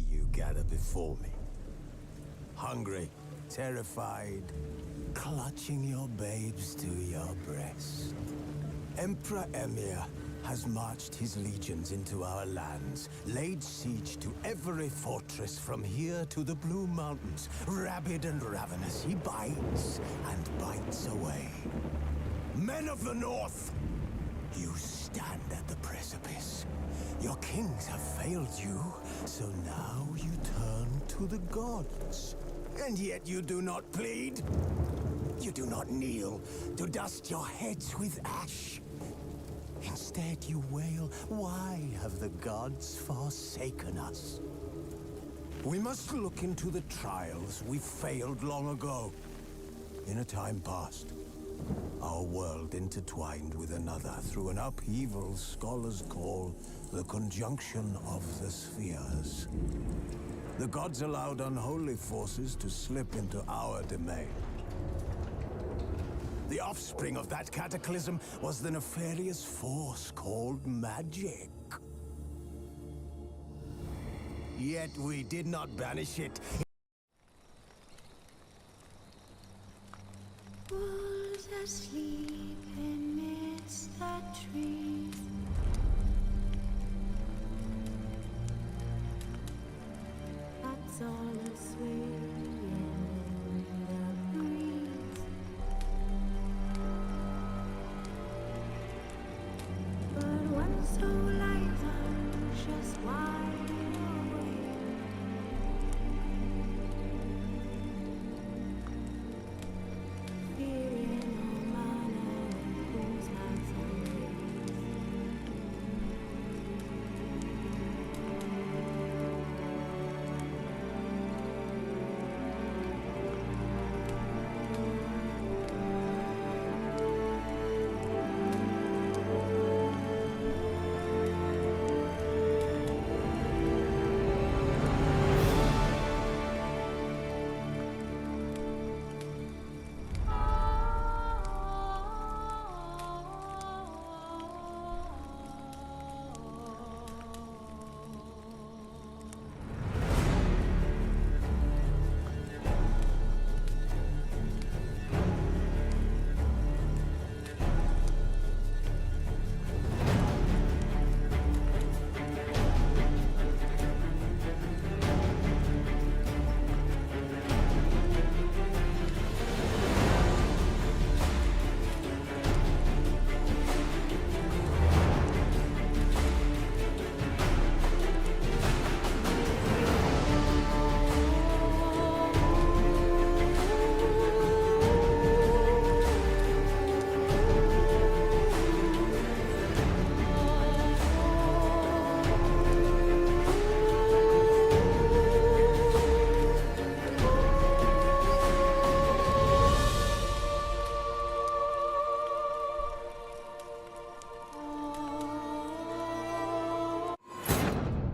see you gather before me. Hungry, terrified, clutching your babes to your breast. Emperor Emir has marched his legions into our lands, laid siege to every fortress from here to the Blue Mountains. Rabid and ravenous, he bites and bites away. Men of the North, you stand at the precipice. Your kings have failed you, so now you turn to the gods. And yet you do not plead. You do not kneel to dust your heads with ash. Instead you wail, why have the gods forsaken us? We must look into the trials we failed long ago. In a time past, our world intertwined with another through an upheaval scholars call the conjunction of the spheres. The gods allowed unholy forces to slip into our domain. The offspring of that cataclysm was the nefarious force called magic. Yet we did not banish it. Wolves asleep amidst the trees. Bats all aswing in the breeze. But one soul lies anxious, wide awake. Fearing no manner whose hands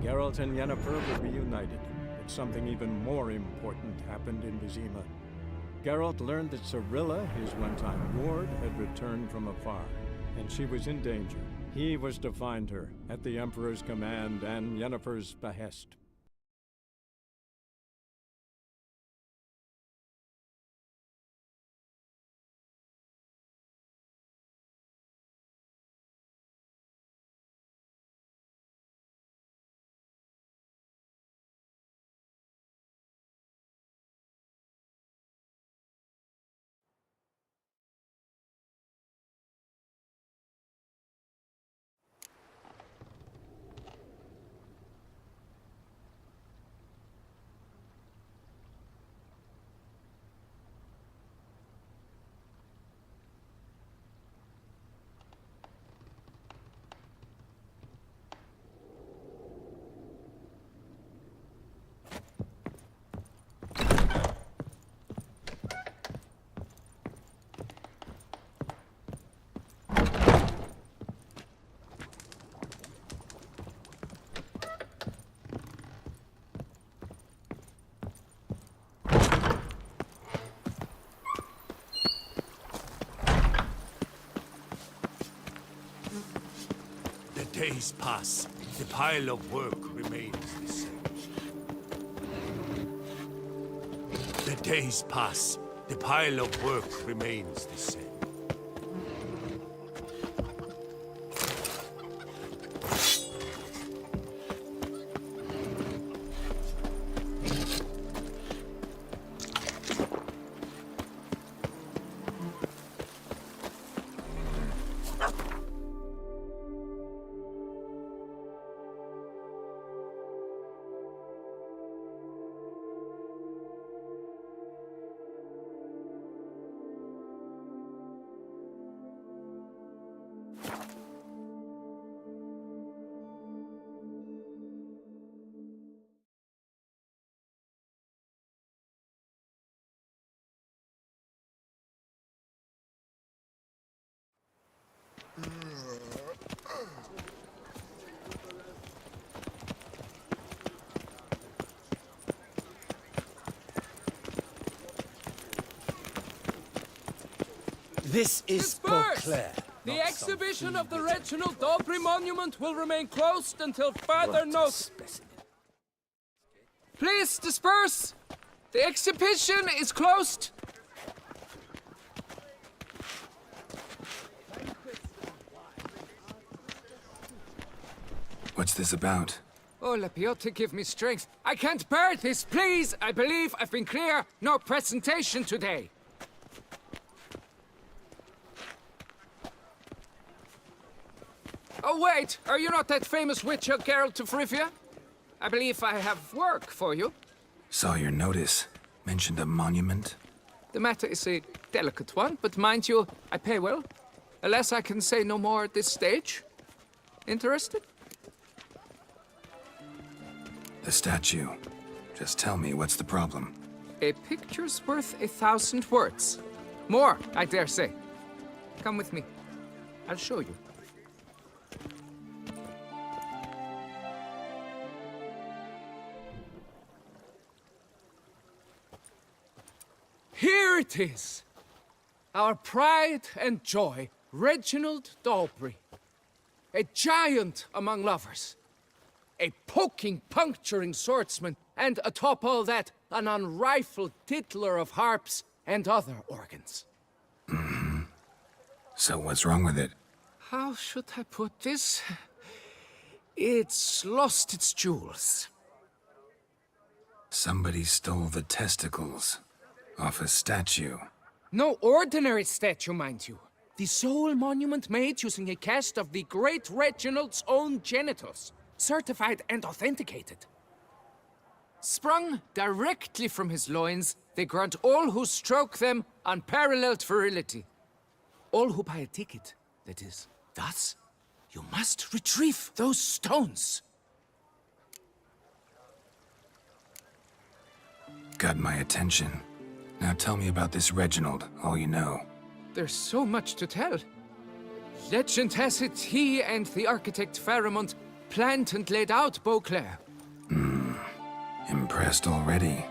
Geralt and Yennefer were reunited, but something even more important happened in Vizima. Geralt learned that Cirilla, his one-time ward, had returned from afar, and she was in danger. He was to find her, at the Emperor's command and Yennefer's behest. Days pass. The pile of work remains the same. Days pass. The pile of work remains the same. This is Disperse! Beauclair. The exhibition of the Reginald Daubrey Monument will remain closed until further notice. Please disperse! The exhibition is closed! What's this about? Oh, Lapiote, give me strength. I can't bear this, please! I believe I've been clear. No presentation today. Oh, wait! Are you not that famous witcher, Geralt of Rivia? I believe I have work for you. Saw your notice. Mentioned a monument. The matter is a delicate one, but mind you, I pay well. Alas, I can say no more at this stage. Interested? The statue. Just tell me what's the problem. A picture's worth 1,000 words. More, I dare say. Come with me. I'll show you. Here it is! Our pride and joy, Reginald Daubrey. A giant among lovers. A poking, puncturing swordsman, and atop all that, an unrifled tittler of harps and other organs. So what's wrong with it? How should I put this? It's lost its jewels. Somebody stole the testicles off a statue. No ordinary statue, mind you. The sole monument made using a cast of the great Reginald's own genitals. Certified and authenticated. Sprung directly from his loins, they grant all who stroke them unparalleled virility. All who buy a ticket, that is. Thus, you must retrieve those stones. Got my attention. Now tell me about this Reginald, all you know. There's so much to tell. Legend has it he and the architect Faramond planned and laid out Beauclair. Impressed already?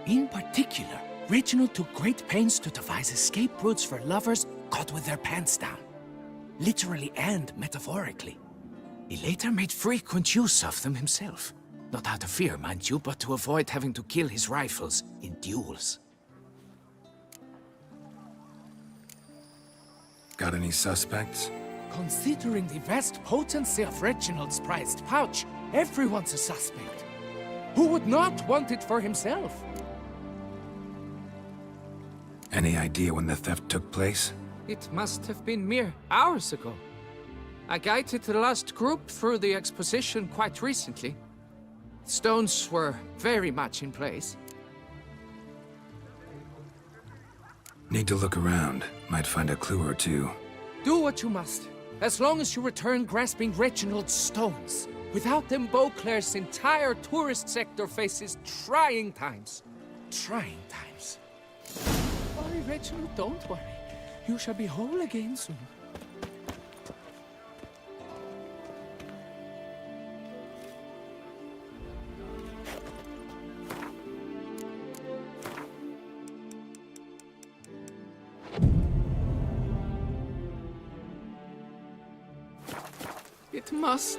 In particular, Reginald took great pains to devise escape routes for lovers caught with their pants down. Literally and metaphorically. He later made frequent use of them himself. Not out of fear, mind you, but to avoid having to kill his rivals in duels. Got any suspects? Considering the vast potency of Reginald's prized pouch, everyone's a suspect. Who would not want it for himself? Any idea when the theft took place? It must have been mere hours ago. I guided the last group through the exposition quite recently. Stones were very much in place. Need to look around. Might find a clue or two. Do what you must, as long as you return grasping Reginald's stones. Without them, Beauclair's entire tourist sector faces trying times. Trying times. Worry, Reginald, don't worry. You shall be whole again soon. It must.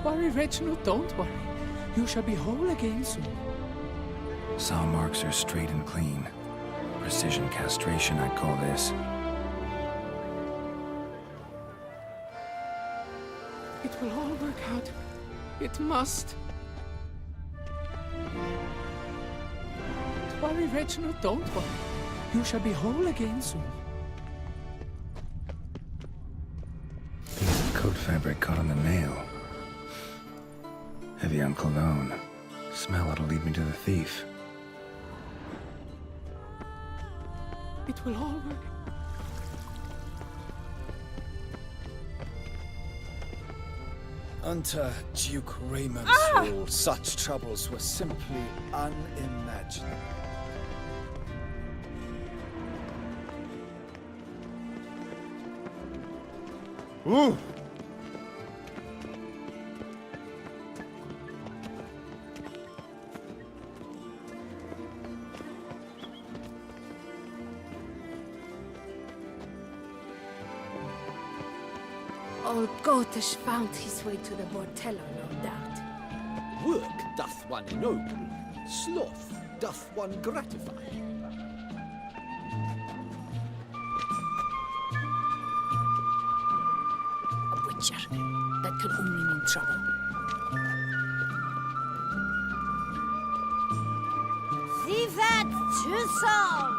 worry, Reginald, don't worry. You shall be whole again soon. Saw marks are straight and clean. Precision castration, I'd call this. It will all work out. It must. Don't worry, Reginald, don't worry. You shall be whole again soon. Piece of coat fabric caught on the nail. Heavy on cologne. Smell it'll lead me to the thief. It will all work. Under Duke Raymond's rule, such troubles were simply unimaginable. Ooh! Old Gotish found his way to the Bordello, no doubt. Work doth one ennoble, sloth doth one gratify. A witcher. That could only mean trouble. Vivat Tucson!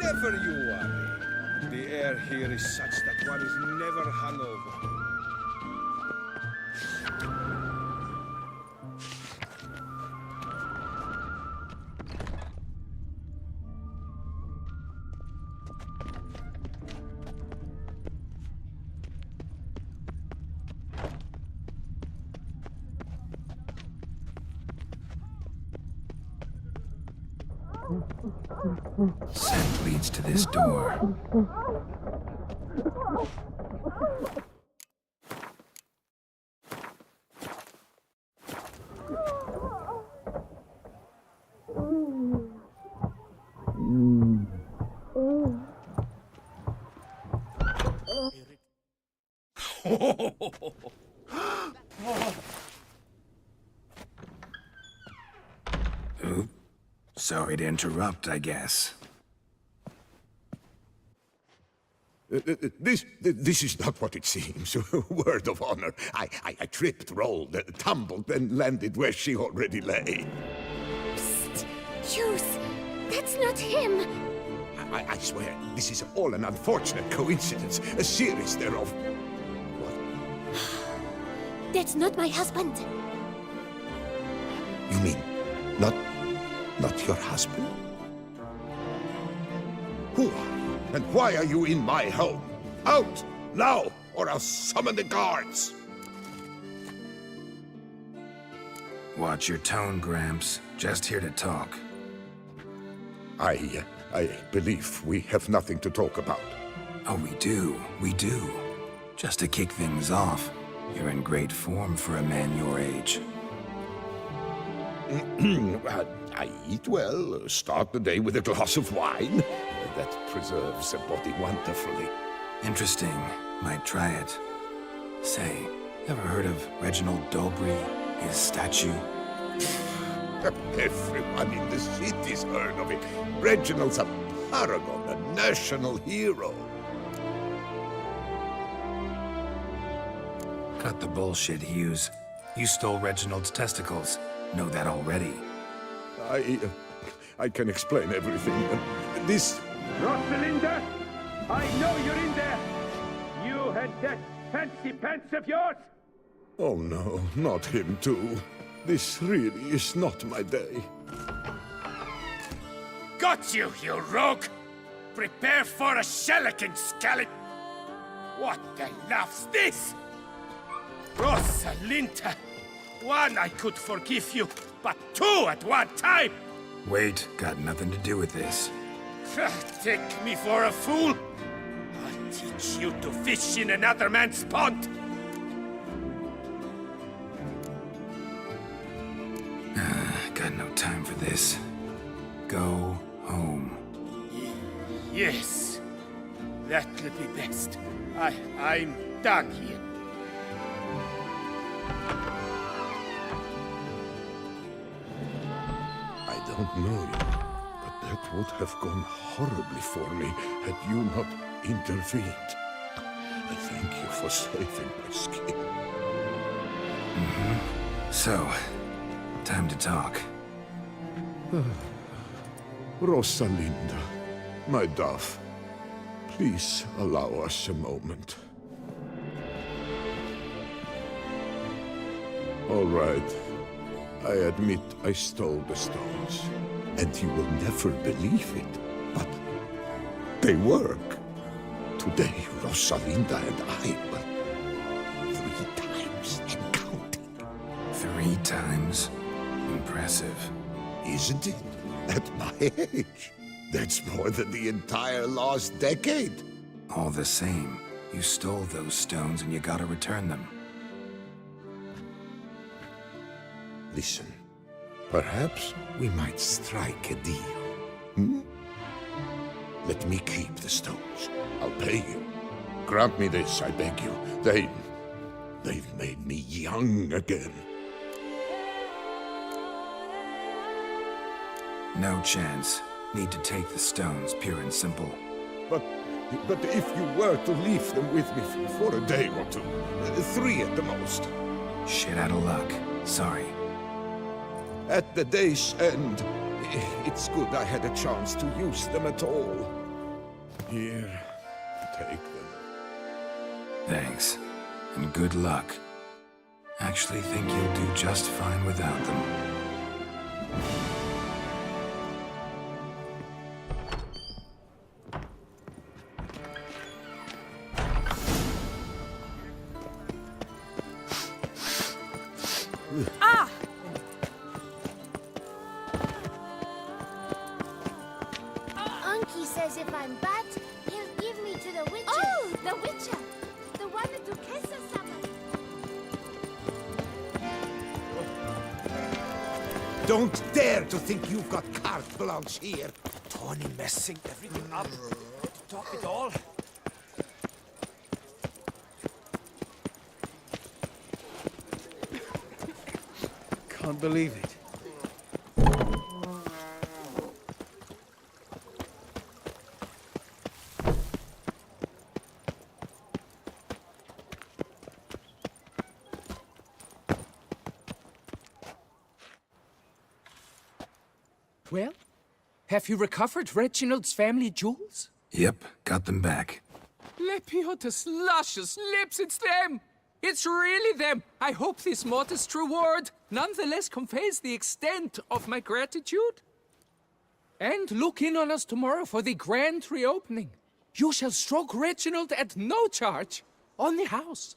Never you worry. The air here is such that one is never hungover. Scent leads to this door. Oop. Sorry to interrupt, I guess. This is not what it seems. Word of honor. I tripped, rolled, tumbled, and landed where she already lay. Psst! Hughes! That's not him! I swear, this is all an unfortunate coincidence. A series thereof. What? That's not my husband! You mean, not your husband? Who are you, and why are you in my home? Out, now, or I'll summon the guards! Watch your tone, Gramps. Just here to talk. I believe we have nothing to talk about. Oh, we do. Just to kick things off, you're in great form for a man your age. I eat well, start the day with a glass of wine. That preserves the body wonderfully. Interesting. Might try it. Say, ever heard of Reginald Dobry, his statue? Everyone in the city's heard of it. Reginald's a paragon, a national hero. Cut the bullshit, Hughes. You stole Reginald's testicles. Know that already. I can explain everything. This... Rosalinda, I know you're in there. You had that fancy pants of yours. Oh no, not him too. This really is not my day. Got you, you rogue! Prepare for a shellacking, scallop! What the laugh's this? Rosalinda! One, I could forgive you, but two at one time! Wait, got nothing to do with this. Take me for a fool? I'll teach you to fish in another man's pond! Got no time for this. Go home. Yes, that could be best. I'm done here. I don't know you, but that would have gone horribly for me had you not intervened. I thank you for saving my skin. So, time to talk. Rosalinda, my dove, please allow us a moment. All right. I admit I stole the stones, and you will never believe it, but they work. Today, Rosalinda and I will 3 times and counting. 3 times? Impressive. Isn't it? At my age. That's more than the entire last decade. All the same, you stole those stones and you gotta return them. Listen, perhaps we might strike a deal. Hmm? Let me keep the stones. I'll pay you. Grant me this, I beg you. They've made me young again. No chance. Need to take the stones, pure and simple. But if you were to leave them with me for a day or 2, 3 at the most. Shit out of luck. Sorry. At the day's end, it's good I had a chance to use them at all. Here, take them. Thanks. And good luck. Actually think you'll do just fine without them. Unky says if I'm bad, he'll give me to the Witcher. Oh, the Witcher! The one that took Kessa summoned. Don't dare to think you've got carte blanche here. Tony messing everything up. Top it all. Can't believe it. Well, have you recovered Reginald's family jewels? Yep, got them back. Lepiotus luscious lips, it's them! It's really them! I hope this modest reward nonetheless conveys the extent of my gratitude. And look in on us tomorrow for the grand reopening. You shall stroke Reginald at no charge on the house.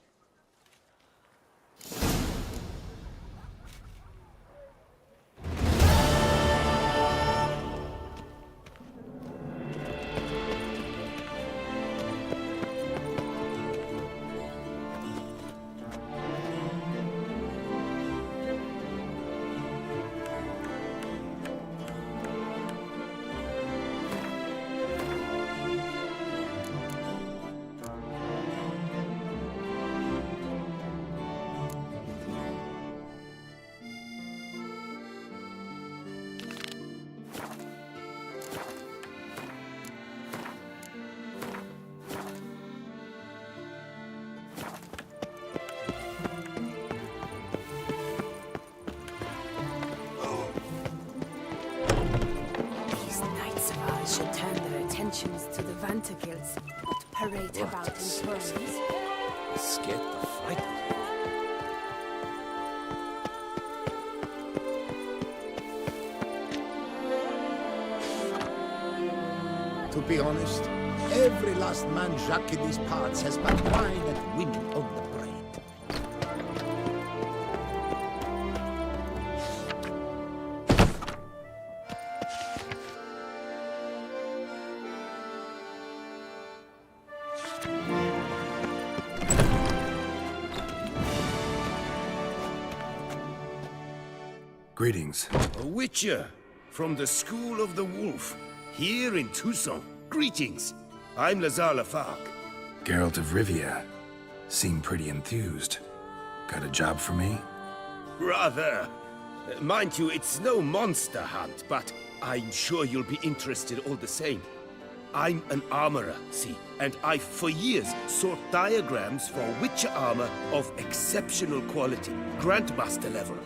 Should turn their attentions to the Vantergills, not parade about in thrones. Scared the fright. To be honest, every last man Jacques in these parts has but wine and women on the brain. Greetings. A Witcher from the School of the Wolf, here in Tucson. Greetings. I'm Lazar Lafargue. Geralt of Rivia. Seem pretty enthused. Got a job for me? Rather. Mind you, it's no monster hunt, but I'm sure you'll be interested all the same. I'm an armorer, see, and I've for years sought diagrams for Witcher armor of exceptional quality, Grandmaster level.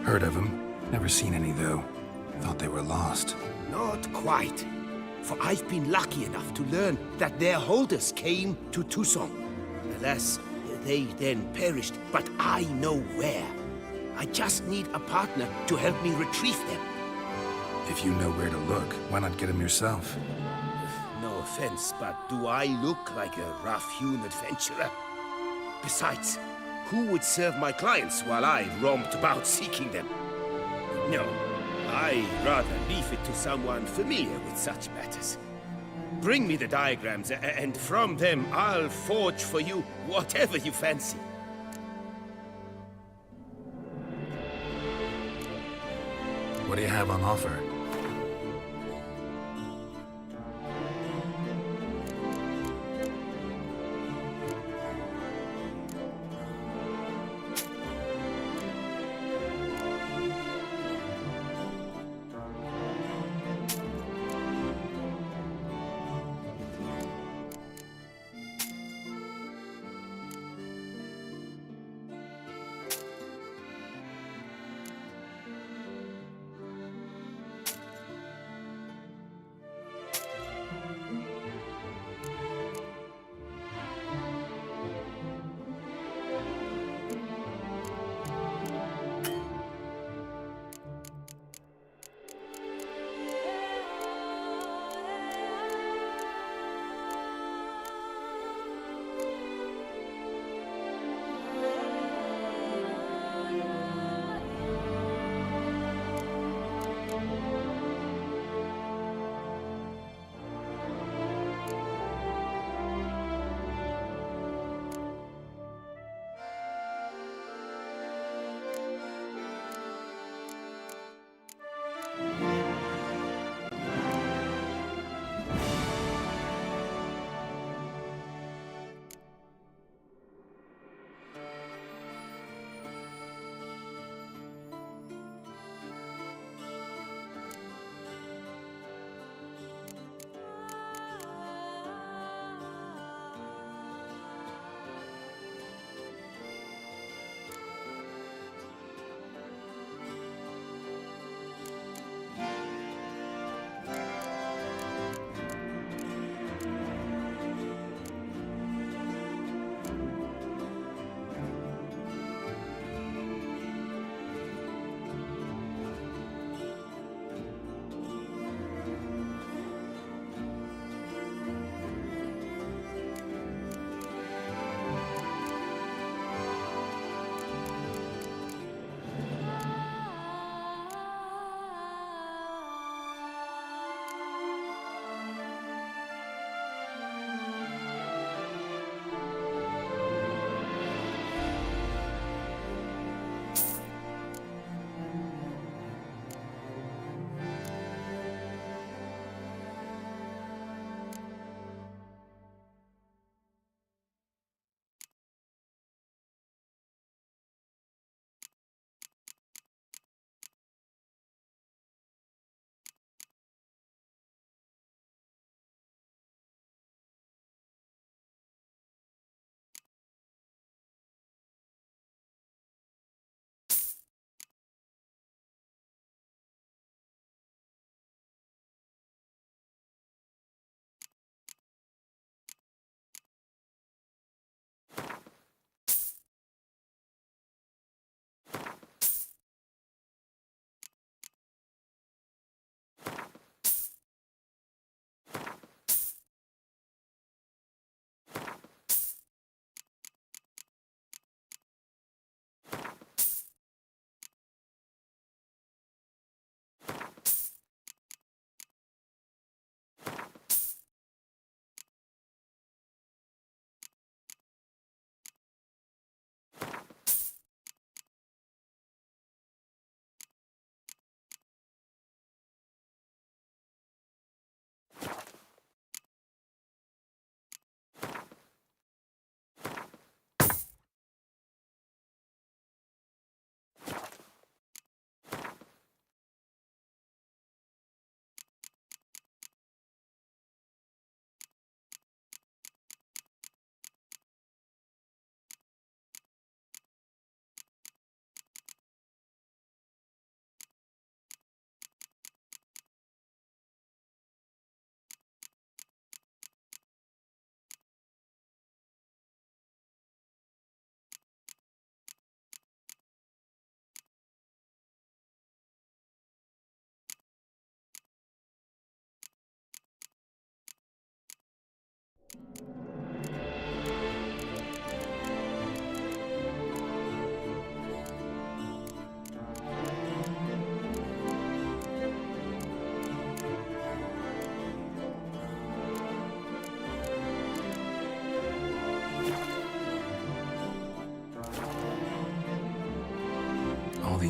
Heard of them. Never seen any, though. Thought they were lost. Not quite. For I've been lucky enough to learn that their holders came to Tucson. Alas, they then perished, but I know where. I just need a partner to help me retrieve them. If you know where to look, why not get them yourself? No offense, but do I look like a rough-hewn adventurer? Besides, who would serve my clients while I romped about seeking them? No, I'd rather leave it to someone familiar with such matters. Bring me the diagrams, and from them I'll forge for you whatever you fancy. What do you have on offer?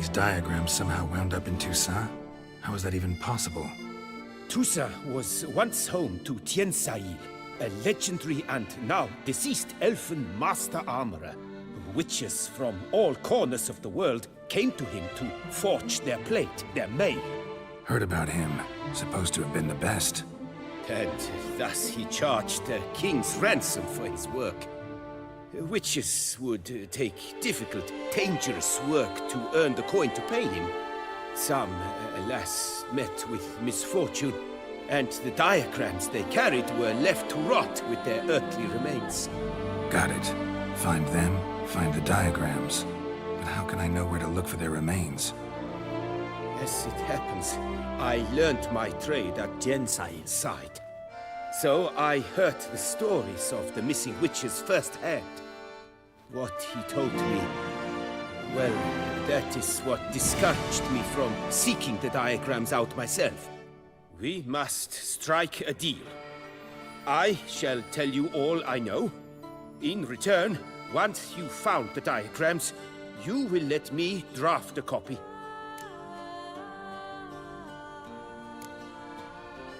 these diagrams somehow wound up in Toussaint? How is that even possible? Toussaint was once home to Tiensail, a legendary and now deceased elfin master armorer. Witches from all corners of the world came to him to forge their plate, their mail. Heard about him. Supposed to have been the best. And thus he charged a king's ransom for his work. Witches would take difficult, dangerous work to earn the coin to pay him. Some, alas, met with misfortune, and the diagrams they carried were left to rot with their earthly remains. Got it. Find them, find the diagrams. But how can I know where to look for their remains? As it happens, I learned my trade at Tiensail's side. So I heard the stories of the missing witches firsthand. What he told me, well, that is what discouraged me from seeking the diagrams out myself. We must strike a deal. I shall tell you all I know. In return, once you've found the diagrams, you will let me draft a copy.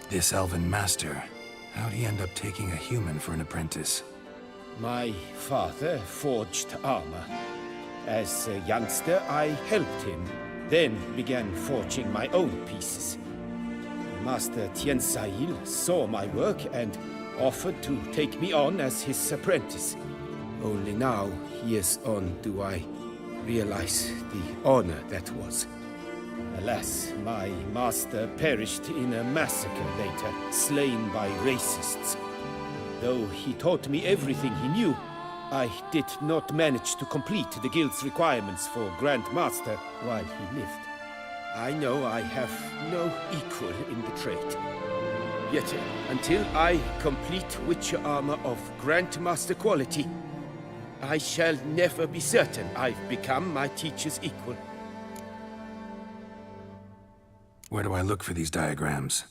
This elven master, how'd he end up taking a human for an apprentice? My father forged armor. As a youngster, I helped him, then began forging my own pieces. Master Tiensail saw my work and offered to take me on as his apprentice. Only now, years on, do I realize the honor that was. Alas, my master perished in a massacre later, slain by racists. Though he taught me everything he knew, I did not manage to complete the guild's requirements for Grand Master while he lived. I know I have no equal in the trade. Yet, until I complete Witcher armor of Grandmaster quality, I shall never be certain I've become my teacher's equal. Where do I look for these diagrams?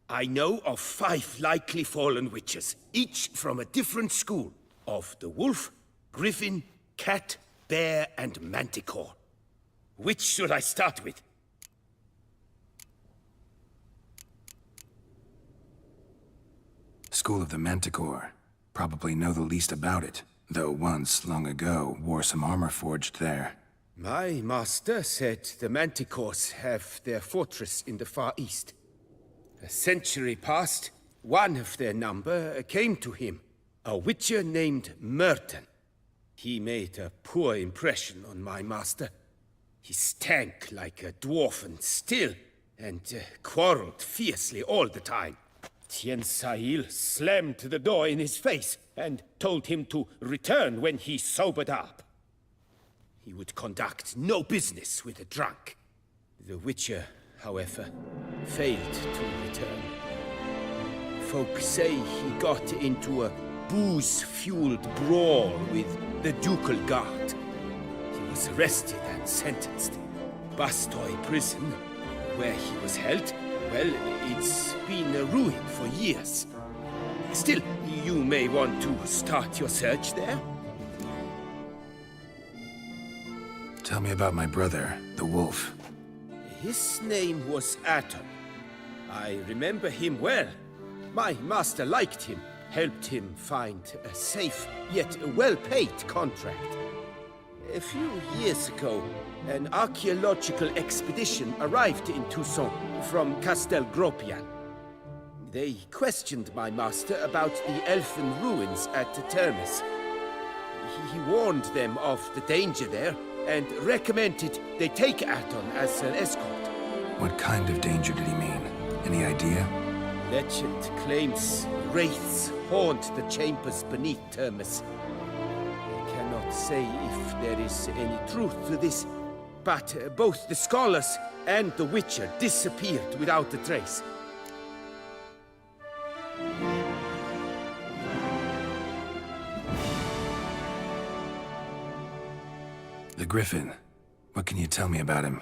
I know of 5 likely fallen witches, each from a different school, of the wolf, griffin, cat, bear, and manticore. Which should I start with? School of the Manticore. Probably know the least about it, though once, long ago, wore some armor forged there. My master said the manticores have their fortress in the Far East. A century past, one of their number came to him, a witcher named Merton. He made a poor impression on my master. He stank like a dwarfen still, and quarreled fiercely all the time. Tiensail slammed the door in his face and told him to return when he sobered up. He would conduct no business with a drunk. The Witcher, however, failed to return. Folk say he got into a booze-fueled brawl with the ducal guard. He was arrested and sentenced. Bastoy prison, where he was held, well, it's been a ruin for years. Still, you may want to start your search there. Tell me about my brother, the wolf. His name was Atom. I remember him well. My master liked him, helped him find a safe, yet well-paid contract. A few years ago, an archaeological expedition arrived in Toussaint from Castel Gropian. They questioned my master about the elfin ruins at Termes. He warned them of the danger there and recommended they take Aton as an escort. What kind of danger did he mean? Any idea? Legend claims wraiths haunt the chambers beneath Termes. I cannot say if there is any truth to this, but both the scholars and the Witcher disappeared without a trace. The Griffin. What can you tell me about him?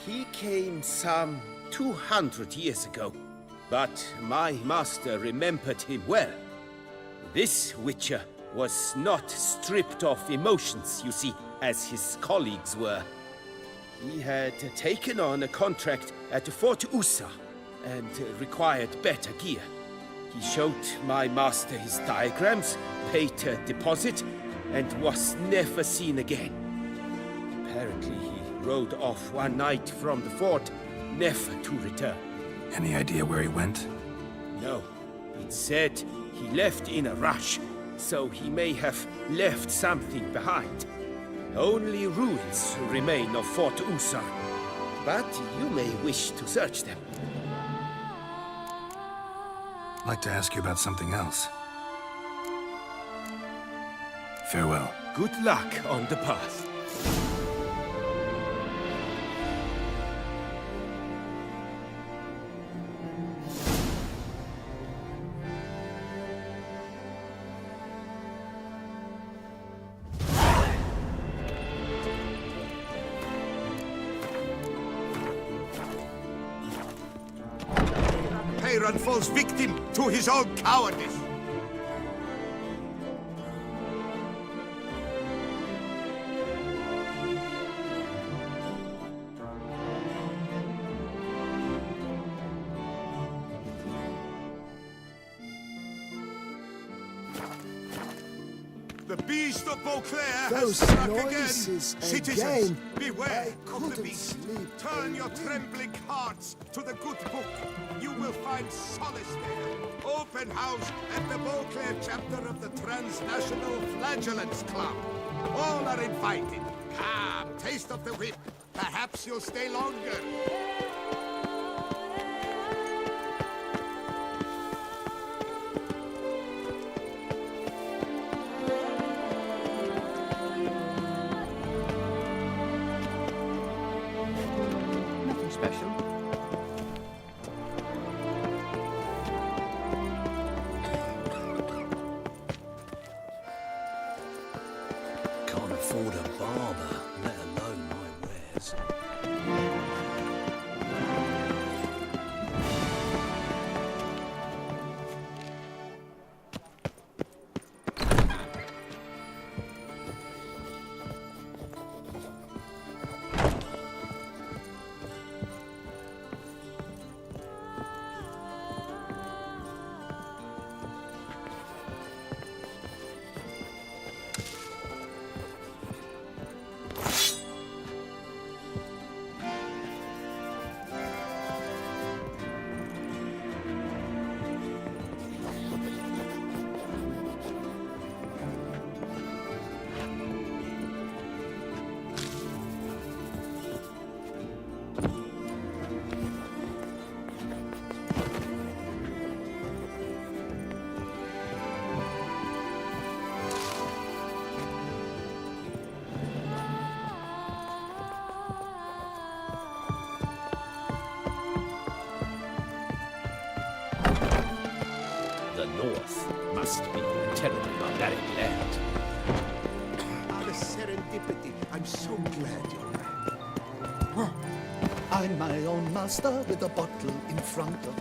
He came some 200 years ago, but my master remembered him well. This Witcher was not stripped of emotions, you see, as his colleagues were. He had taken on a contract at Fort Usa and required better gear. He showed my master his diagrams, paid a deposit, and was never seen again. Apparently, he rode off one night from the fort, never to return. Any idea where he went? No. It said he left in a rush, so he may have left something behind. Only ruins remain of Fort Usa, but you may wish to search them. I'd like to ask you about something else. Farewell. Good luck on the path. Aaron falls victim to his own cowardice. The beast of Beauclair has Those struck noises again. Citizens, again. beware I of the couldn't beast. sleep Turn your again. trembling hearts to the good book. You will find solace there. Open house at the Beauclair chapter of the Transnational Flagellants Club. All are invited. Come, taste of the whip. Perhaps you'll stay longer. Nothing special. Can't afford a barber, let alone my wares. The North must be a terribly barbaric land. What a serendipity. I'm so glad you're back. I'm my own master with a bottle in front of.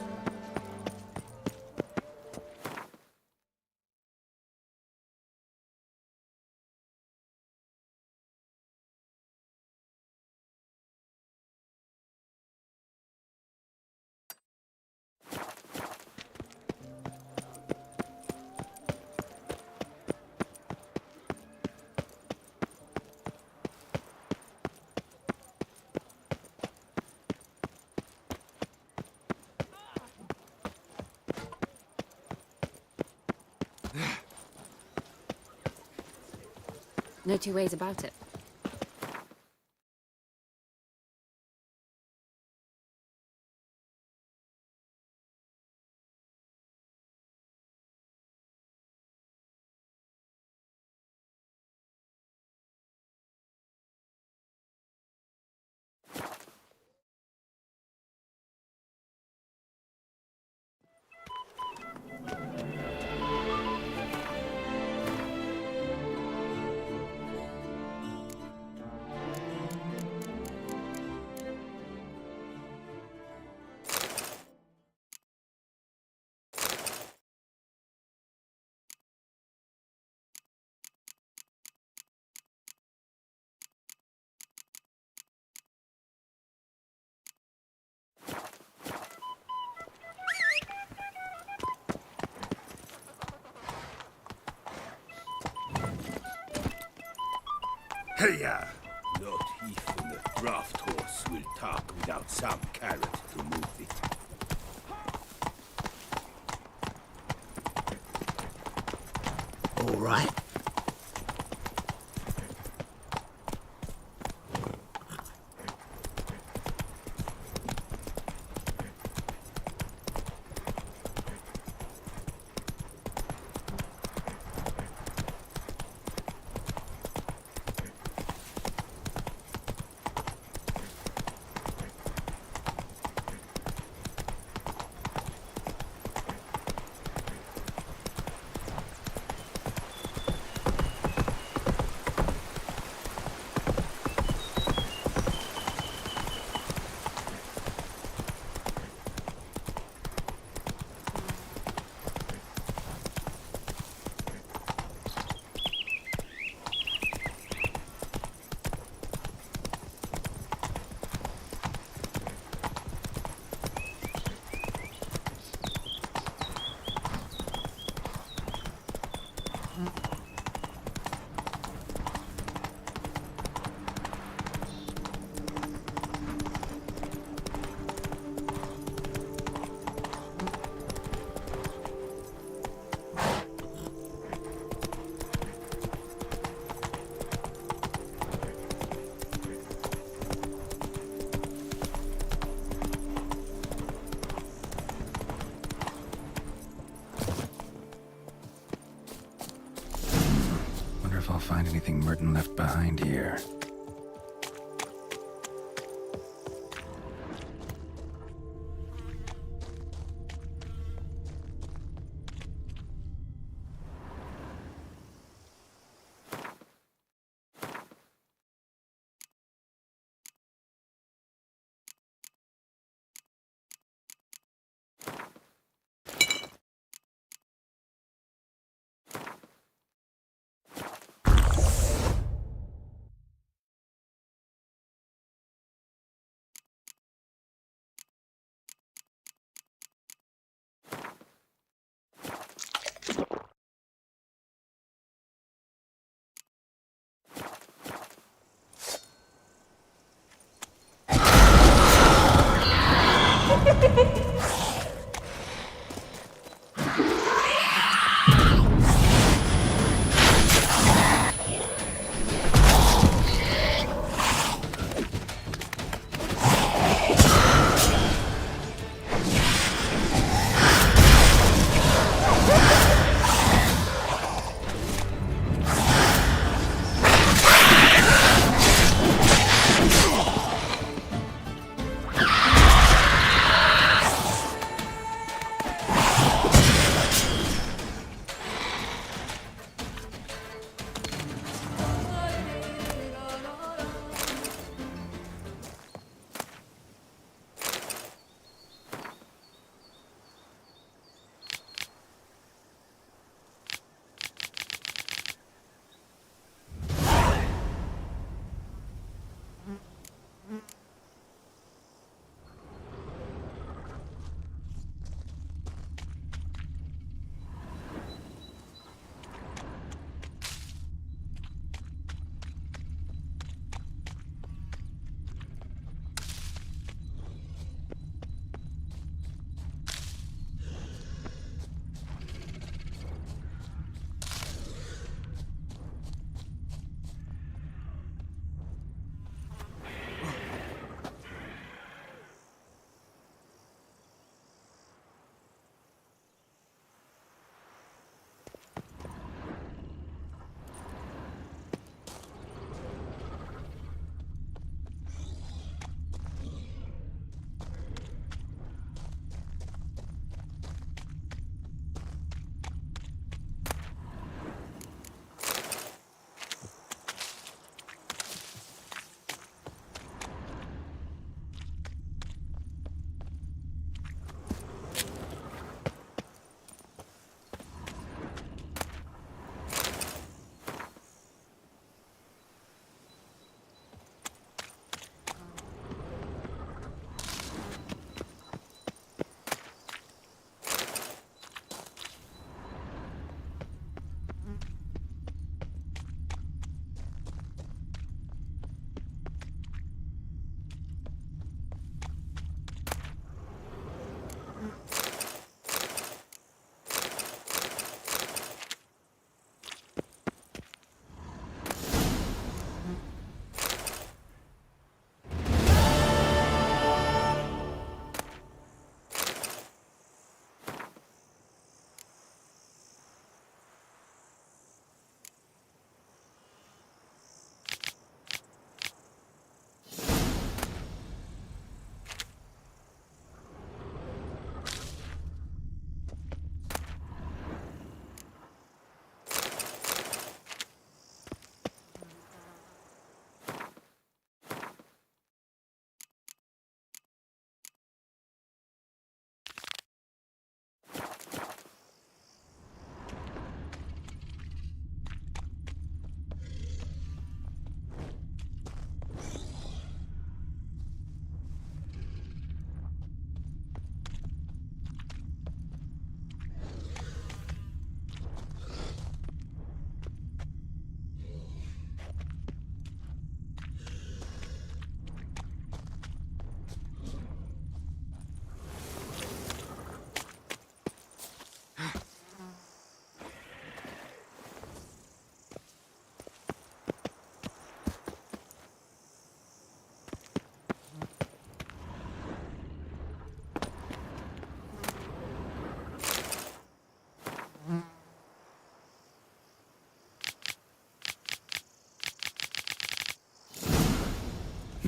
No two ways about it. Heya! Not even a draft horse will talk without some carrot to move it. All right. Wonder if I'll find anything Merton left behind here.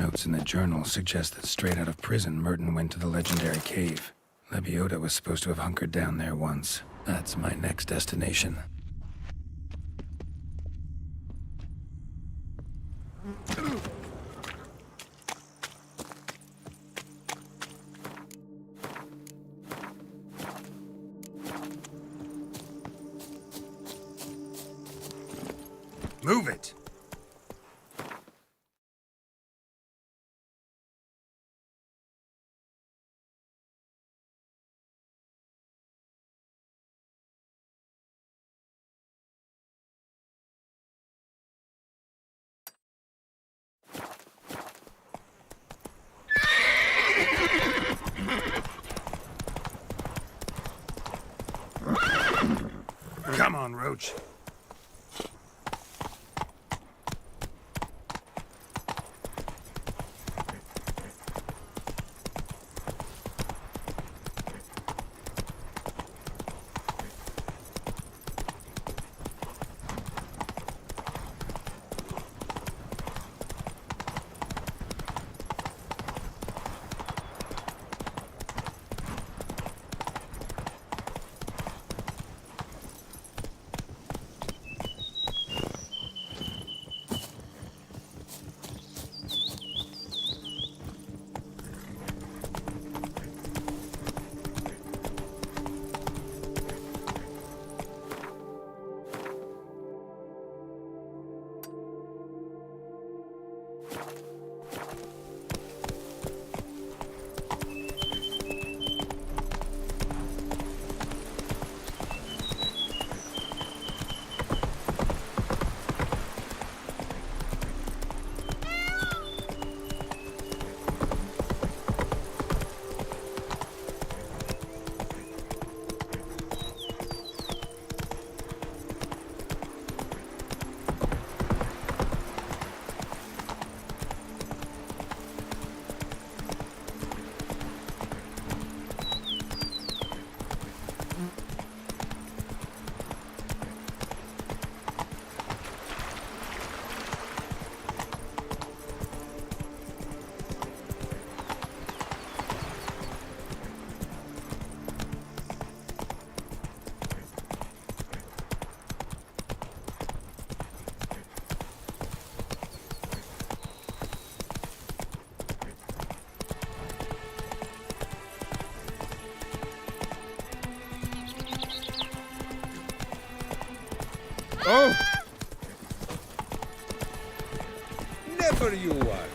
Notes in the journal suggest that straight out of prison, Merton went to the legendary cave. Lebiota was supposed to have hunkered down there once. That's my next destination. Move it! Come on, Roach. Oh! Never you worry.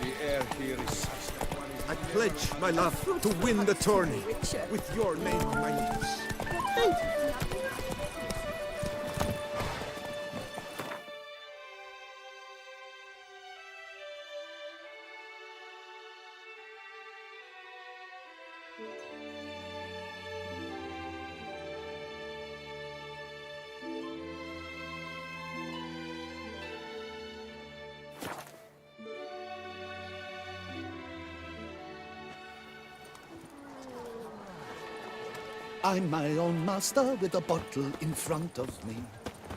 The air here is such that one is... I pledge my love to win the tourney with your name on my lips. I'm my own master with a bottle in front of me.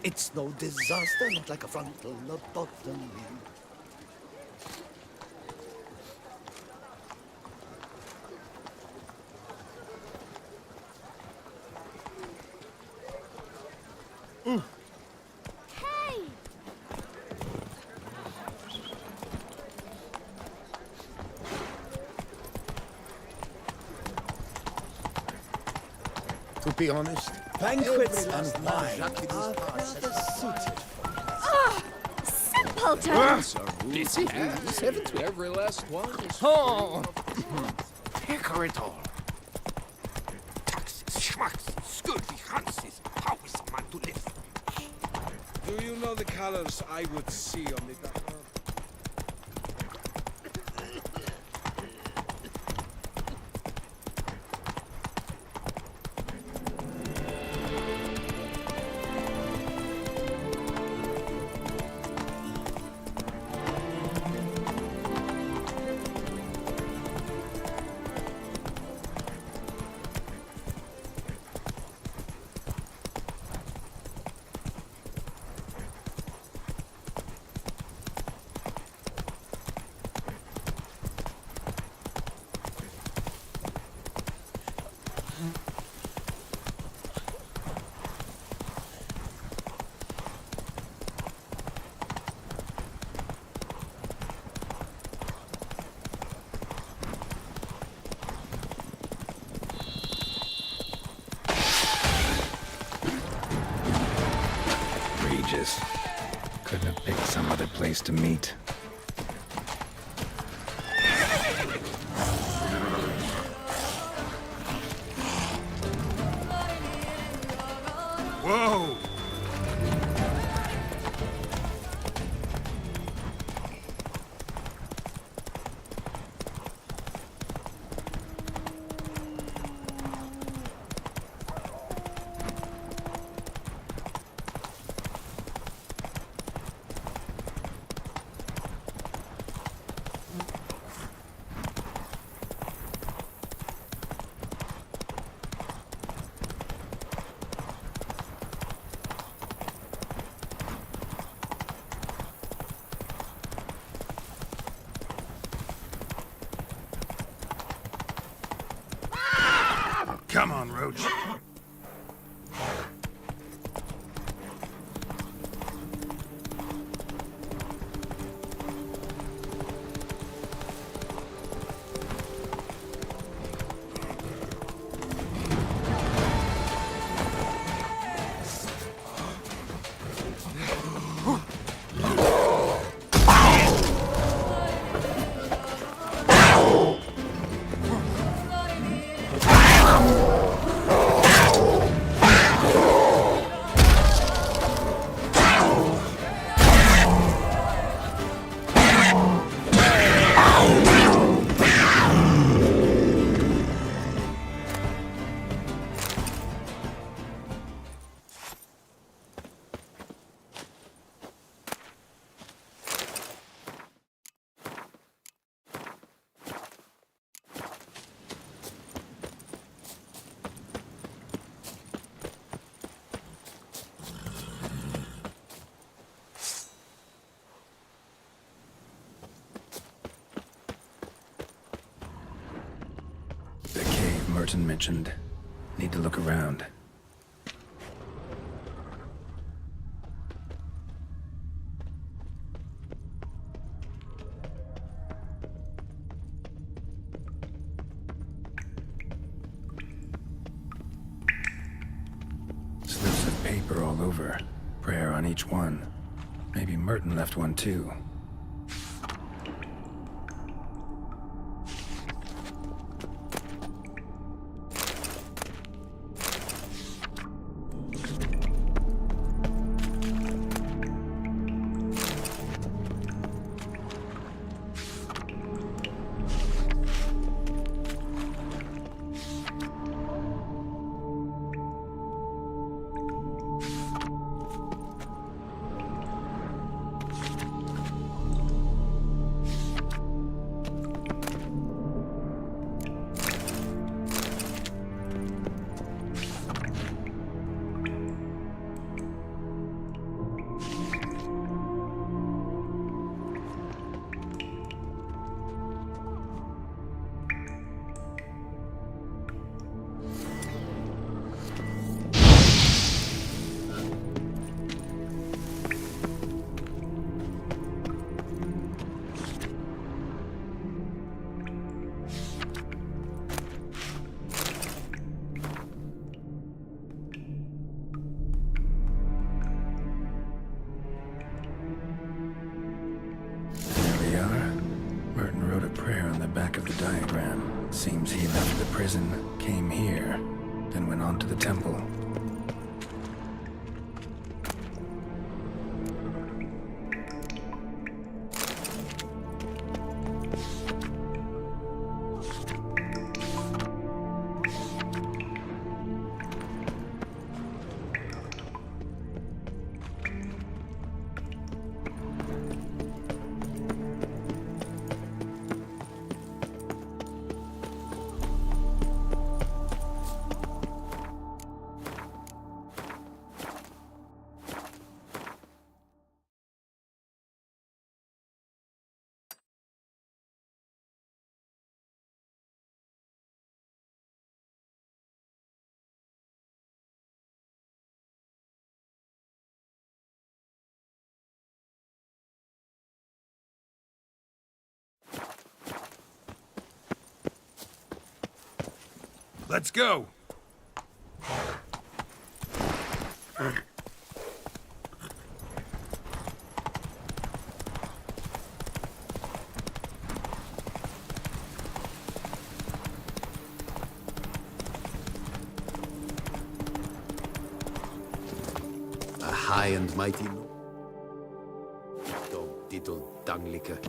It's no disaster, not like a frontal lobotomy. Hey! To be honest, Banquets and wine are rather suited. Simpleton! Busy hands, haven't we? Every last one is... Oh! Picker it all. Taxes, schmucks, scurvy Hanses. How is a man to live? Do you know the colors I would see on the ground? this. Couldn't have picked some other place to meet. Whoa! Come on, Roach. The cave Merton mentioned. Need to look around. Slips of paper all over. Prayer on each one. Maybe Merton left one too. Back of the diagram. Seems he left the prison, came here, then went on to the temple. Let's go! high and mighty, no? Dog diddle dunglicker.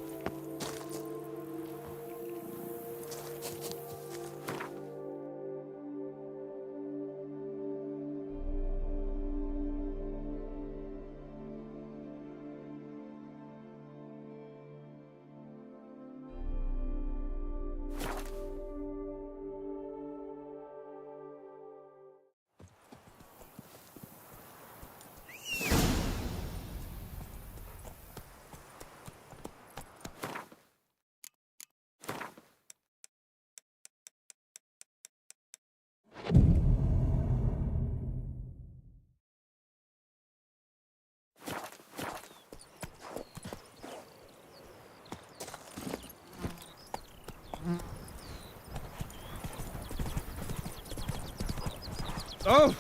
Oh!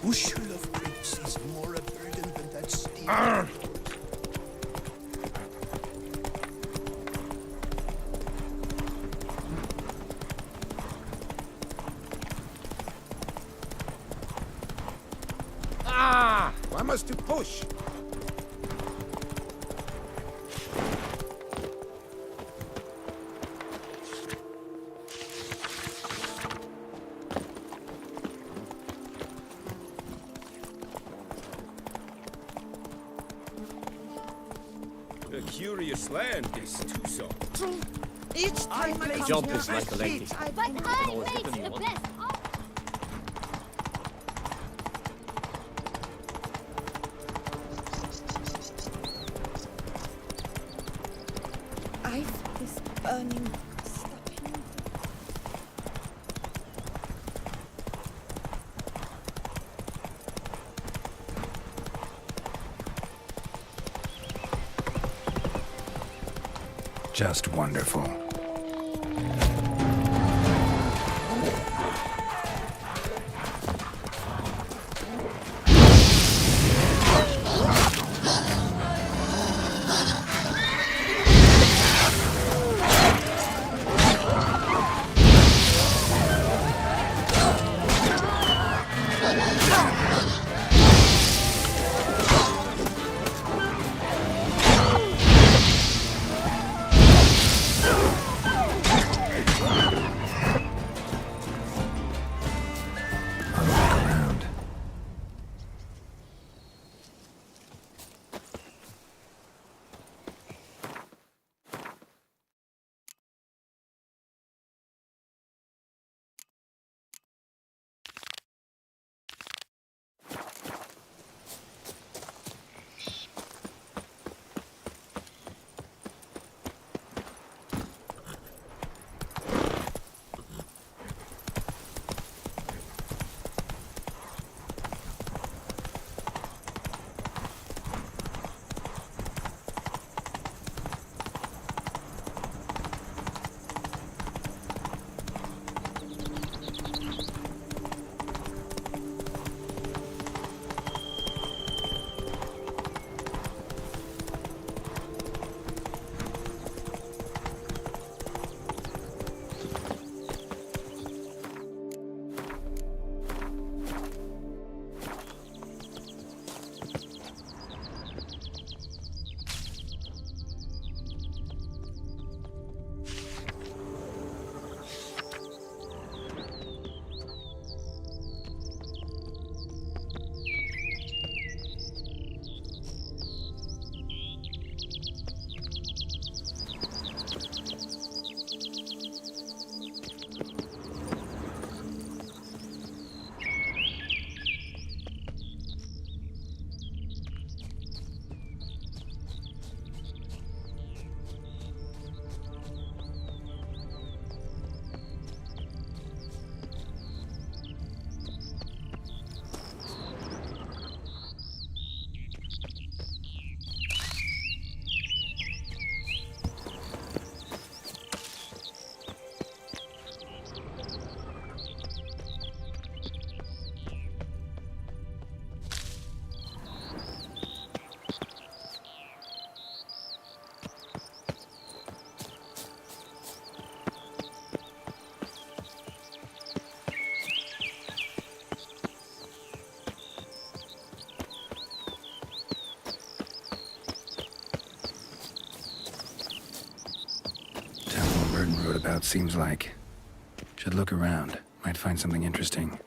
Bushel of grapes is more a burden than that steel. Why must you push? A curious land, this Tucson. Each time I Jump is like a lady. But I make the best. I've this burning stopping. Just wonderful. wrote about seems like. Should look around. Might find something interesting.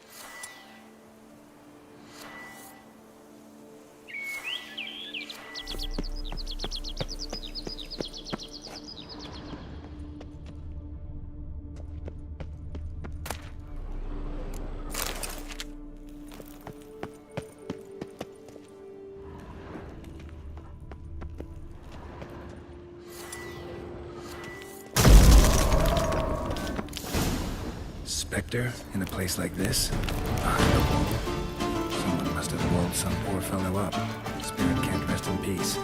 Spectre in a place like this? Behind a wall? Someone must have walled some poor fellow up. Spirit can't rest in peace.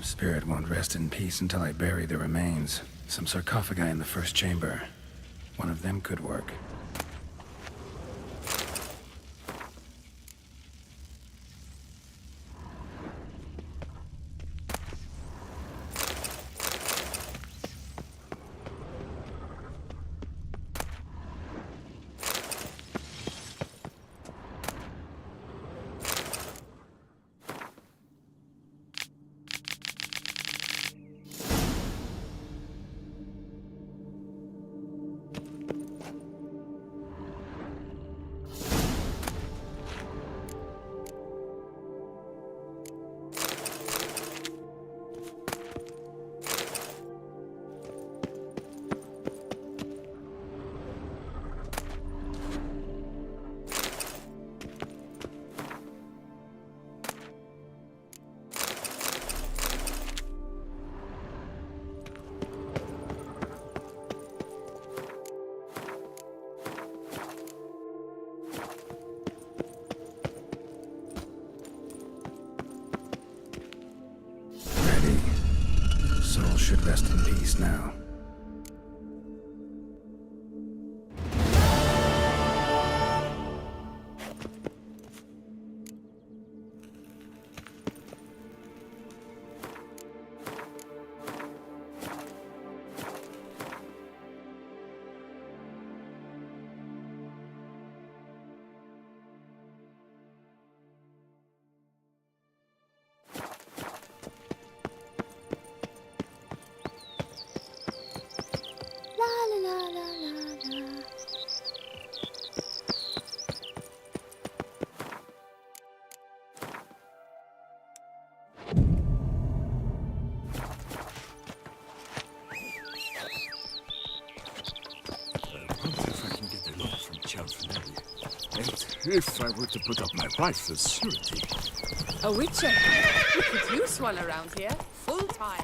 Spirit won't rest in peace until I bury the remains. Some sarcophagi in the first chamber. One of them could work. Soul should rest in peace now. If I were to put up my wife as surety. A witcher? We could use one around here. Full time.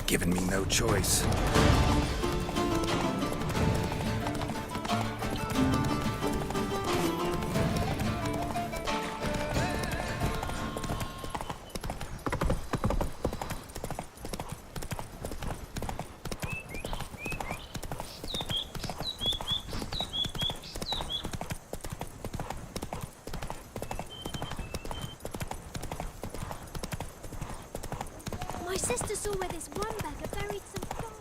Given me no choice. sister saw where this one beggar buried some gold.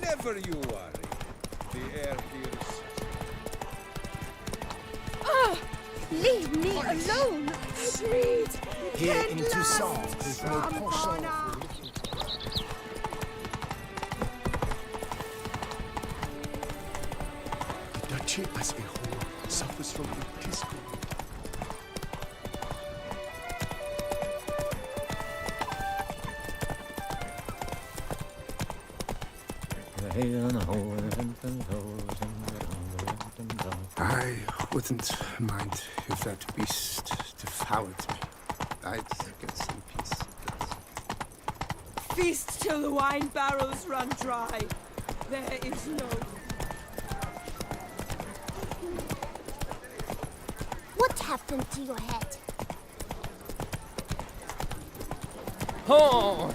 Never you worry. The air here is... Leave me alone! Please! Here in Toussaint, there's no penchant. The duchy as a whole suffers from discord. I wouldn't mind if that beast devoured me. I'd get some peace. Feast till the wine barrels run dry. There is no... What happened to your head? Oh!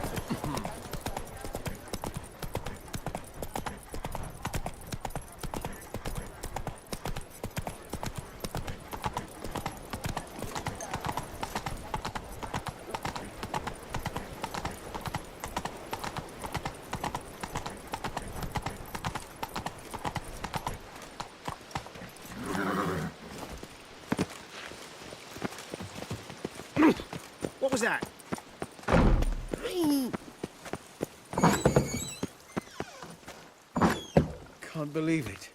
What was that? Can't believe it.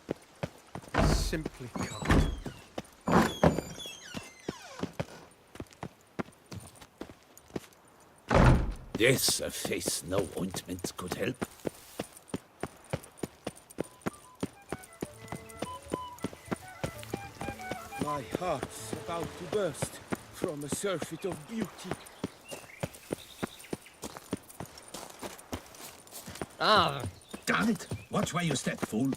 Simply can't. Yes, a face no ointment could help. My heart's about to burst from a surfeit of beauty. Ah, darn it! Watch where you step, fool.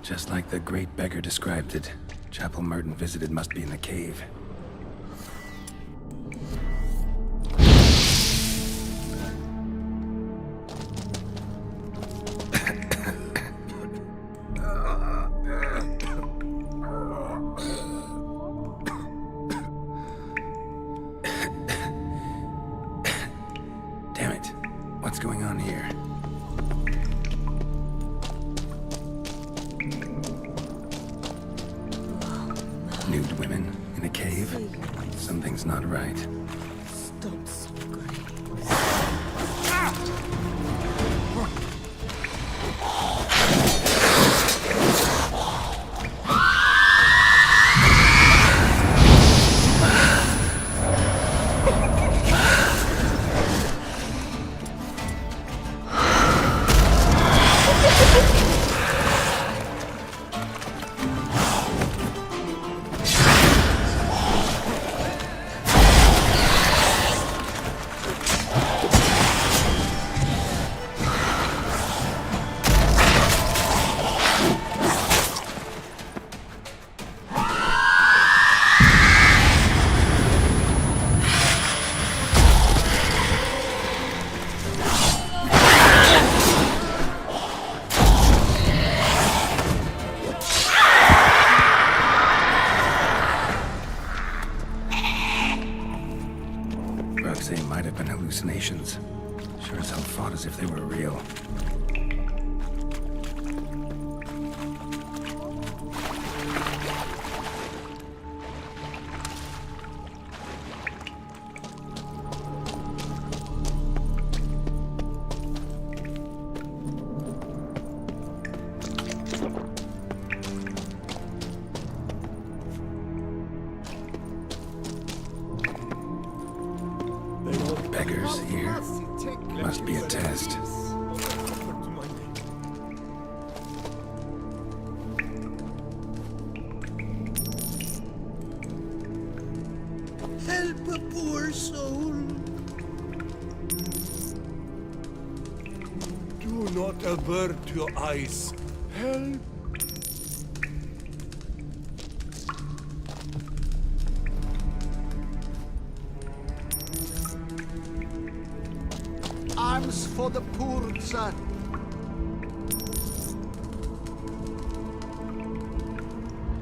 Just like the great beggar described it, chapel Merton visited must be in the cave. going on here? Nude women in a cave? Something's not right. Stop suffering. They might have been hallucinations. Sure as hell fought as if they were real. Beggars here. Must be a test. Help a poor soul. Do not avert your eyes. Help. Arms for the poor, sir.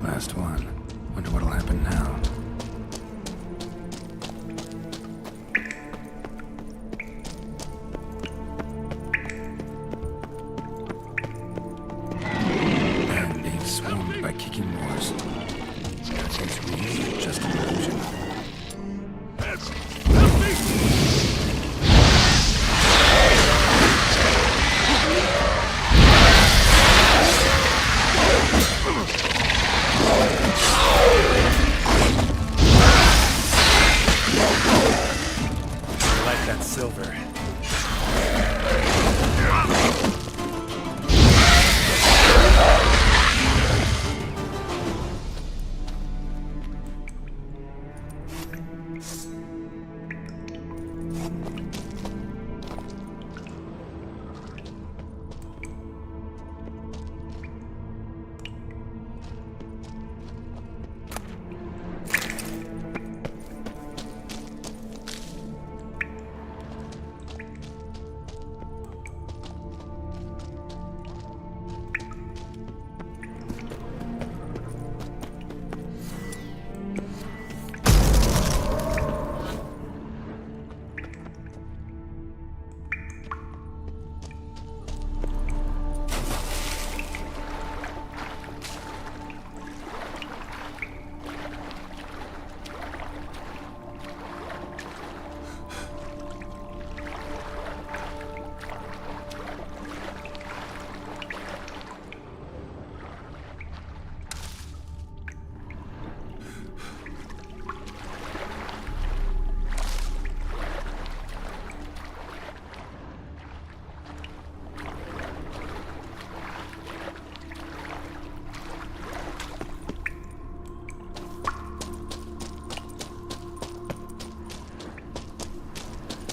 Last one. Wonder what'll happen now. Man being swarmed by kicking wars. It's real, just an illusion. Like that silver.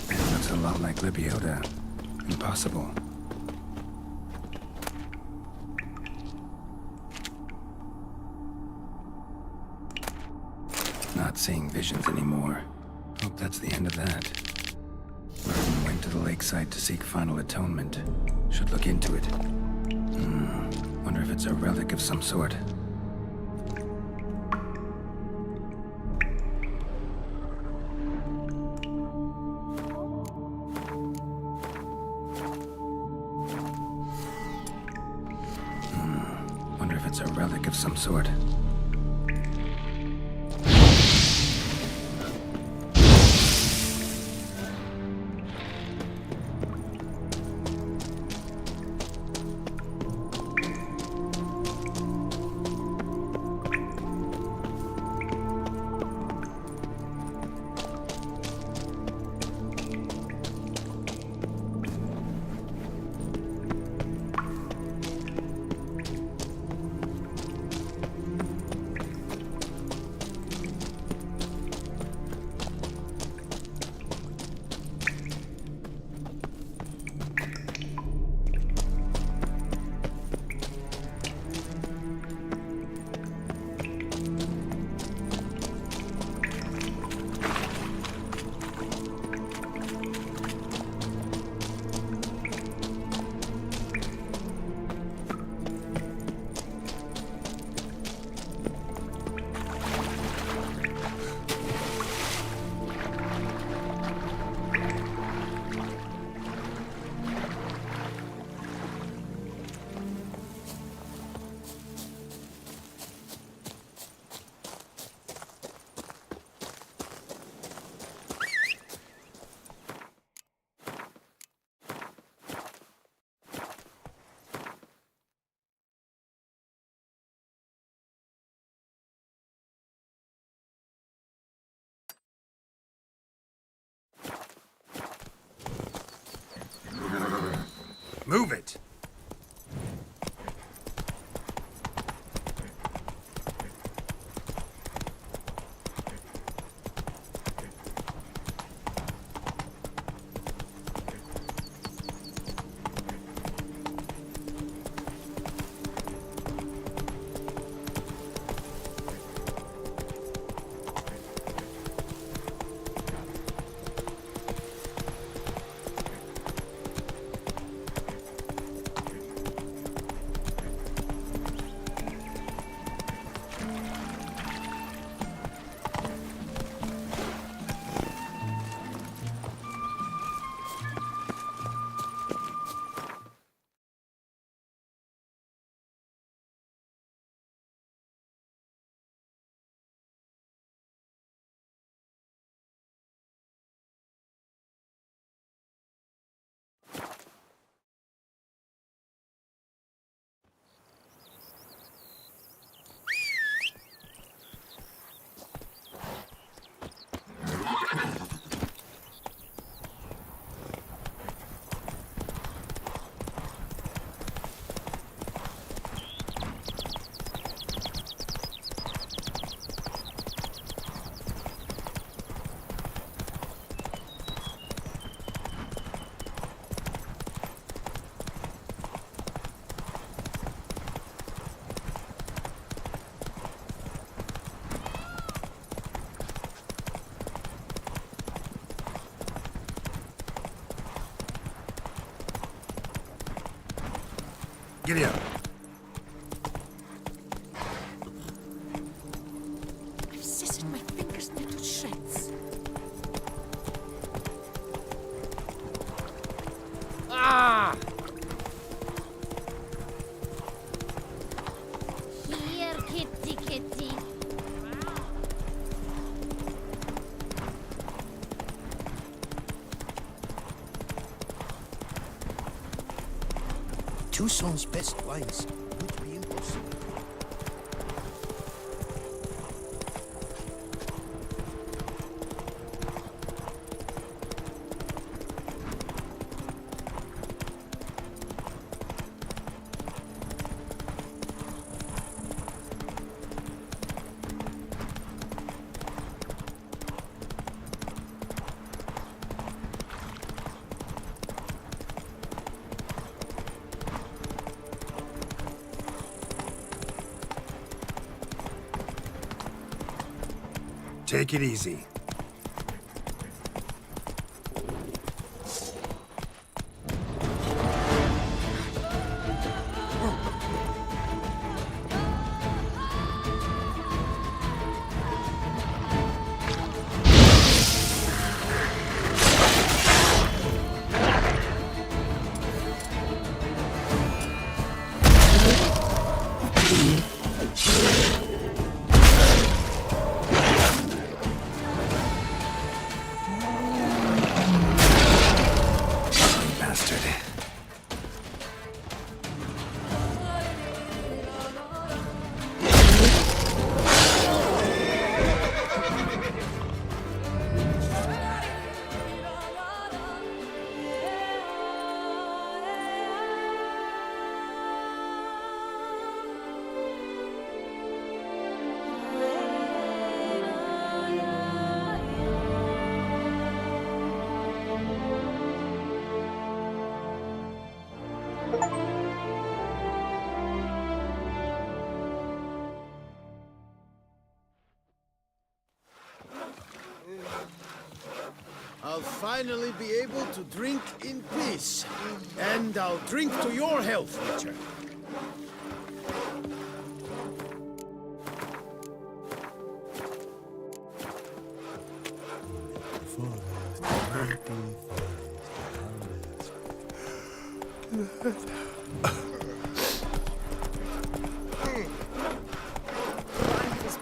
Looks a lot like Lebiota. Impossible. Not seeing visions anymore. Hope that's the end of that. Merton went to the lakeside to seek final atonement. Should look into it. Wonder if it's a relic of some sort. some sort. Move it! Giddy up. I've scissored my fingers into shreds. Ah! Here, kitty, kitty. Toussaint's best wines would be impossible. Take it easy. I'll finally be able to drink in peace. And I'll drink to your health, Witcher.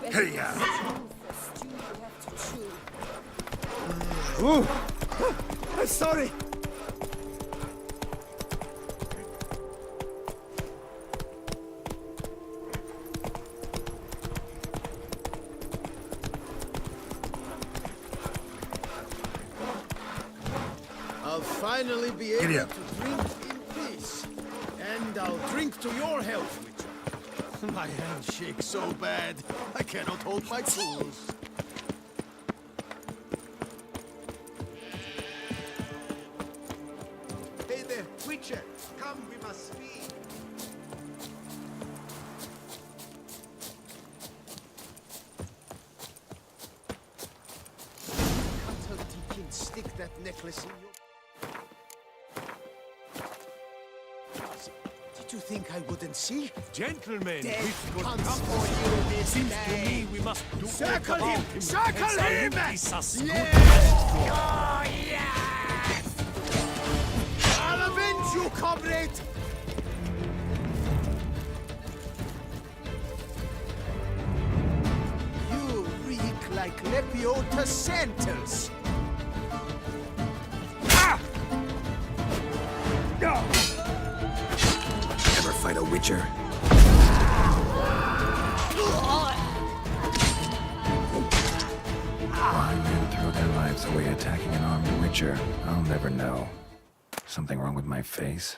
Hey, Ooh! I'm sorry! I'll finally be able to drink in peace. And I'll drink to your health, Witcher. My hand shakes so bad, I cannot hold my tools. Hey there, Witcher! Come, we must speak! Until Deacon stick that necklace in your... Did you think I wouldn't see? Gentlemen, Death which could comes come for you this Seems day. to me we must do Circle all him! about Circle him! Yes! Oh, yes! I'll avenge you, comrade! You reek like Lepiota Santos. Ever fight a Witcher? Why men throw their lives away attacking an armed Witcher, I'll never know. Something wrong with my face?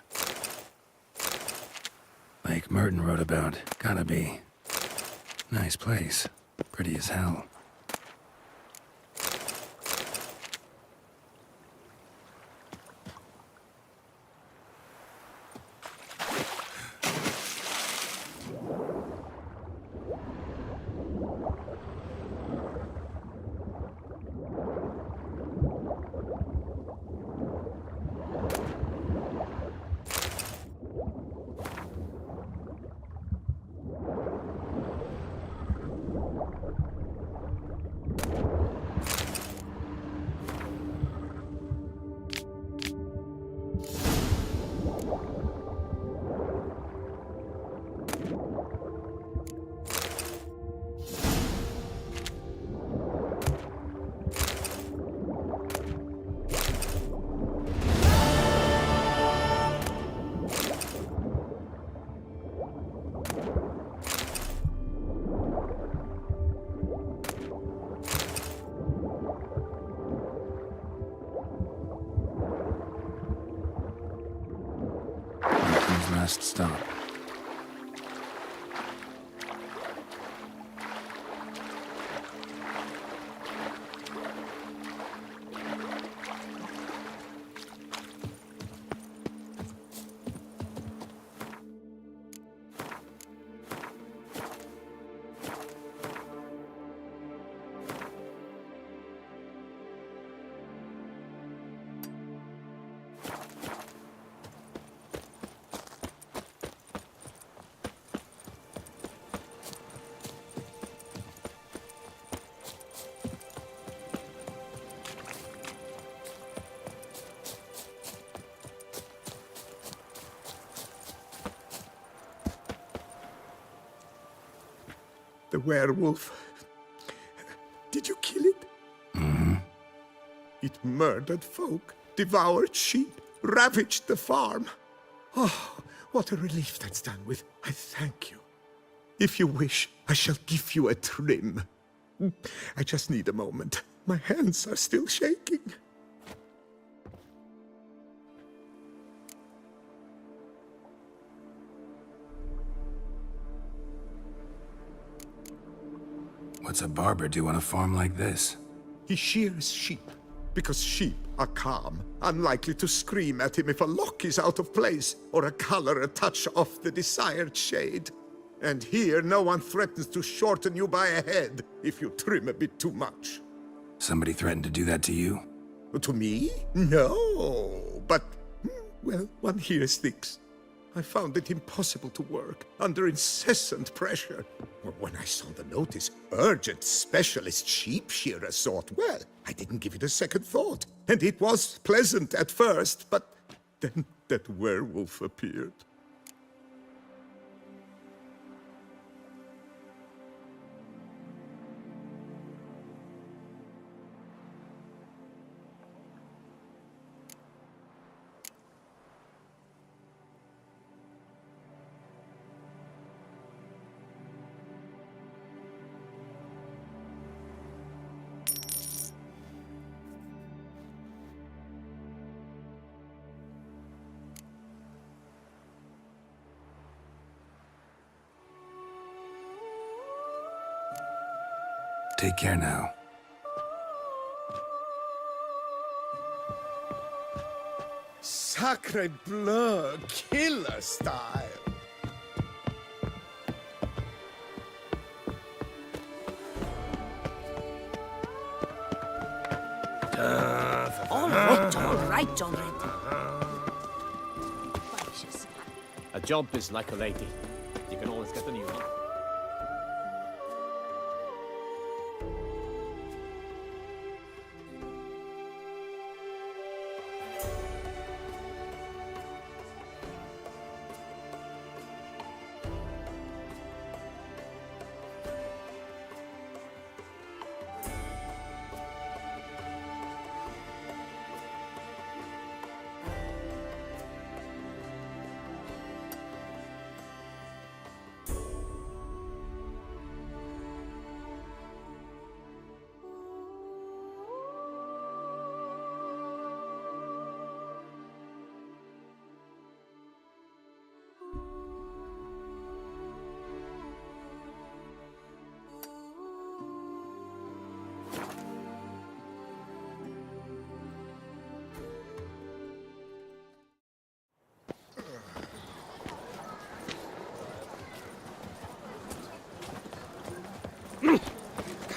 Lake Merton wrote about. Gotta be. Nice place. Pretty as hell. Last stop. The werewolf. Did you kill it? Mm-hmm. It murdered folk, devoured sheep, ravaged the farm. Oh, what a relief that's done with. I thank you. If you wish, I shall give you a trim. I just need a moment. My hands are still shaking. What's a barber do on a farm like this? He shears sheep, because sheep are calm, unlikely to scream at him if a lock is out of place, or a color a touch off the desired shade. And here, no one threatens to shorten you by a head if you trim a bit too much. Somebody threatened to do that to you? To me? No. But, well, one hears things. I found it impossible to work under incessant pressure. When I saw the notice, urgent specialist sheep shearer sort, well, I didn't give it a second thought. And it was pleasant at first, but then that werewolf appeared. Take care now. Sacre bleu, killer style. All right, John Red. A job is like a lady. You can always get a new one.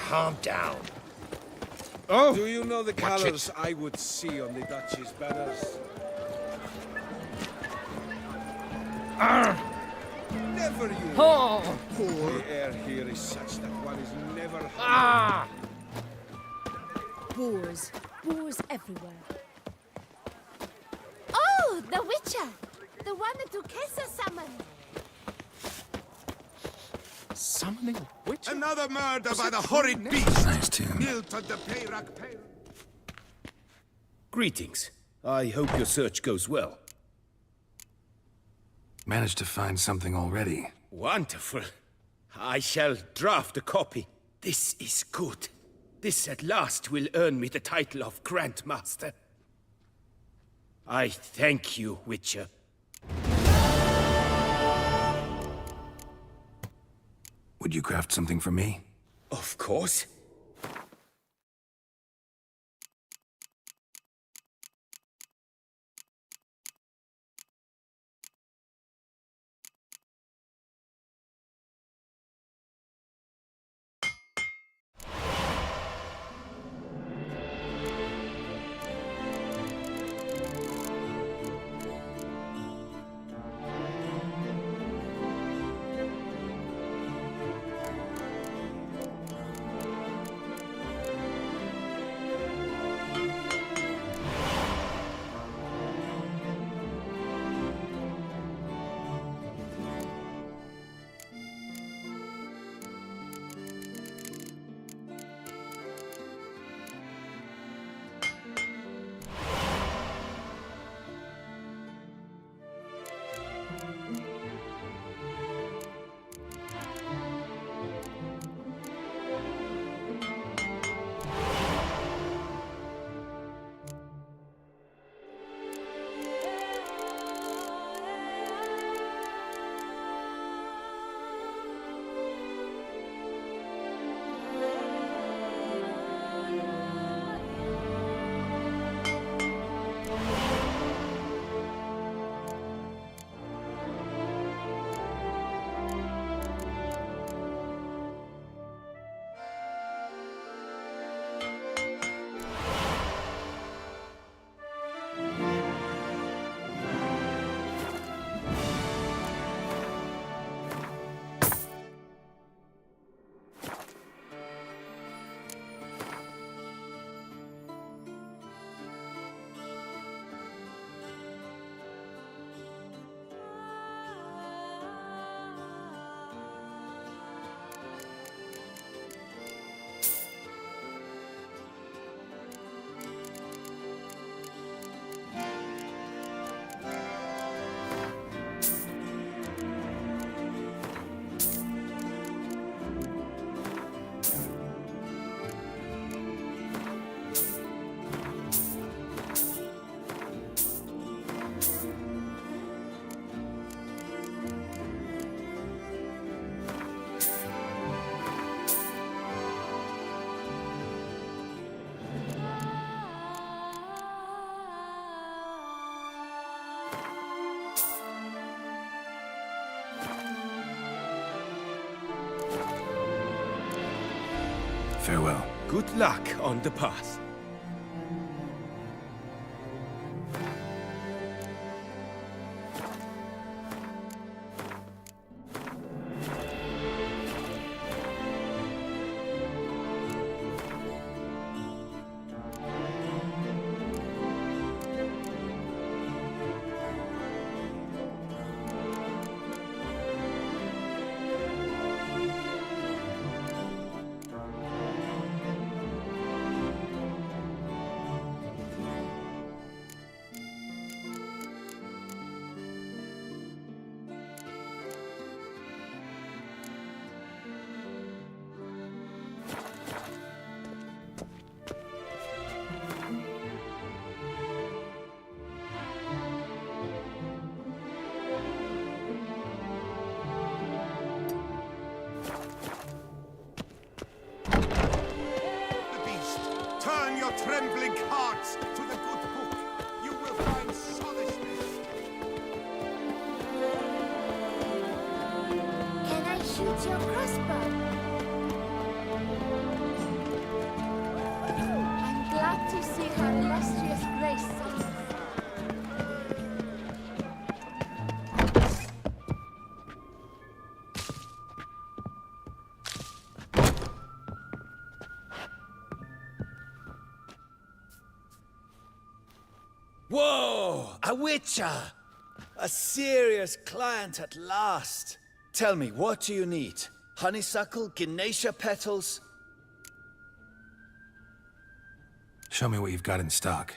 Calm down. Oh! Do you know the colors I would see on the Duchy's banners? Never you! Oh! The air here is such that one is never hungry. Ah! Boars. Boars everywhere. Oh, the Witcher! The one the Duchessa summoned. Summoning a witch? Another murder by the horrid beast! Nice tune. Greetings. I hope your search goes well. Managed to find something already. Wonderful. I shall draft a copy. This is good. This at last will earn me the title of Grandmaster. I thank you, Witcher. Would you craft something for me? Of course. Farewell. Good luck on the path. Turn your trembling hearts to the good book. You will find solace. Can I shoot your crossbow? I'm glad to see her illustrious grace. Whoa! A witcher! A serious client at last. Tell me, what do you need? Honeysuckle, Ginacia petals? Show me what you've got in stock.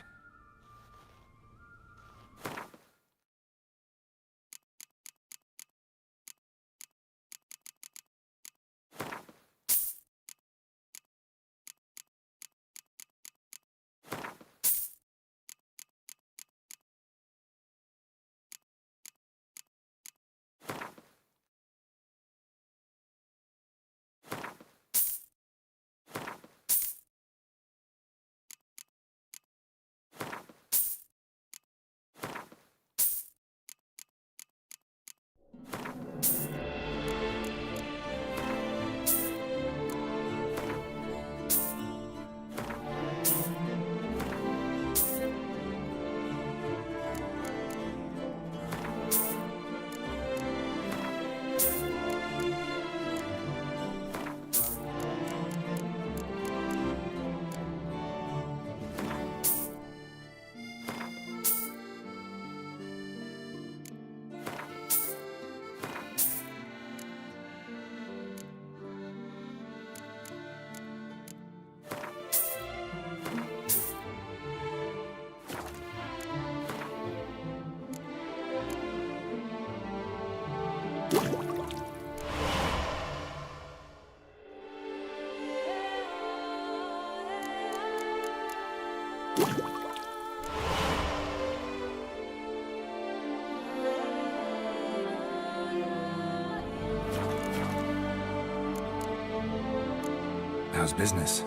How's business?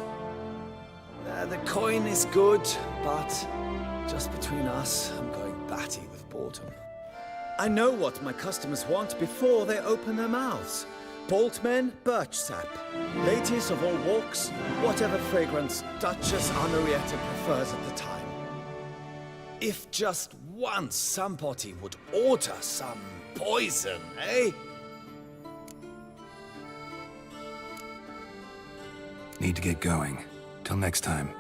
The coin is good, but just between us, I'm going batty with boredom. I know what my customers want before they open their mouths. Boltmen, birch sap. Ladies of all walks, whatever fragrance Duchess Henrietta prefers at the time. If just once somebody would order some poison, eh? Need to get going. Till next time.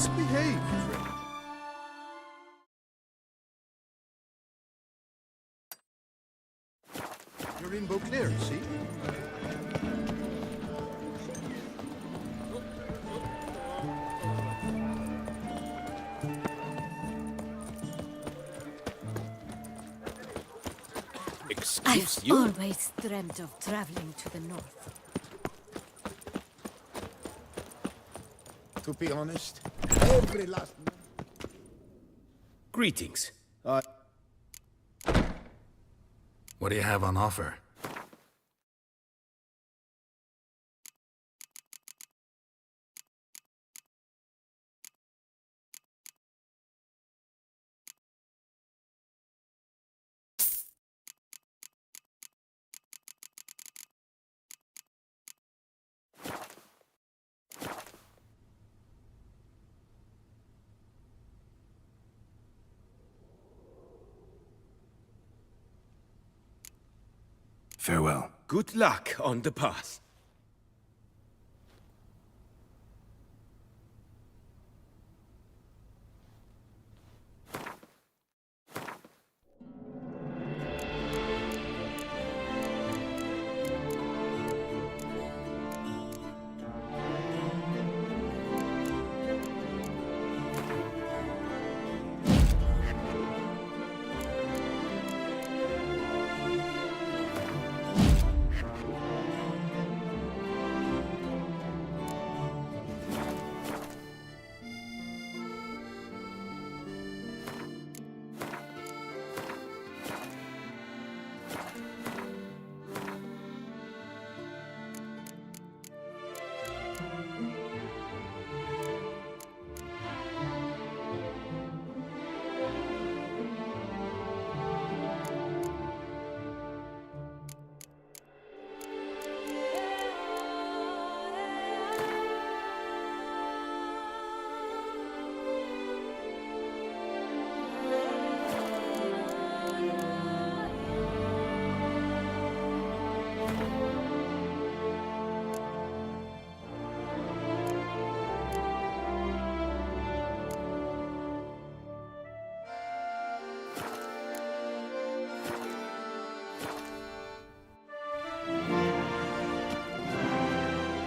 Let's behave, friend. You're in Beauclair, see? Excuse I've you? always dreamt of traveling to the north. To be honest, every last... Greetings. What do you have on offer? Farewell. Good luck on the path.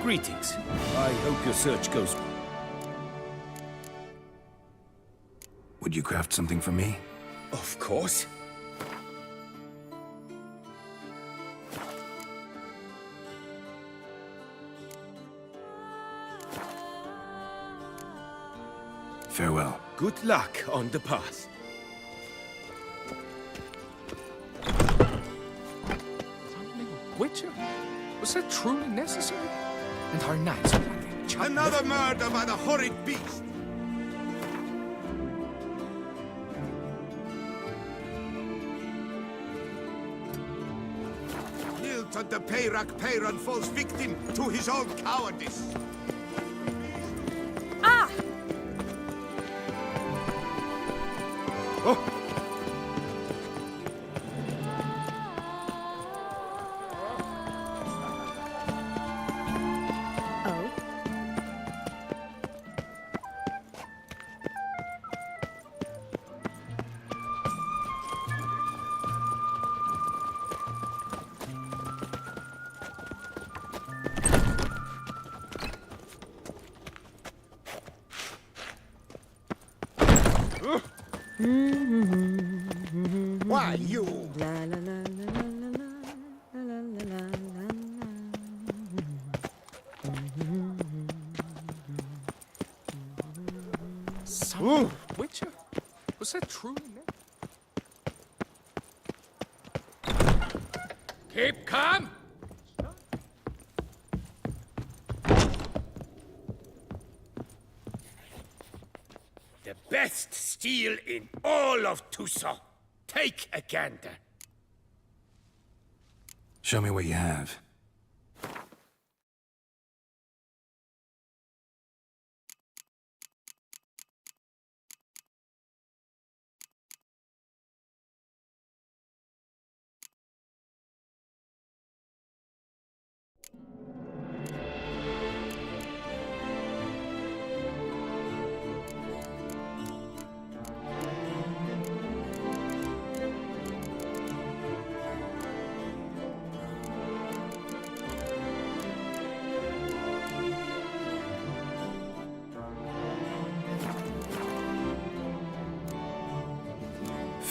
Greetings. I hope your search goes... Would you craft something for me? Of course. Farewell. Good luck on the path. Witcher? Was that truly necessary? And our knights were like Another murder by the horrid beast! Nilton the Peyrak Peyran falls victim to his own cowardice. Ah! Oh! Why, you... Some Witcher? Was that truly necessary? Keep calm! The best steel in all of Tucson. Take a gander. Show me what you have.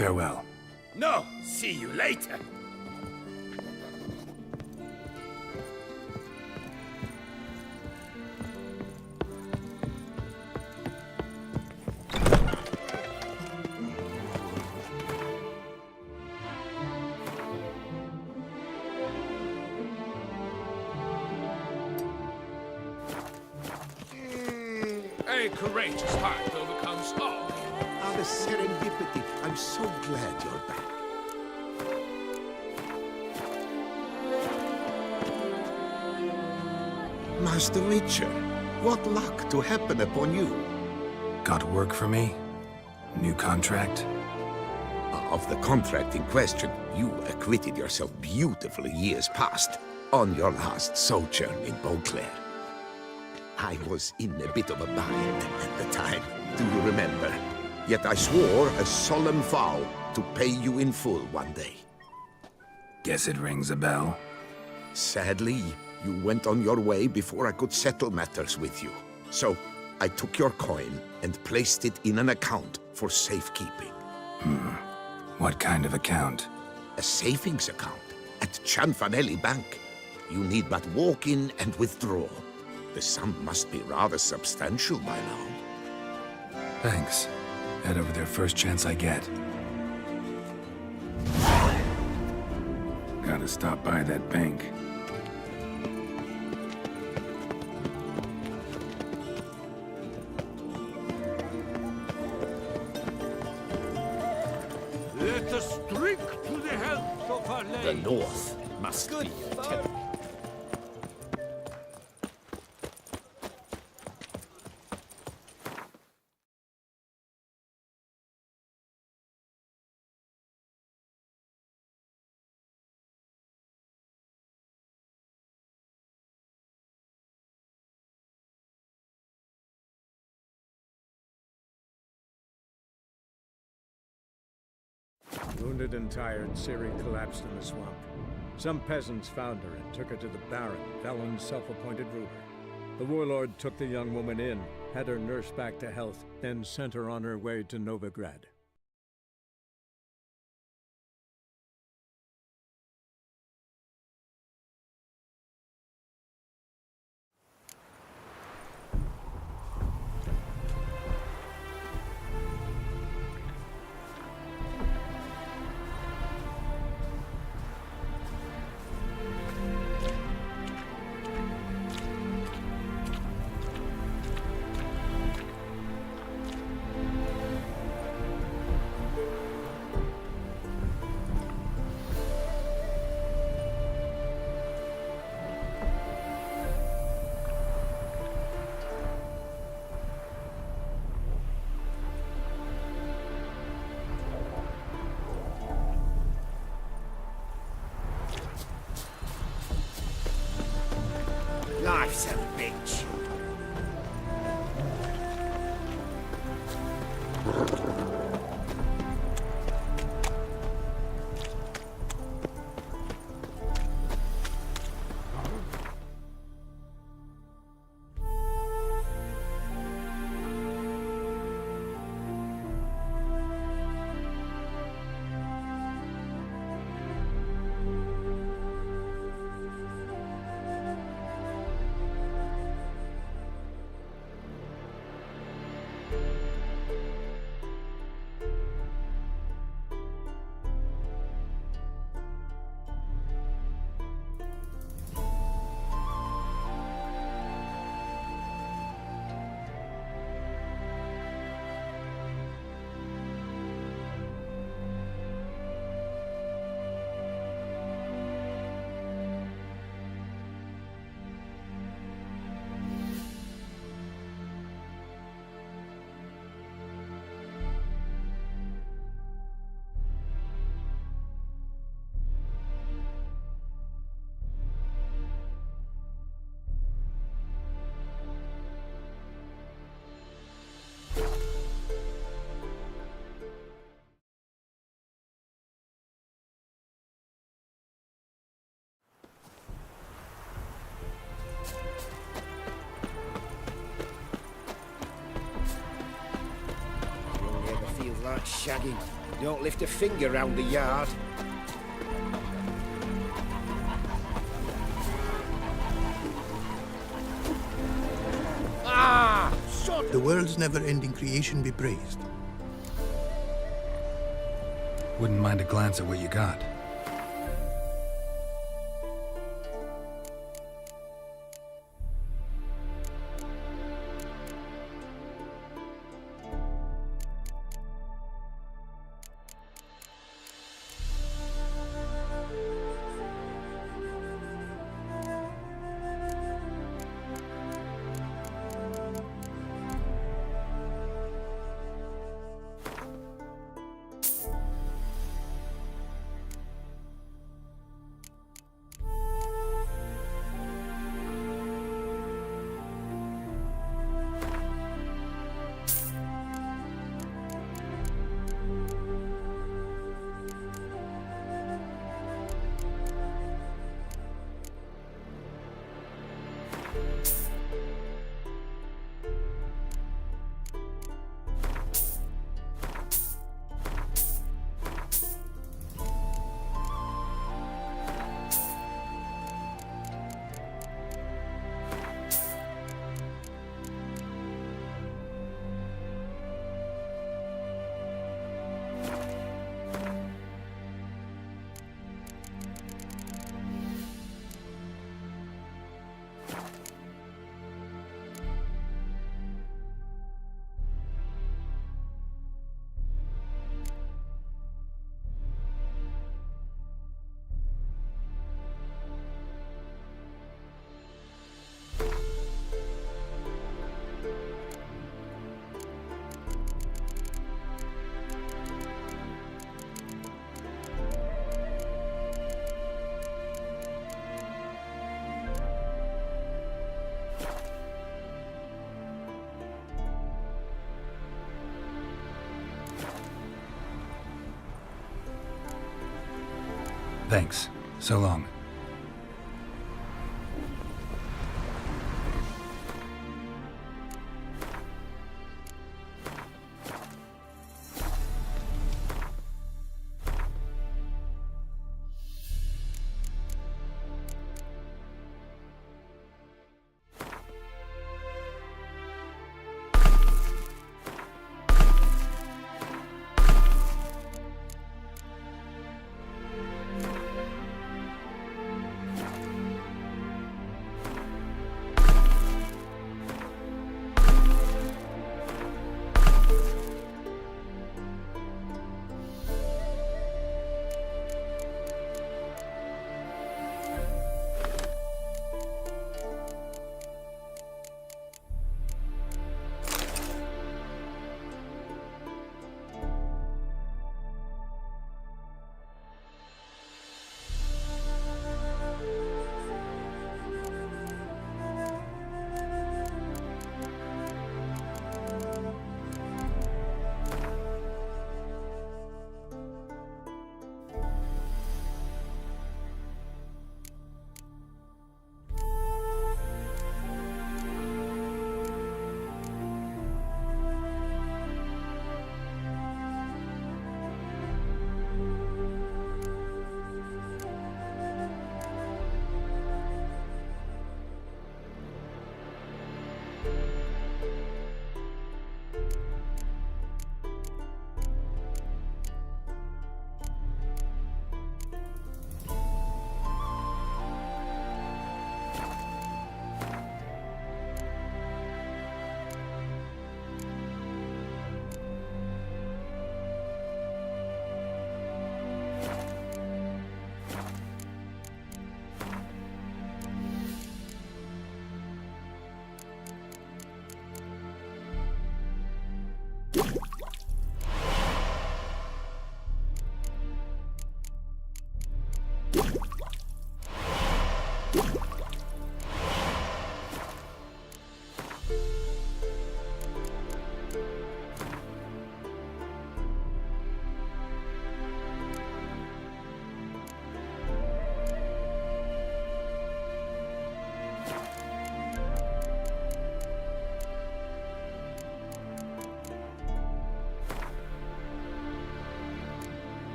Farewell. No, see you later. A courageous heart overcomes all. Ah, the serendipity. I'm so glad you're back. Master Witcher, what luck to happen upon you. Got work for me? New contract? Of the contract in question, you acquitted yourself beautifully years past on your last sojourn in Beauclair. I was in a bit of a bind at the time, do you remember? Yet I swore a solemn vow to pay you in full one day. Guess it rings a bell. Sadly, you went on your way before I could settle matters with you. So, I took your coin and placed it in an account for safekeeping. What kind of account? A savings account at Cianfanelli Bank. You need but walk in and withdraw. The sum must be rather substantial by now. Thanks. Head over there first chance I get. Gotta stop by that bank. Let us drink to the health of our lady. The North must be terrible. Wounded and tired, Ciri collapsed in the swamp. Some peasants found her and took her to the Baron, Velen's self-appointed ruler. The warlord took the young woman in, had her nursed back to health, then sent her on her way to Novigrad. Life's a bitch. Like shagging. Don't lift a finger round the yard. Ah! The world's never-ending creation be praised. Wouldn't mind a glance at what you got. Thanks. So long.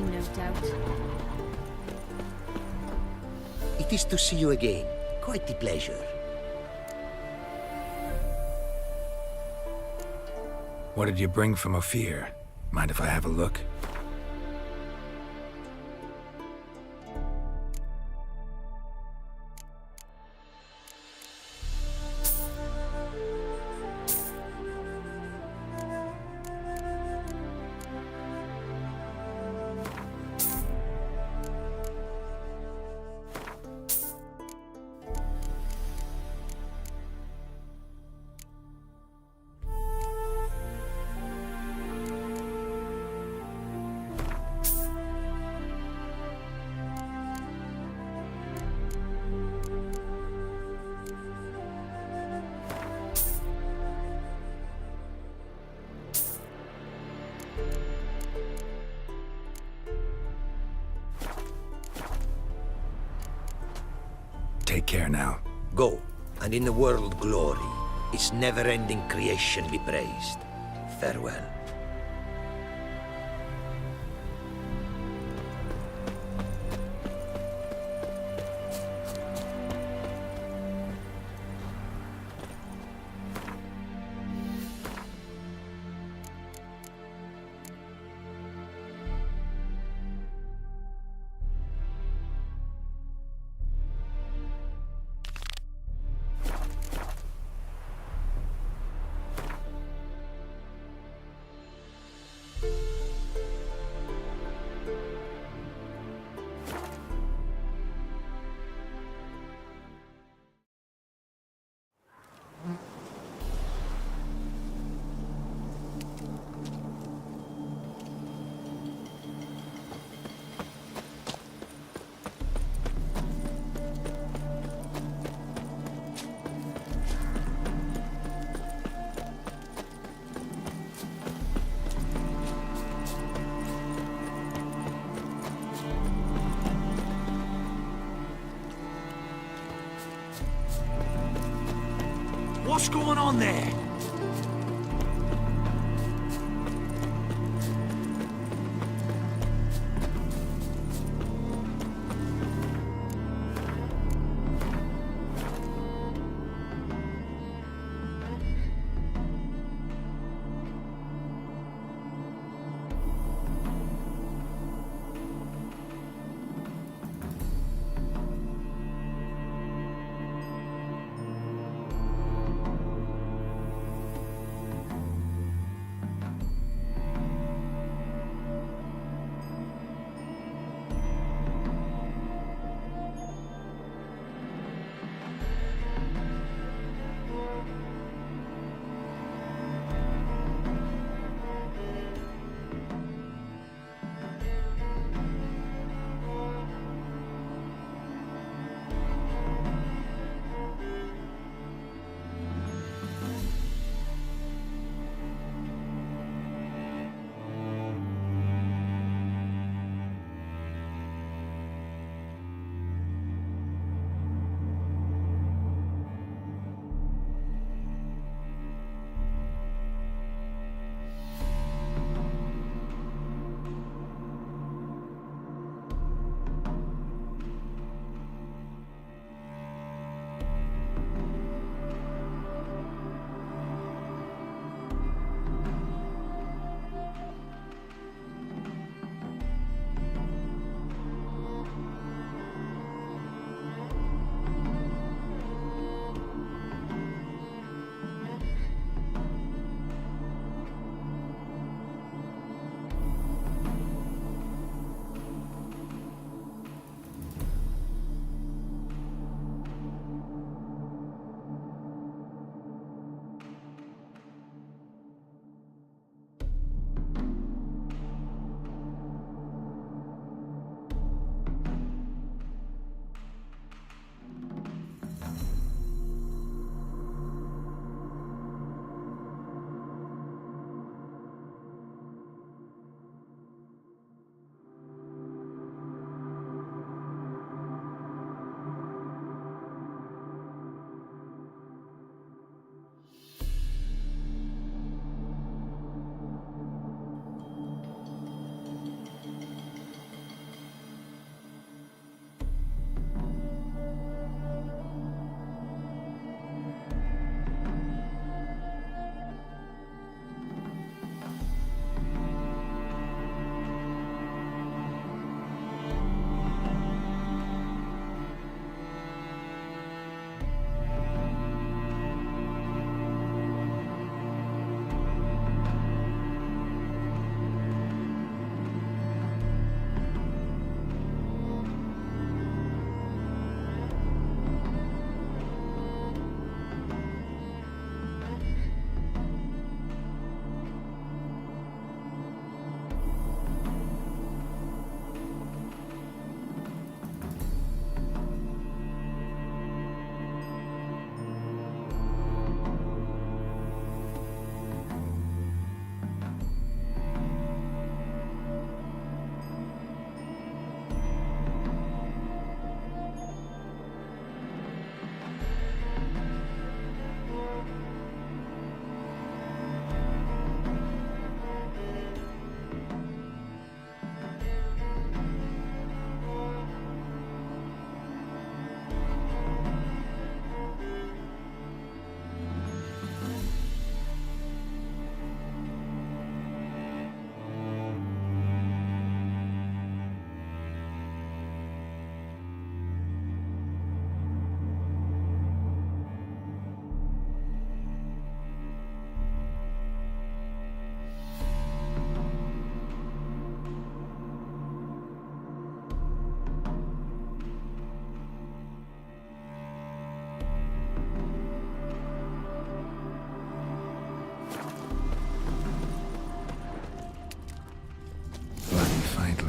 dream, no doubt. It is to see you again. Quite the pleasure. What did you bring from Ophir? Mind if I have a look? Take care now. Go, and in the world glory, its never-ending creation be praised. Farewell. What's going on there?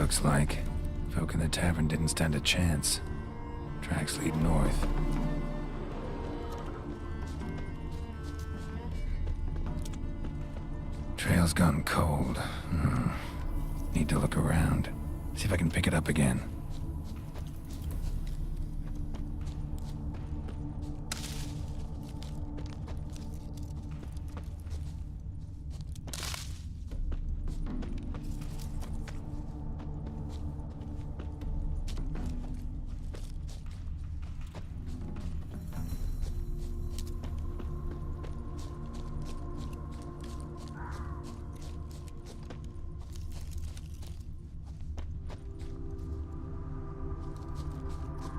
looks like. Folk in the tavern didn't stand a chance. Tracks lead north. Trail's gone cold. Need to look around. See if I can pick it up again.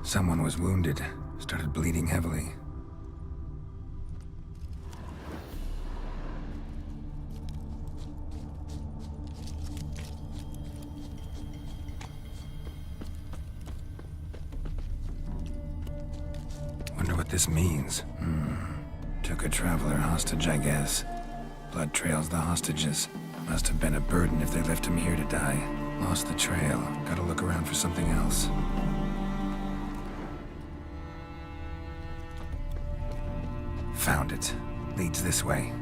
Someone was wounded, started bleeding heavily. Wonder what this means. Took a traveler hostage, I guess. Blood trails the hostages. Must have been a burden if they left him here to die. Lost the trail. Gotta look around for something else. Found it. Leads this way.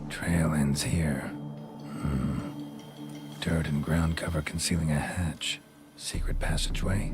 Trail ends here. Dirt and ground cover concealing a hatch. Secret passageway.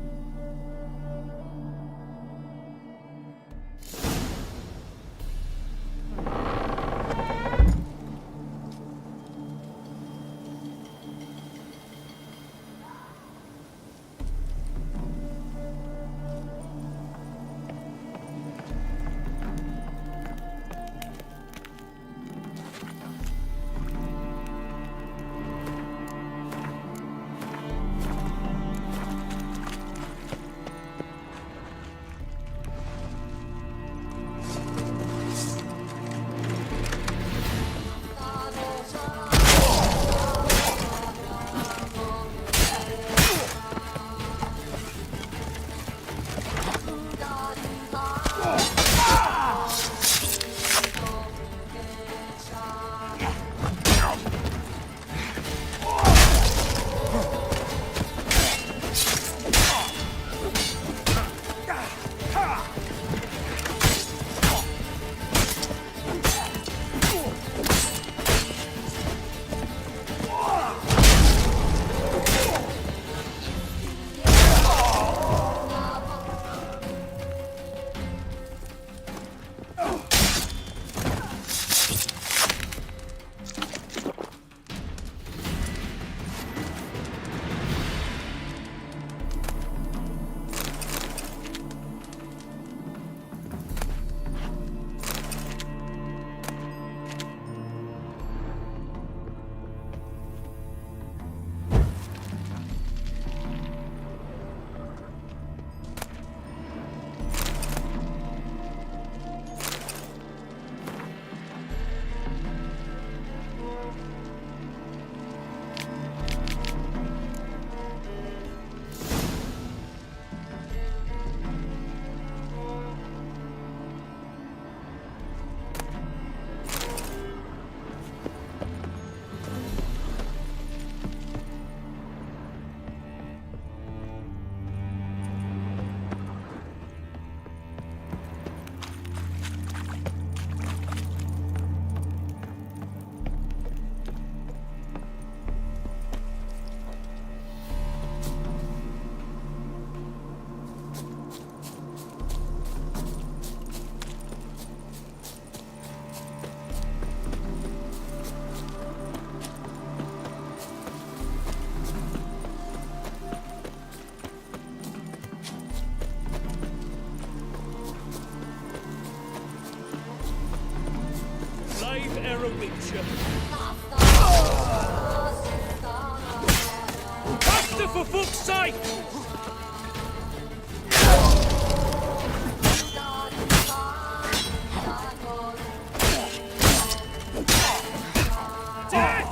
Faster, for fuck's sake! Death!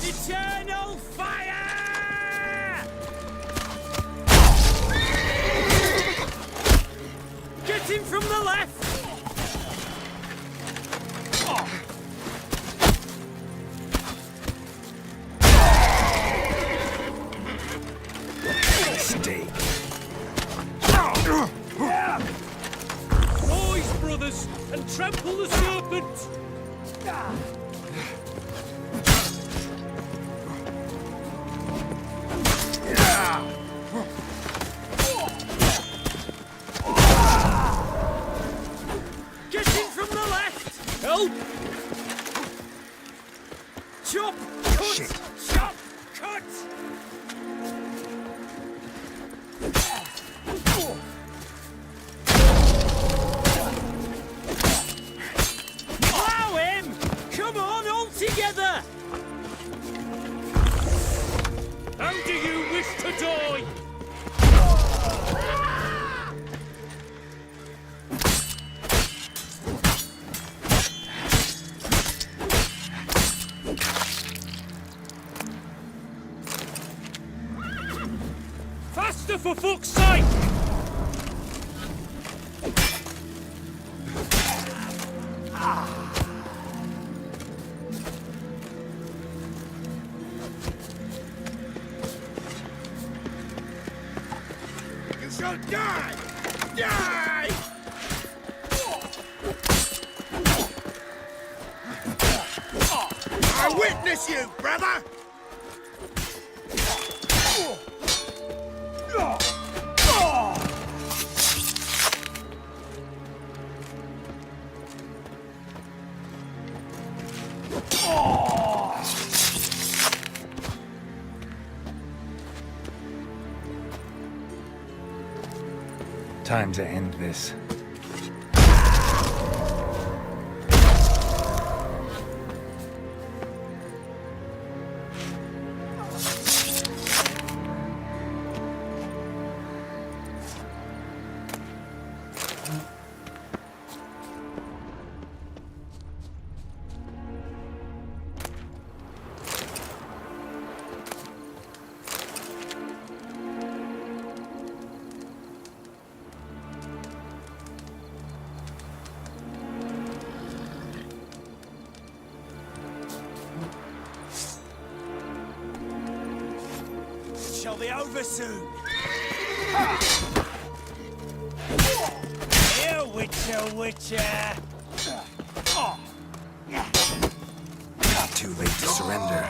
Eternal fire! Get him from the left! Mistake. Rise, brothers, and trample the serpent! Get in from the left! Help! Chop! Cut! Shit. Chop! Cut! Plow him! Come on, all together! How do you wish to die? Faster, for fuck's sake! You shall die! Die! I witness this, you brother! Time to end this. Shall be over soon. Here, Witcher. Too late to surrender.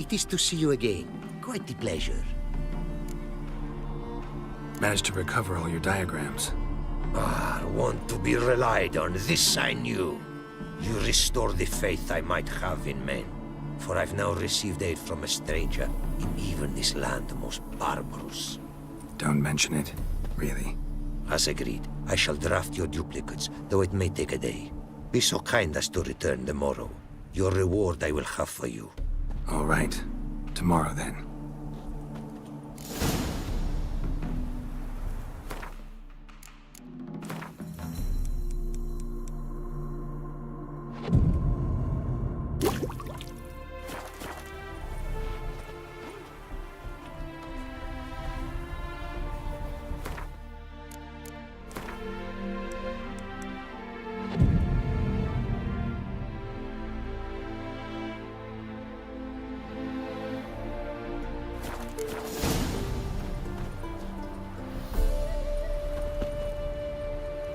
It is to see you again. Quite the pleasure. Managed to recover all your diagrams. Want to be relied on, this I knew. You restore the faith I might have in men. For I've now received aid from a stranger, in even this land most barbarous. Don't mention it, really. As agreed, I shall draft your duplicates, though it may take a day. Be so kind as to return tomorrow. Your reward I will have for you. All right. Tomorrow, then.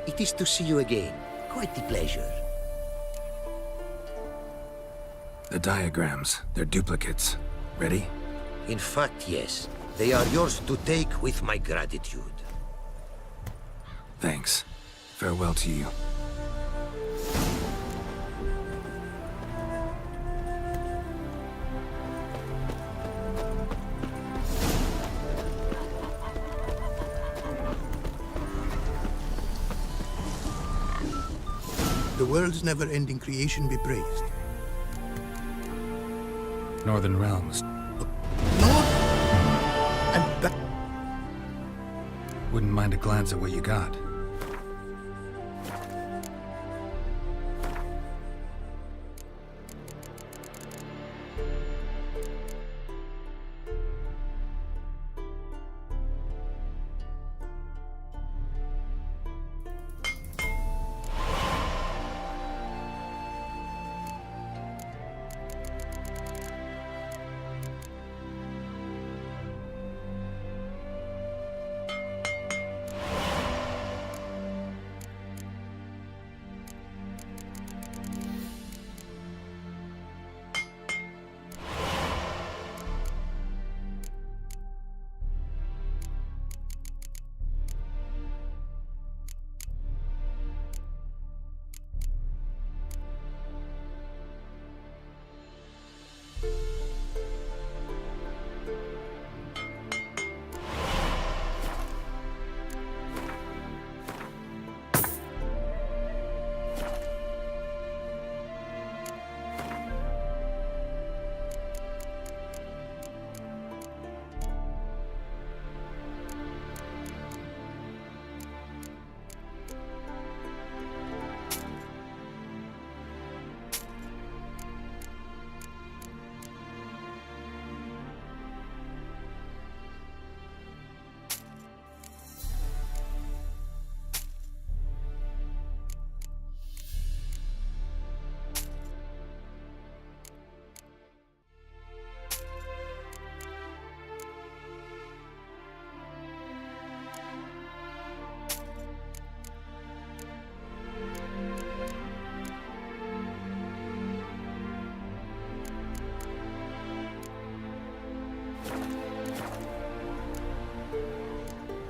It is to see you again. Quite the pleasure. The diagrams, they're duplicates. Ready? In fact, yes. They are yours to take with my gratitude. Thanks. Farewell to you. The world's never-ending creation be praised. Northern Realms. I'm back. Wouldn't mind a glance at what you got.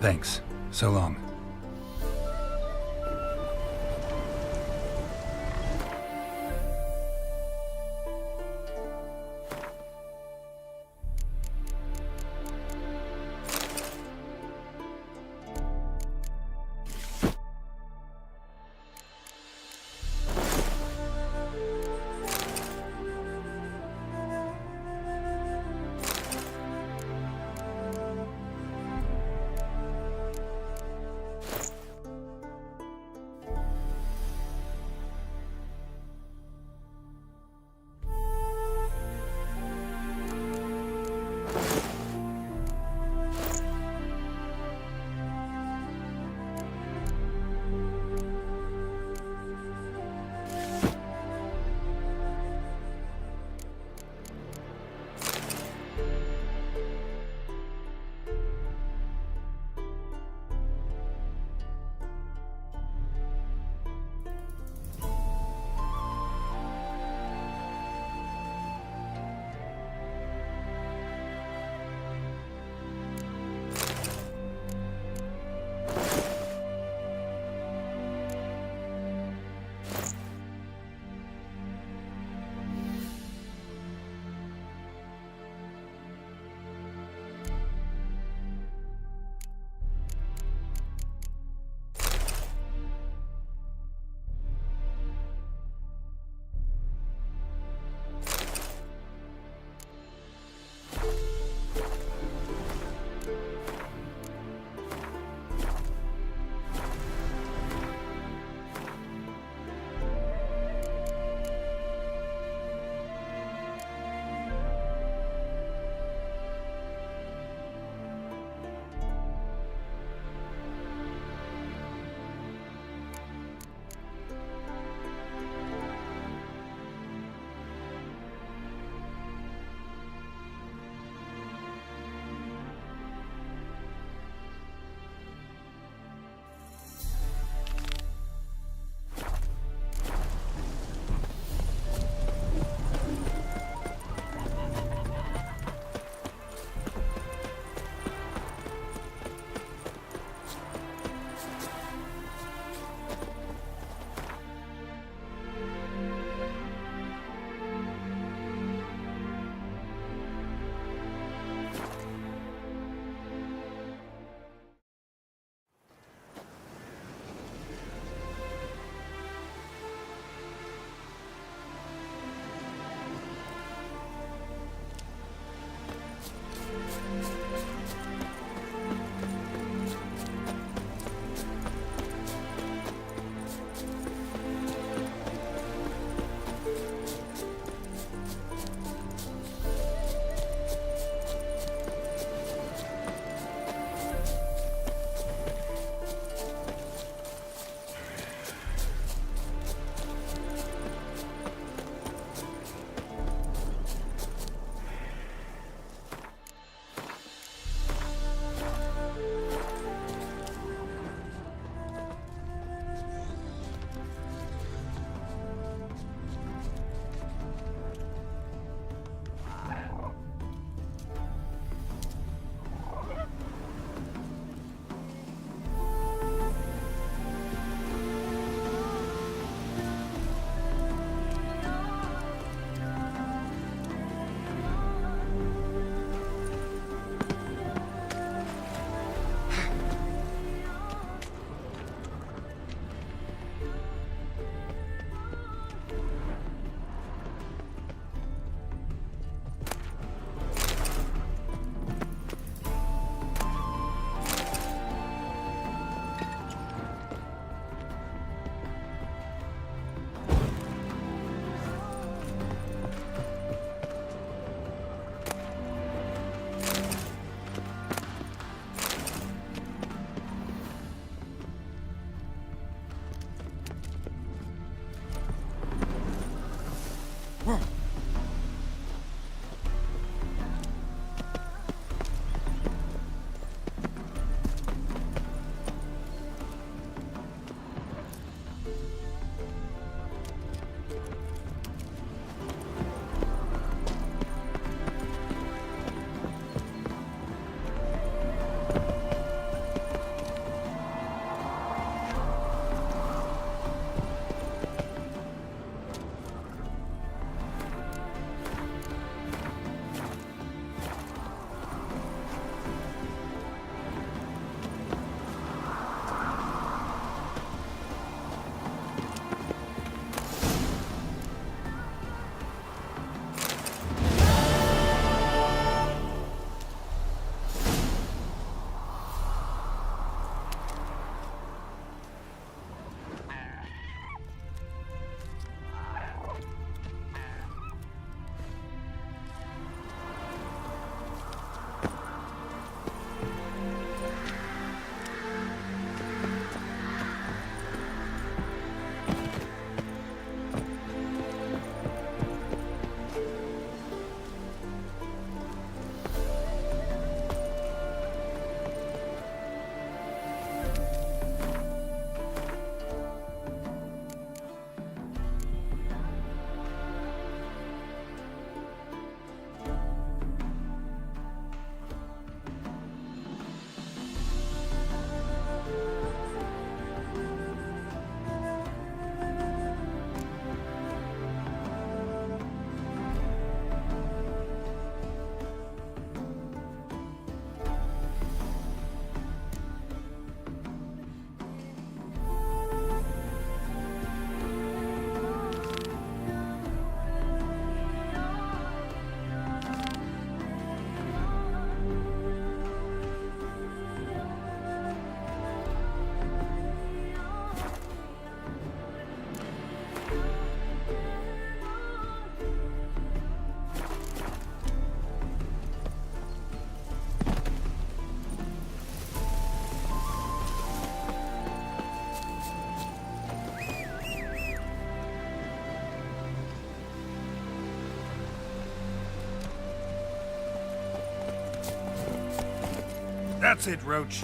Thanks. So long. That's it, Roach.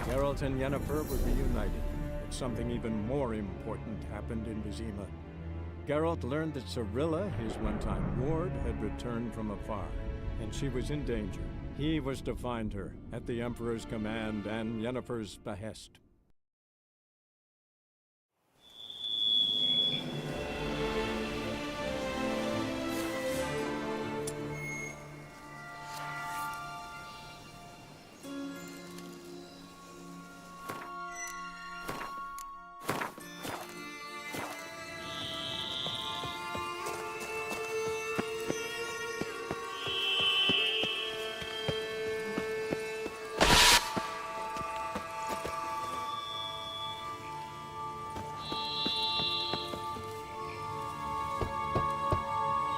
Geralt and Yennefer were reunited, but something even more important happened in Vizima. Geralt learned that Cirilla, his one-time ward, had returned from afar, and she was in danger. He was to find her, at the Emperor's command and Yennefer's behest.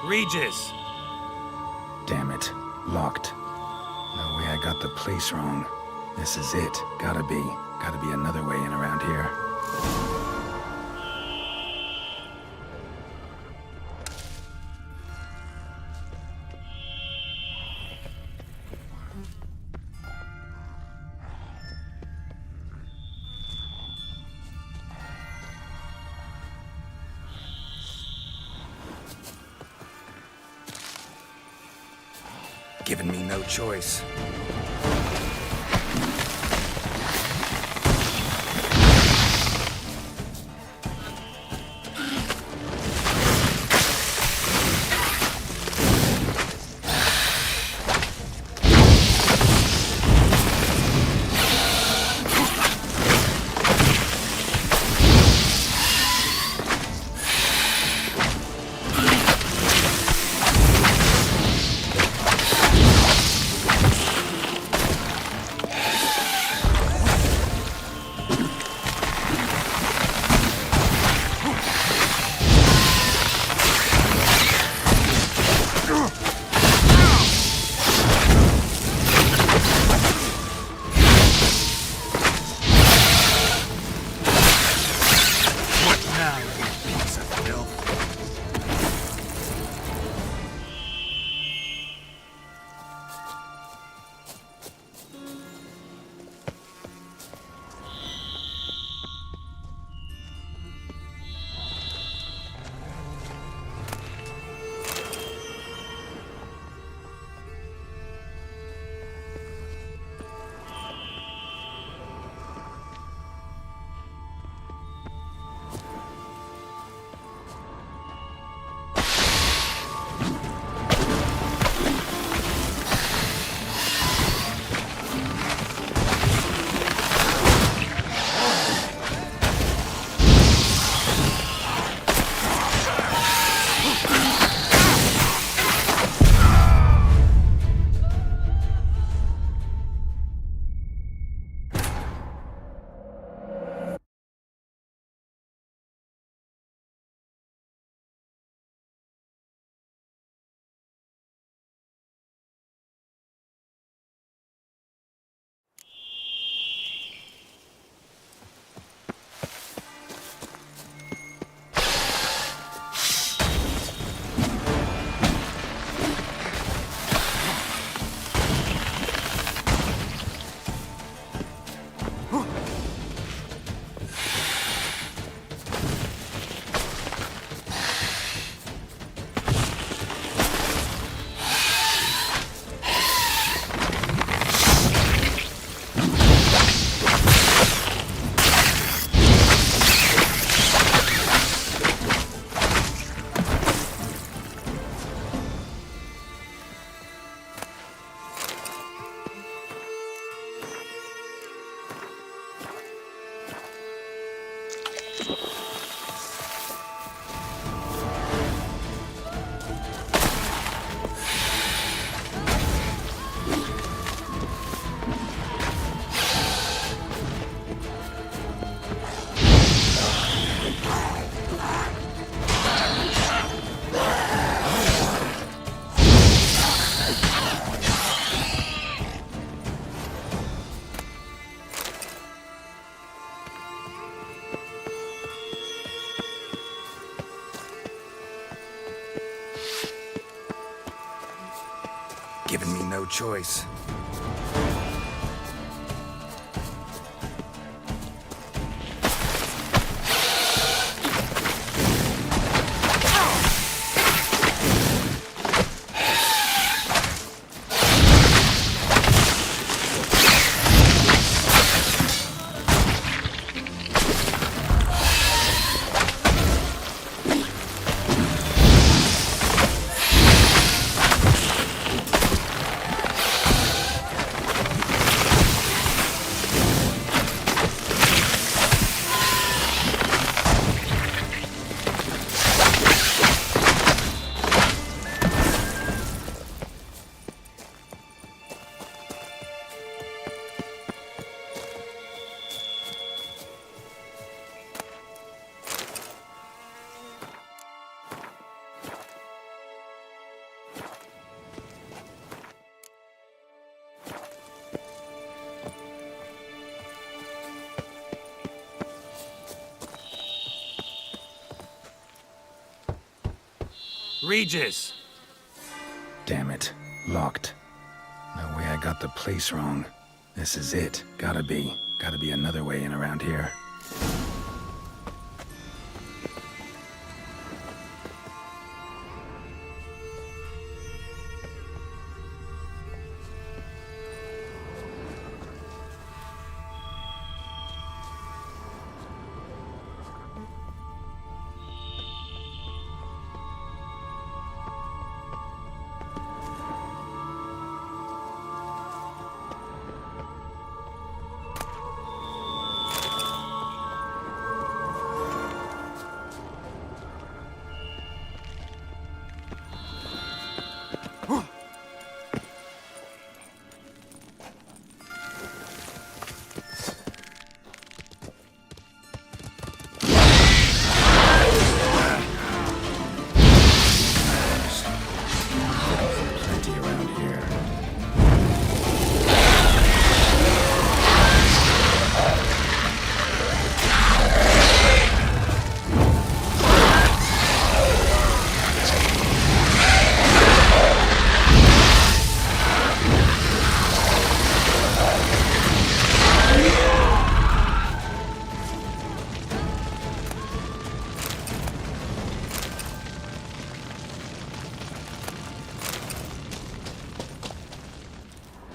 Regis! Damn it. Locked. No way I got the place wrong. This is it. Gotta be another way in around here. Given me no choice. Given me no choice. Regis! Damn it. Locked. No way I got the place wrong. This is it. Gotta be. Gotta be another way in around here.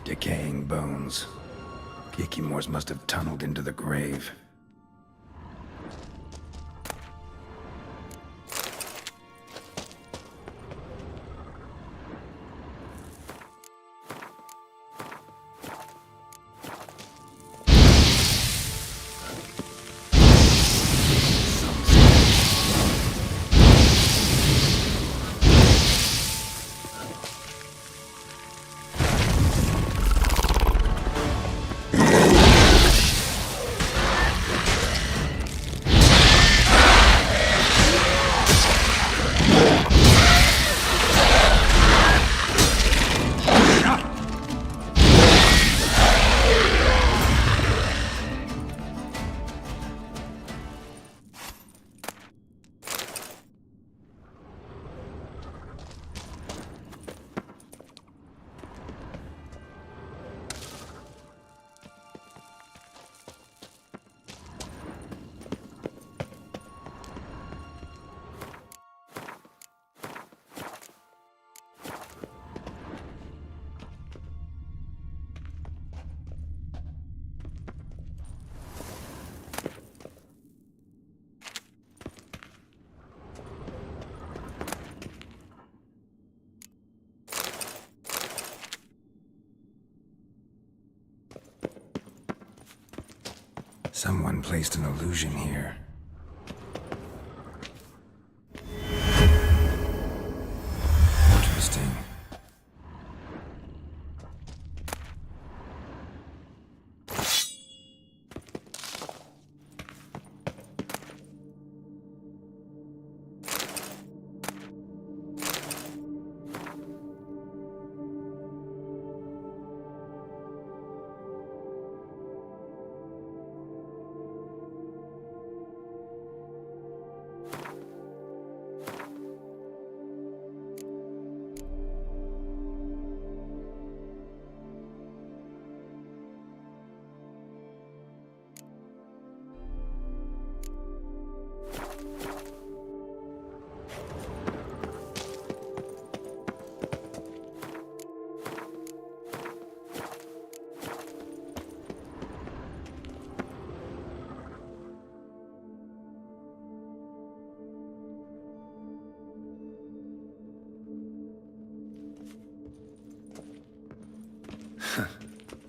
Decaying bones. Kikimors must have tunneled into the grave. Someone placed an illusion here. Interesting.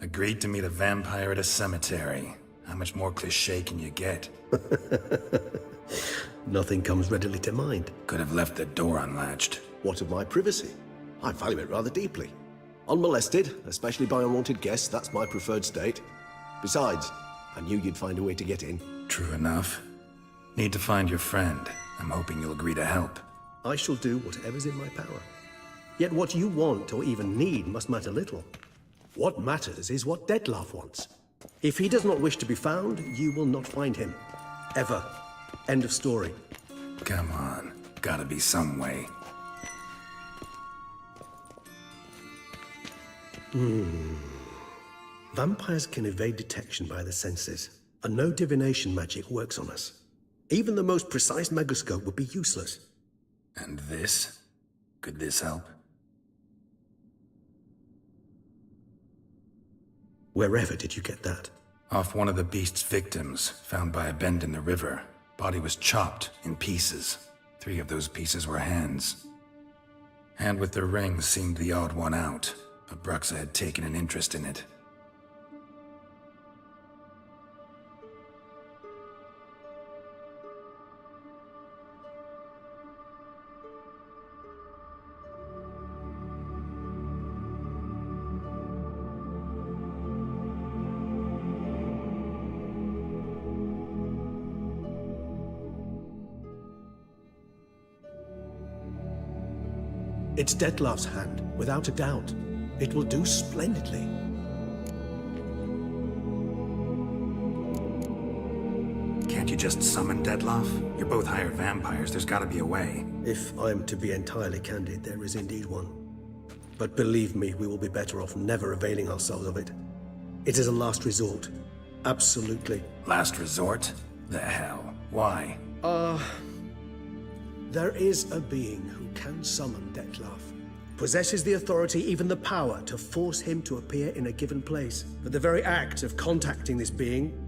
Agreed to meet a vampire at a cemetery. How much more cliché can you get? Nothing comes readily to mind. Could have left the door unlatched. What of my privacy? I value it rather deeply. Unmolested, especially by unwanted guests, that's my preferred state. Besides, I knew you'd find a way to get in. True enough. Need to find your friend. I'm hoping you'll agree to help. I shall do whatever's in my power. Yet what you want or even need must matter little. What matters is what Dettlaff wants. If he does not wish to be found, you will not find him. Ever. End of story. Come on. Gotta be some way. Vampires can evade detection by the senses, and no divination magic works on us. Even the most precise megascope would be useless. And this? Could this help? Wherever did you get that? Off one of the beast's victims, found by a bend in the river. Body was chopped in pieces. 3 of those pieces were hands. Hand with the ring seemed the odd one out, but Bruxa had taken an interest in it. It's Dettlaff's hand, without a doubt. It will do splendidly. Can't you just summon Dettlaff? You're both hired vampires, there's gotta be a way. If I'm to be entirely candid, there is indeed one. But believe me, we will be better off never availing ourselves of it. It is a last resort. Absolutely. Last resort? The hell? Why? There is a being who can summon Dettlaff. possesses the authority, even the power, to force him to appear in a given place. But the very act of contacting this being,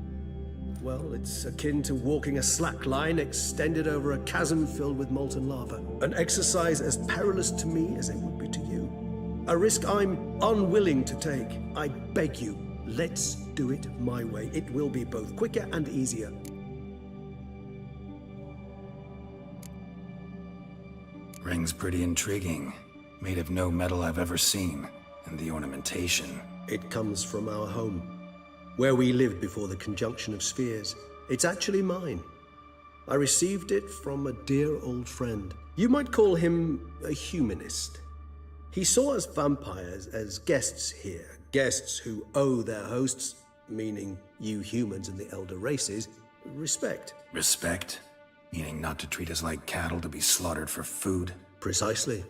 well, it's akin to walking a slack line extended over a chasm filled with molten lava. An exercise as perilous to me as it would be to you. A risk I'm unwilling to take. I beg you, let's do it my way. It will be both quicker and easier. Ring's pretty intriguing. Made of no metal I've ever seen. And the ornamentation. It comes from our home, where we lived before the conjunction of spheres. It's actually mine. I received it from a dear old friend. You might call him a humanist. He saw us vampires as guests here, guests who owe their hosts, meaning you humans and the elder races, respect. Respect? Meaning not to treat us like cattle to be slaughtered for food? Precisely.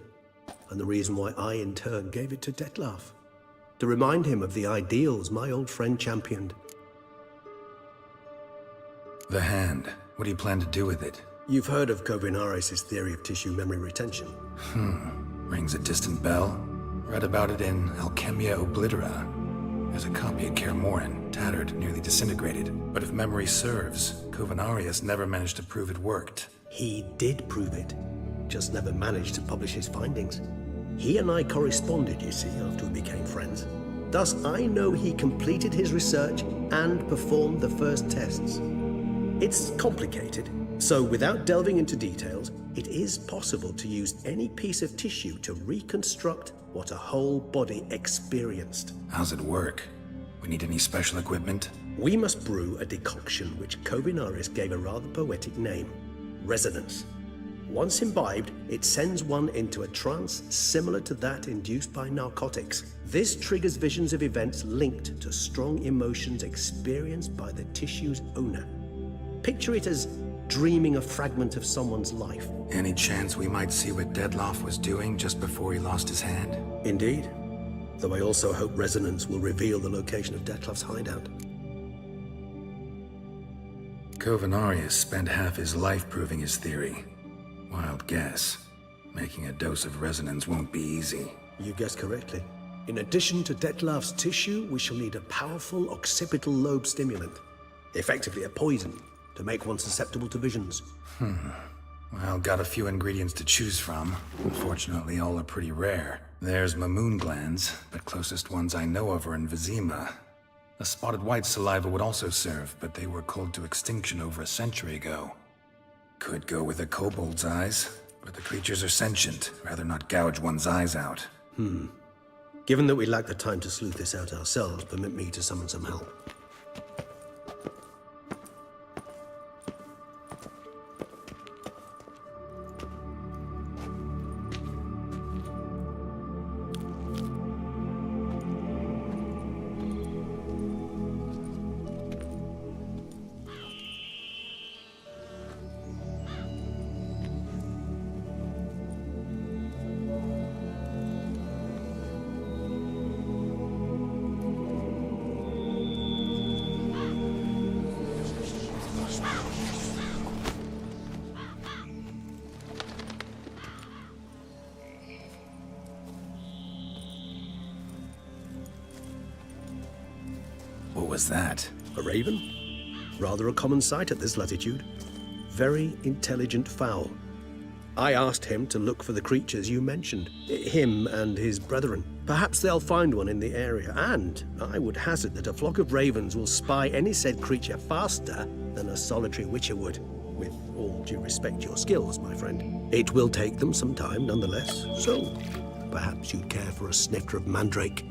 And the reason why I, in turn, gave it to Detlef. To remind him of the ideals my old friend championed. The hand. What do you plan to do with it? You've heard of Kovinaris' theory of tissue memory retention. Rings a distant bell. Read about it in Alchemia Oblitera. There's a copy at Kaer Morhen, tattered, nearly disintegrated. But if memory serves, Kovinaris never managed to prove it worked. He did prove it, just never managed to publish his findings. He and I corresponded, you see, after we became friends. Thus, I know he completed his research and performed the first tests. It's complicated, so without delving into details, it is possible to use any piece of tissue to reconstruct what a whole body experienced. How's it work? We need any special equipment? We must brew a decoction which Kovinaris gave a rather poetic name, resonance. Once imbibed, it sends one into a trance similar to that induced by narcotics. This triggers visions of events linked to strong emotions experienced by the tissue's owner. Picture it as dreaming a fragment of someone's life. Any chance we might see what Detlef was doing just before he lost his hand? Indeed. Though I also hope resonance will reveal the location of Detlef's hideout. Kovinaris spent half his life proving his theory. Wild guess. Making a dose of resonance won't be easy. You guessed correctly. In addition to Detlef's tissue, we shall need a powerful occipital lobe stimulant. Effectively a poison, to make one susceptible to visions. Well, got a few ingredients to choose from. Unfortunately, all are pretty rare. There's Mamoon glands, but closest ones I know of are in Vizima. A spotted white saliva would also serve, but they were cold to extinction over a century ago. Could go with a kobold's eyes, but the creatures are sentient. Rather not gouge one's eyes out. Given that we lack the time to sleuth this out ourselves, permit me to summon some help. What was that? A raven? Rather a common sight at this latitude. Very intelligent fowl. I asked him to look for the creatures you mentioned. Him and his brethren. Perhaps they'll find one in the area, and I would hazard that a flock of ravens will spy any said creature faster than a solitary witcher would. With all due respect to your skills, my friend. It will take them some time, nonetheless, so perhaps you'd care for a snifter of mandrake.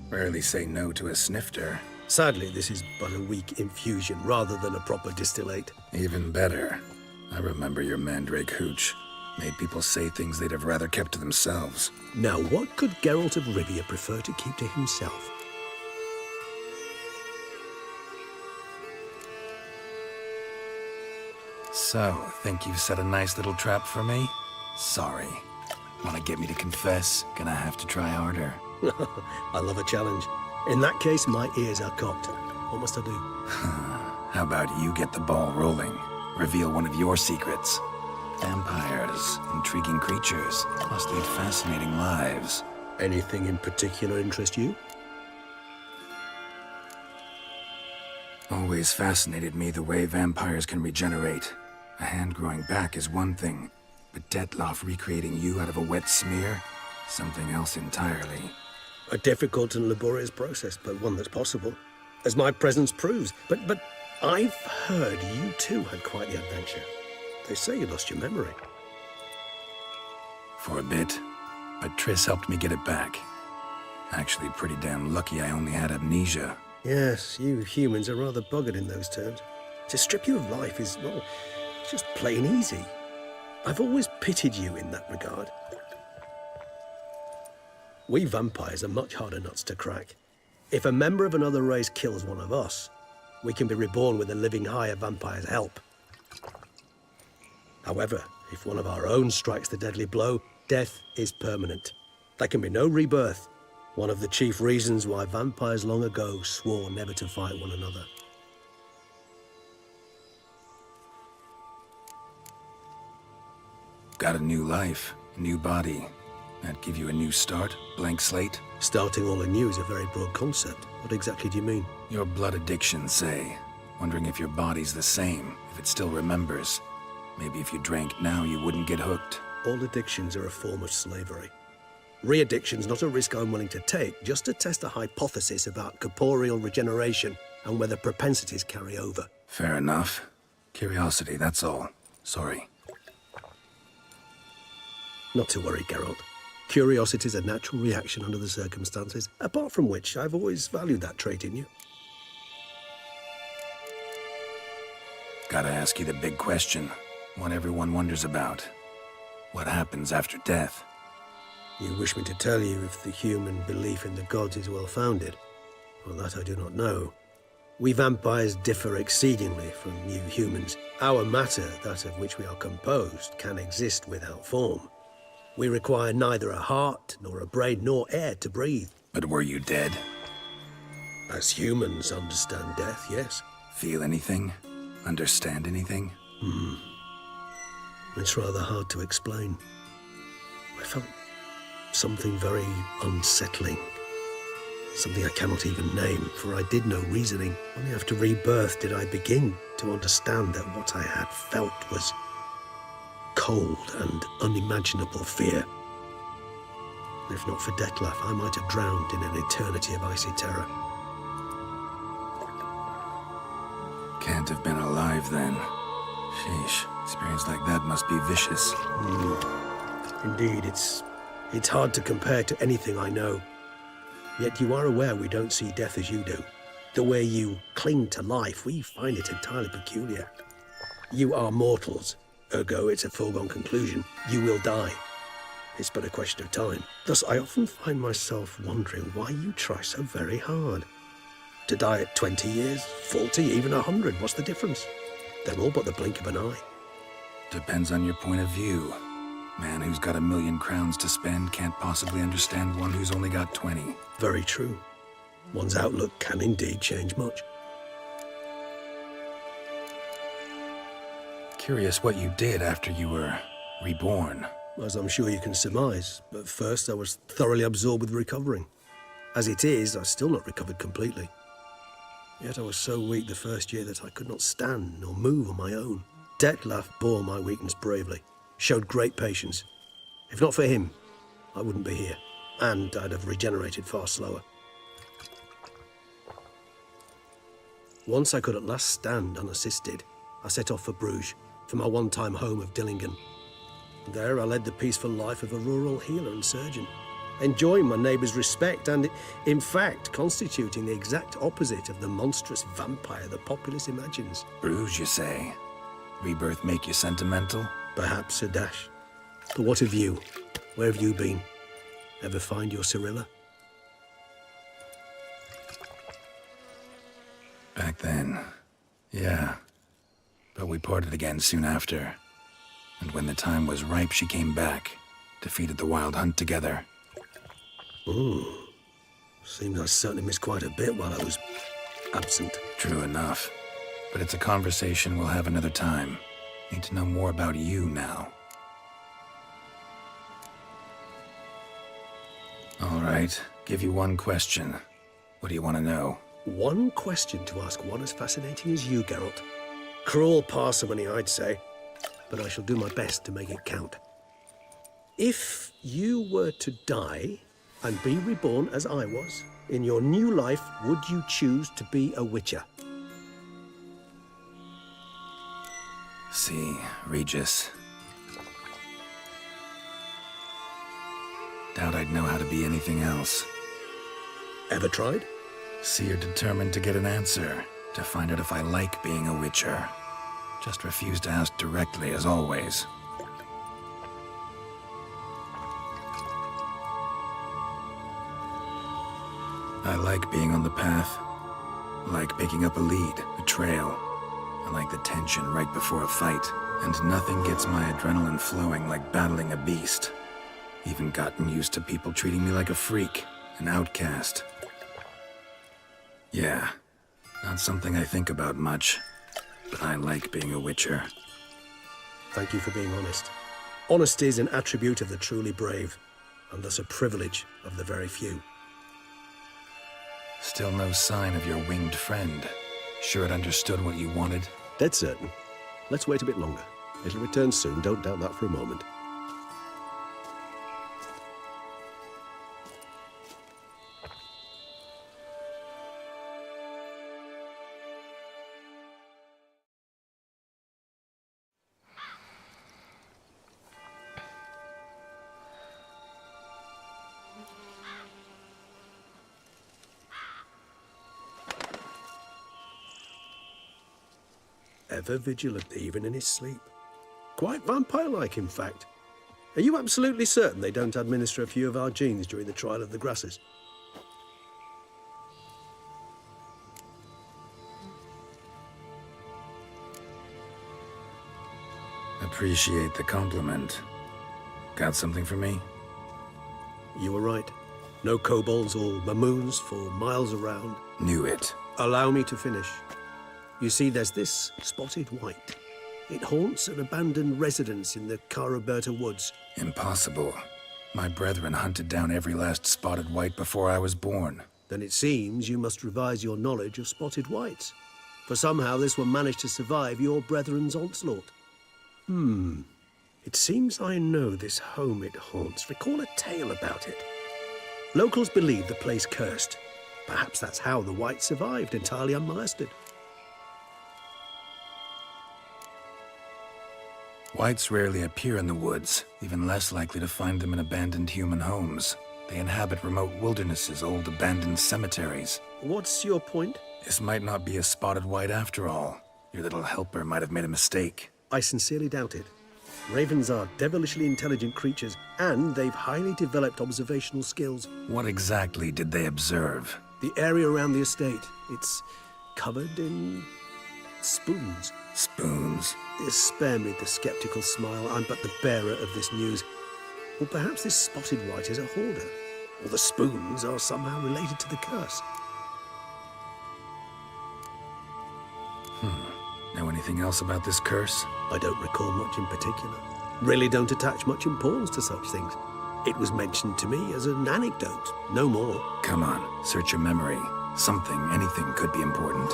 Rarely say no to a snifter. Sadly, this is but a weak infusion rather than a proper distillate. Even better. I remember your mandrake hooch. Made people say things they'd have rather kept to themselves. Now, what could Geralt of Rivia prefer to keep to himself? So, think you've set a nice little trap for me? Sorry. Wanna get me to confess? Gonna have to try harder. I love a challenge. In that case, my ears are cocked. What must I do? How about you get the ball rolling? Reveal one of your secrets. Vampires, intriguing creatures, must lead fascinating lives. Anything in particular interest you? Always fascinated me the way vampires can regenerate. A hand growing back is one thing, but Detloff recreating you out of a wet smear? Something else entirely. A difficult and laborious process, but one that's possible, as my presence proves. But I've heard you too had quite the adventure. They say you lost your memory. For a bit, but Triss helped me get it back. Actually, pretty damn lucky I only had amnesia. Yes, you humans are rather buggered in those terms. To strip you of life is, well, just plain easy. I've always pitied you in that regard. We vampires are much harder nuts to crack. If a member of another race kills one of us, we can be reborn with a living higher vampire's help. However, if one of our own strikes the deadly blow, death is permanent. There can be no rebirth. One of the chief reasons why vampires long ago swore never to fight one another. Got a new life, a new body. That give you a new start, blank slate? Starting all anew is a very broad concept. What exactly do you mean? Your blood addiction, say. Wondering if your body's the same, if it still remembers. Maybe if you drank now, you wouldn't get hooked. All addictions are a form of slavery. Re-addiction's not a risk I'm willing to take, just to test a hypothesis about corporeal regeneration and whether propensities carry over. Fair enough. Curiosity, that's all. Sorry. Not to worry, Geralt. Curiosity is a natural reaction under the circumstances, apart from which I've always valued that trait in you. Gotta ask you the big question. One everyone wonders about. What happens after death? You wish me to tell you if the human belief in the gods is well-founded? Well, that I do not know. We vampires differ exceedingly from you humans. Our matter, that of which we are composed, can exist without form. We require neither a heart, nor a brain, nor air to breathe. But were you dead? As humans understand death, yes. Feel anything? Understand anything? It's rather hard to explain. I felt something very unsettling. Something I cannot even name, for I did no reasoning. Only after rebirth did I begin to understand that what I had felt was cold and unimaginable fear. If not for Detlaff, I might have drowned in an eternity of icy terror. Can't have been alive then. Sheesh, experience like that must be vicious. Indeed, it's hard to compare to anything I know. Yet you are aware we don't see death as you do. The way you cling to life, we find it entirely peculiar. You are mortals, ergo it's a foregone conclusion. You will die. It's but a question of time. Thus, I often find myself wondering why you try so very hard. To die at 20 years, 40, even 100, what's the difference? They're all but the blink of an eye. Depends on your point of view. Man who's got 1,000,000 crowns to spend can't possibly understand one who's only got 20. Very true. One's outlook can indeed change much. Curious what you did after you were reborn. As I'm sure you can surmise, at first I was thoroughly absorbed with recovering. As it is, I've still not recovered completely. Yet I was so weak the first year that I could not stand nor move on my own. Detlaff bore my weakness bravely, showed great patience. If not for him, I wouldn't be here, and I'd have regenerated far slower. Once I could at last stand unassisted, I set off for Bruges, for my one-time home of Dillingen. There I led the peaceful life of a rural healer and surgeon, enjoying my neighbours' respect and, in fact, constituting the exact opposite of the monstrous vampire the populace imagines. Bruges, you say? Rebirth make you sentimental? Perhaps a dash. But what of you? Where have you been? Ever find your Cyrilla? Back then, yeah. But we parted again soon after. And when the time was ripe, she came back, defeated the Wild Hunt together. Seems I certainly missed quite a bit while I was absent. True enough. But it's a conversation we'll have another time. Need to know more about you now. All right, give you one question. What do you want to know? One question to ask one as fascinating as you, Geralt. Cruel parsimony, I'd say, but I shall do my best to make it count. If you were to die and be reborn as I was, in your new life, would you choose to be a Witcher? See, Regis. Doubt I'd know how to be anything else. Ever tried? See, you're determined to get an answer, to find out if I like being a Witcher. Just refuse to ask directly, as always. I like being on the path. I like picking up a lead, a trail. I like the tension right before a fight. And nothing gets my adrenaline flowing like battling a beast. Even gotten used to people treating me like a freak, an outcast. Yeah, not something I think about much, but I like being a Witcher. Thank you for being honest. Honesty is an attribute of the truly brave, and thus a privilege of the very few. Still no sign of your winged friend. Sure it understood what you wanted? Dead certain. Let's wait a bit longer. It'll return soon, don't doubt that for a moment. Ever vigilant, even in his sleep. Quite vampire-like, in fact. Are you absolutely certain they don't administer a few of our genes during the trial of the grasses? Appreciate the compliment. Got something for me? You were right. No kobolds or mamoons for miles around. Knew it. Allow me to finish. You see, there's this spotted white. It haunts an abandoned residence in the Caraberta woods. Impossible. My brethren hunted down every last spotted white before I was born. Then it seems you must revise your knowledge of spotted whites. For somehow this one managed to survive your brethren's onslaught. It seems I know this home it haunts. Recall a tale about it. Locals believe the place cursed. Perhaps that's how the white survived, entirely unmolested. Whites rarely appear in the woods, even less likely to find them in abandoned human homes. They inhabit remote wildernesses, old abandoned cemeteries. What's your point? This might not be a spotted white after all. Your little helper might have made a mistake. I sincerely doubt it. Ravens are devilishly intelligent creatures, and they've highly developed observational skills. What exactly did they observe? The area around the estate. It's covered in spoons. Spoons? Spare me the skeptical smile. I'm but the bearer of this news. Or perhaps this spotted white is a hoarder. Or the spoons are somehow related to the curse. Know anything else about this curse? I don't recall much in particular. Really don't attach much importance to such things. It was mentioned to me as an anecdote, no more. Come on, search your memory. Something, anything could be important.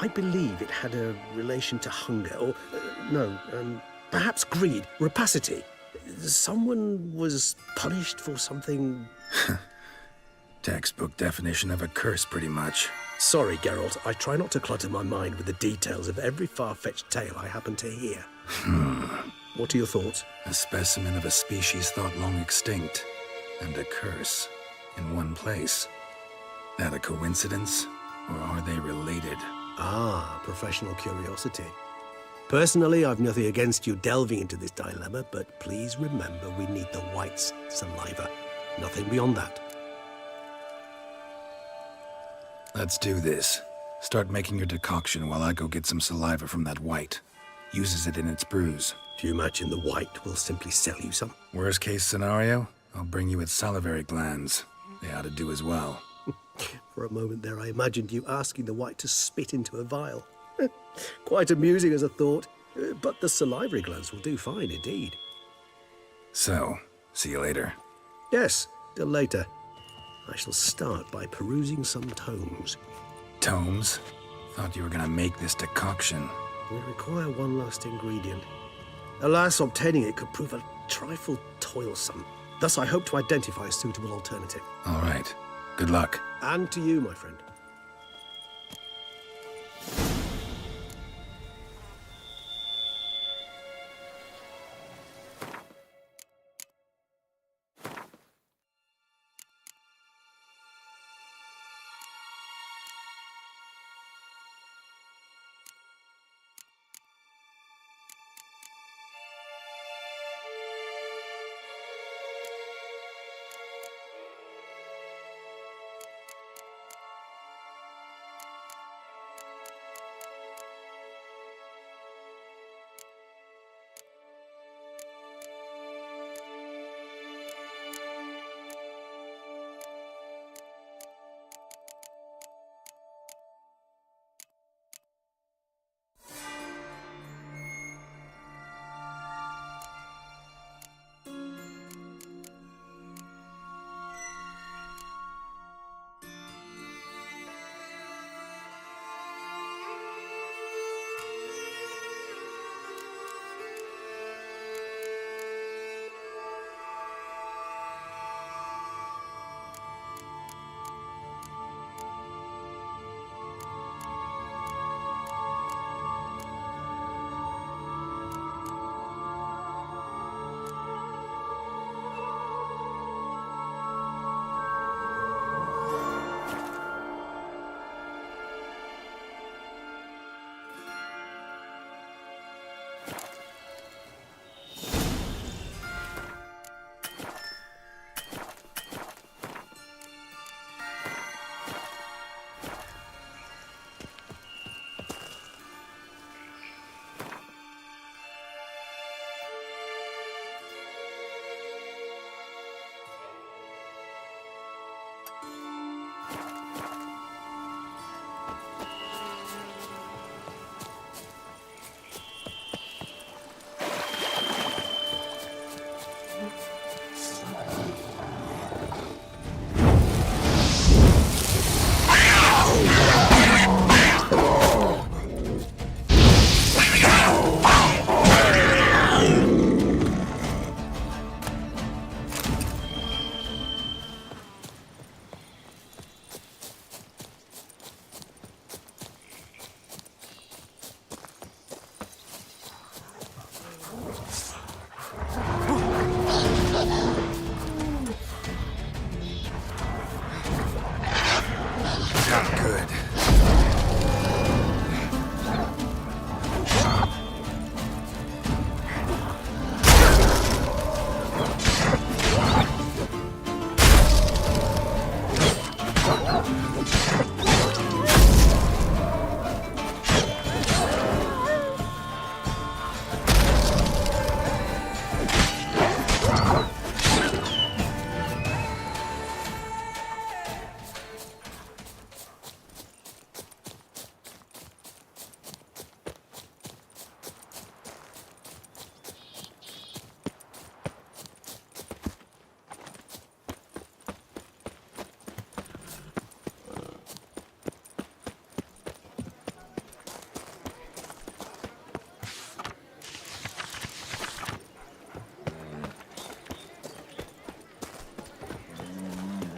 I believe it had a relation to hunger, or, perhaps greed, rapacity. Someone was punished for something... Textbook definition of a curse, pretty much. Sorry, Geralt. I try not to clutter my mind with the details of every far-fetched tale I happen to hear. What are your thoughts? A specimen of a species thought long extinct, and a curse in one place. That a coincidence, or are they related? Ah, professional curiosity. Personally, I've nothing against you delving into this dilemma, but please remember we need the white's saliva. Nothing beyond that. Let's do this. Start making your decoction while I go get some saliva from that white. Uses it in its brews. Do you imagine the white will simply sell you some? Worst case scenario, I'll bring you its salivary glands. They ought to do as well. For a moment there, I imagined you asking the white to spit into a vial. Quite amusing as a thought, but the salivary glands will do fine indeed. So, see you later. Yes, till later. I shall start by perusing some tomes. Tomes? Thought you were gonna make this decoction. We require one last ingredient. Alas, obtaining it could prove a trifle toilsome. Thus, I hope to identify a suitable alternative. All right. Good luck. And to you, my friend.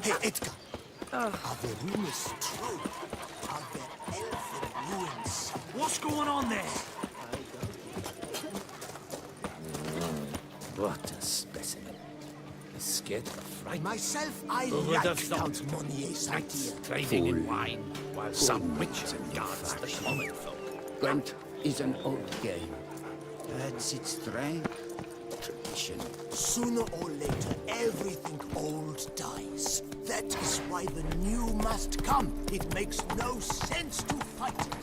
Hey, Edgar. Are the rumors true? Are there elfin ruins? What's going on there? What a specimen. He's scared of fright. Myself, I Who would like have thought? Count Monier's idea. Trading in wine, while some witches guards the common folk. Gwent is an old game. That's its strength. Tradition. Sooner or later, everything old dies. That is why the new must come. It makes no sense to fight it.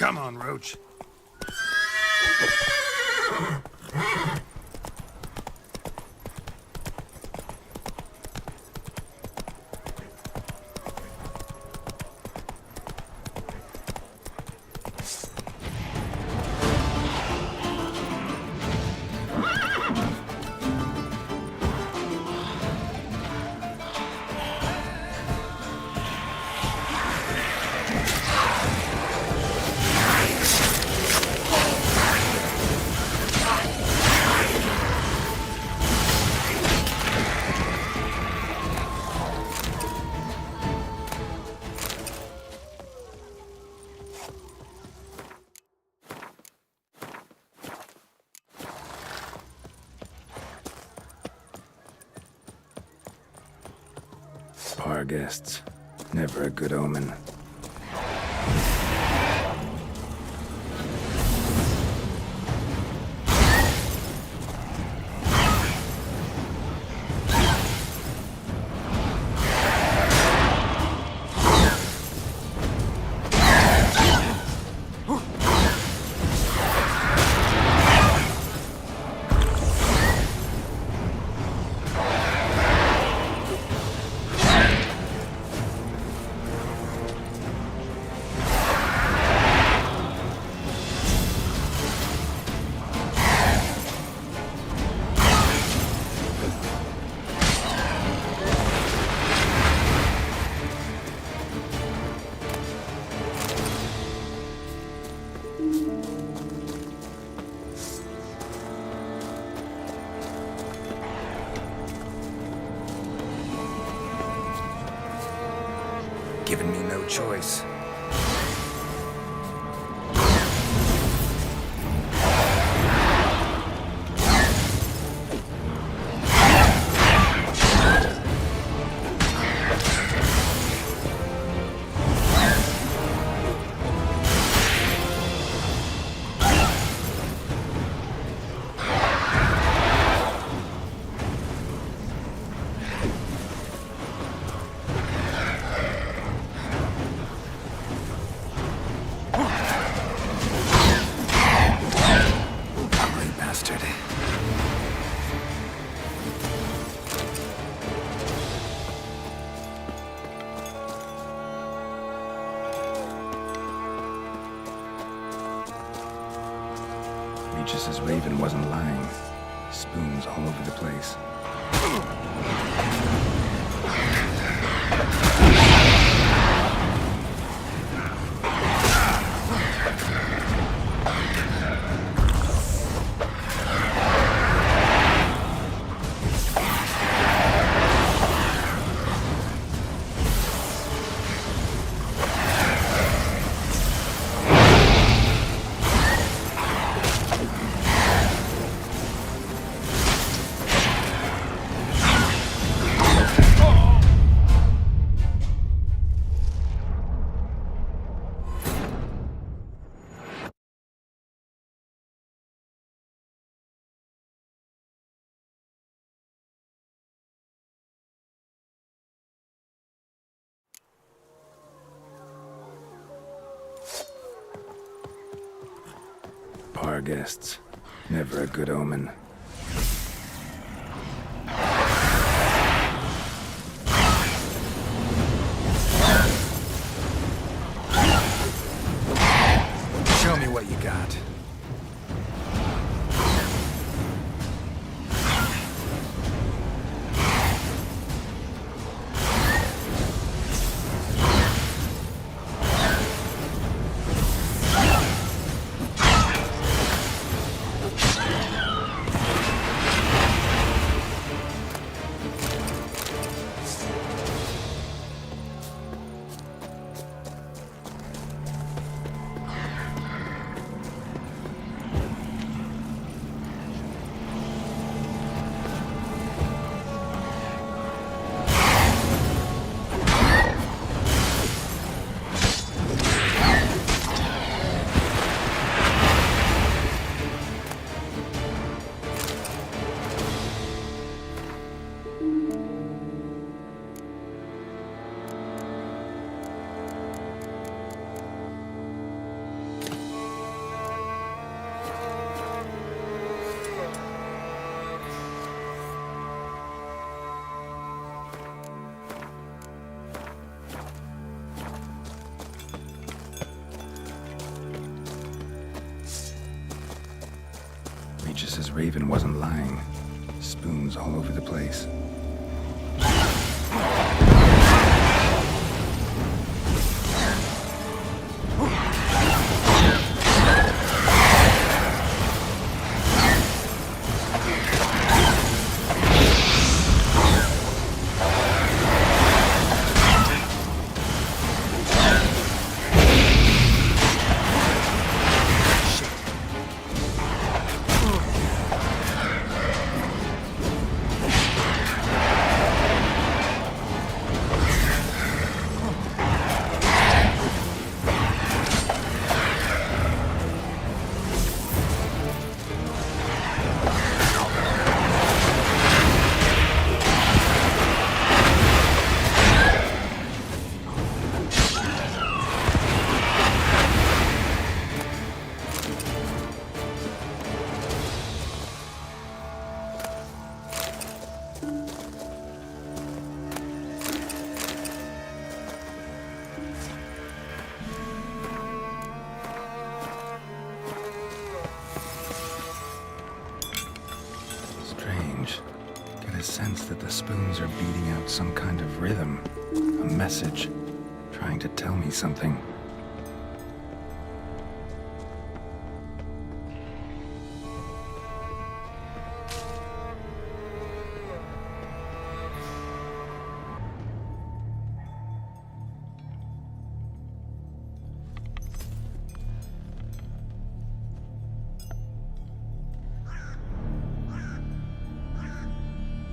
Come on, Roach. Bar guests. Never a good omen. Given me no choice. Regis' raven wasn't lying. Spoons all over the place. Bar guests. Never a good omen. Show me what you got. Regis' raven wasn't lying. Spoons all over the place. Sense that the spoons are beating out some kind of rhythm, a message, trying to tell me something.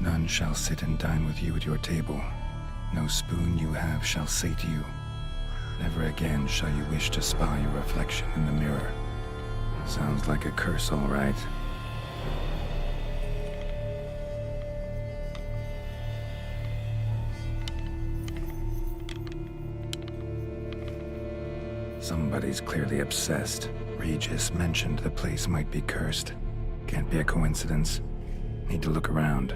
None shall sit and dine with you at your table. No spoon you have shall sate you. Never again shall you wish to spy your reflection in the mirror. Sounds like a curse, all right. Somebody's clearly obsessed. Regis mentioned the place might be cursed. Can't be a coincidence. Need to look around.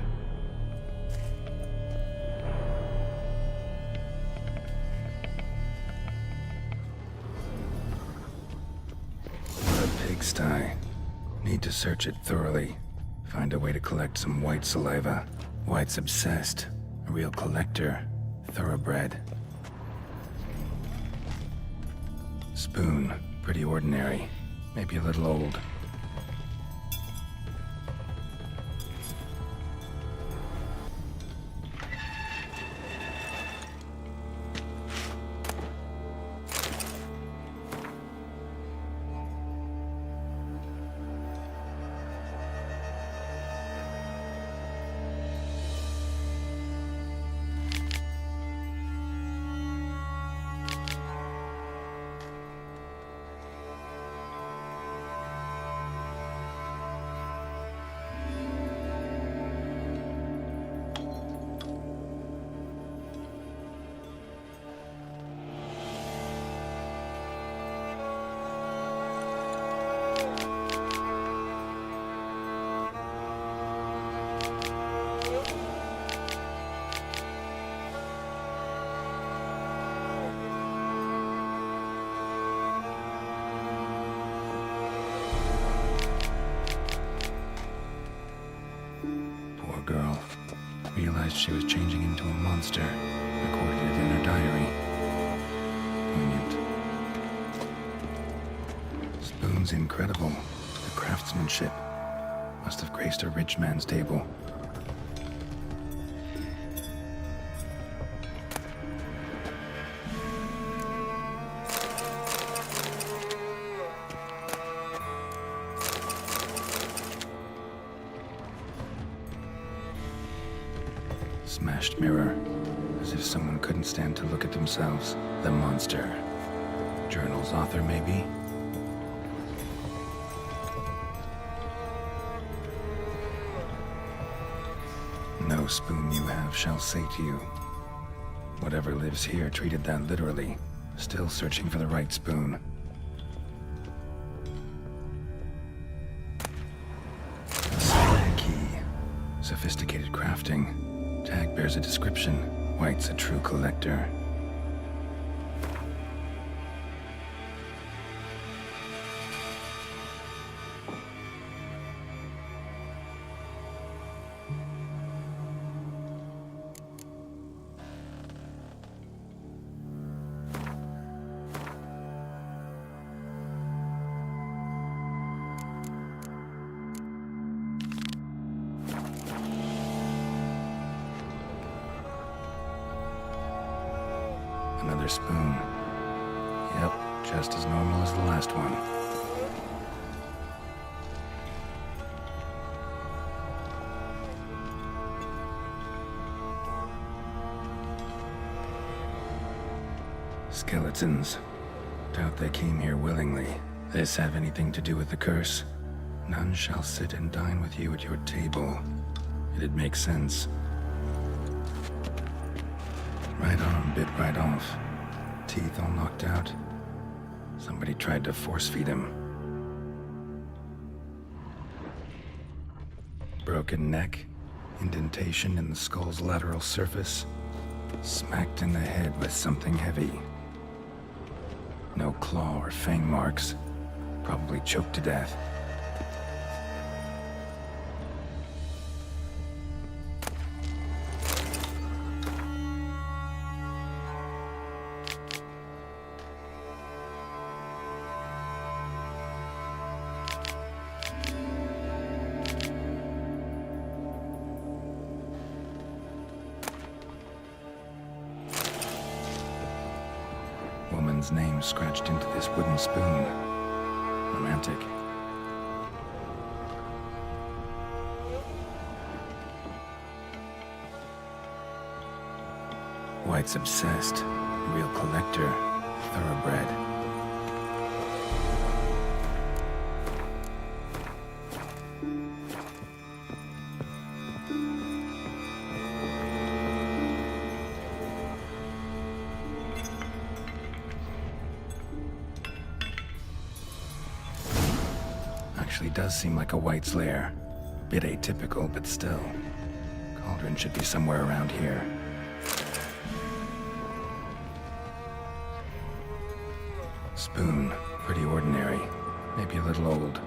Pigsty. Need to search it thoroughly. Find a way to collect some white saliva. White's obsessed. A real collector. Thoroughbred. Spoon. Pretty ordinary. Maybe a little old. Girl realized she was changing into a monster, recorded it in her diary. Poignant. Spoon's incredible. The craftsmanship must have graced a rich man's table. Smashed mirror, as if someone couldn't stand to look at themselves. The monster. Journal's author, maybe? No spoon you have shall sate you. Whatever lives here treated that literally. Still searching for the right spoon. A spy key. Sophisticated crafting. Tag bears a description. White's a true collector. Another spoon. Yep, just as normal as the last one. Skeletons. Doubt they came here willingly. This have anything to do with the curse? None shall sit and dine with you at your table. It'd make sense. Right arm bit right off. Teeth all knocked out. Somebody tried to force feed him. Broken neck. Indentation in the skull's lateral surface. Smacked in the head with something heavy. No claw or fang marks. Probably choked to death. Woman's name scratched into this wooden spoon. Romantic. White's obsessed. Real collector. Thoroughbred. Actually does seem like a White's lair. Bit atypical, but still. Cauldron should be somewhere around here. Spoon. Pretty ordinary. Maybe a little old.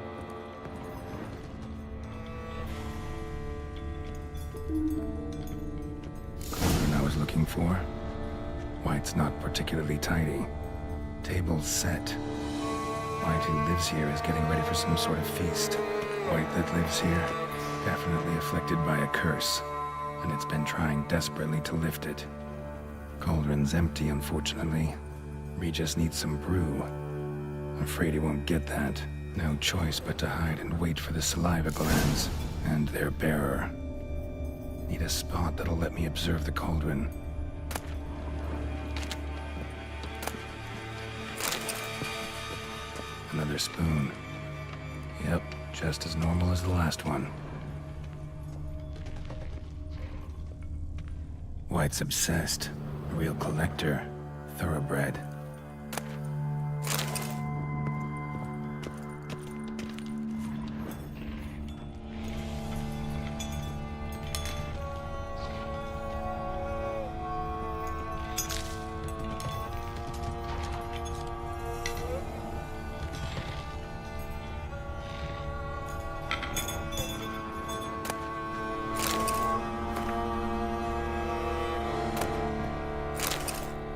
Cauldron I was looking for. White's not particularly tidy. Table's set. White who lives here is getting ready for some sort of feast. White that lives here, definitely afflicted by a curse, and it's been trying desperately to lift it. Cauldron's empty, unfortunately. Regis needs some brew. Afraid he won't get that. No choice but to hide and wait for the saliva glands and their bearer. Need a spot that'll let me observe the cauldron. Another spoon. Yep, just as normal as the last one. White's obsessed. A real collector. Thoroughbred.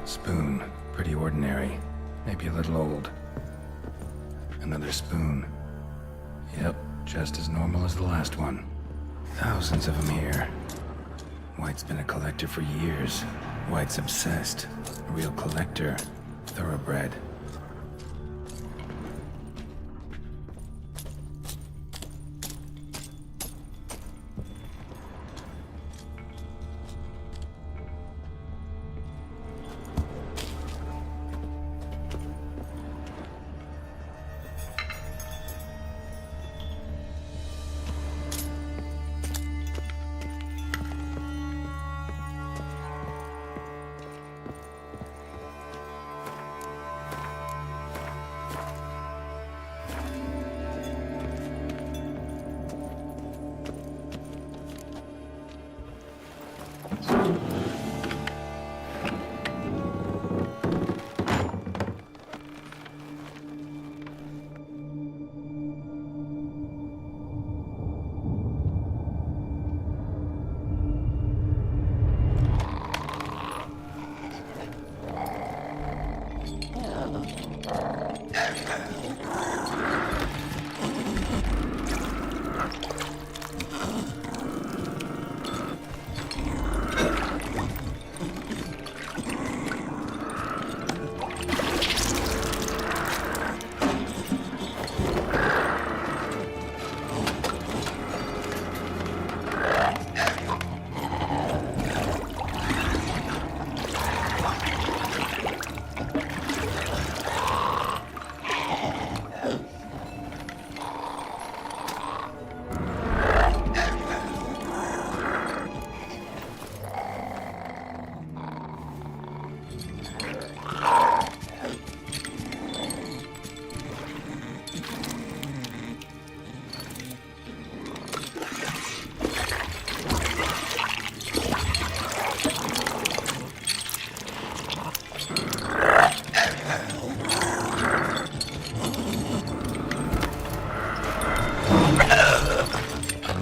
Spoon. Pretty ordinary. Maybe a little old. Another spoon. Yep, just as normal as the last one. Thousands of them here. White's been a collector for years. White's obsessed. A real collector. Thoroughbred.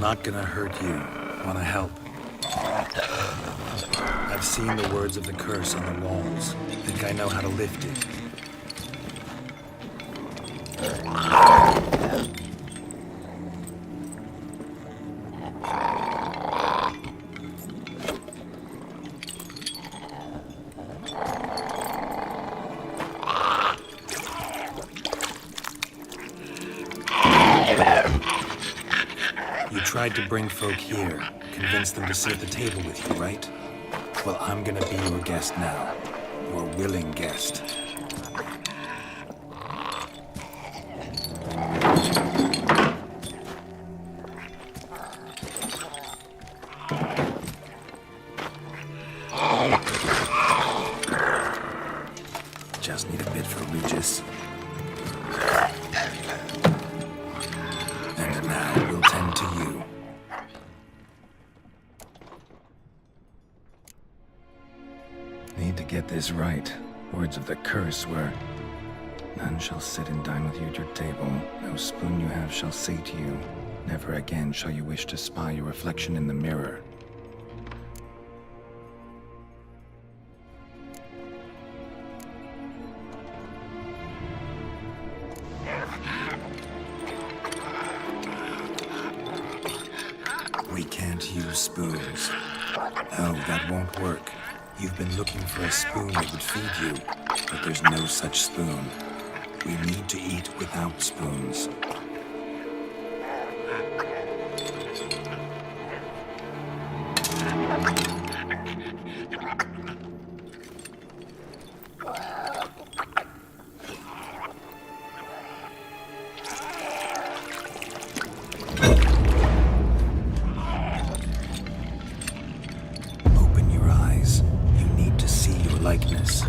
Not gonna hurt you. Wanna help? I've seen the words of the curse on the walls. Think I know how to lift it. You tried to bring folk here, convince them to sit at the table with you, right? Well, I'm gonna be your guest now. Your willing guest. Just need a bit for Regis. And now we'll tend to you. Need to get this right. Words of the curse were, none shall sit and dine with you at your table. No spoon you have shall say to you, never again shall you wish to spy your reflection in the mirror. We can't use spoons. No, that won't work. You've been looking for a spoon that would feed you, but there's no such spoon. We need to eat without spoons. Open your eyes. You need to see your likeness.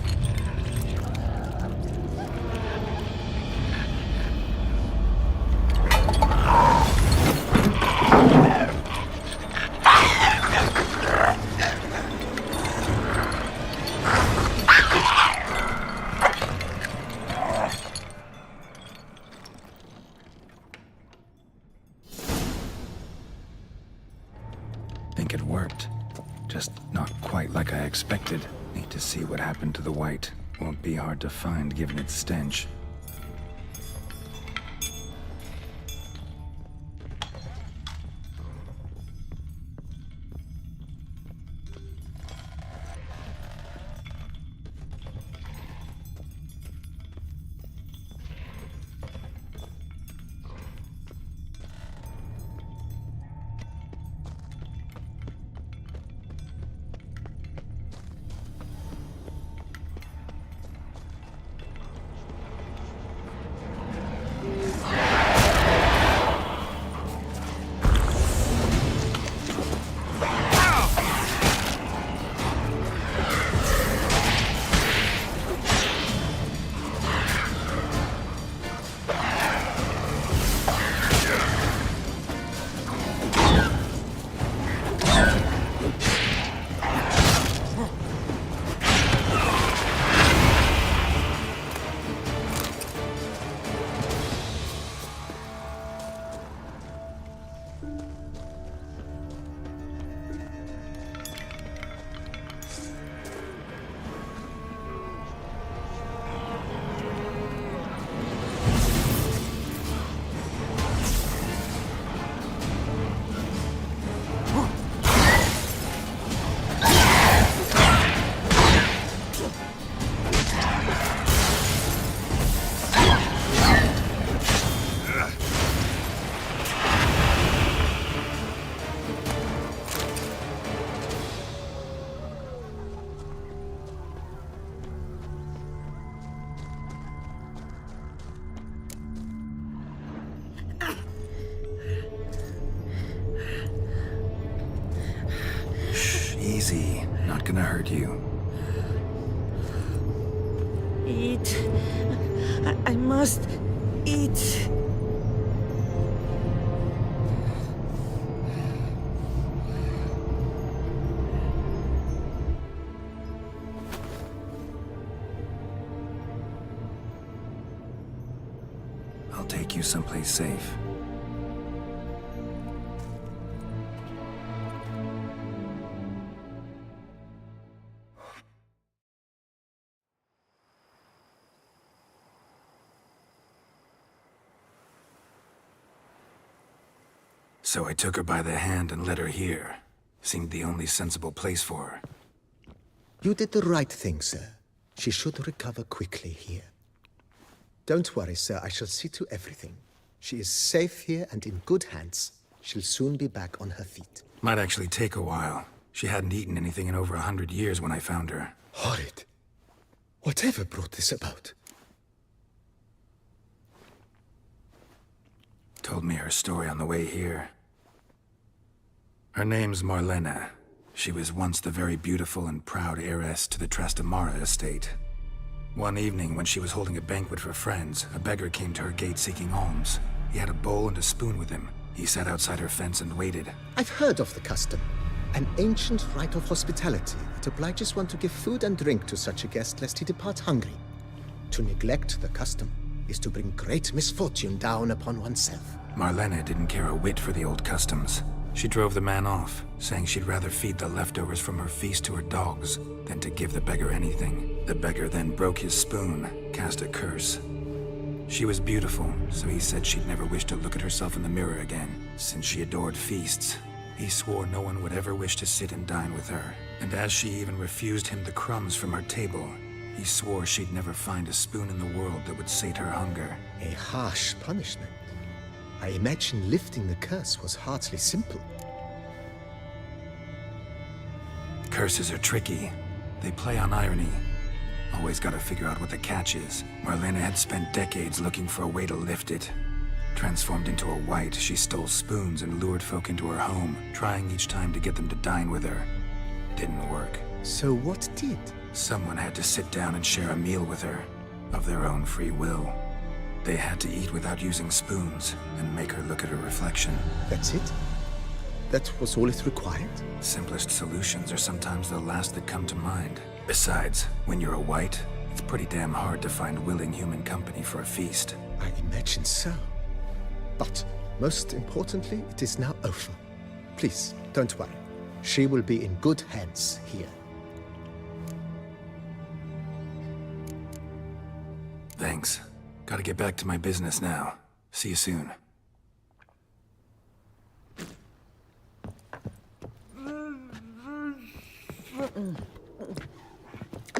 Think it worked. Just not quite like I expected. Need to see what happened to the white. Won't be hard to find given its stench. Easy. Not gonna hurt you. Eat. I must eat. I'll take you someplace safe. So I took her by the hand and led her here. Seemed the only sensible place for her. You did the right thing, sir. She should recover quickly here. Don't worry, sir. I shall see to everything. She is safe here and in good hands. She'll soon be back on her feet. Might actually take a while. She hadn't eaten anything in over 100 years when I found her. Horrid. Whatever brought this about? Told me her story on the way here. Her name's Marlena. She was once the very beautiful and proud heiress to the Trastamara estate. One evening, when she was holding a banquet for friends, a beggar came to her gate seeking alms. He had a bowl and a spoon with him. He sat outside her fence and waited. I've heard of the custom. An ancient rite of hospitality that obliges one to give food and drink to such a guest lest he depart hungry. To neglect the custom is to bring great misfortune down upon oneself. Marlena didn't care a whit for the old customs. She drove the man off, saying she'd rather feed the leftovers from her feast to her dogs than to give the beggar anything. The beggar then broke his spoon, cast a curse. She was beautiful, so he said she'd never wish to look at herself in the mirror again. Since she adored feasts, he swore no one would ever wish to sit and dine with her. And as she even refused him the crumbs from her table, he swore she'd never find a spoon in the world that would sate her hunger. A harsh punishment. I imagine lifting the curse was hardly simple. Curses are tricky. They play on irony. Always gotta figure out what the catch is. Marlena had spent decades looking for a way to lift it. Transformed into a wight, she stole spoons and lured folk into her home, trying each time to get them to dine with her. Didn't work. So what did? Someone had to sit down and share a meal with her, of their own free will. They had to eat without using spoons, and make her look at her reflection. That's it? That was all it required? Simplest solutions are sometimes the last that come to mind. Besides, when you're a wight, it's pretty damn hard to find willing human company for a feast. I imagine so. But, most importantly, it is now over. Please, don't worry. She will be in good hands here. Thanks. Gotta get back to my business now. See you soon.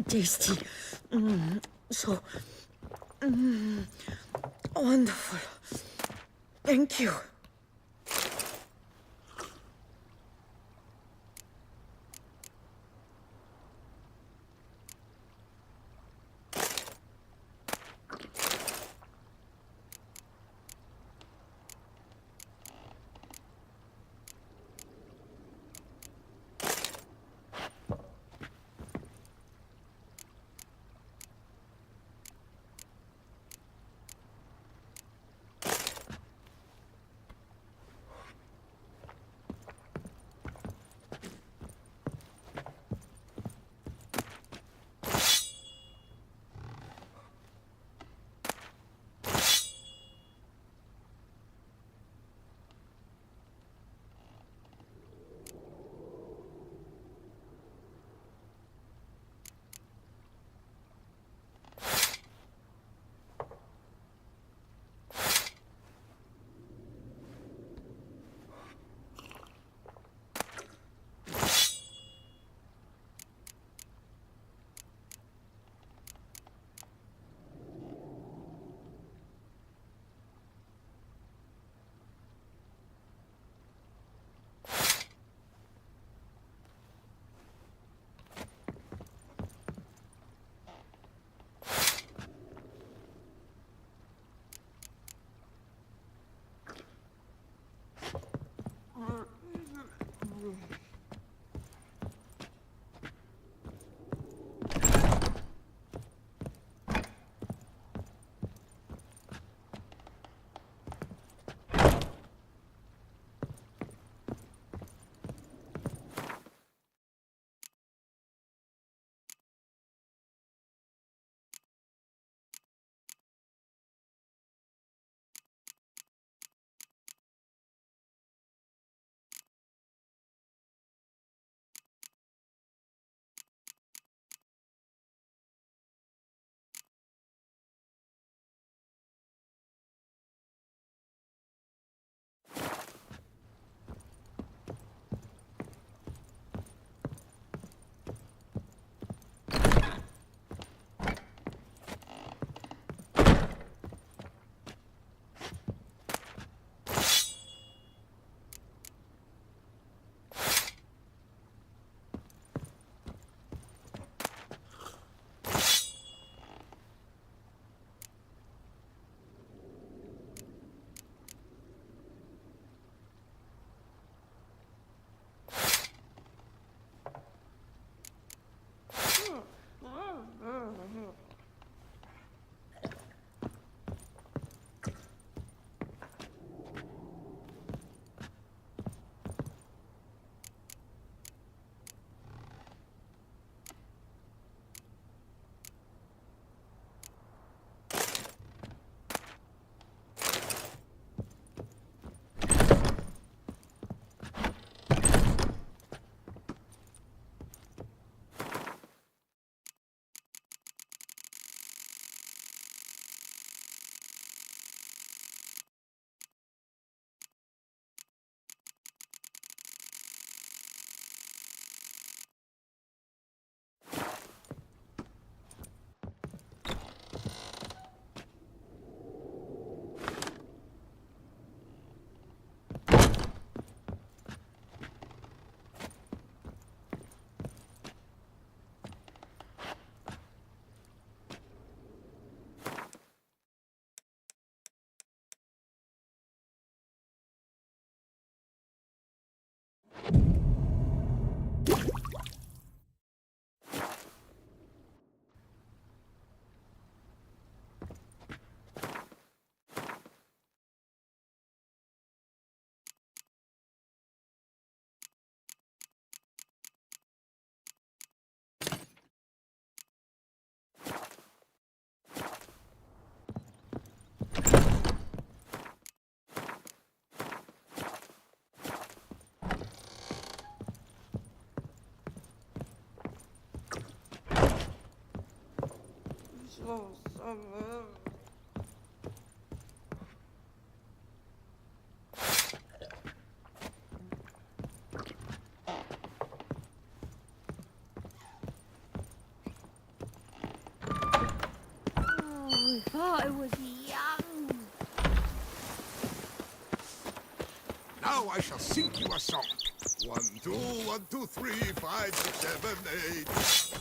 Tasty. So wonderful. Thank you. If I was young. Now I shall sing you a song. 1, 2, 1, 2, 3, 5, 6, 7, 8.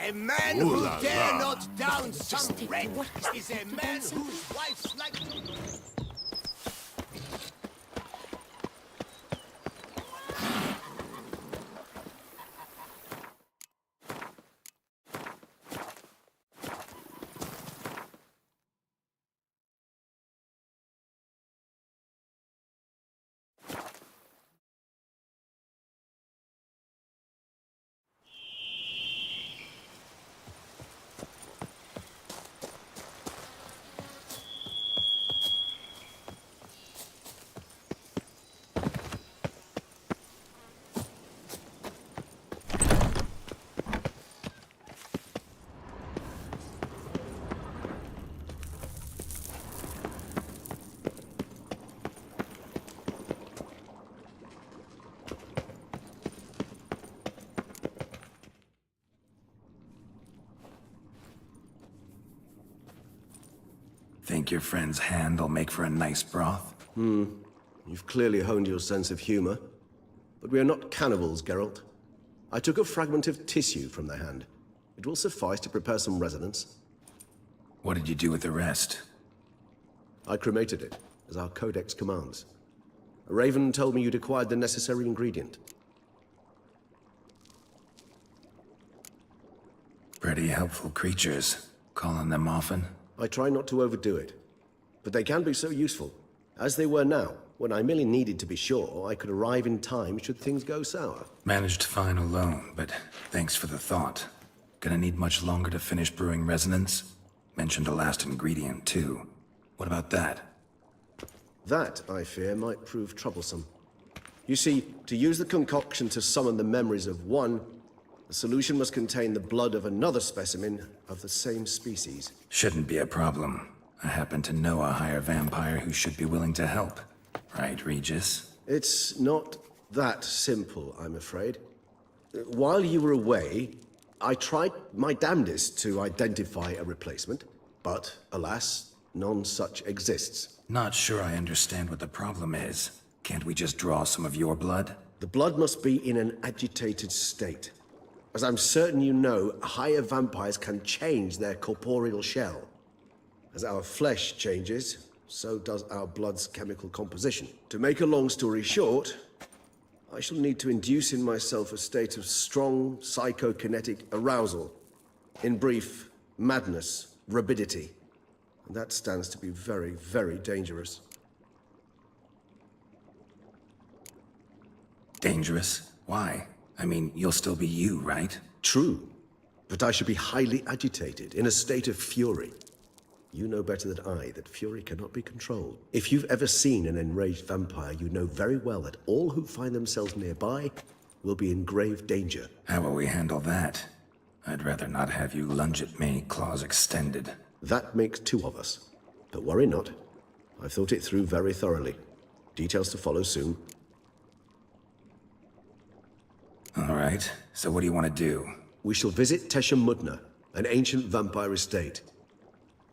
A man Ooh who la dare la. not down some wreck is a man whose wife's like... Think your friend's hand will make for a nice broth? You've clearly honed your sense of humor. But we are not cannibals, Geralt. I took a fragment of tissue from the hand. It will suffice to prepare some resonance. What did you do with the rest? I cremated it, as our codex commands. A raven told me you'd acquired the necessary ingredient. Pretty helpful creatures. Call on them often? I try not to overdo it, but they can be so useful, as they were now, when I merely needed to be sure I could arrive in time should things go sour. Managed fine alone, but thanks for the thought. Gonna need much longer to finish brewing resonance? Mentioned a last ingredient, too. What about that? That, I fear, might prove troublesome. You see, to use the concoction to summon the memories of one, the solution must contain the blood of another specimen of the same species. Shouldn't be a problem. I happen to know a higher vampire who should be willing to help. Right, Regis? It's not that simple, I'm afraid. While you were away, I tried my damnedest to identify a replacement, but alas, none such exists. Not sure I understand what the problem is. Can't we just draw some of your blood? The blood must be in an agitated state. As I'm certain you know, higher vampires can change their corporeal shell. As our flesh changes, so does our blood's chemical composition. To make a long story short, I shall need to induce in myself a state of strong psychokinetic arousal. In brief, madness, rabidity. And that stands to be very, very dangerous. Dangerous? Why? I mean, you'll still be you, right? True. But I should be highly agitated, in a state of fury. You know better than I that fury cannot be controlled. If you've ever seen an enraged vampire, you know very well that all who find themselves nearby will be in grave danger. How will we handle that? I'd rather not have you lunge at me, claws extended. That makes two of us. But worry not. I've thought it through very thoroughly. Details to follow soon. All right, so what do you want to do? We shall visit Tesha Mudna, an ancient vampire estate.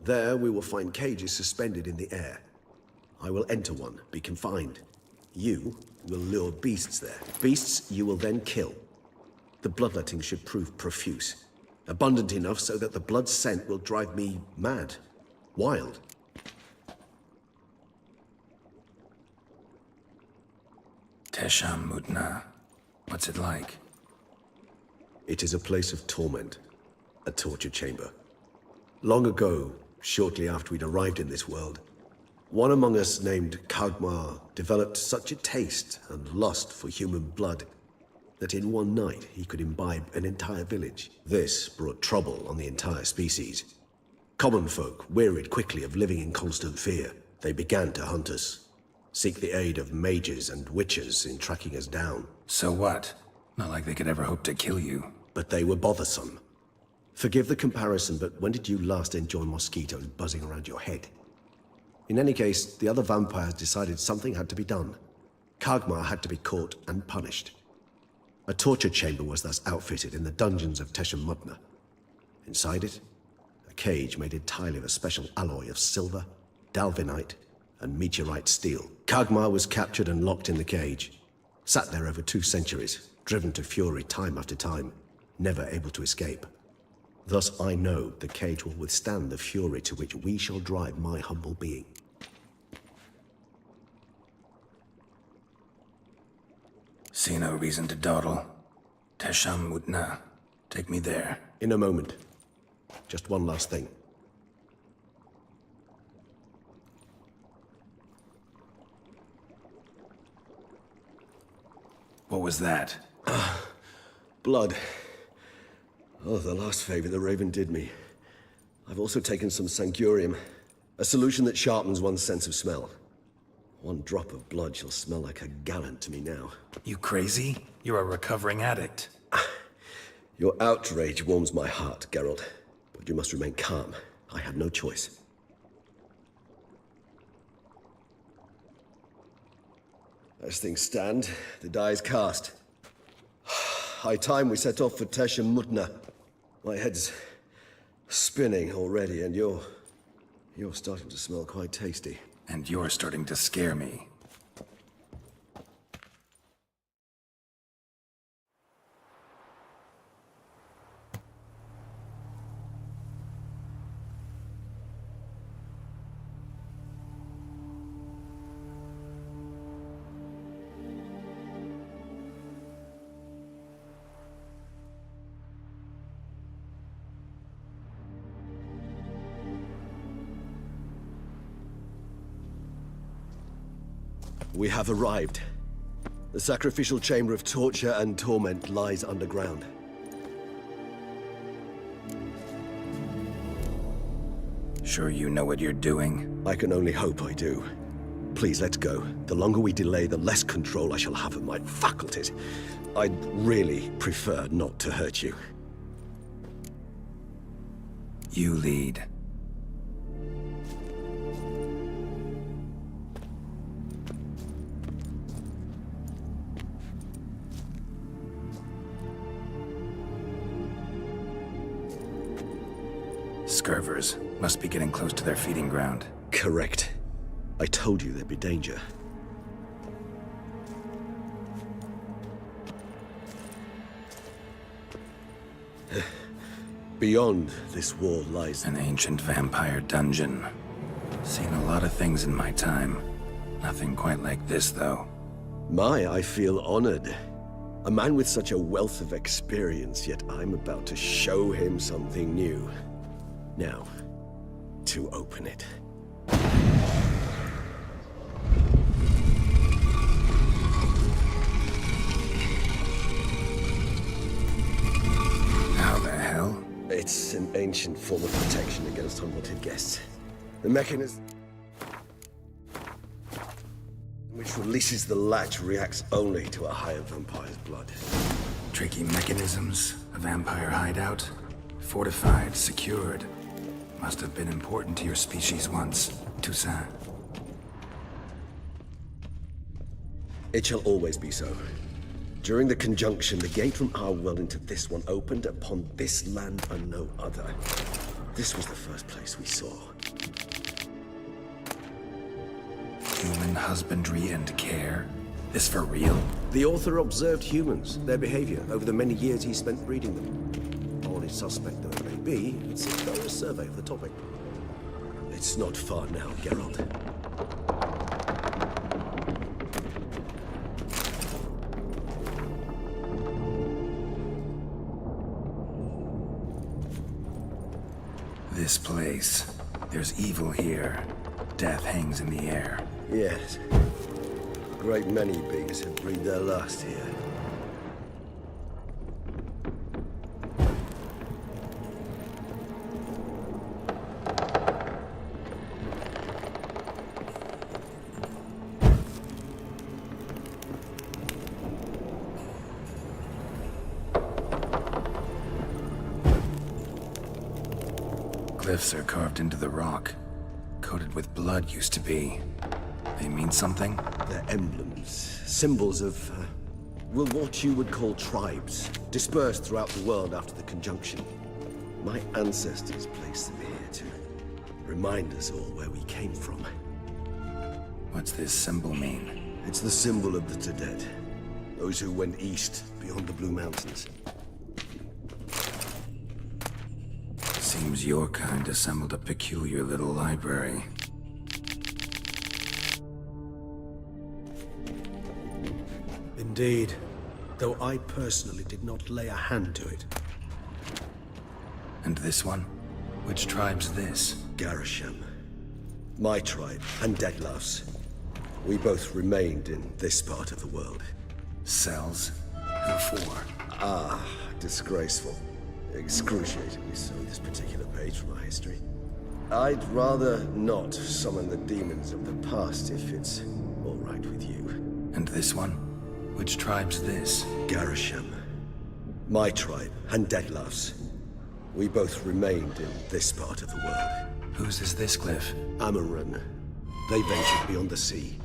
There we will find cages suspended in the air. I will enter one, be confined. You will lure beasts there. Beasts you will then kill. The bloodletting should prove profuse. Abundant enough so that the blood scent will drive me mad. Wild. Tesha Mudna. What's it like? It is a place of torment. A torture chamber. Long ago, shortly after we'd arrived in this world, one among us named Kagmar developed such a taste and lust for human blood that in one night he could imbibe an entire village. This brought trouble on the entire species. Common folk wearied quickly of living in constant fear. They began to hunt us, seek the aid of mages and witches in tracking us down. So what? Not like they could ever hope to kill you. But they were bothersome. Forgive the comparison, but when did you last enjoy mosquitoes buzzing around your head? In any case, the other vampires decided something had to be done. Kagmar had to be caught and punished. A torture chamber was thus outfitted in the dungeons of Teshem Mudna. Inside it, a cage made entirely of a special alloy of silver, dalvinite, and meteorite steel. Kagmar was captured and locked in the cage. Sat there over 2 centuries, driven to fury time after time, never able to escape. Thus I know the cage will withstand the fury to which we shall drive my humble being. See no reason to dawdle. Teshem Mudna. Take me there. In a moment. Just one last thing. What was that? Blood. Oh, the last favor the Raven did me. I've also taken some Sancurium, a solution that sharpens one's sense of smell. 1 drop of blood shall smell like a gallon to me now. You crazy? You're a recovering addict. Your outrage warms my heart, Geralt. But you must remain calm. I had no choice. As things stand, the die is cast. High time we set off for Teshem Mudna. My head's spinning already, and you're starting to smell quite tasty. And you're starting to scare me. We have arrived. The sacrificial chamber of torture and torment lies underground. Sure you know what you're doing? I can only hope I do. Please, let's go. The longer we delay, the less control I shall have of my faculties. I'd really prefer not to hurt you. You lead. Scurvers must be getting close to their feeding ground. Correct. I told you there'd be danger. Beyond this wall lies an ancient vampire dungeon. Seen a lot of things in my time. Nothing quite like this, though. I feel honored. A man with such a wealth of experience, yet I'm about to show him something new. Now, to open it. How the hell? It's an ancient form of protection against unwanted guests. The mechanism which releases the latch reacts only to a higher vampire's blood. Tricky mechanisms, a vampire hideout. Fortified, secured. Must have been important to your species once, Toussaint. It shall always be so. During the conjunction, the gate from our world into this one opened upon this land and no other. This was the first place we saw. Human husbandry and care? This for real? The author observed humans, their behavior, over the many years he spent breeding them. Only suspect though it may be, it's a thorough survey of the topic. It's not far now, Geralt. This place. There's evil here. Death hangs in the air. Yes. A great many beings have breathed their last here. glyphs are carved into the rock. Coated with blood used to be. They mean something? They're emblems, symbols of, well, what you would call tribes, dispersed throughout the world after the conjunction. My ancestors placed them here to remind us all where we came from. What's this symbol mean? It's the symbol of the Tedet, those who went east beyond the Blue Mountains. Seems your kind assembled a peculiar little library. Indeed, though I personally did not lay a hand to it. And this one? Which tribe's this? Garisham. My tribe, and Detlef's. We both remained in this part of the world. Cells? Who for? Ah, disgraceful. Excruciatingly so, this particular page from our history. I'd rather not summon the demons of the past if it's all right with you. And this one? Which tribe's this? Garisham. My tribe, and Detlef's. We both remained in this part of the world. Whose is this glyph? Amarun. They ventured beyond the sea.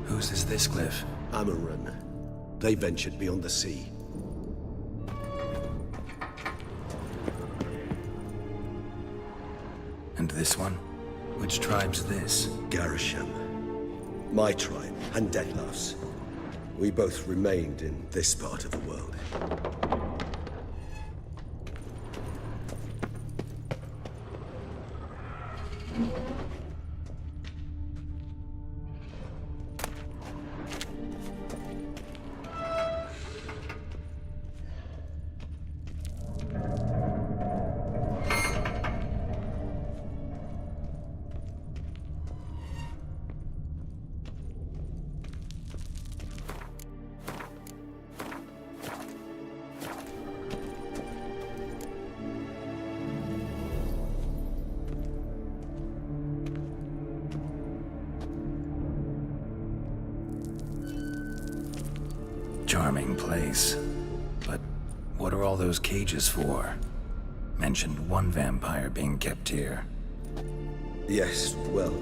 Whose is this glyph? Amarun. They ventured beyond the sea. And this one? Which tribe's this? Garisham. My tribe, and Detlef's. We both remained in this part of the world. Charming place. But what are all those cages for? Mentioned one vampire being kept here. Yes, well,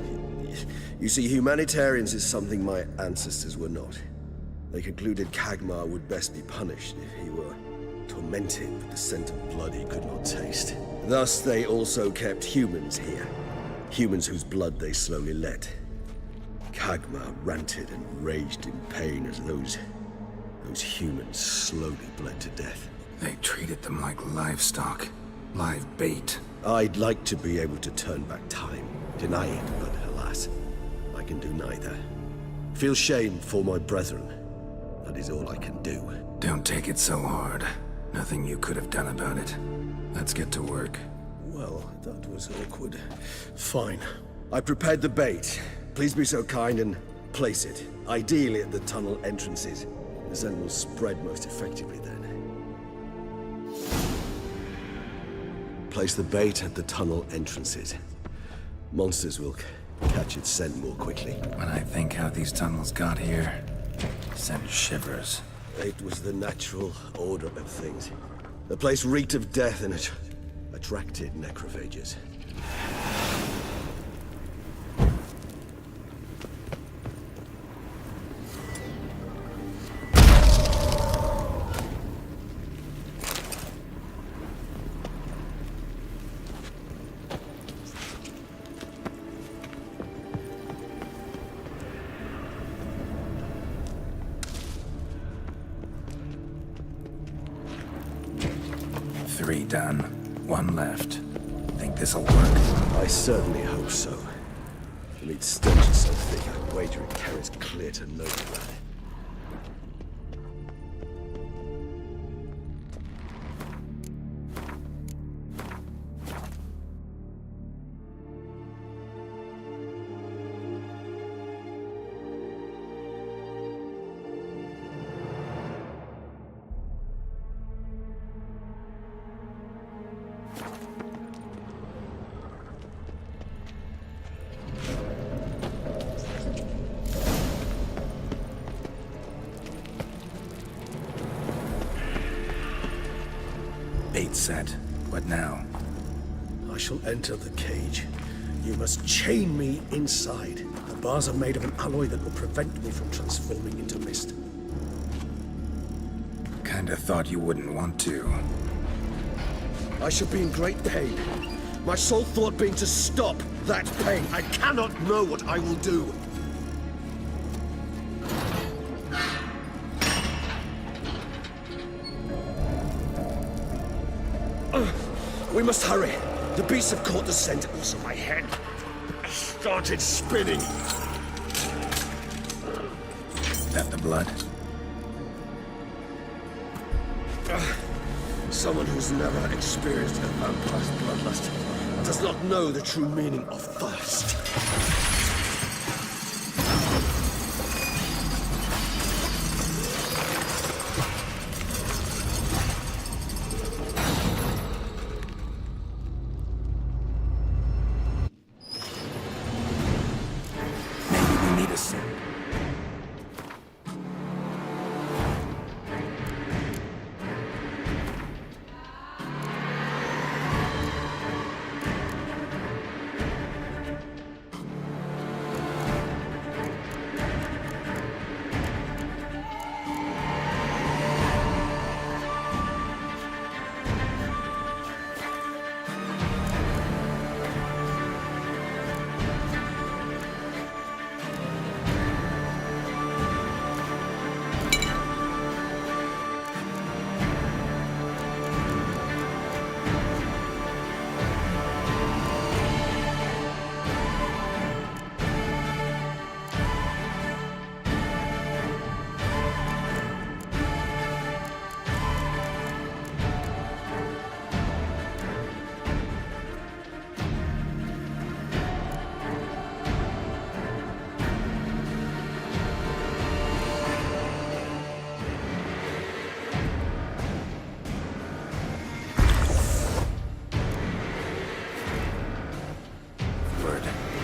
you see, humanitarians is something my ancestors were not. They concluded Kagmar would best be punished if he were tormented with the scent of blood he could not taste. Thus, they also kept humans here. Humans whose blood they slowly let. Kagmar ranted and raged in pain as those humans slowly bled to death. They treated them like livestock. Live bait. I'd like to be able to turn back time. Deny it, but alas, I can do neither. Feel shame for my brethren. That is all I can do. Don't take it so hard. Nothing you could have done about it. Let's get to work. Well, that was awkward. Fine. I prepared the bait. Please be so kind and place it. Ideally at the tunnel entrances. The scent will spread most effectively then. Place the bait at the tunnel entrances. Monsters will catch its scent more quickly. When I think how these tunnels got here, send shivers. It was the natural order of things. The place reeked of death and it attracted necrophages. Three done. One left. Think this'll work? I certainly hope so. The meat stench is so thick, I'd wager it carries clear to no blood. Bait set. What now? I shall enter the cage. You must chain me inside. The bars are made of an alloy that will prevent me from transforming into mist. Kinda thought you wouldn't want to. I shall be in great pain. My sole thought being to stop that pain. I cannot know what I will do. We must hurry. The beasts have caught the scent, also my head started spinning. That the blood? Someone who's never experienced a vampire's bloodlust does not know the true meaning of thirst.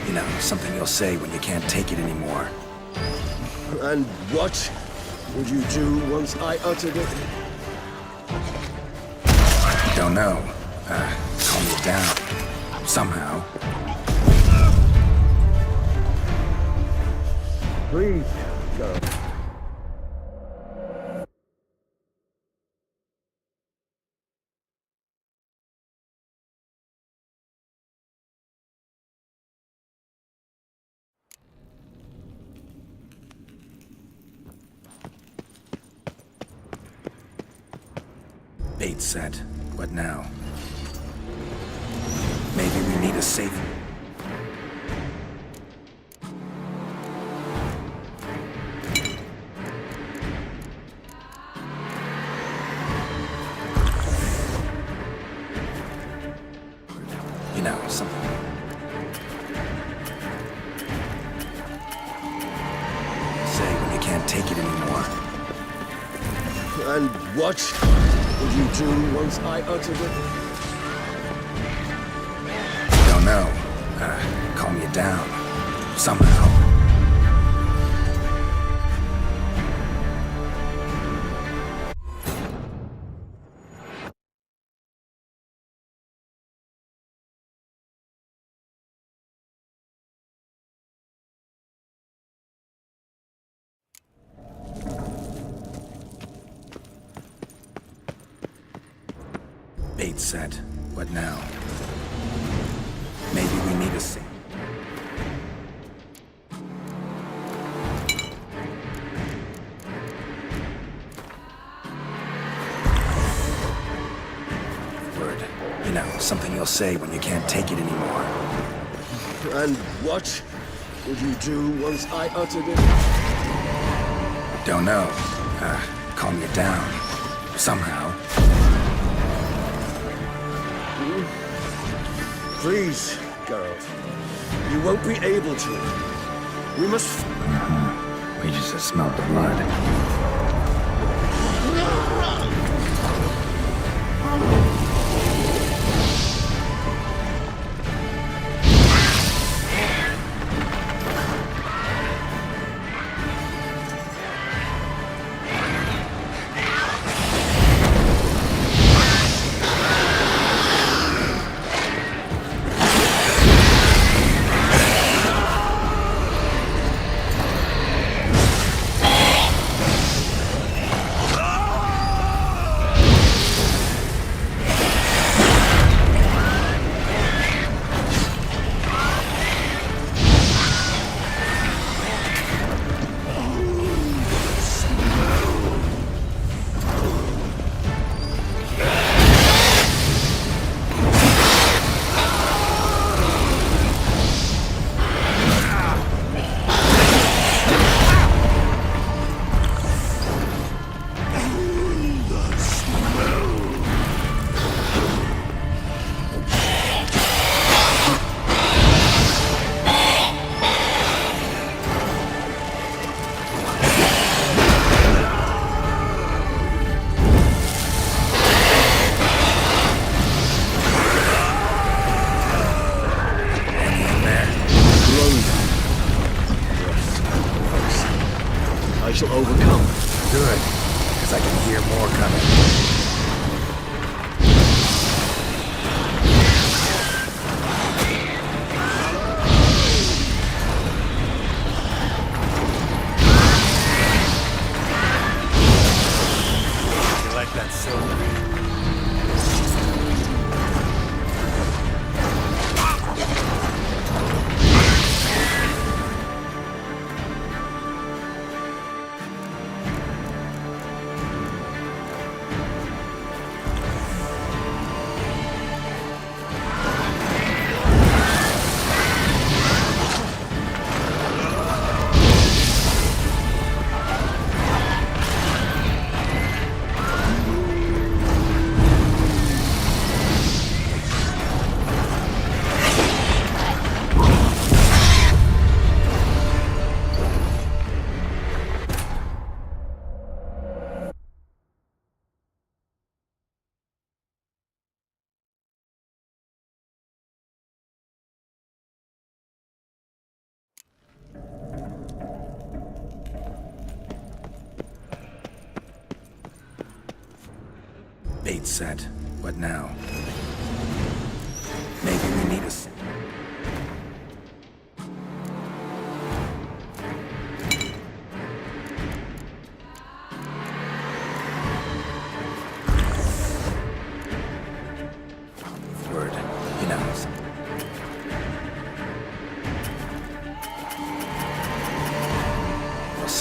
You know, something you'll say when you can't take it anymore. And what would you do once I uttered it? Don't know. Calm you down. Somehow. Please, go. Bait set. What now? Maybe we need a safe... You know, something... Say when you can't take it anymore. And what would you do once I uttered it? Don't know. Calm you down. Somehow. Bait set. What now? Maybe we need a safe. Word. You know, something you'll say when you can't take it anymore. And what would you do once I uttered it? Don't know. Calm you down. Somehow. Please, Geralt. You won't be able to. We must... We just smelled the blood. I shall overcome. Good, because I can hear more coming. You like that silver? Bait set. What now? Maybe we need a...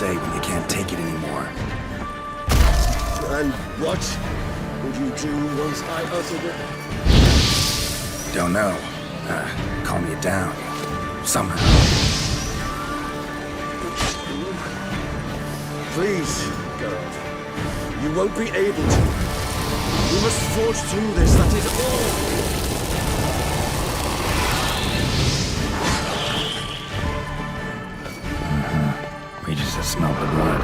say when you can't take it anymore. And what would you do once I uttered it? Don't know. Calm you down. Somehow. Please, Geralt. You won't be able to. We must forge through this, that is all. Reaches to smell the blood.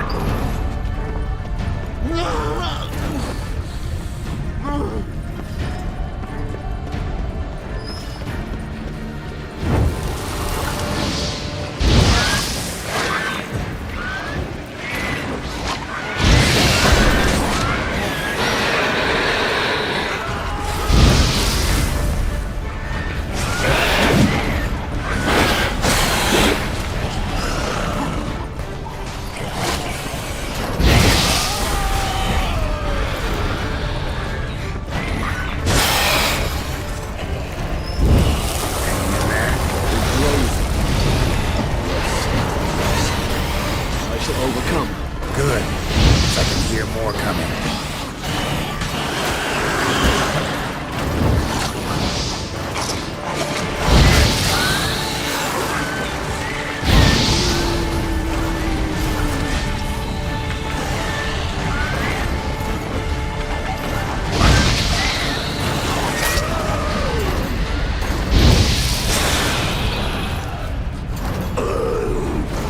Good. I can hear more coming.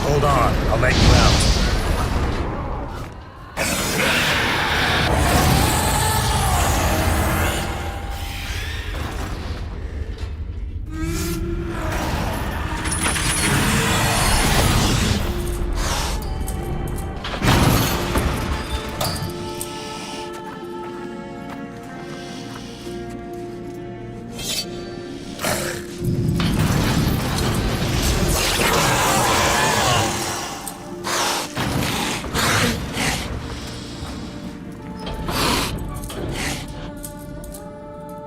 Hold on, I'll let you out.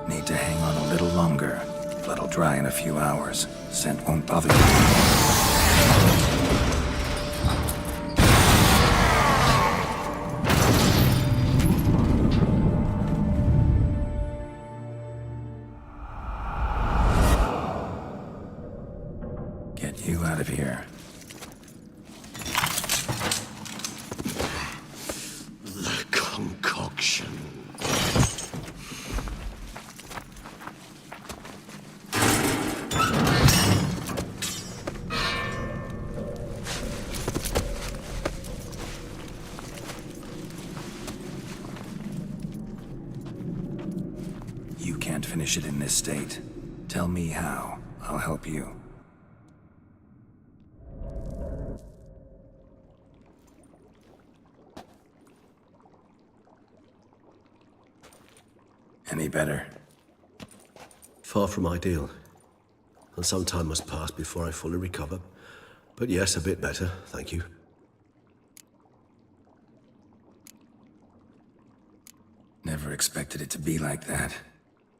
Need to hang on a little longer. Blood'll dry in a few hours. Scent won't bother you. Get you out of here. The concoction. You can't finish it in this state. Tell me how. I'll help you. Any better? Far from ideal. And some time must pass before I fully recover. But yes, a bit better, thank you. Never expected it to be like that.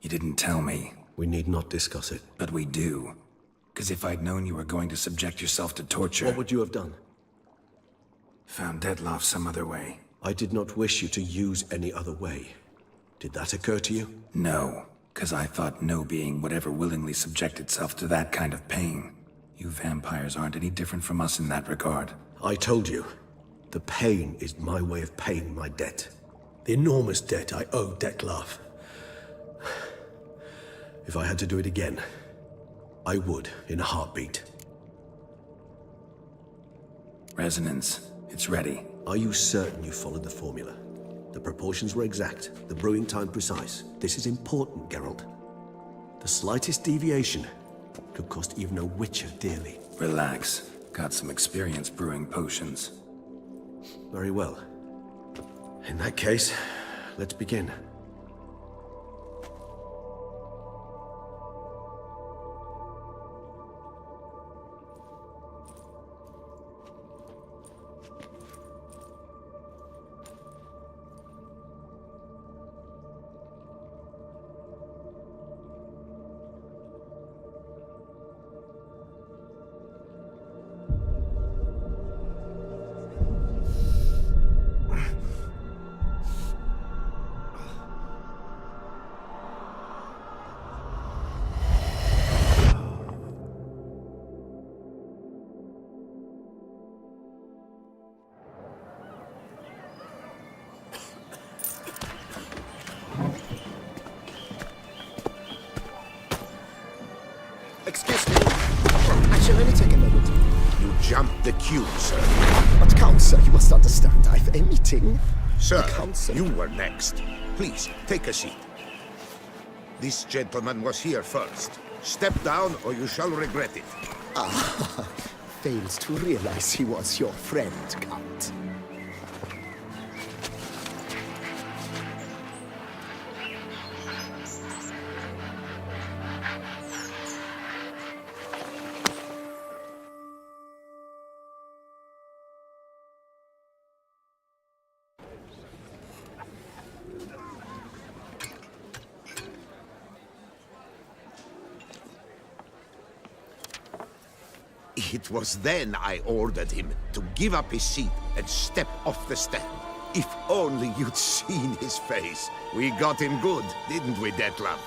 You didn't tell me. We need not discuss it. But we do. Because if I'd known you were going to subject yourself to torture... What would you have done? Found Dettlaff some other way. I did not wish you to use any other way. Did that occur to you? No, because I thought no being would ever willingly subject itself to that kind of pain. You vampires aren't any different from us in that regard. I told you, the pain is my way of paying my debt. The enormous debt I owe Dettlaff. If I had to do it again, I would in a heartbeat. Resonance, it's ready. Are you certain you followed the formula? The proportions were exact, the brewing time precise. This is important, Geralt. The slightest deviation could cost even a witcher dearly. Relax. Got some experience brewing potions. Very well. In that case, let's begin. Kindly take a moment. You jumped the queue, sir. But Count, sir, you must understand. I've a meeting. Sir, Count, you were next. Please, take a seat. This gentleman was here first. Step down or you shall regret it. Ah, fails to realize he was your friend, Count. It was then I ordered him to give up his seat and step off the stand. If only you'd seen his face. We got him good, didn't we, Detlef?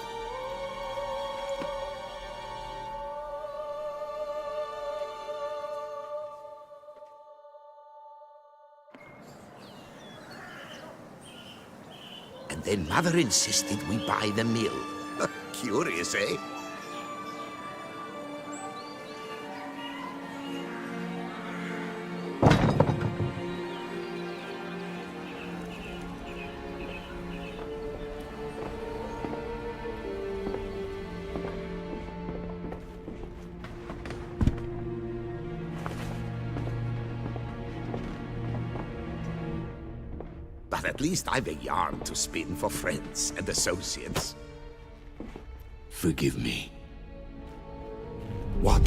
And then Mother insisted we buy the mill. Curious, eh? But at least I've a yarn to spin for friends and associates. Forgive me. What?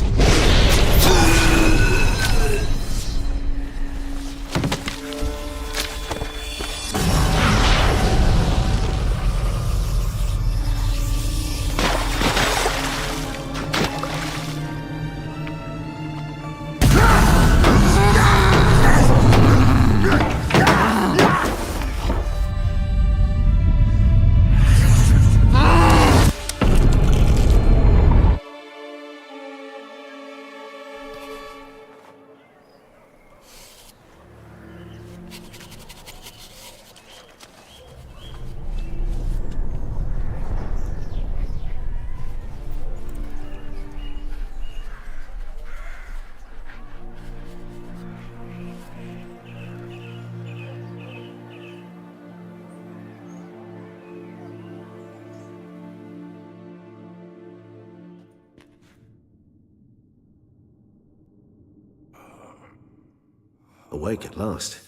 Awake at last.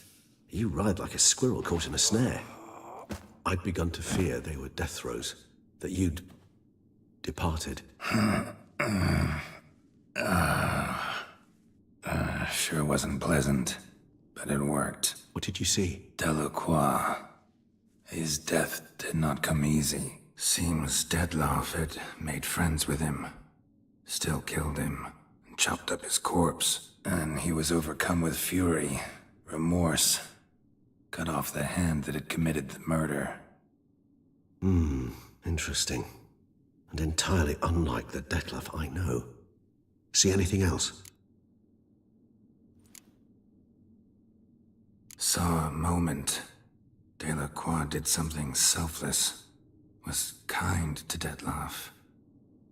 You ride like a squirrel caught in a snare. I'd begun to fear they were death throes, that you'd departed. Sure wasn't pleasant, but it worked. What did you see? Delacroix. His death did not come easy. Seems Detlef had made friends with him. Still killed him, and chopped up his corpse. And he was overcome with fury, remorse. Cut off the hand that had committed the murder. Interesting. And entirely unlike the Detlef I know. See anything else? Saw a moment. Delacroix did something selfless. Was kind to Detlef.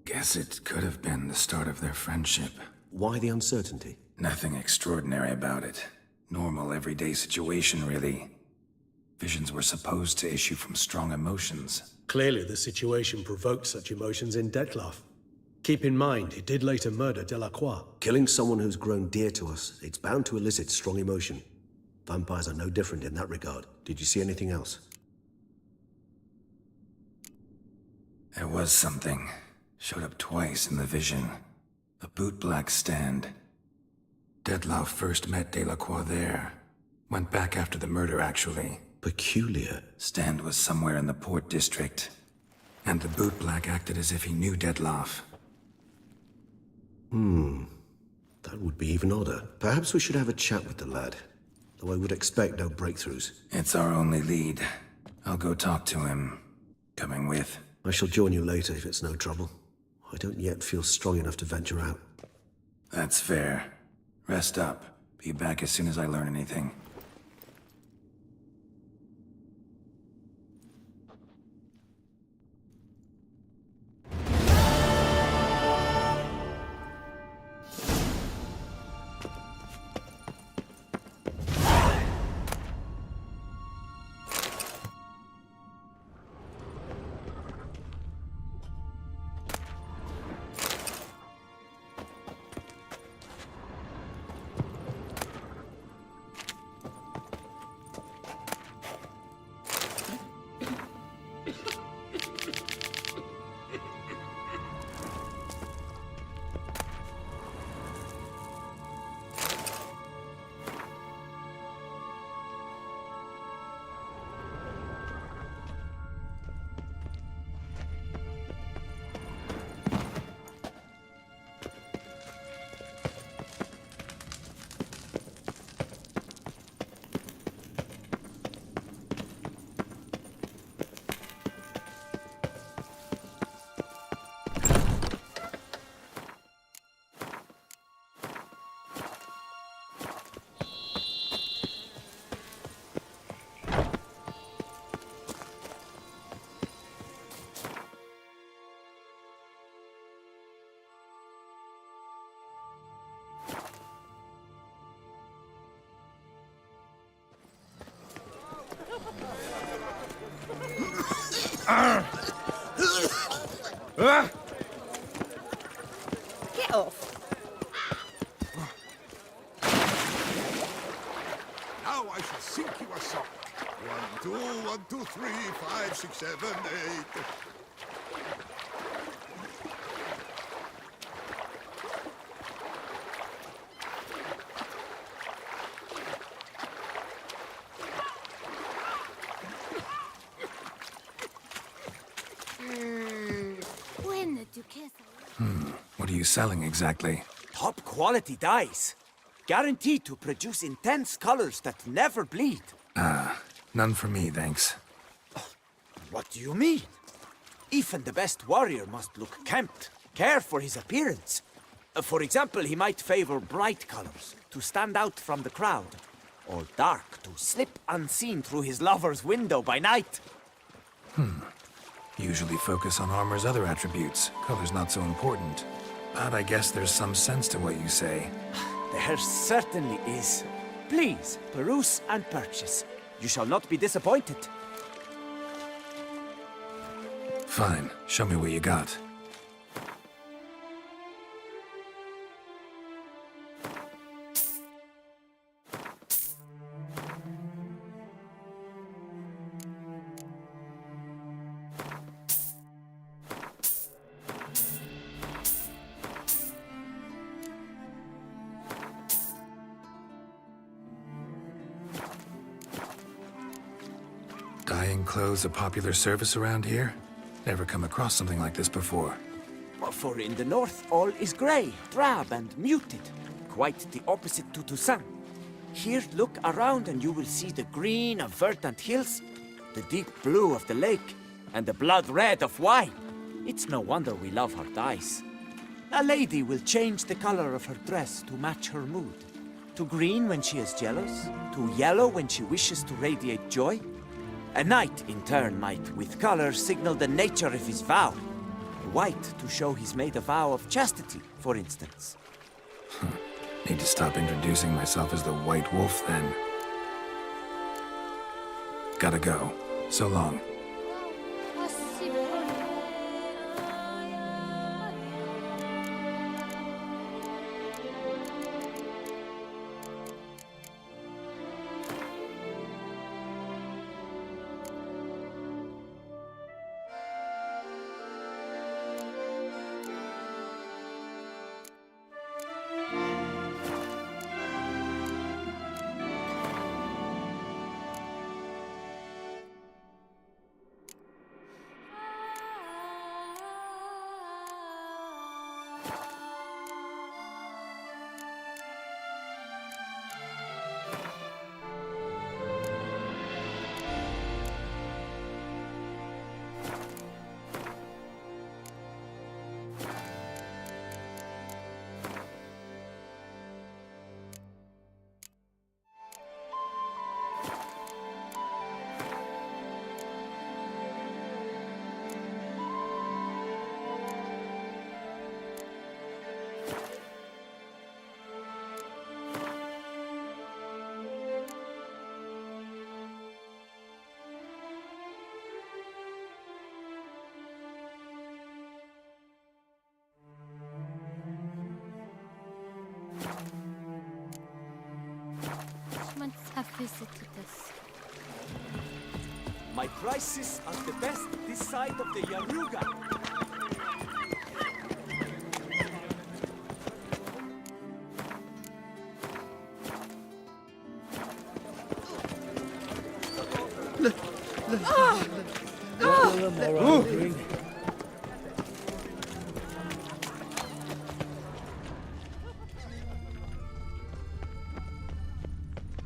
Guess it could have been the start of their friendship. Why the uncertainty? Nothing extraordinary about it. Normal, everyday situation, really. Visions were supposed to issue from strong emotions. Clearly, the situation provoked such emotions in Detlef. Keep in mind, he did later murder Delacroix. Killing someone who's grown dear to us, it's bound to elicit strong emotion. Vampires are no different in that regard. Did you see anything else? There was something. Showed up twice in the vision. A bootblack stand. Detlef first met Delacroix there. Went back after the murder, actually. Peculiar. Stand was somewhere in the Port District. And the bootblack acted as if he knew Detlef. That would be even odder. Perhaps we should have a chat with the lad. Though I would expect no breakthroughs. It's our only lead. I'll go talk to him. Coming with? I shall join you later if it's no trouble. I don't yet feel strong enough to venture out. That's fair. Rest up. Be back as soon as I learn anything. Get off. Now I shall sink you a sock. 1, 2, 1, 2, 3, 5, 6, 7, 8. When the Duchess... What are you selling exactly? Top quality dyes. Guaranteed to produce intense colors that never bleed. None for me, thanks. What do you mean? Even the best warrior must look kempt, care for his appearance. For example, he might favor bright colors, to stand out from the crowd, or dark, to slip unseen through his lover's window by night. Usually focus on armor's other attributes. Color's not so important. But I guess there's some sense to what you say. There certainly is. Please, peruse and purchase. You shall not be disappointed. Fine. Show me what you got. Dyeing clothes a popular service around here? Never come across something like this before. For in the north, all is grey, drab and muted. Quite the opposite to Toussaint. Here, look around and you will see the green of verdant hills, the deep blue of the lake, and the blood red of wine. It's no wonder we love her dyes. A lady will change the color of her dress to match her mood. To green when she is jealous, to yellow when she wishes to radiate joy. A knight, in turn, might, with color, signal the nature of his vow. White, to show he's made a vow of chastity, for instance. Need to stop introducing myself as the White Wolf, then. Gotta go. So long. My prices are the best this side of the Yaruga.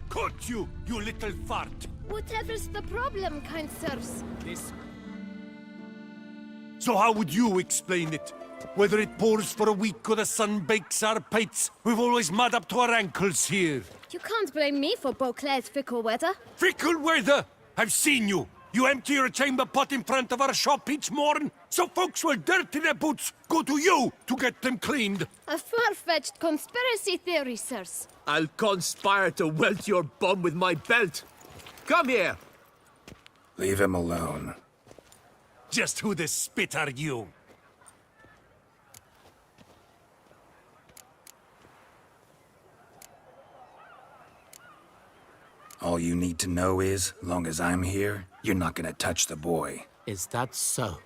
Caught you, you little fart! Whatever's the problem, kind sirs? So how would you explain it? Whether it pours for a week or the sun bakes our pates, we've always mud up to our ankles here. You can't blame me for Beauclair's fickle weather. Fickle weather! I've seen you! You empty your chamber pot in front of our shop each morn, so folks will dirty their boots, go to you to get them cleaned. A far-fetched conspiracy theory, sirs. I'll conspire to welt your bum with my belt. Come here! Leave him alone. Just who the spit are you? All you need to know is, long as I'm here, you're not gonna touch the boy. Is that so?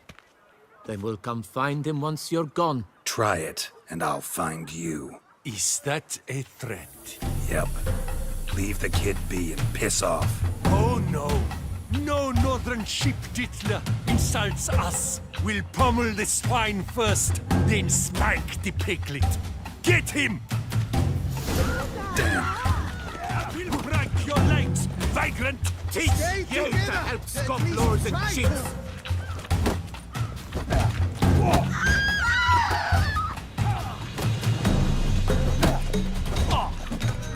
Then we'll come find him once you're gone. Try it, and I'll find you. Is that a threat? Yep. Leave the kid be and piss off. Oh no! No northern sheep dittler insults us. We'll pummel the swine first, then spank the piglet. Get him! Damn. We'll break your legs, vagrant! Teach you to help scofflaws and cheats!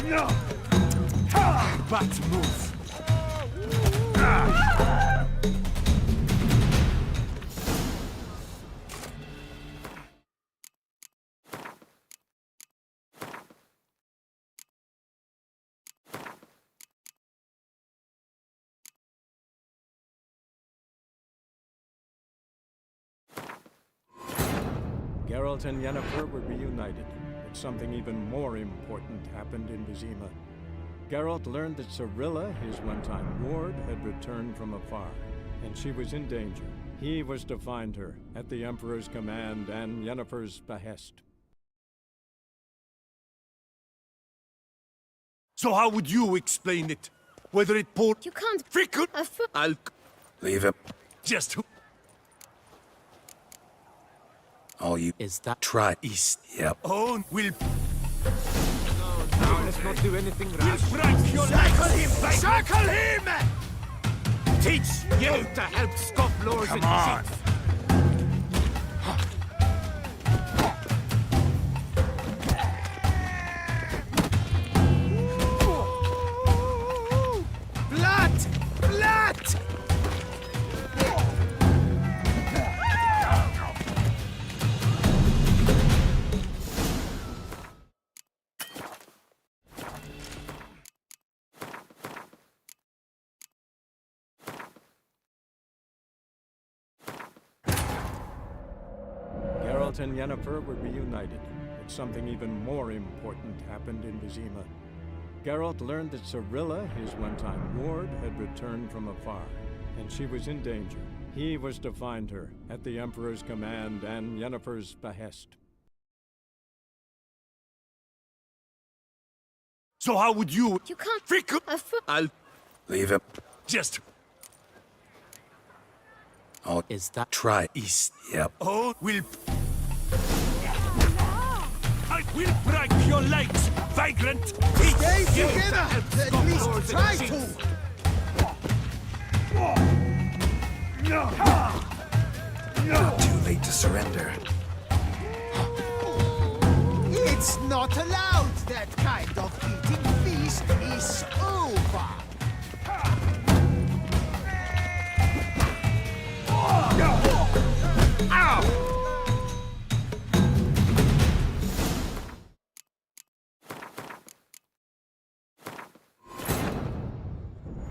No! Bat move! Geralt and Yennefer were reunited, but something even more important happened in Vizima. Geralt learned that Cirilla, his one-time ward, had returned from afar, and she was in danger. He was to find her, at the Emperor's command and Yennefer's behest. So how would you explain it? Whether it poured... You can't... Fickle... I'll... Leave him. Just who... All you... Is that... Try... East. Yep. Oh, we'll... Now let's not do anything rash. We'll break your legs! Circle him! Teach you to help scofflaws and cheats! Geralt and Yennefer were reunited, but something even more important happened in Vizima. Geralt learned that Cirilla, his one-time ward, had returned from afar, and she was in danger. He was to find her, at the Emperor's command and Yennefer's behest. So how would you... You can't... Fickle... I'll... Leave him. Just... All... Is that... Try... East. Yep. Oh, we'll... I will break your legs, vagrant! Stay together! At least try to! Too late to surrender. It's not allowed. That kind of eating feast is over.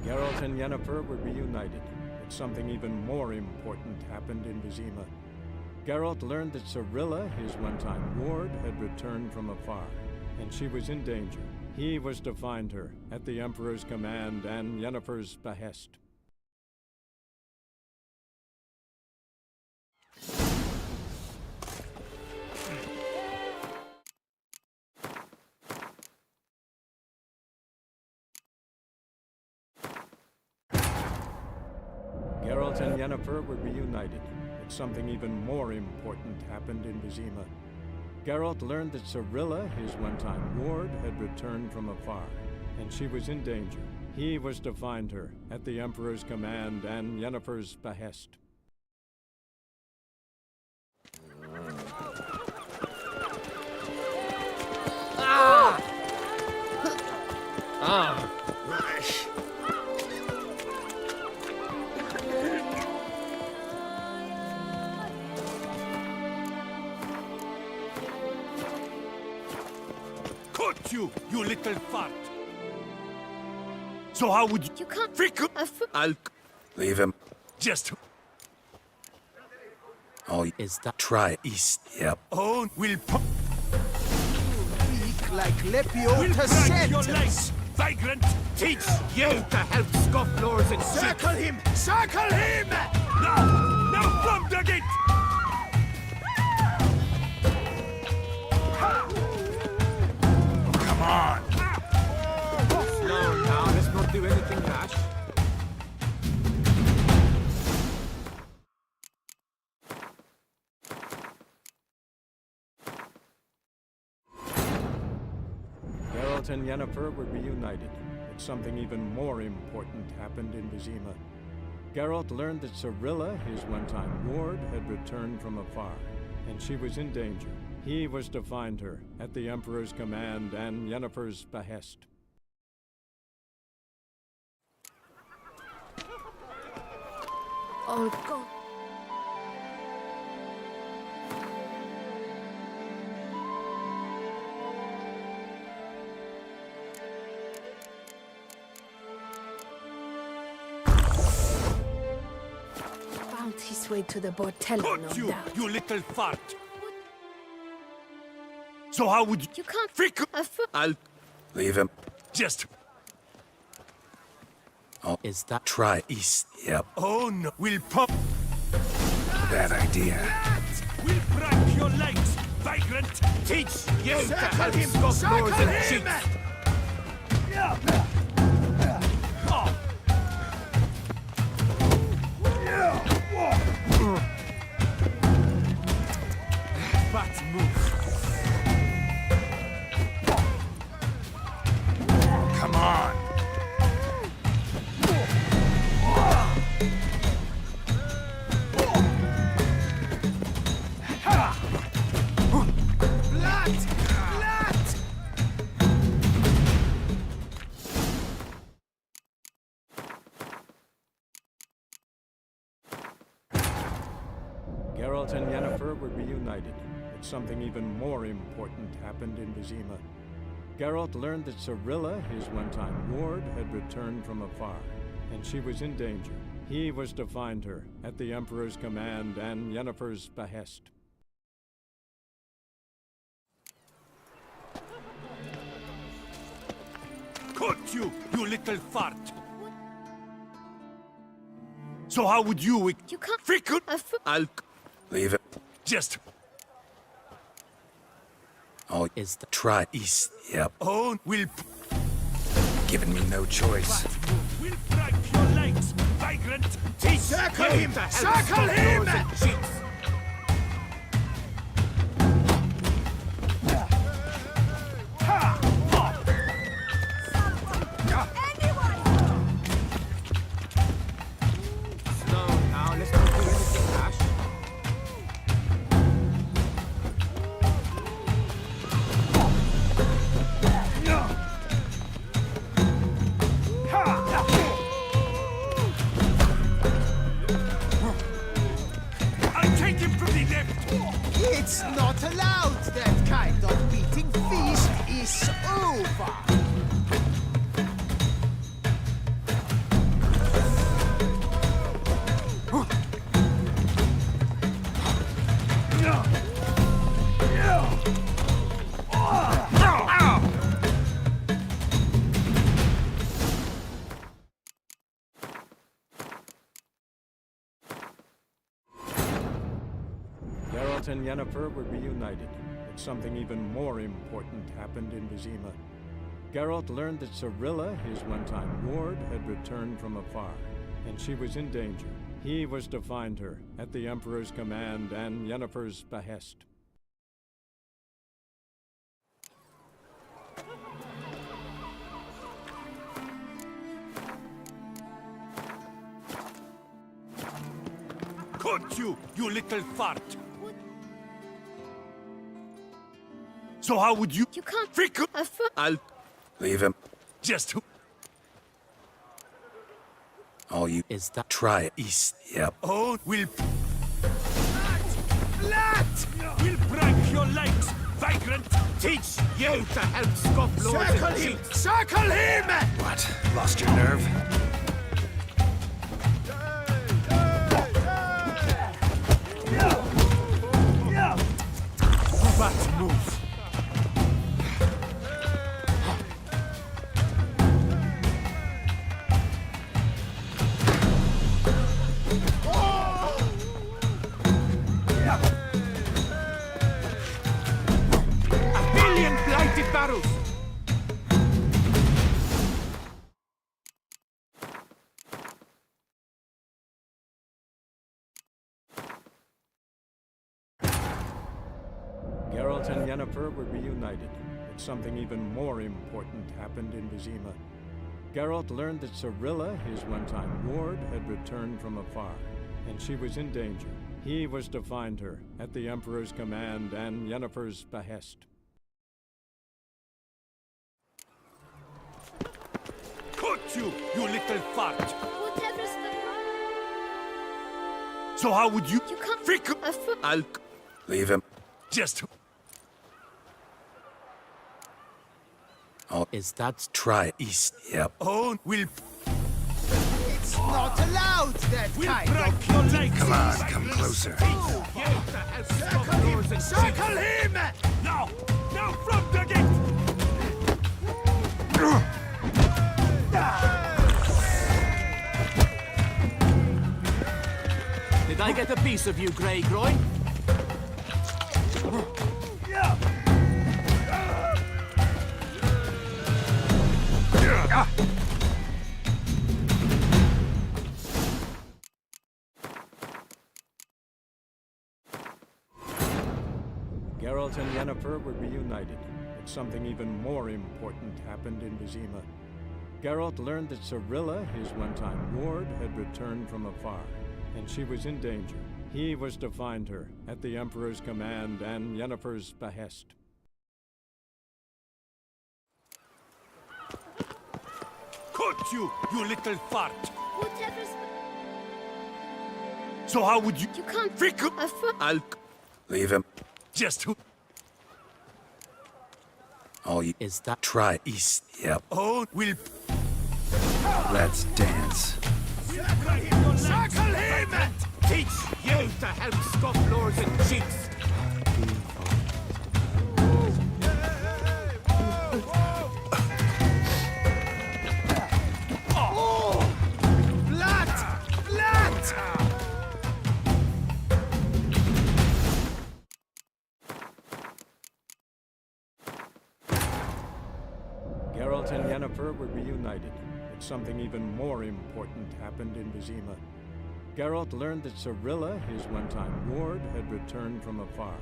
Geralt and Yennefer were reunited, but something even more important happened in Vizima. Geralt learned that Cirilla, his one-time ward, had returned from afar, and she was in danger. He was to find her, at the Emperor's command and Yennefer's behest. Geralt and Yennefer were reunited, but something even more important happened in Vizima. Geralt learned that Cirilla, his one-time ward, had returned from afar, and she was in danger. He was to find her, at the Emperor's command and Yennefer's behest. Ah! Ah! Mash. Cut you, you little fart! So how would you... You can't... Fickle... I'll... Leave him. Just... All is that try east. Yep. Oh, will Weak like We'll Lepiota break your sentence. legs, vagrant! Teach you to help scofflaws and Circle him! Circle him! Now bomb the gate! Come on! Slow down, let's not do anything rash. Geralt and Yennefer were reunited, but something even more important happened in Vizima. Geralt learned that Cirilla, his one-time ward, had returned from afar, and she was in danger. He was to find her, at the Emperor's command and Yennefer's behest. I'll go. Found his way to the Bordello, no You, doubt. you little fart! So how would you... You can't... Frick! I'll leave him. Just... Oh, is that try east? Yep. Oh no, we'll pop... Bad idea. We'll break your legs, vagrant! Teach you to help scofflaws and cheats! Bad move. Come on. Geralt and Yennefer were reunited, but something even more important happened in Vizima. Geralt learned that Cirilla, his one-time ward, had returned from afar, and she was in danger. He was to find her, at the Emperor's command and Yennefer's behest. Caught you, you little fart! So how would you... You can't... Frick! I'll leave it. Just... Oh, is the try east? Yep. Oh, we'll... Giving me no choice. We'll break your legs, vagrant! Teach Circle you him! to help Circle him! scofflaws and cheats! Slow now, let's not do anything rash. I'll take him from the left! It's not allowed. That kind of beating feast is over. Geralt and Yennefer were reunited, but something even more important happened in Vizima. Geralt learned that Cirilla, his one-time ward, had returned from afar, and she was in danger. He was to find her, at the Emperor's command and Yennefer's behest. Caught you, you little fart! So how would you... You can't... Frick! I'll leave him. Just... All you is that try east. Yep. Oh, we'll... Flat! We'll break your legs, vagrant! Teach you to help scofflaws Circle and him! cheats! Circle him! What? Lost your nerve? Geralt and Yennefer were reunited, but something even more important happened in Vizima. Geralt learned that Cirilla, his one-time ward, had returned from afar, and she was in danger. He was to find her, at the Emperor's command and Yennefer's behest. Cut you, you little fart! Whatever's the So how would you... You can't... I'll... Leave him. Just... Oh, is that... Try east. Yep. Oh, we'll... It's not allowed, that We'll kind break of... your legs! Come on, come closer. Circle him! Now! Now from the gate! Did I get a piece of you, Grey Groin? Geralt and Yennefer were reunited, but something even more important happened in Vizima. Geralt learned that Cirilla, his one-time ward, had returned from afar, and she was in danger. He was to find her, at the Emperor's command and Yennefer's behest. Cut you, you little fart! Whatever's the... So how would you... You can't... I'll... Leave him. Just... All you... Is that... Try east. Yep. Oh, we'll... Let's dance. Circle him! Teach you to help scofflaws and cheats! Geralt and Yennefer were reunited, but something even more important happened in Vizima. Geralt learned that Cirilla, his one-time ward, had returned from afar,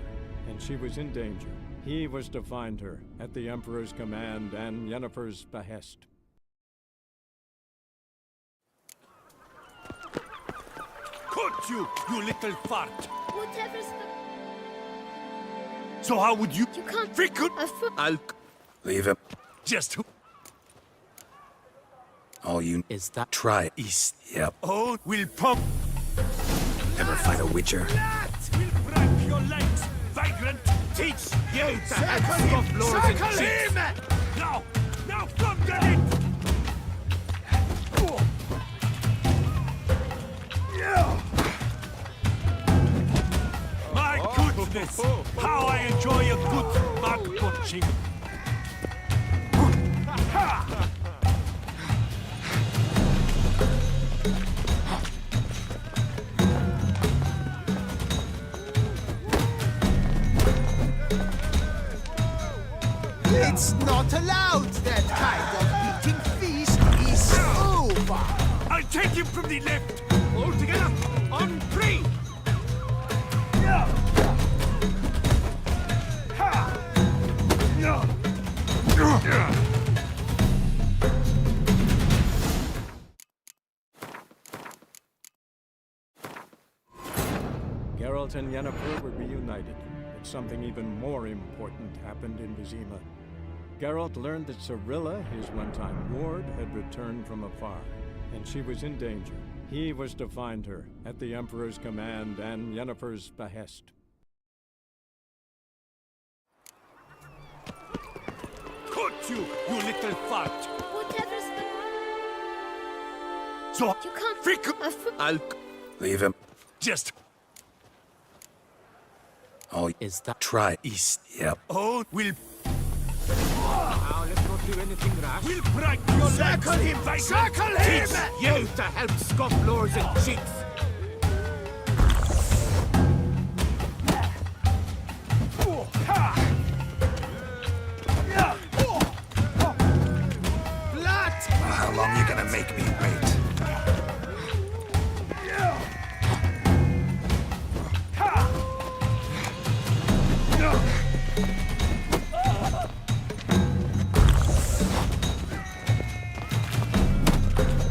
and she was in danger. He was to find her, at the Emperor's command and Yennefer's behest. Cut you, you little fart! Whatever's the... So how would you... You can't... I'll... Leave him. Just... All you... Is that... Try east. Yep. Oh, we'll pump... Ever fight a witcher? We'll break your legs, vagrant! Teach you to help scofflaws and cheats! Now! Now from the gate! My goodness! How I enjoy a good mug punching! It's not allowed, that kind of eating feast is over! I'll take him from the left! All together, on three! Geralt and Yennefer were reunited, but something even more important happened in Vizima. Geralt learned that Cirilla, his one-time ward, had returned from afar, and she was in danger. He was to find her, at the Emperor's command and Yennefer's behest. Cut you, you little fart! Whatever's the... So... You can't... I'll... Leave him. Just... All you... Is that... Try east. Yep. Oh, we'll... Now, let's not do anything rash. We'll break your legs! Circle him! vagrant! Circle him! Teach you to help scofflaws and cheats! How long you gonna make me wait?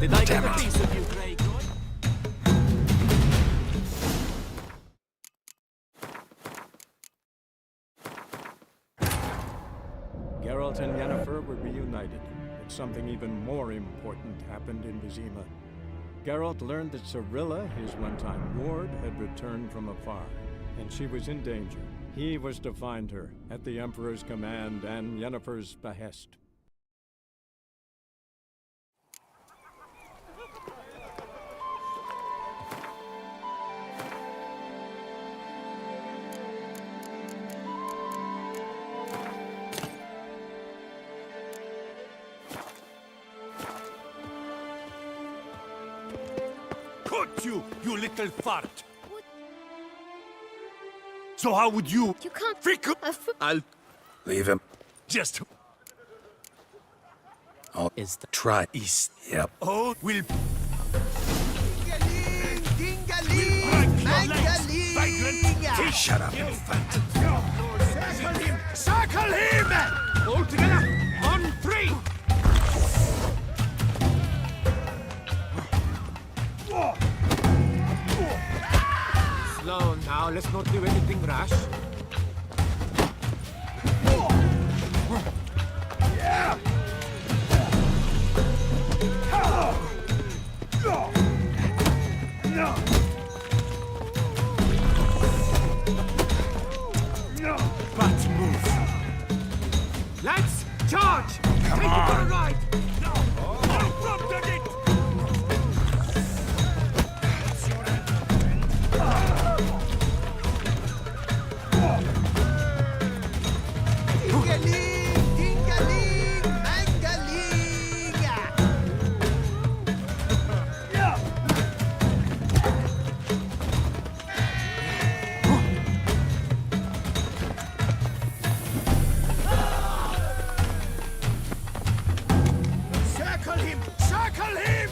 Did I get a piece of you, Grey Groin? Geralt and Yennefer were reunited, but something even more important happened in Vizima. Geralt learned that Cirilla, his one-time ward, had returned from afar, and she was in danger. He was to find her, at the Emperor's command and Yennefer's behest. You little fart! So how would you... You can't... I'll... Leave him. Just... Oh, is the try east. Yep. Oh, we'll... Shut up, infant. Circle him! Circle him! All together! On 3! Slow now, let's not do anything rash. Yeah! But move. Let's charge! Come Take on. it for a ride! Circle him! Circle him!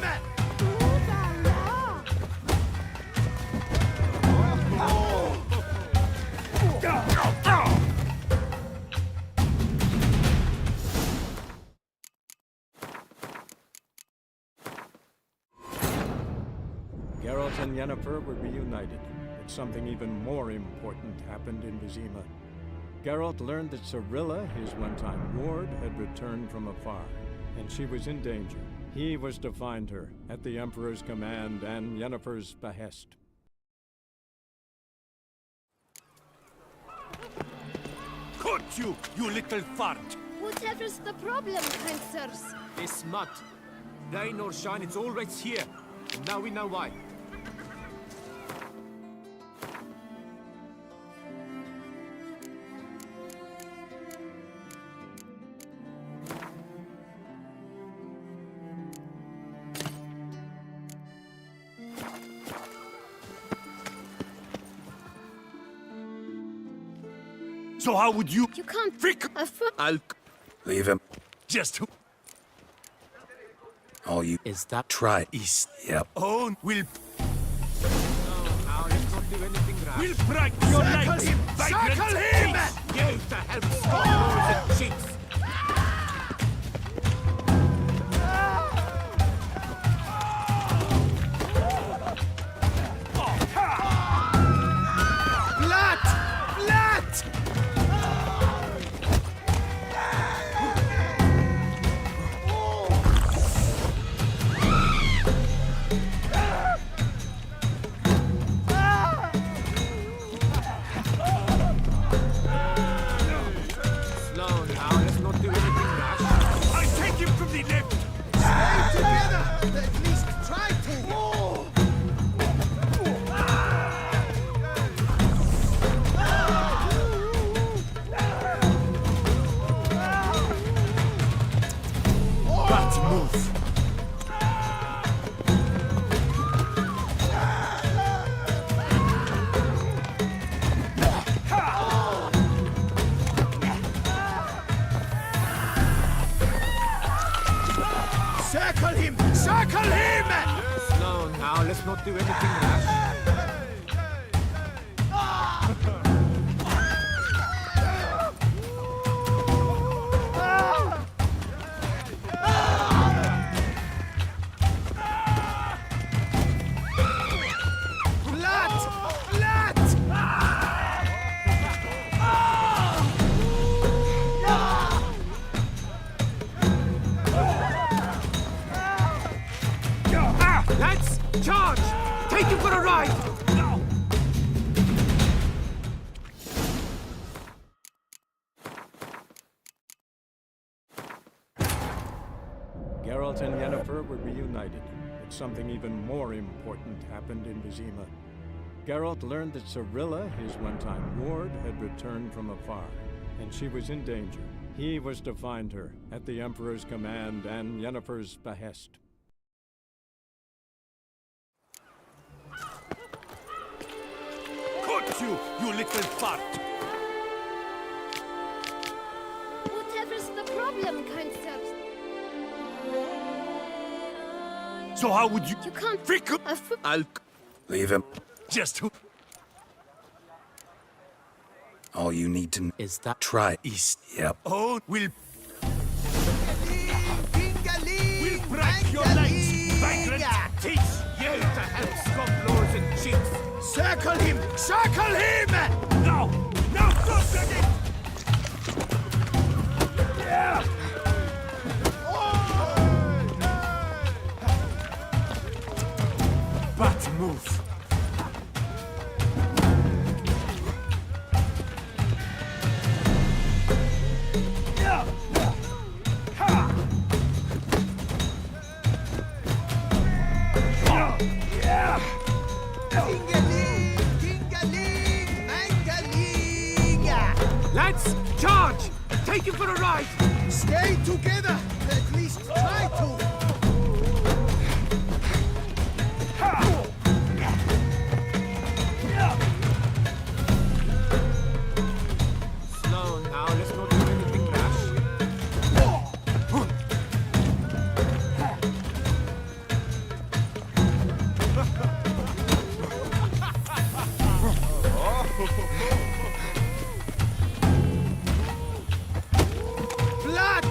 Geralt and Yennefer were reunited, but something even more important happened in Vizima. Geralt learned that Cirilla, his one-time ward, had returned from afar, and she was in danger. He was to find her, at the Emperor's command and Yennefer's behest. Caught you, you little fart! Whatever's the problem, Princess? This smut. The AinurSayan, it's all right here. And now we know why. So how would you... You can't... Freak! I'll... Leave him. Just... All you... Is that... Try east. Yep. Oh, we'll... Now let's not do anything rash. We'll break your legs! Circle him! You to help stop the cheats! Circle him! Circle him! Slow now, let's not do anything rash. Lads, charge! Take him for a ride! No! Geralt and Yennefer were reunited, but something even more important happened in Vizima. Geralt learned that Cirilla, his one-time ward, had returned from afar, and she was in danger. He was to find her, at the Emperor's command and Yennefer's behest. Cut you, you little fart! Whatever's the problem, kind sirs? So how would you... You can't... I'll... Leave him. Just who... All you need to know is that try east. Yep. Oh, we'll break your legs, vagrant! Teach you to help scum lords and chiefs! Circle him! Circle him! No! No, don't get it! Yeah! But move! Lads, charge! Take him for a ride! Stay together! At least try to! Slow now, let's not do anything rash. Blood!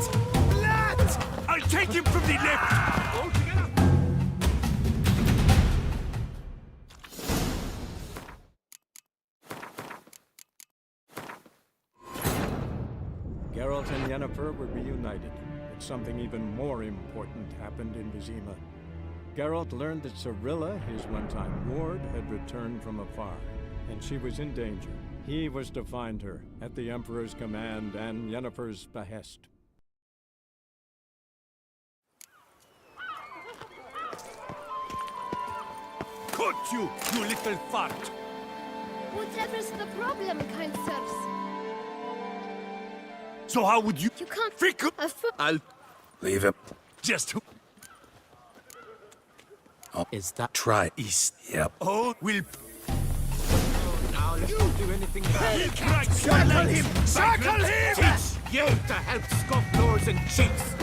Blood! I'll take him from the left! All together! Geralt and Yennefer were reunited, but something even more important happened in Vizima. Geralt learned that Cirilla, his one-time ward, had returned from afar, and she was in danger. He was to find her, at the Emperor's command and Yennefer's behest. Cut you, you little fart! Whatever's the problem, kind sirs? So how would you... You can't... I'll... Leave him. Just who... Oh, is that try east? Yep. Oh, we'll... Now let's not do anything rash. Circle him! Circle him! Teach you to help scum lords and chiefs!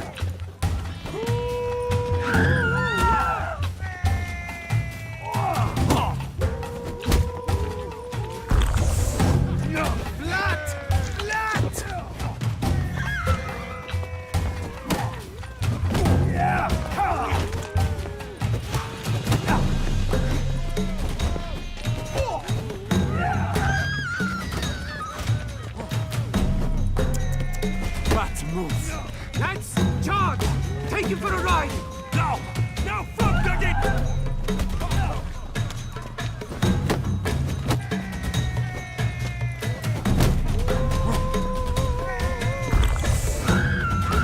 Blood! Blood! But move! Lads, charge! Take him for a ride! No! No, fuck it!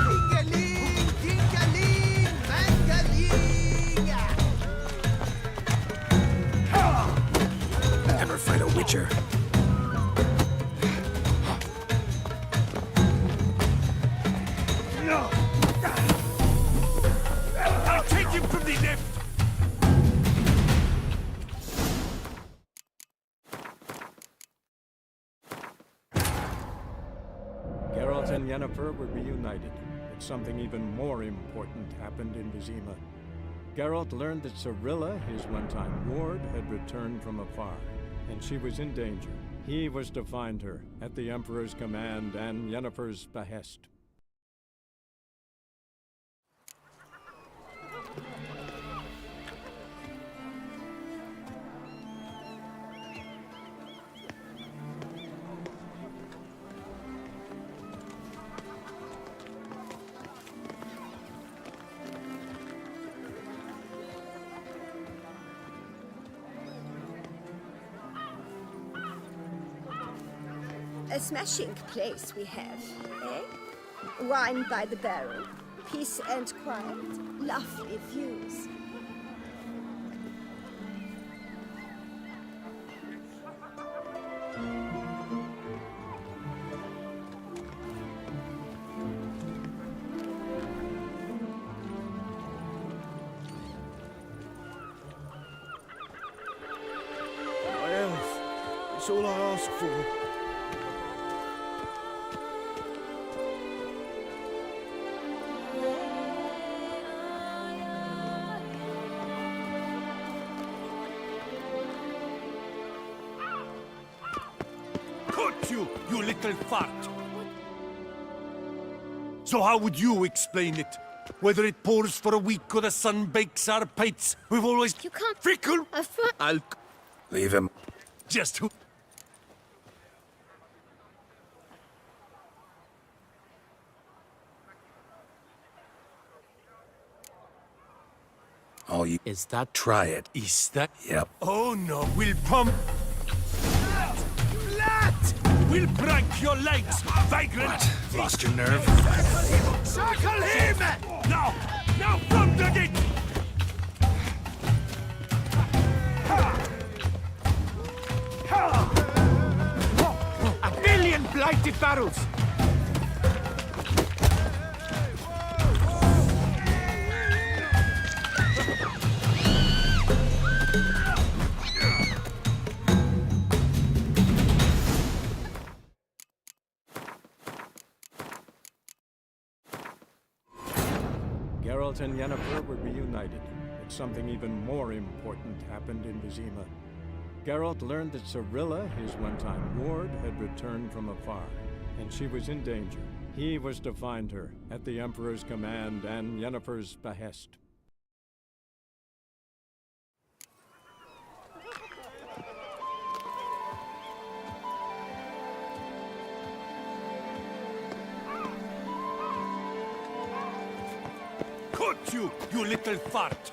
Dingaling! Dingaling! Mangaling! Never fight a witcher. I'll take him from the left! Geralt and Yennefer were reunited, but something even more important happened in Vizima. Geralt learned that Cirilla, his one-time ward, had returned from afar, and she was in danger. He was to find her, at the Emperor's command and Yennefer's behest. A smashing place we have, eh? Wine by the barrel, peace and quiet, lovely views. My health, it's all I ask for. Cut you, you little fart! So how would you explain it? Whether it pours for a week or the sun bakes our pates, we've always... You can't... Fickle! I'll... Leave him. Just who... All you... Is that... Try it. Is that... Yep. Oh no, we'll pump... Lat! We'll break your legs, vagrant! What? Lost your nerve? Circle him! Now! Now from the gate! A billion blighted barrels! Geralt and Yennefer were reunited, but something even more important happened in Vizima. Geralt learned that Cirilla, his one-time ward, had returned from afar, and she was in danger. He was to find her, at the Emperor's command and Yennefer's behest. Cut you, you little fart!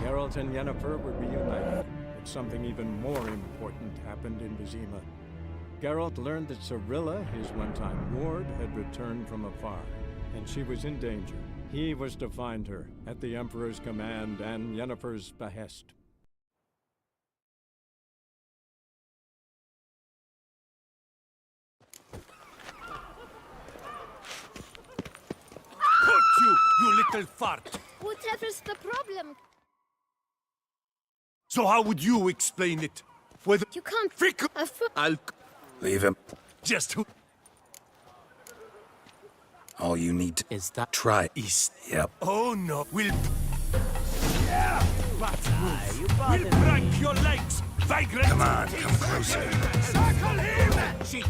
Geralt and Yennefer were reunited, but something even more important happened in Vizima. Geralt learned that Cirilla, his one-time ward, had returned from afar, and she was in danger. He was to find her, at the Emperor's command and Yennefer's behest. Cut you, you little fart! Whatever's the problem? So how would you explain it? Whether... You can't... Fickle! I'll... Leave him. Just who... All you need to... Is that... Try it. Is... Yep. Oh no, we'll... Yeah! We'll break your legs, vagrant! Come on, come closer. Circle him! Chief!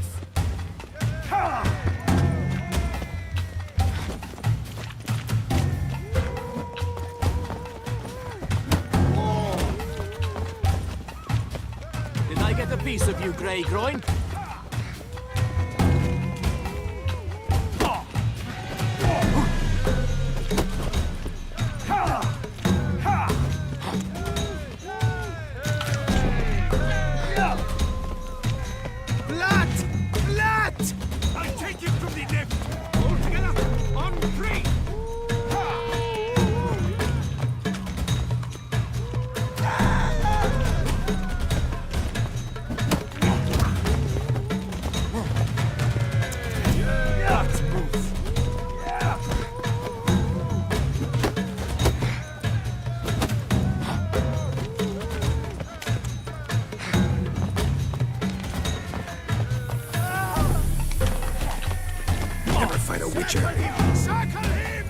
Did I get a piece of you, Grey Groin? I'll take him from the left! All together, on three! Circle him! Circle him!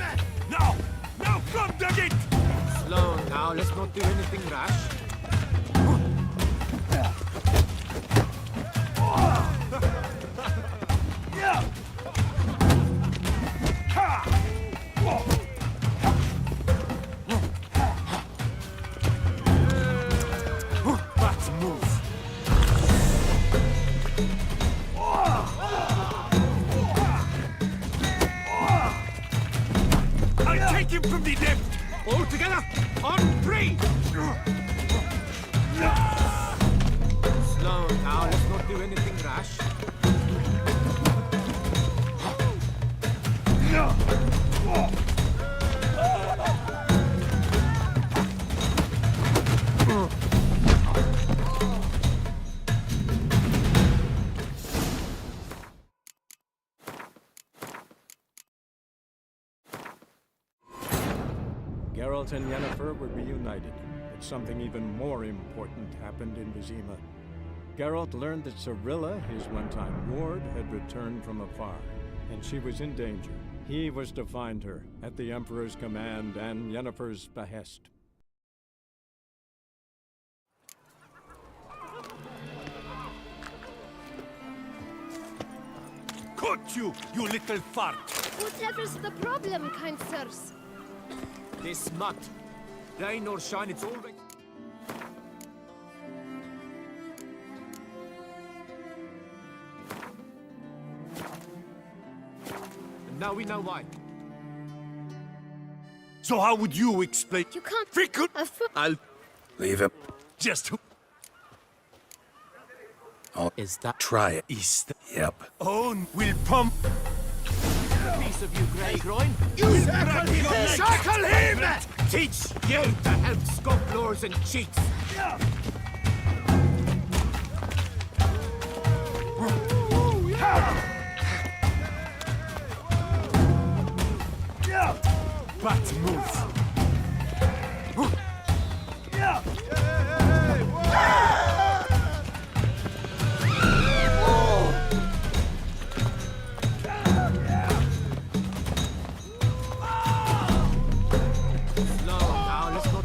Now! Now come to it! Slow now, let's not do anything rash. Let's move. I'll take him from the left. All together, on 3! Slow now, let's not do anything rash. Geralt and Yennefer were reunited, but something even more important happened in Vizima. Geralt learned that Cirilla, his one-time ward, had returned from afar, and she was in danger. He was to find her, at the Emperor's command and Yennefer's behest. Caught you, you little fart! Whatever's the problem, kind sirs? This mutt. The AinurSayan, it's already... And now we know why. So how would you explain? You can't... I'll... Leave him. Just... Oh, is that... Try it. Yep. Own will pump... piece of you, Grey Groin. You circle him! Circle him! Teach you to help scofflors and cheats. But move.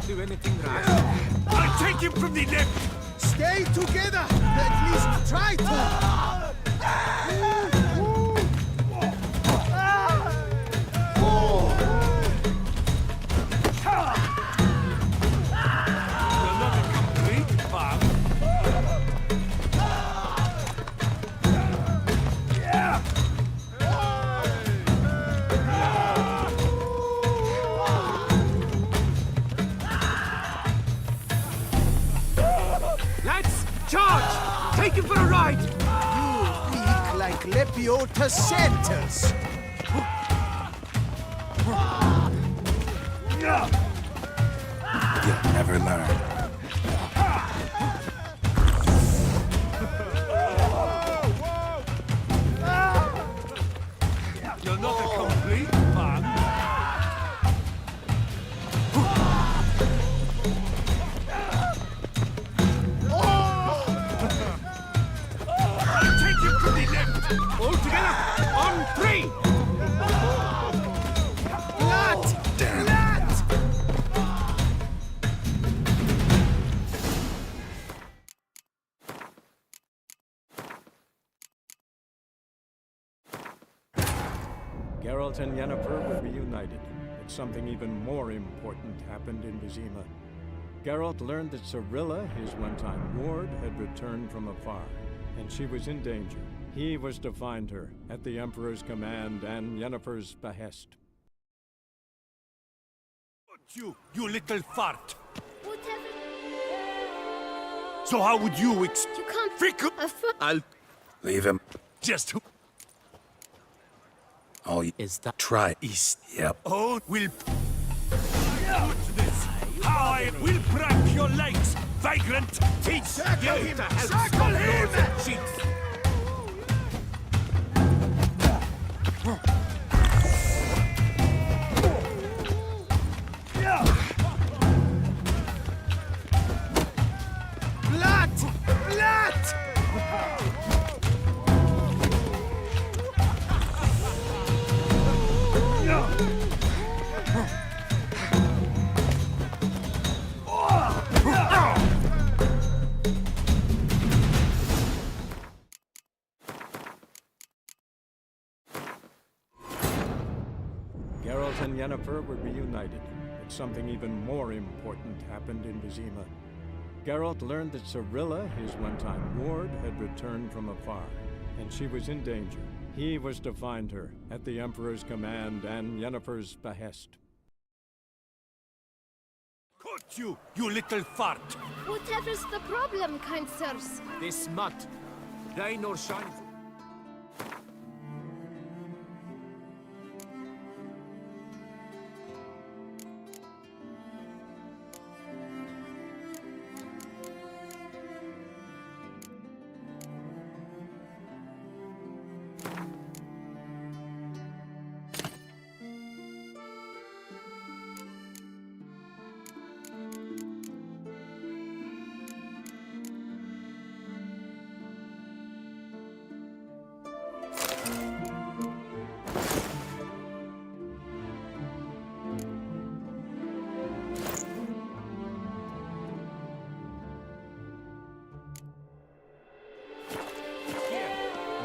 Do anything rash. I'll take him from the left. Stay together! At least try to! You're not a complete farm. Lads, charge! Take him for a ride! You leak like Lepiota centers! You'll never learn. You're not a complete farm. I'll take him from the left. All together, on 3! Blood! Damn. Geralt and Yennefer were reunited, but something even more important happened in Vizima. Geralt learned that Cirilla, his one-time ward, had returned from afar, and she was in danger. He was to find her, at the Emperor's command and Yennefer's behest. You little fart. Whatever... So how would you explain? You can't... I'll... Leave him. Just... All you... Is that... Try east. Yep. Oh, will... Put this. How I will break your legs, vagrant! Teach Circle you him! to help Circle him! scofflors and cheats! Blood! Blood! Geralt and Yennefer were reunited, but something even more important happened in Vizima. Geralt learned that Cirilla, his one-time ward, had returned from afar, and she was in danger. He was to find her, at the Emperor's command and Yennefer's behest. Caught you, you little fart! Whatever's the problem, kind sirs? This smut. The AinurSayan.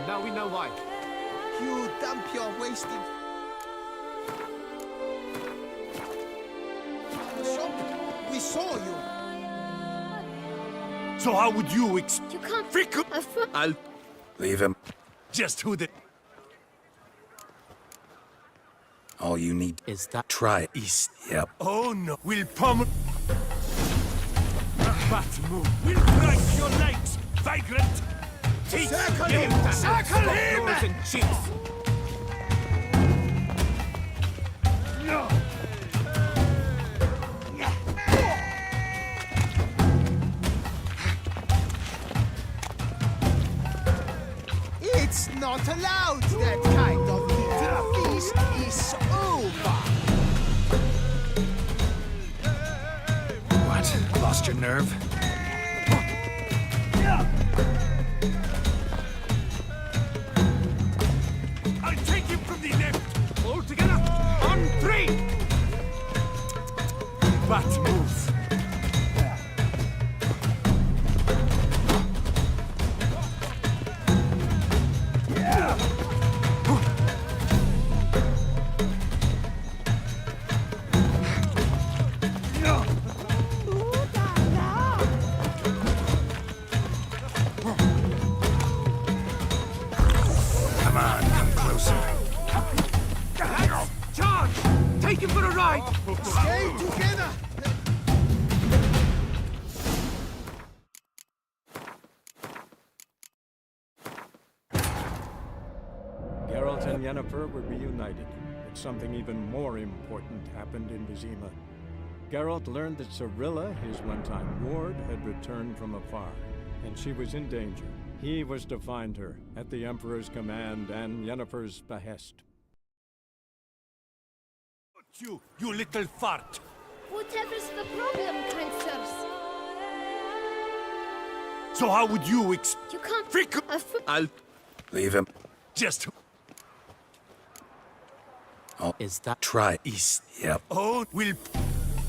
Now we know why. You dump your wasted... We saw you. So how would you You can't... Fickle! I'll... Leave him. Just who the... All you need is that... Try east. Yep. Oh no, we'll pummel... Bat move. We'll break your legs, vagrant! Teach Circle him him! to Circle him! Nose and cheeks. No! It's not allowed. That kind of eating feast is over. What? Lost your nerve? I'll take him from the left! All together, on 3! Bat move. Come on, come closer. Charge! Take him for a ride! Stay together. Geralt and Yennefer were reunited, but something even more important happened in Vizima. Geralt learned that Cirilla, his one-time ward, had returned from afar, and she was in danger. He was to find her, at the Emperor's command and Yennefer's behest. You little fart! Whatever's the problem, kind sirs? So how would you You can't... Fickle! I'll... Leave him. Just... Oh, is that... Try east. Yep. Oh, we'll...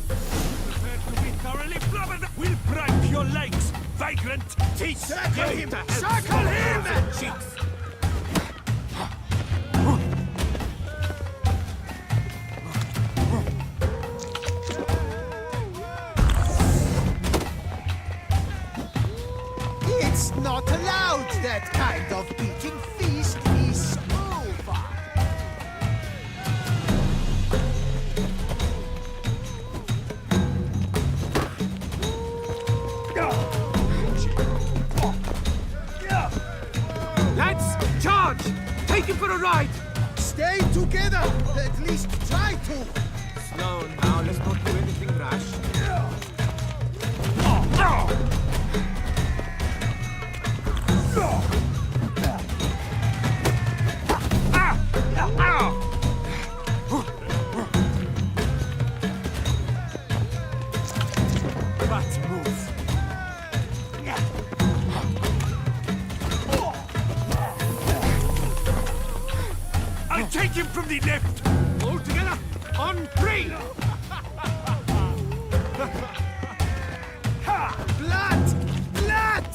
Prepare to be thoroughly blubbered! We'll break your legs, vagrant! Teach Circle him! to help Circle him! nose and cheeks! It's not allowed. That kind of eating feast is over. Lads, charge! Take him for a ride! Stay together. At least try to. Slow now, let's not do anything rash. Bat move. I'll take him from the left! All together, on 3! Blood! Blood!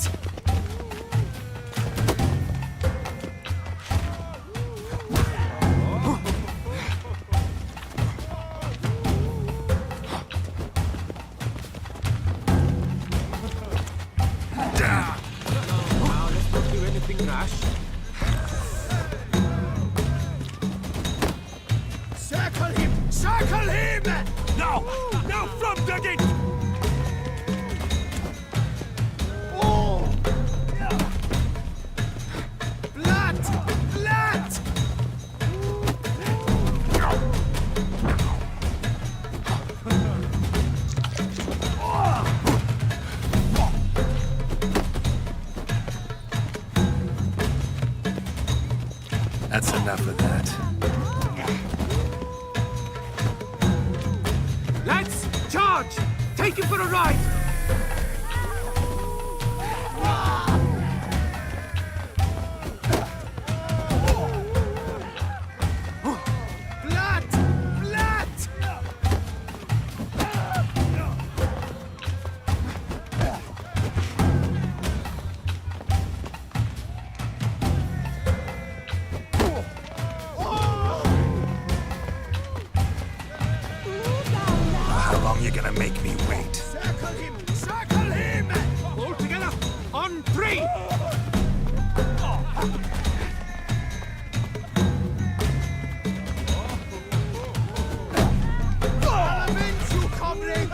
Circle him! Now! Now from the gate! Oh! Blood! Blood! That's enough of that. Lads, charge! Take him for a ride! Blood! Blood! How long you gonna make me wait? Circle him! Circle him! All together, on three! I'll avenge you, comrade!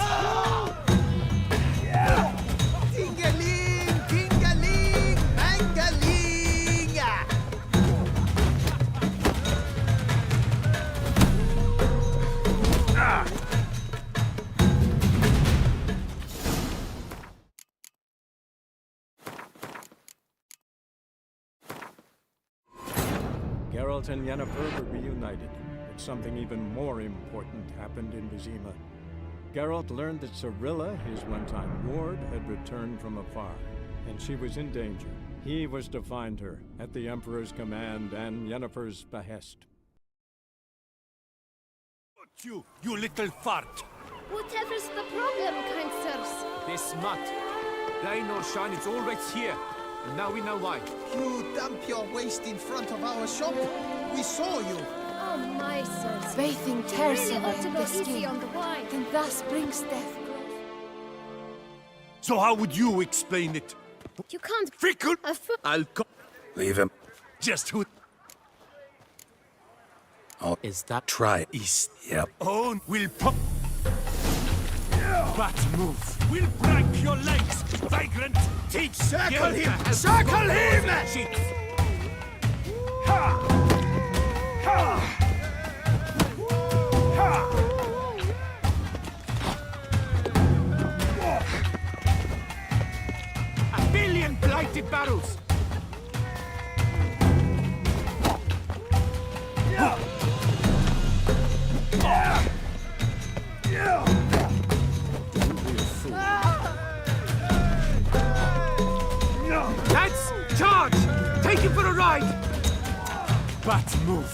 Tingaling, tingaling, mangaling! Geralt and Yennefer were reunited, but something even more important happened in Vizima. Geralt learned that Cirilla, his one-time ward, had returned from afar, and she was in danger. He was to find her, at the Emperor's command and Yennefer's behest. You little fart! Whatever's the problem, kind sirs? This mutt. The AinurSayan, it's all right here. And now we know why. You dump your waste in front of our shop. We saw you. Oh, my sirs. Bathing tears Really away ought to the go easy skin, on the wine. and thus brings death. So how would you explain it? You can't... Fickle! I'll Leave him. just who... Oh, Is that... try it. East. Yep. Own will pop... That move will break your legs, vagrant! Teach... Circle him! Circle him! Ha! Ha! Ha! A billion blighted barrels! Lads, charge! Take him for a ride! Bat move!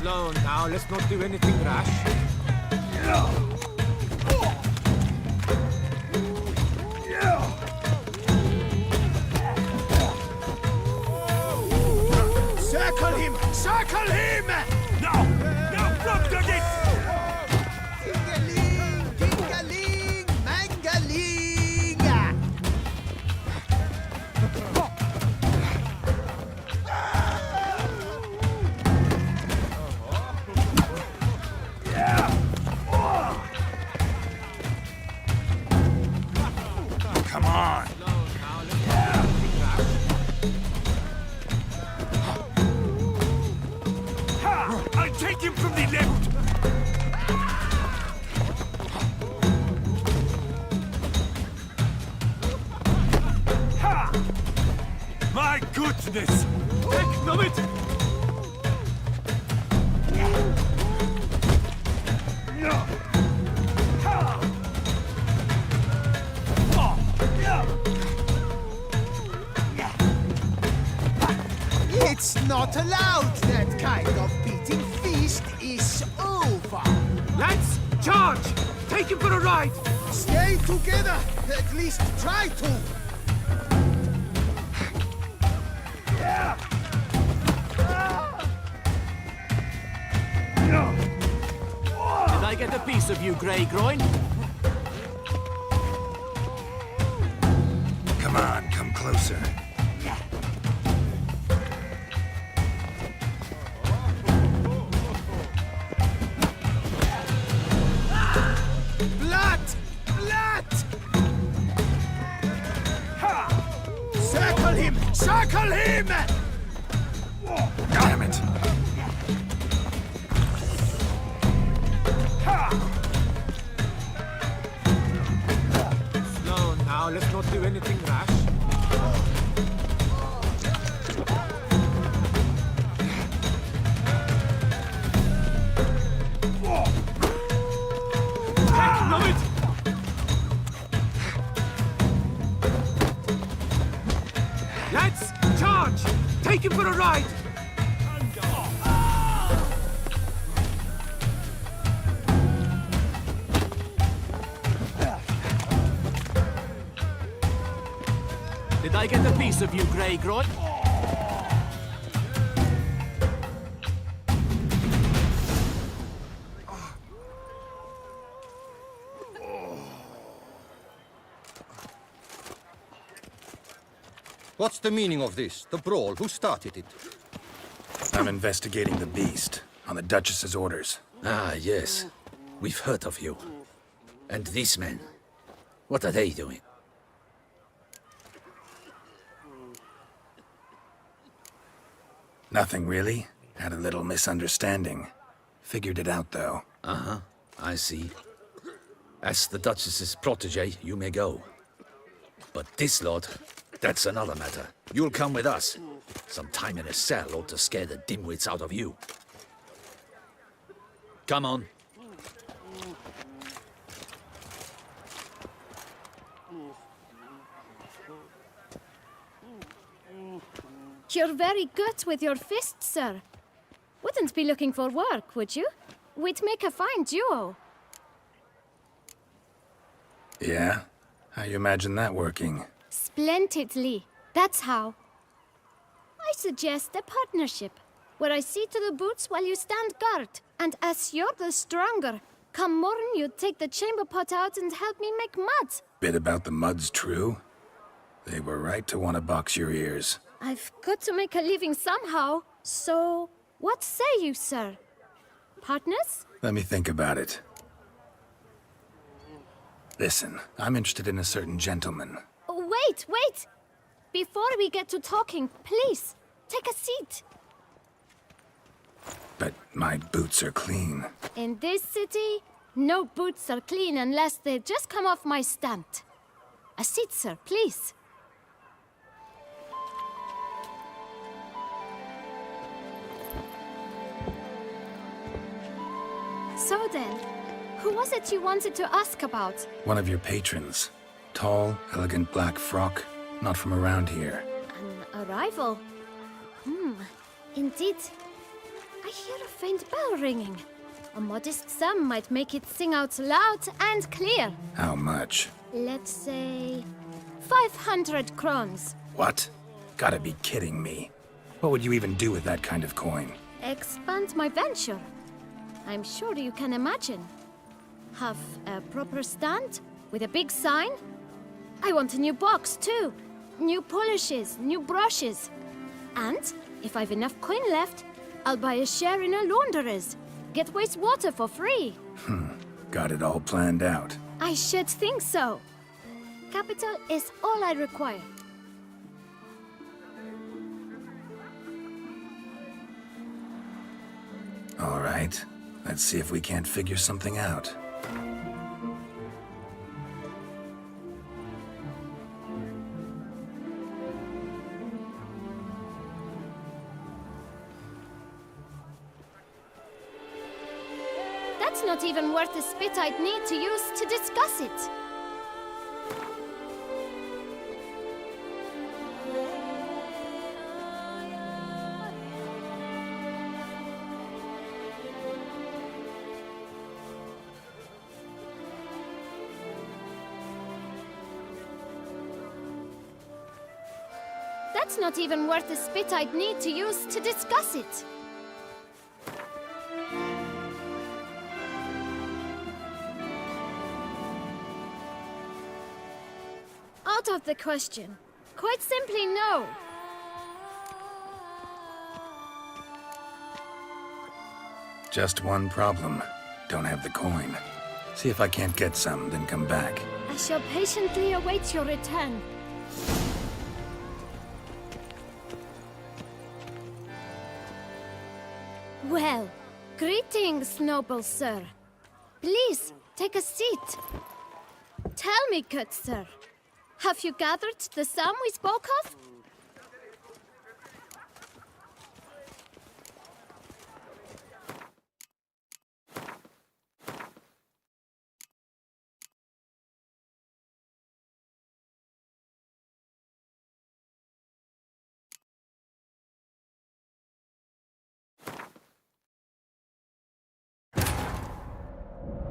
Slow now, let's not do anything rash. Circle him! Circle him! Now! Now from the gate! Tingaling, tingaling, mangaling! Come on. I'll take him from the left! Ha! My goodness! Heck of it! It's not allowed. That kind of beating feast is over. Lads, charge! Take him for a ride! Stay together. At least try to. I get a piece of you, Grey Groin? Come on, come closer. Blood! Blood! Ha! Circle him! Circle him! Damn it. Slow now, let's not do anything rash. Taking of it! Lads, charge! Take him for a ride! Did I get a piece of you, Grey Groin? What's the meaning of this? The brawl? Who started it? I'm investigating the beast, on the Duchess's orders. Ah, yes. We've heard of you. And these men, what are they doing? Nothing really. Had a little misunderstanding. Figured it out, though. Uh-huh, I see. As the Duchess's protege, you may go. But this lot, that's another matter. You'll come with us. Some time in a cell ought to scare the dimwits out of you. Come on. You're very good with your fists, sir. Wouldn't be looking for work, would you? We'd make a fine duo. Yeah? How you imagine that working? Splendidly. That's how. I suggest a partnership, where I see to the boots while you stand guard. And as you're the stronger, come morn you take the chamber pot out and help me make mud. Bit about the mud's true? They were right to want to box your ears. I've got to make a living somehow. So, what say you, sir? Partners? Let me think about it. Listen, I'm interested in a certain gentleman. Oh, wait! Before we get to talking, please, take a seat. But my boots are clean. In this city, no boots are clean unless they just come off my stand. A seat, sir, please. So then, who was it you wanted to ask about? One of your patrons. Tall, elegant black frock. Not from around here. An arrival? Indeed. I hear a faint bell ringing. A modest sum might make it sing out loud and clear. How much? Let's say 500 crowns. What? Gotta be kidding me. What would you even do with that kind of coin? Expand my venture. I'm sure you can imagine. Have a proper stand with a big sign. I want a new box too. New polishes, new brushes. And if I've enough coin left, I'll buy a share in a launderer's. Get wastewater for free. Got it all planned out. I should think so. Capital is all I require. All right. Let's see if we can't figure something out. That's not even worth the spit I'd need to use to discuss it. That's not even worth the spit I'd need to use to discuss it. Out of the question. Quite simply, no. Just one problem. Don't have the coin. See if I can't get some, then come back. I shall patiently await your return. Well, greetings, noble sir. Please, take a seat. Tell me, good sir, have you gathered the sum we spoke of?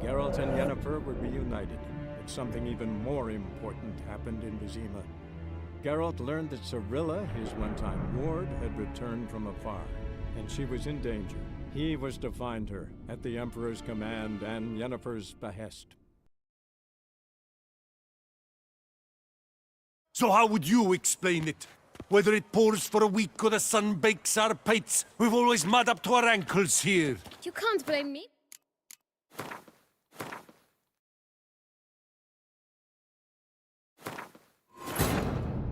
Geralt and Yennefer were reunited, but something even more important happened in Vizima. Geralt learned that Cirilla, his one-time ward, had returned from afar, and she was in danger. He was to find her, at the Emperor's command and Yennefer's behest. So how would you explain it? Whether it pours for a week or the sun bakes our pates, we've always mud up to our ankles here. You can't blame me.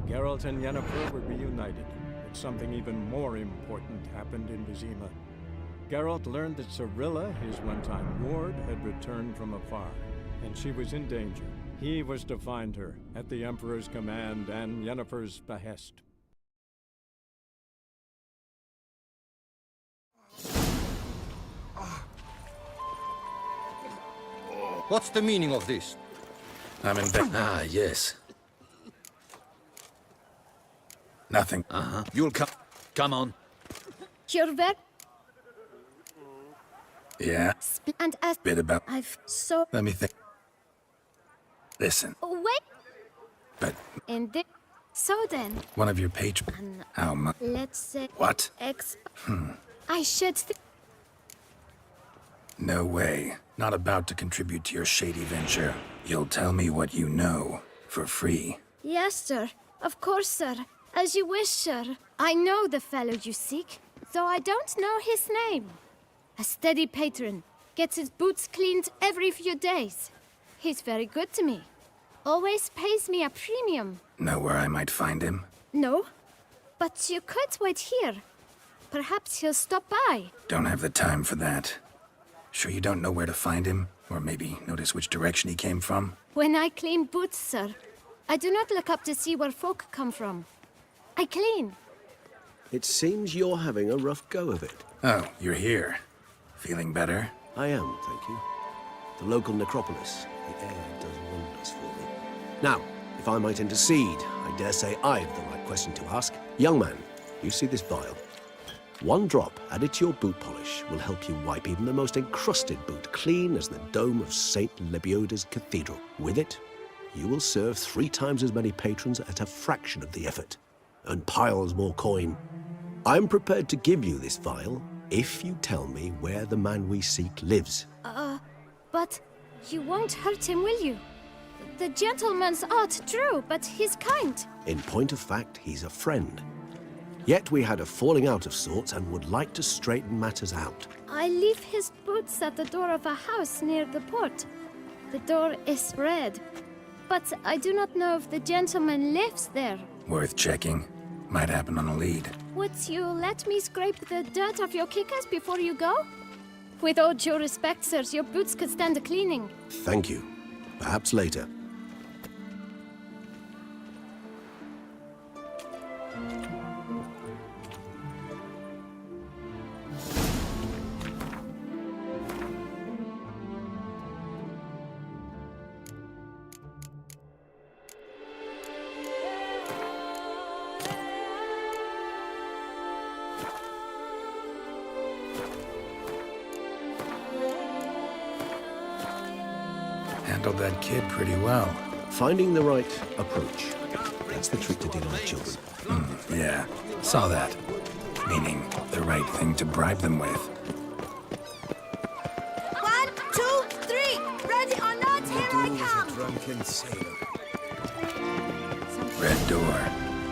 Geralt and Yennefer were reunited, but something even more important happened in Vizima. Geralt learned that Cirilla, his one-time ward, had returned from afar, and she was in danger. He was to find her, at the Emperor's command and Yennefer's behest. What's the meaning of this? I'm in bed. Ah, yes. Nothing. Uh-huh. You'll come. Come on. You're very... Yeah? And as... Bit about... I've so... Let me think. Listen, Wait! but And the... So then... one of your patrons... How much? Let's say... What? I should... No way. Not about to contribute to your shady venture. You'll tell me what you know, for free. Yes, sir. Of course, sir. As you wish, sir. I know the fellow you seek, though I don't know his name. A steady patron. Gets his boots cleaned every few days. He's very good to me. Always pays me a premium. Know where I might find him? No? But you could wait here. Perhaps he'll stop by. Don't have the time for that. Sure you don't know where to find him? Or maybe notice which direction he came from? When I clean boots, sir, I do not look up to see where folk come from. I clean. It seems you're having a rough go of it. Oh, you're here. Feeling better? I am, thank you. The local necropolis. The air does wonders for me. Now, if I might intercede, I dare say I've the right question to ask. Young man, you see this vial? One drop added to your boot polish will help you wipe even the most encrusted boot clean as the dome of St. Lebioda's Cathedral. With it, you will serve 3 times as many patrons at a fraction of the effort, and piles more coin. I'm prepared to give you this vial if you tell me where the man we seek lives. But you won't hurt him, will you? The gentleman's odd, true, but he's kind. In point of fact, he's a friend. Yet we had a falling out of sorts and would like to straighten matters out. I leave his boots at the door of a house near the port. The door is red, but I do not know if the gentleman lives there. Worth checking. Might happen on a lead. Would you let me scrape the dirt off your kickers before you go? With all due respect, sirs, your boots could stand a cleaning. Thank you. Perhaps later. Handled that kid pretty well. Finding the right approach. That's the trick to dealing with children. Yeah, saw that. Meaning, the right thing to bribe them with. 1, 2, 3! Ready or not, here I come! Drunken sailor. Red door.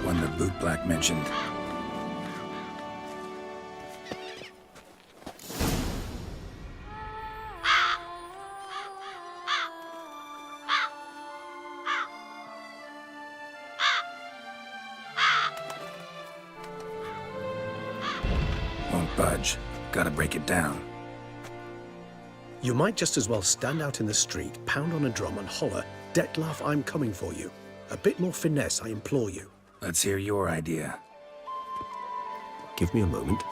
One the bootblack mentioned. Won't budge. Gotta break it down. You might just as well stand out in the street, pound on a drum and holler, "Detlef, I'm coming for you." A bit more finesse, I implore you. Let's hear your idea. Give me a moment.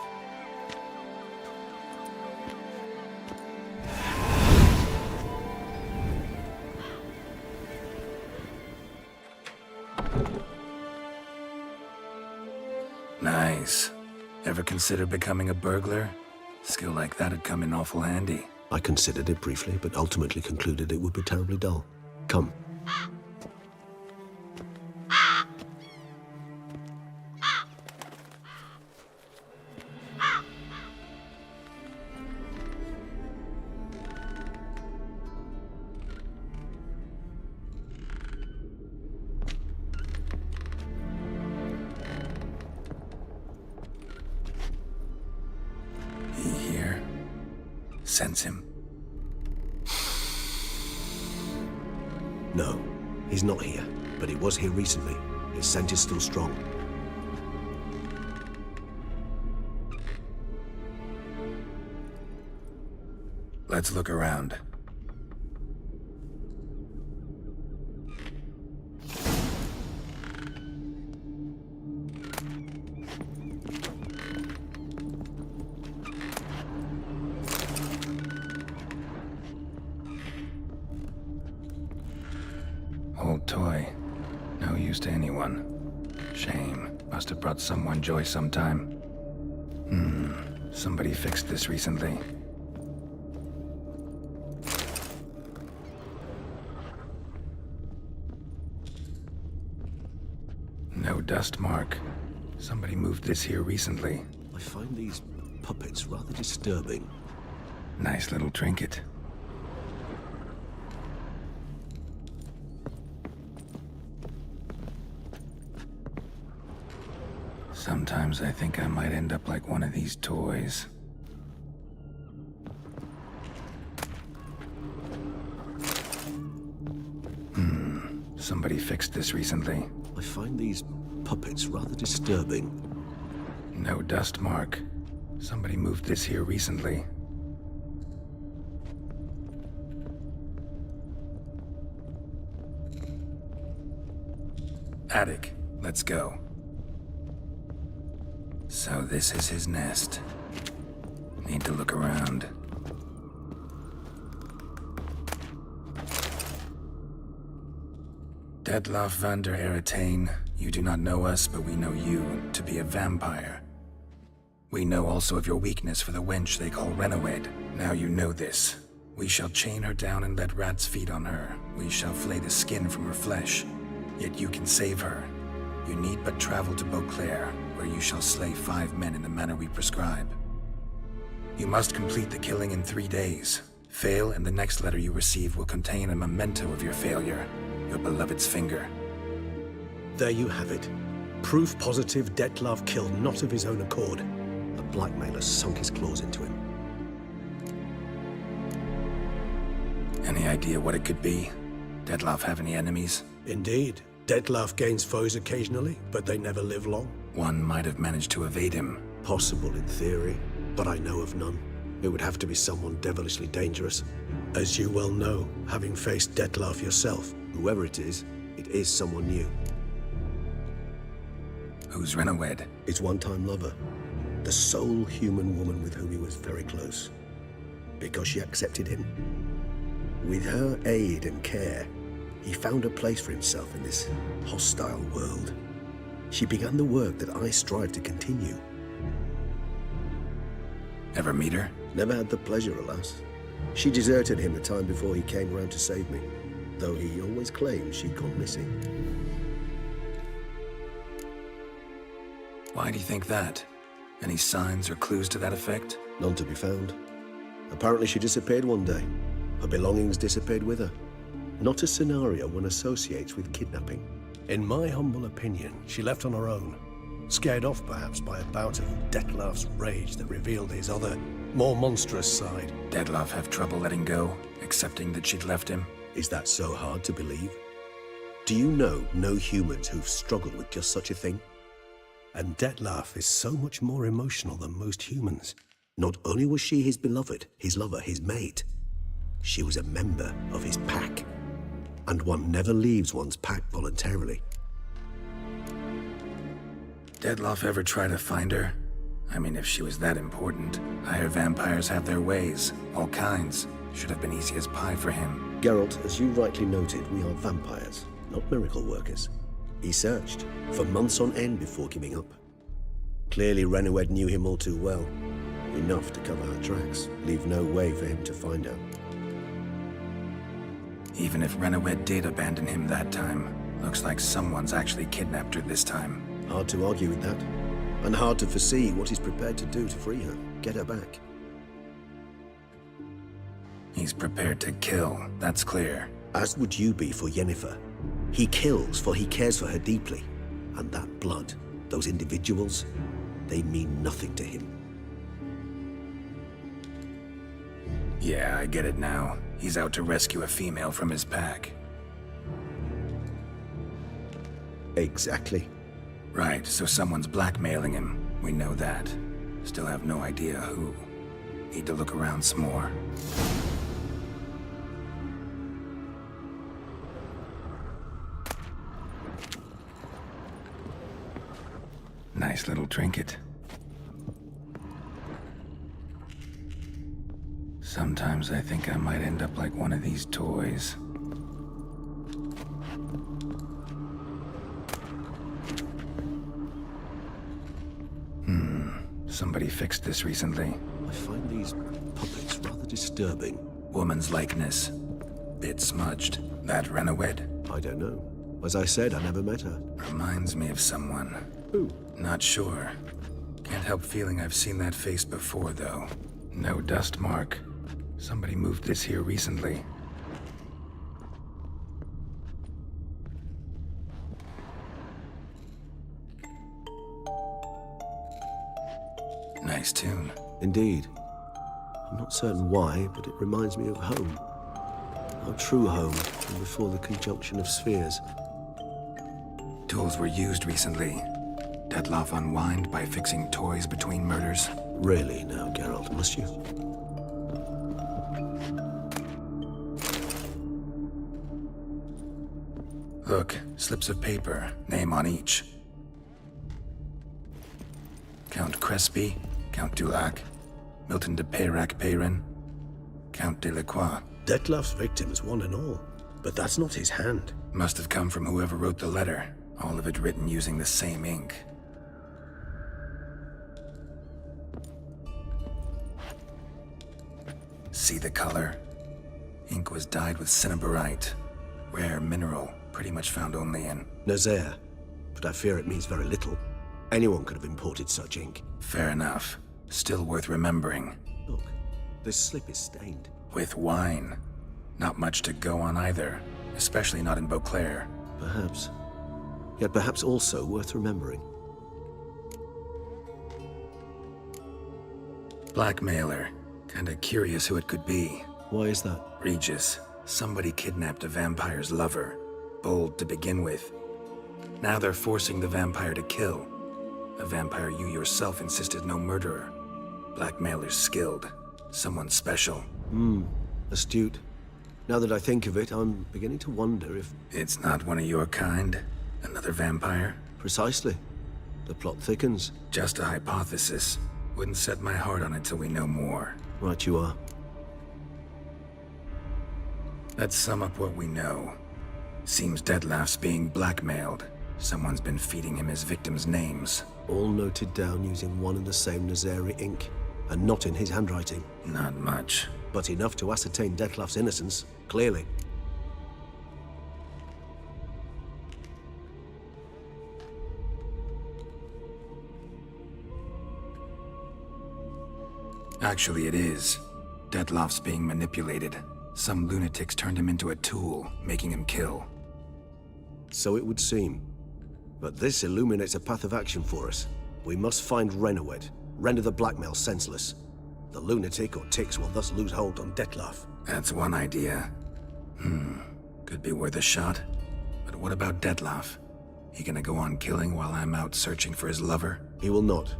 Nice. Ever consider becoming a burglar? Skill like that'd come in awful handy. I considered it briefly, but ultimately concluded it would be terribly dull. Come. He here? Sense him. No, he's not here, but he was here recently. His scent is still strong. Let's look around. Old toy. No use to anyone. Shame. Must have brought someone joy sometime. Somebody fixed this recently. No dust mark. Somebody moved this here recently. I find these puppets rather disturbing. Nice little trinket. Sometimes I think I might end up like one of these toys. Somebody fixed this recently. I find these puppets rather disturbing. No dust mark. Somebody moved this here recently. Attic. Let's go. So this is his nest. Need to look around. Detlef van der Eretain, you do not know us, but we know you to be a vampire. We know also of your weakness for the wench they call Renawed. Now you know this. We shall chain her down and let rats feed on her. We shall flay the skin from her flesh. Yet you can save her. You need but travel to Beauclair, where you shall slay 5 men in the manner we prescribe. You must complete the killing in 3 days. Fail, and the next letter you receive will contain a memento of your failure. Your beloved's finger. There you have it. Proof positive Detlef killed not of his own accord. A blackmailer sunk his claws into him. Any idea what it could be? Detlef have any enemies? Indeed. Detlef gains foes occasionally, but they never live long. One might have managed to evade him. Possible in theory, but I know of none. It would have to be someone devilishly dangerous. As you well know, having faced Detlef yourself, whoever it is someone new. Who's Renawed? His one-time lover. The sole human woman with whom he was very close. Because she accepted him. With her aid and care, he found a place for himself in this hostile world. She began the work that I strive to continue. Ever meet her? Never had the pleasure, alas. She deserted him a time before he came round to save me, though he always claimed she'd gone missing. Why do you think that? Any signs or clues to that effect? None to be found. Apparently she disappeared one day. Her belongings disappeared with her. Not a scenario one associates with kidnapping. In my humble opinion, she left on her own. Scared off, perhaps, by a bout of Detlef's rage that revealed his other, more monstrous side. Detlef have trouble letting go, accepting that she'd left him? Is that so hard to believe? Do you know no humans who've struggled with just such a thing? And Detlef is so much more emotional than most humans. Not only was she his beloved, his lover, his mate, she was a member of his pack. And one never leaves one's pack voluntarily. Detlef ever try to find her? I mean, if she was that important. Higher vampires have their ways, all kinds. Should have been easy as pie for him. Geralt, as you rightly noted, we are vampires, not miracle workers. He searched for months on end before giving up. Clearly, Renoued knew him all too well. Enough to cover our tracks, leave no way for him to find out. Even if Renoued did abandon him that time, looks like someone's actually kidnapped her this time. Hard to argue with that. And hard to foresee what he's prepared to do to free her, get her back. He's prepared to kill, that's clear. As would you be for Yennefer. He kills for he cares for her deeply. And that blood, those individuals, they mean nothing to him. Yeah, I get it now. He's out to rescue a female from his pack. Exactly. Right, so someone's blackmailing him. We know that. Still have no idea who. Need to look around some more. Nice little trinket. Sometimes I think I might end up like one of these toys. Somebody fixed this recently. I find these puppets rather disturbing. Woman's likeness. Bit smudged. That Renoued? I don't know. As I said, I never met her. Reminds me of someone. Who? Not sure. Can't help feeling I've seen that face before, though. No dust mark. Somebody moved this here recently. Nice tune. Indeed. I'm not certain why, but it reminds me of home. Our true home, from before the conjunction of spheres. Tools were used recently. Detlef unwind by fixing toys between murders. Really now, Geralt, must you? Look, slips of paper, name on each. Count Crespi, Count Dulac, Milton de Peyrac-Peyrin, Count Delacroix. Detlef's victims, one and all. But that's not his hand. Must have come from whoever wrote the letter. All of it written using the same ink. See the color? Ink was dyed with cinnabarite. Rare mineral, pretty much found only in Nazaire. But I fear it means very little. Anyone could have imported such ink. Fair enough. Still worth remembering. Look, this slip is stained. With wine. Not much to go on either. Especially not in Beauclair. Perhaps. Yet perhaps also worth remembering. Blackmailer. Kinda curious who it could be. Why is that? Regis. Somebody kidnapped a vampire's lover. Bold to begin with. Now they're forcing the vampire to kill. A vampire you yourself insisted no murderer. Blackmailer's skilled. Someone special. Astute. Now that I think of it, I'm beginning to wonder if... It's not one of your kind? Another vampire? Precisely. The plot thickens. Just a hypothesis. Wouldn't set my heart on it till we know more. Right you are. Let's sum up what we know. Seems Detlef's being blackmailed. Someone's been feeding him his victims' names. All noted down using one and the same Nazari ink, and not in his handwriting. Not much. But enough to ascertain Detlef's innocence, clearly. Actually, it is. Detlef's being manipulated. Some lunatics turned him into a tool, making him kill. So it would seem. But this illuminates a path of action for us. We must find Renowed, render the blackmail senseless. The lunatic or ticks will thus lose hold on Detlef. That's one idea. Could be worth a shot. But what about Detlef? He gonna go on killing while I'm out searching for his lover? He will not.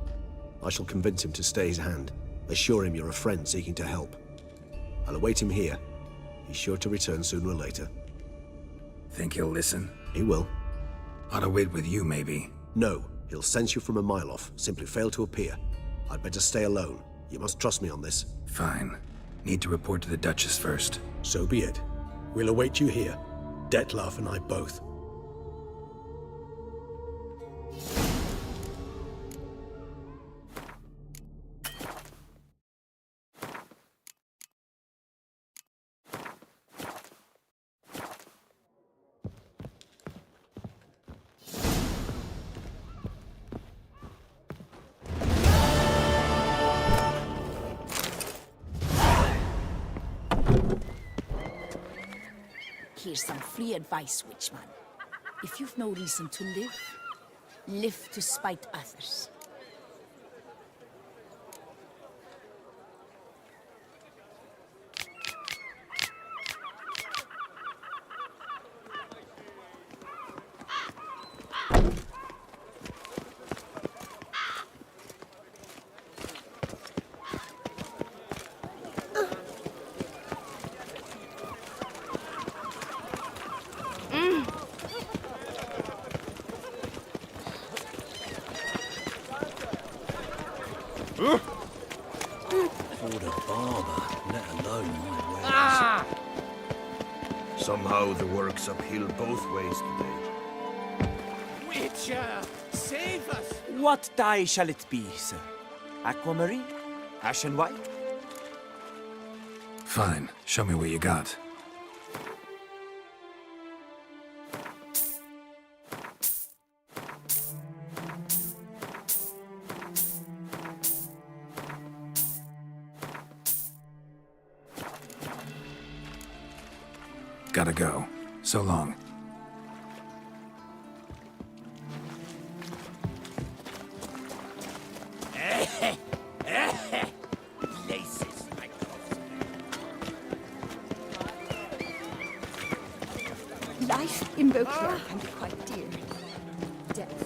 I shall convince him to stay his hand. Assure him you're a friend seeking to help. I'll await him here. He's sure to return sooner or later. Think he'll listen? He will. Ought to wait with you, maybe. No, he'll sense you from a mile off. Simply fail to appear. I'd better stay alone. You must trust me on this. Fine. Need to report to the Duchess first. So be it. We'll await you here. Detlef and I both. Here's some free advice, Witchman. If you've no reason to live, live to spite others. For the barber, let alone my wares. Ah! Somehow the work's uphill both ways today. Witcher, save us! What dye shall it be, sir? Aquamarine? Ashen white? Fine. Show me what you got. Gotta go. So long. Places like Life in Beauclair can be quite dear. Death.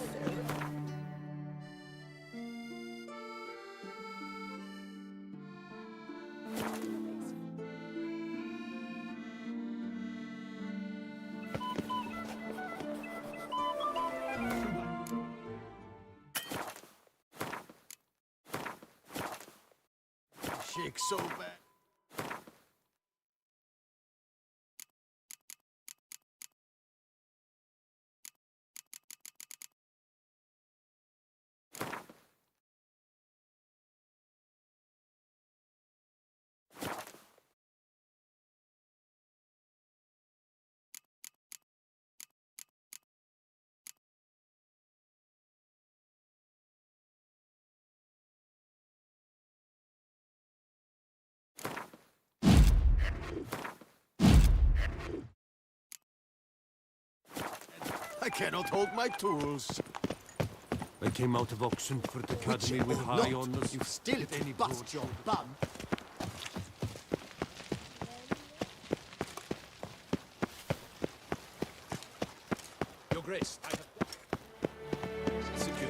shake so bad. I cannot hold my tools. I came out of Oxenford Academy with high honors. You still bust your bum. Your Grace, I have... Secure.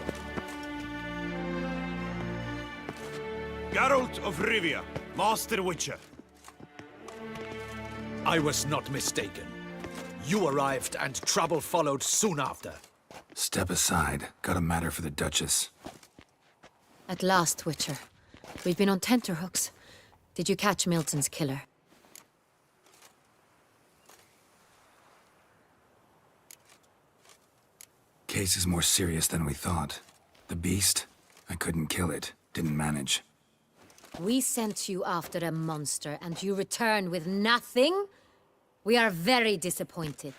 Geralt of Rivia, Master Witcher. I was not mistaken. You arrived and trouble followed soon after. Step aside. Got a matter for the Duchess. At last, Witcher. We've been on tenterhooks. Did you catch Milton's killer? Case is more serious than we thought. The beast? I couldn't kill it. Didn't manage. We sent you after a monster, and you return with nothing? We are very disappointed.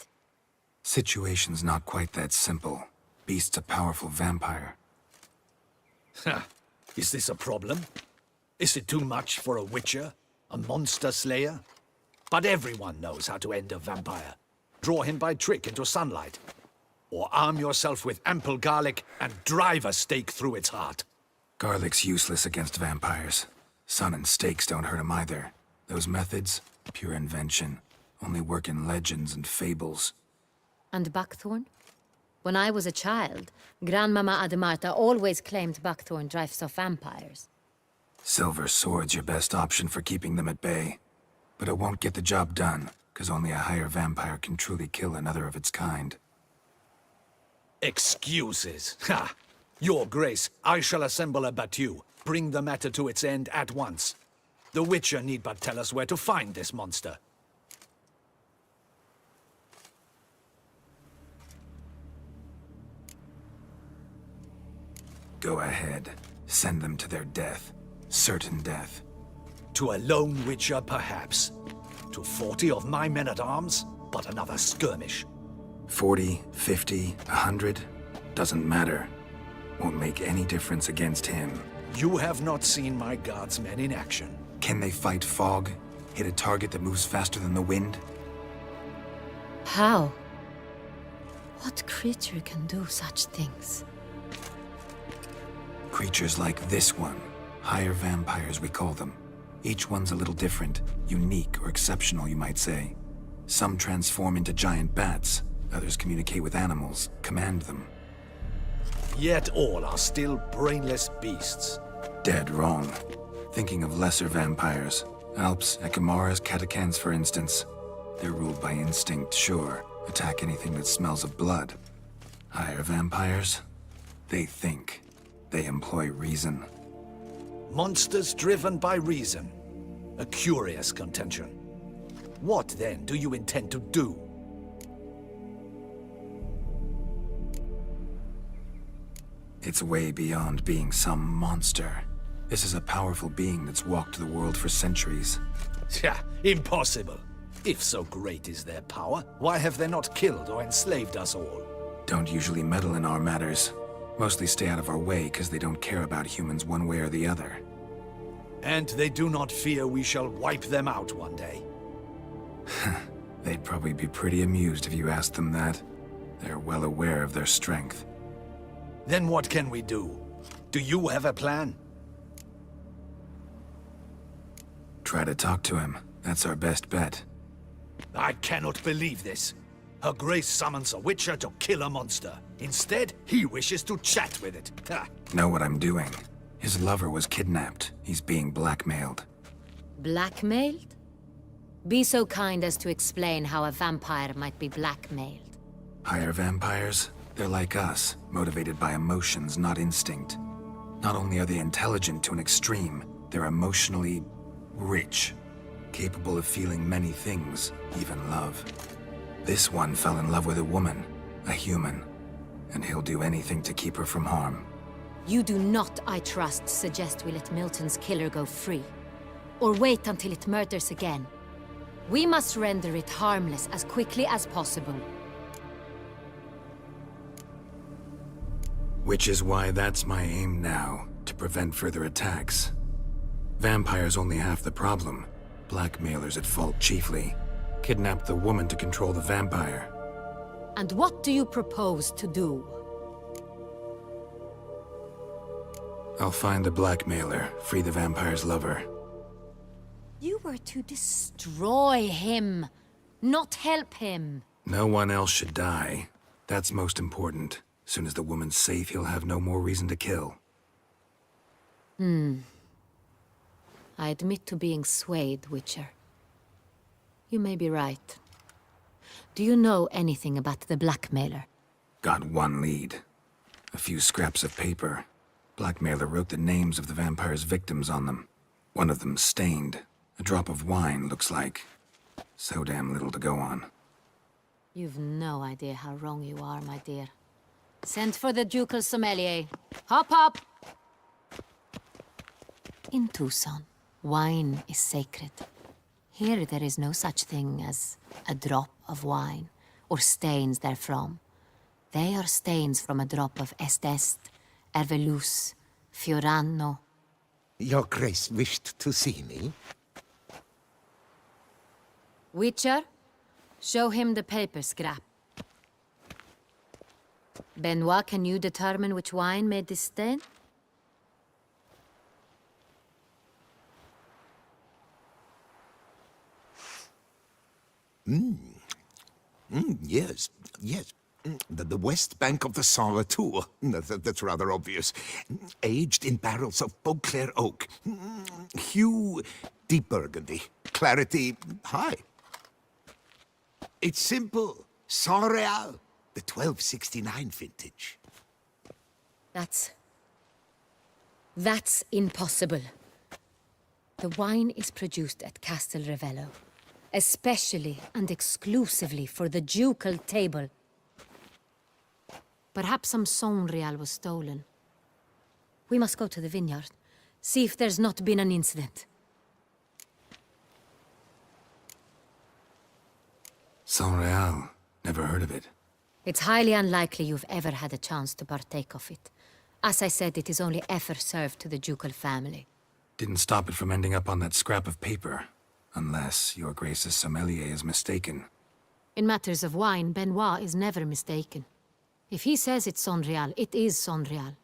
Situation's not quite that simple. Beast's a powerful vampire. Is this a problem? Is it too much for a witcher? A monster slayer? But everyone knows how to end a vampire. Draw him by trick into sunlight. or arm yourself with ample garlic and drive a stake through its heart. Garlic's useless against vampires. Sun and stakes don't hurt him either. Those methods, pure invention, only work in legends and fables. And buckthorn? When I was a child, Grandmama Ademarta always claimed buckthorn drives off vampires. Silver sword's your best option for keeping them at bay. But it won't get the job done, because only a higher vampire can truly kill another of its kind. Excuses. Ha! Your Grace, I shall assemble a battue. Bring the matter to its end at once. The Witcher need but tell us where to find this monster. Go ahead. Send them to their death. Certain death. To a lone Witcher, perhaps. To 40 of my men-at-arms, but another skirmish. 40, 50, 100, doesn't matter. Won't make any difference against him. You have not seen my guardsmen in action. Can they fight fog? Hit a target that moves faster than the wind? How? What creature can do such things? Creatures like this one. Higher vampires, we call them. Each one's a little different, unique or exceptional, you might say. Some transform into giant bats. Others communicate with animals, command them. Yet all are still brainless beasts. Dead wrong. Thinking of lesser vampires. Alps, Ekamaras, Catechans, for instance. They're ruled by instinct, sure. Attack anything that smells of blood. Higher vampires? They think. They employ reason. Monsters driven by reason. A curious contention. What, then, do you intend to do? It's way beyond being some monster. This is a powerful being that's walked the world for centuries. Yeah, impossible. If so great is their power, why have they not killed or enslaved us all? Don't usually meddle in our matters. Mostly stay out of our way because they don't care about humans one way or the other. And they do not fear we shall wipe them out one day. They'd probably be pretty amused if you asked them that. They're well aware of their strength. Then what can we do? Do you have a plan? Try to talk to him. That's our best bet. I cannot believe this. Her Grace summons a Witcher to kill a monster. Instead, he wishes to chat with it. Ha. Know what I'm doing. His lover was kidnapped. He's being blackmailed. Blackmailed? Be so kind as to explain how a vampire might be blackmailed. Higher vampires? They're like us, motivated by emotions, not instinct. Not only are they intelligent to an extreme, they're emotionally rich, capable of feeling many things, even love. This one fell in love with a woman, a human, and he'll do anything to keep her from harm. You do not, I trust, suggest we let Milton's killer go free, or wait until it murders again. We must render it harmless as quickly as possible. Which is why that's my aim now, to prevent further attacks. Vampires only half the problem. Blackmailers at fault chiefly. Kidnapped the woman to control the vampire. And what do you propose to do? I'll find the blackmailer, free the vampire's lover. You were to destroy him, not help him. No one else should die. That's most important. Soon as the woman's safe, he'll have no more reason to kill. I admit to being swayed, Witcher. You may be right. Do you know anything about the blackmailer? Got one lead. A few scraps of paper. Blackmailer wrote the names of the vampire's victims on them. One of them stained. A drop of wine, looks like. So damn little to go on. You've no idea how wrong you are, my dear. Send for the ducal sommelier. Hop, hop! In Tucson, wine is sacred. Here there is no such thing as a drop of wine, or stains therefrom. They are stains from a drop of Est, Ervelus, Fiorano. Your Grace wished to see me? Witcher, show him the paper scrap. Benoit, can you determine which wine made this stain? Yes, yes. The west bank of the Saint Retour. That's rather obvious. Aged in barrels of Beauclair oak. Hue, deep burgundy. Clarity, high. It's simple. Saint Real, the 1269 vintage. That's impossible. The wine is produced at Castel Revello, especially and exclusively for the ducal table. Perhaps some Saint Real was stolen. We must go to the vineyard, see if there's not been an incident. Saint Real. Never heard of it. It's highly unlikely you've ever had a chance to partake of it. As I said, it is only ever served to the ducal family. Didn't stop it from ending up on that scrap of paper. Unless your Grace's sommelier is mistaken. In matters of wine, Benoit is never mistaken. If he says it's Saint Real, it is Saint Real.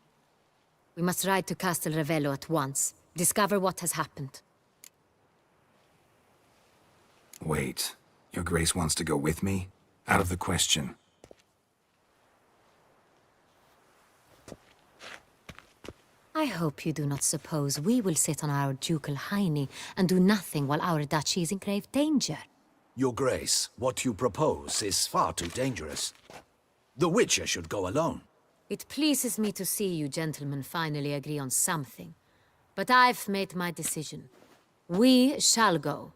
We must ride to Castel Revello at once. Discover what has happened. Wait. Your Grace wants to go with me? Out of the question. I hope you do not suppose we will sit on our ducal hiney and do nothing while our duchy is in grave danger. Your Grace, what you propose is far too dangerous. The Witcher should go alone. It pleases me to see you gentlemen finally agree on something. But I've made my decision. We shall go,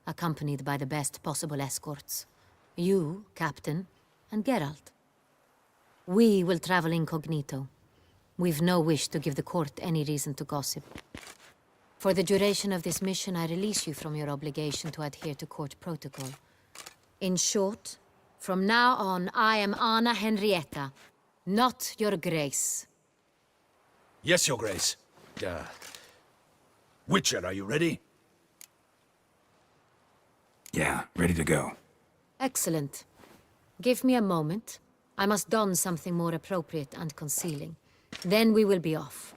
accompanied by the best possible escorts. You, Captain, and Geralt. We will travel incognito. We've no wish to give the court any reason to gossip. For the duration of this mission, I release you from your obligation to adhere to court protocol. In short, from now on, I am Anna Henrietta, not your Grace. Yes, Your Grace. Witcher, are you ready? Yeah, ready to go. Excellent. Give me a moment. I must don something more appropriate and concealing. Then we will be off.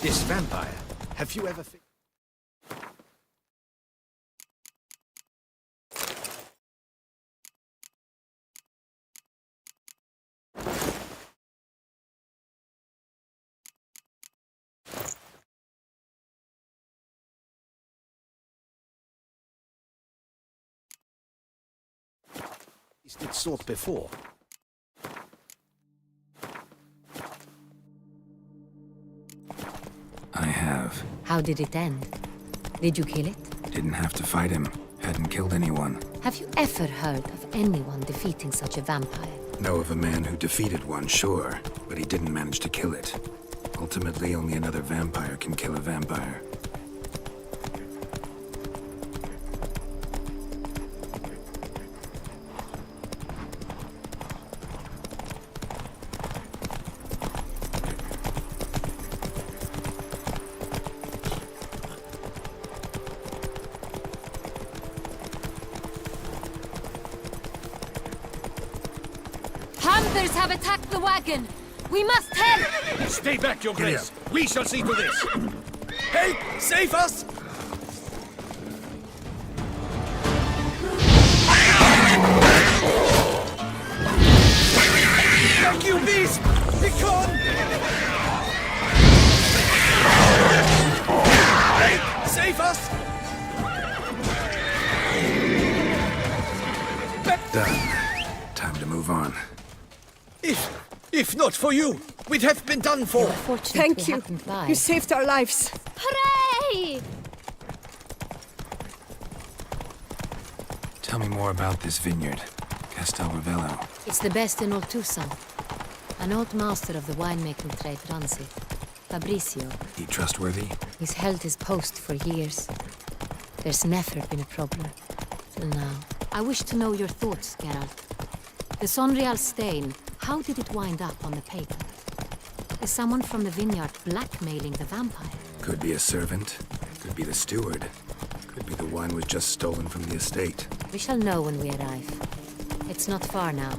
This vampire, have you ever... It sought before. I have. How did it end? Did you kill it? Didn't have to fight him. Hadn't killed anyone. Have you ever heard of anyone defeating such a vampire? Know of a man who defeated one, sure, but he didn't manage to kill it. Ultimately, only another vampire can kill a vampire. Hunters have attacked the wagon! We must help! Stay back, Your Grace! We shall see to this! Help! Save us! Fuck you, beast! Begone! Help! Save us! Done. Time to move on. If not for you, we'd have been done for. Thank you. You saved our lives. Hooray! Tell me more about this vineyard, Castel Ravello. It's the best in all Tucson. An old master of the winemaking trade runs it. Fabricio. He trustworthy? He's held his post for years. There's never been a problem. Till now. I wish to know your thoughts, Geralt. The Sonreal stain, how did it wind up on the paper? Is someone from the vineyard blackmailing the vampire? Could be a servant. Could be the steward. Could be the wine was just stolen from the estate. We shall know when we arrive. It's not far now.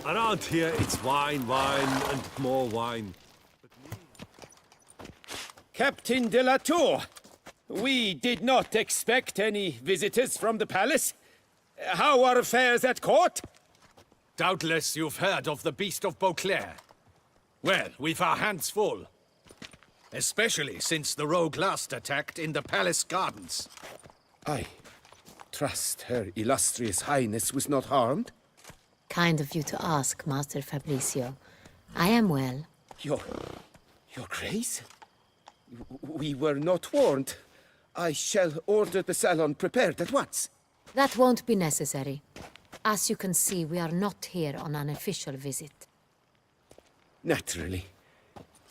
Around here, it's wine, wine, and more wine. Captain de la Tour, we did not expect any visitors from the palace. How are affairs at court? Doubtless you've heard of the Beast of Beauclair. Well, we've our hands full. Especially since the rogue last attacked in the palace gardens. I trust Her Illustrious Highness was not harmed? Kind of you to ask, Master Fabricio. I am well. Your Grace? We were not warned. I shall order the salon prepared at once. That won't be necessary. As you can see, we are not here on an official visit. Naturally.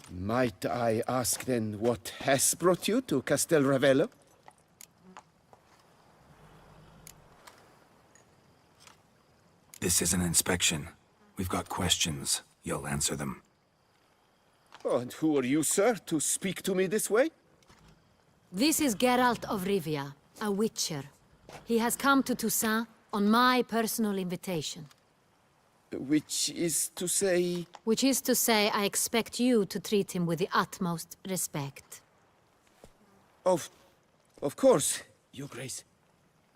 Might I ask then what has brought you to Castel Ravello? This is an inspection. We've got questions. You'll answer them. Oh, and who are you, sir, to speak to me this way? This is Geralt of Rivia, a witcher. He has come to Toussaint on my personal invitation. Which is to say... Which is to say, I expect you to treat him with the utmost respect. Of course, Your Grace.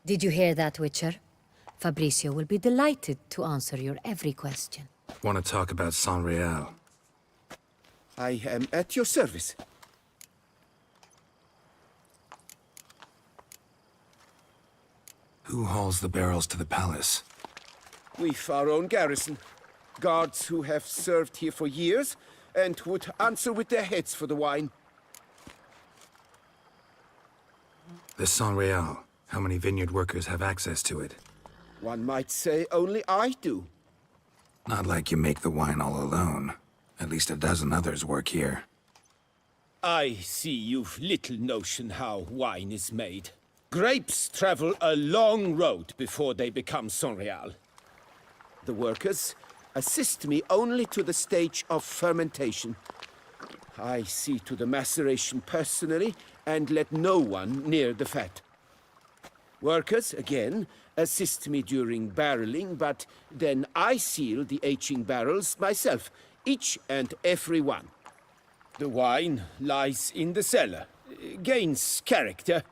Did you hear that, Witcher? Fabricio will be delighted to answer your every question. Want to talk about Sonreal? I am at your service. Who hauls the barrels to the palace? We've our own garrison. Guards who have served here for years and would answer with their heads for the wine. The Sonreal. How many vineyard workers have access to it? One might say only I do. Not like you make the wine all alone. At least a dozen others work here. I see you've little notion how wine is made. Grapes travel a long road before they become Sonreal. The workers assist me only to the stage of fermentation. I see to the maceration personally and let no one near the fat. Workers, again, assist me during barreling, but then I seal the aging barrels myself, each and every one. The wine lies in the cellar, gains character.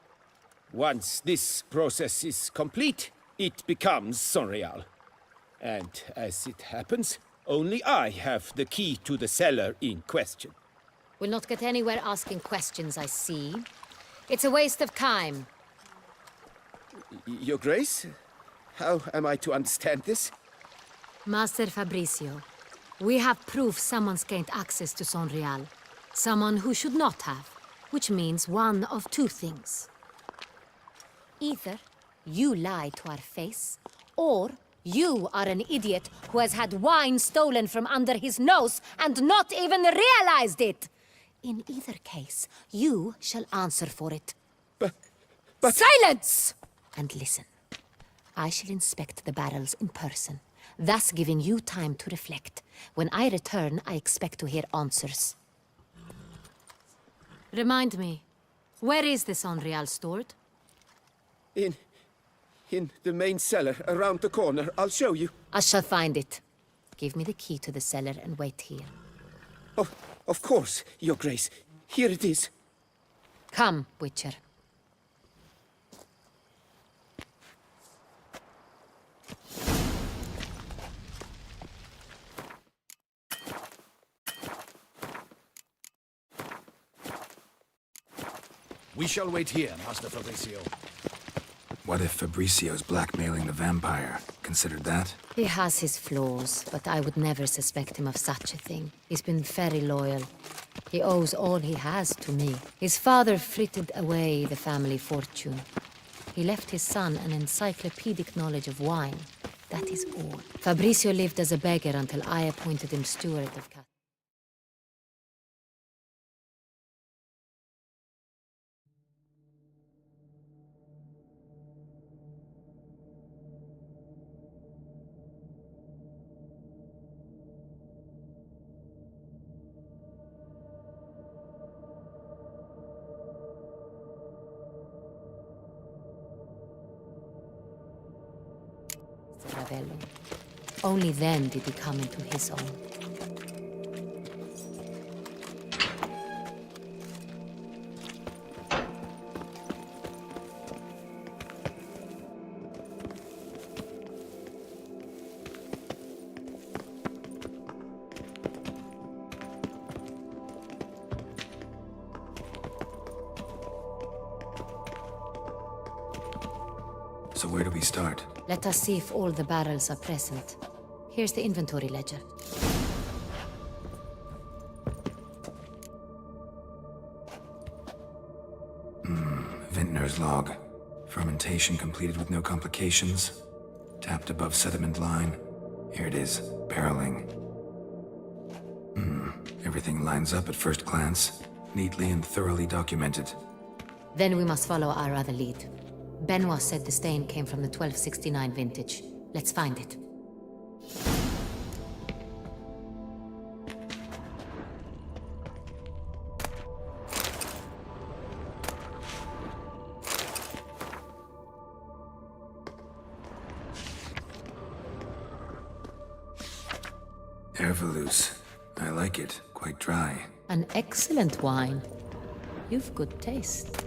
Once this process is complete, it becomes Sonreal. And as it happens, only I have the key to the cellar in question. We'll not get anywhere asking questions, I see. It's a waste of time. Your Grace? How am I to understand this? Master Fabricio, we have proof someone's gained access to Sonreal. Someone who should not have, which means one of two things. Either you lie to our face, or you are an idiot who has had wine stolen from under his nose and not even realized it. In either case, you shall answer for it. But... Silence! And listen. I shall inspect the barrels in person, thus giving you time to reflect. When I return, I expect to hear answers. Remind me, where is the Sonreal stored? In the main cellar, around the corner. I'll show you. I shall find it. Give me the key to the cellar and wait here. Oh, of course, Your Grace. Here it is. Come, Witcher. We shall wait here, Master Fabricio. What if Fabricio's blackmailing the vampire? Considered that? He has his flaws, but I would never suspect him of such a thing. He's been very loyal. He owes all he has to me. His father frittered away the family fortune. He left his son an encyclopedic knowledge of wine. That is all. Fabricio lived as a beggar until I appointed him steward of Cat. Ravello. Only then did he come into his own. So where do we start? Let us see if all the barrels are present. Here's the inventory ledger. Vintner's log. Fermentation completed with no complications. Tapped above sediment line. Here it is, barreling. Everything lines up at first glance. Neatly and thoroughly documented. Then we must follow our other lead. Benoit said the stain came from the 1269 vintage. Let's find it. Ervelous. I like it. Quite dry. An excellent wine. You've good taste.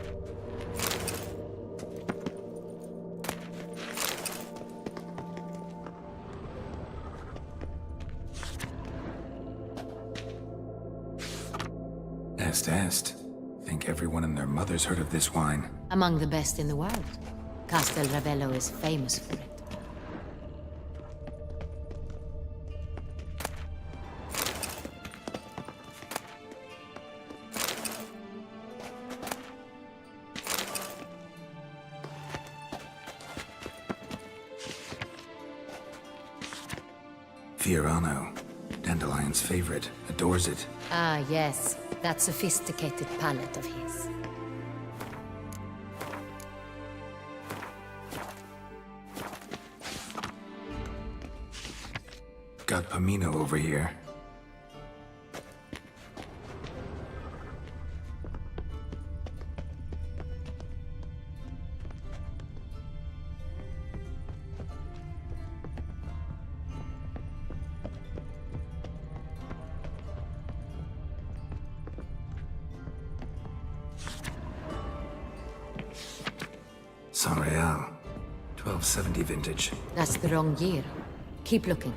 Est. Think everyone and their mother's heard of this wine. Among the best in the world. Castel Ravello is famous for it. Fiorano. Dandelion's favorite. Adores it. Ah, yes. That sophisticated palate of his. Got Pomino over here. San Real. 1270 vintage. That's the wrong year. Keep looking.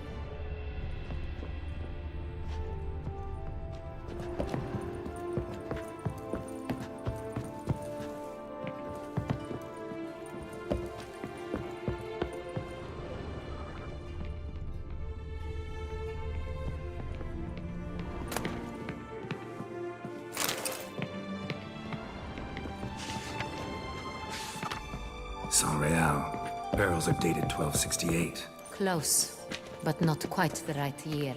San Real. Barrels are dated 1268. Close, but not quite the right year.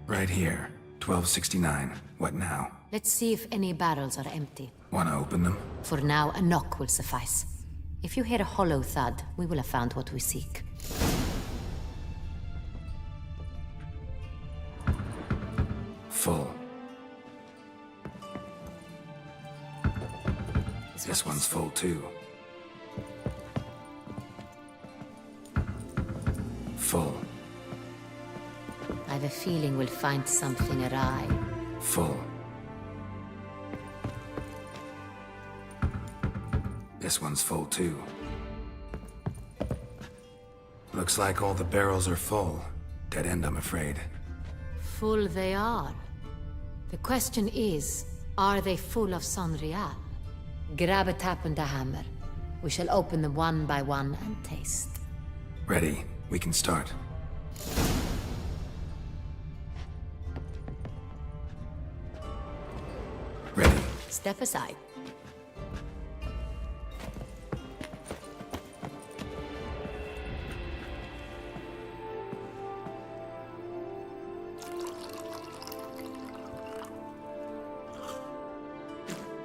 Right here. 1269. What now? Let's see if any barrels are empty. Wanna open them? For now, a knock will suffice. If you hear a hollow thud, we will have found what we seek. Full. This one's full too. Full. I have a feeling we'll find something awry. Full. This one's full too. Looks like all the barrels are full. Dead end, I'm afraid. Full they are. The question is, are they full of Sonreal? Grab a tap and a hammer. We shall open them one by one and taste. Ready. We can start. Ready. Step aside.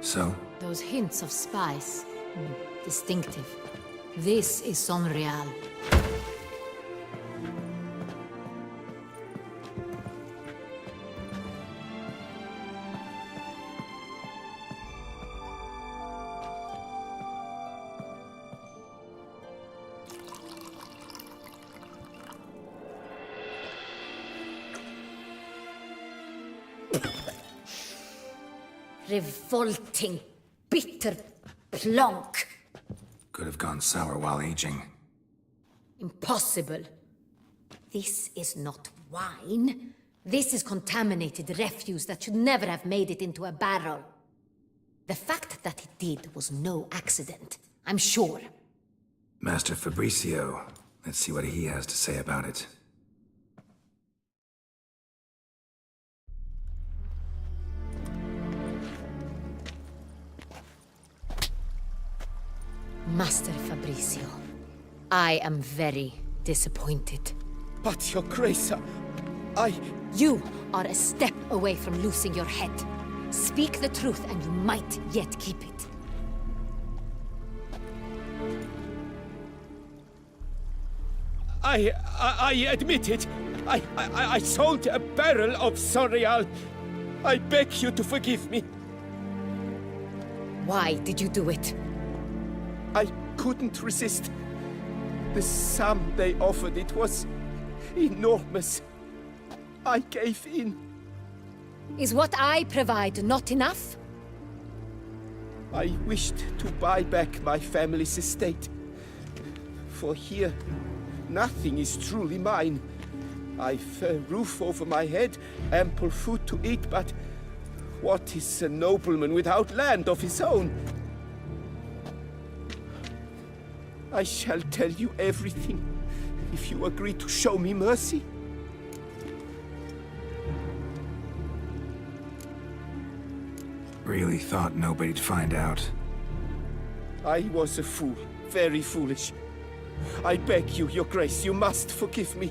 So? Those hints of spice. Distinctive. This is Sonreal. Revolting, bitter plonk. Could have gone sour while aging. Impossible. This is not wine. This is contaminated refuse that should never have made it into a barrel. The fact that it did was no accident, I'm sure. Master Fabricio. Let's see what he has to say about it. Master Fabricio, I am very disappointed. But, Your Grace, You are a step away from losing your head. Speak the truth and you might yet keep it. I admit it. I sold a barrel of Sonreal. I beg you to forgive me. Why did you do it? I couldn't resist. The sum they offered, it was enormous. I gave in. Is what I provide not enough? I wished to buy back my family's estate. For here, nothing is truly mine. I've a roof over my head, ample food to eat, but what is a nobleman without land of his own? I shall tell you everything, if you agree to show me mercy. Really thought nobody'd find out. I was a fool, very foolish. I beg you, Your Grace, you must forgive me.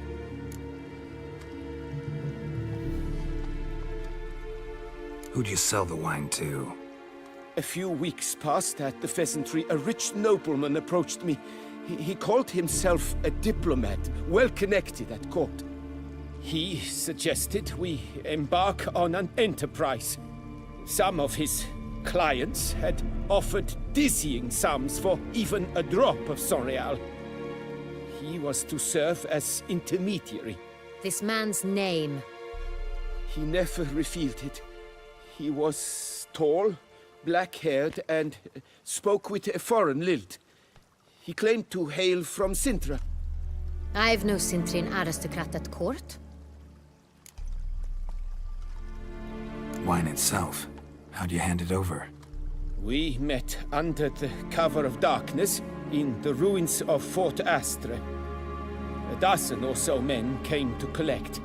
Who'd you sell the wine to? A few weeks past at the pheasantry, a rich nobleman approached me. He called himself a diplomat, well connected at court. He suggested we embark on an enterprise. Some of his clients had offered dizzying sums for even a drop of Sonreal. He was to serve as intermediary. This man's name? He never revealed it. He was tall, black-haired, and spoke with a foreign lilt. He claimed to hail from Sintra. I've no Sintrian aristocrat at court. Wine itself. How'd you hand it over? We met under the cover of darkness in the ruins of Fort Astre. A dozen or so men came to collect.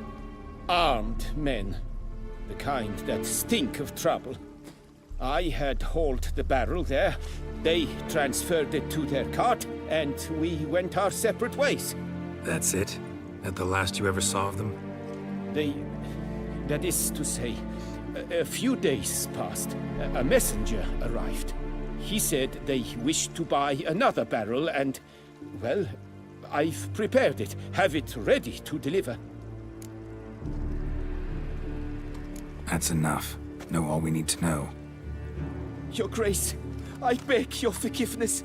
Armed men. The kind that stink of trouble. I had hauled the barrel there. They transferred it to their cart, and we went our separate ways. That's it? That the last you ever saw of them? That is to say, a few days passed. A messenger arrived. He said they wished to buy another barrel and, well, I've prepared it. Have it ready to deliver. That's enough. Know all we need to know. Your Grace, I beg your forgiveness.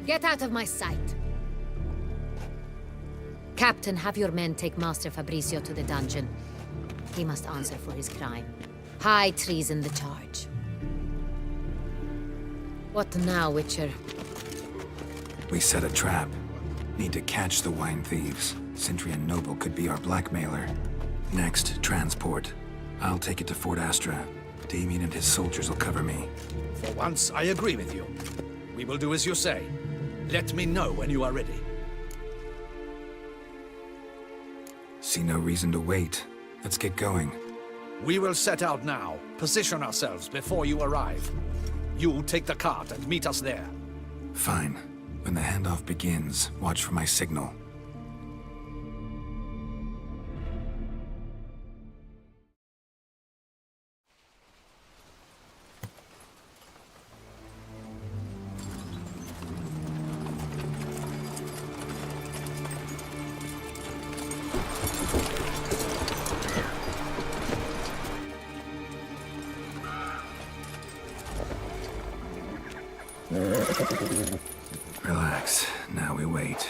Get out of my sight. Captain, have your men take Master Fabricio to the dungeon. He must answer for his crime. High treason the charge. What now, Witcher? We set a trap. Need to catch the wine thieves. Sentry and Noble could be our blackmailer. Next, transport. I'll take it to Fort Astra. Damien and his soldiers will cover me. For once, I agree with you. We will do as you say. Let me know when you are ready. See no reason to wait. Let's get going. We will set out now. Position ourselves before you arrive. You take the cart and meet us there. Fine. When the handoff begins, watch for my signal. Relax. Now we wait.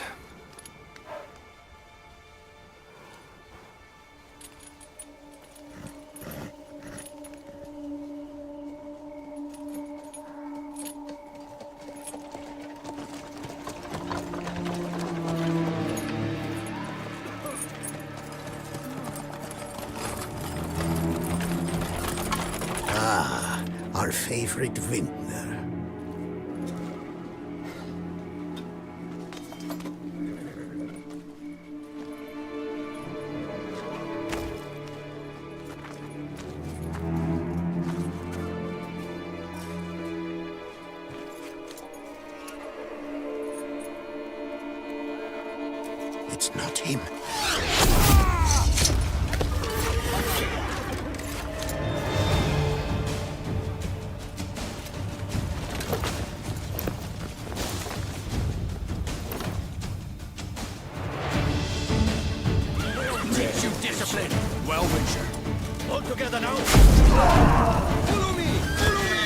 Ah, our favorite vintner. It's not him. Teach you discipline. Well, Witcher. All together now. Follow me! Follow me!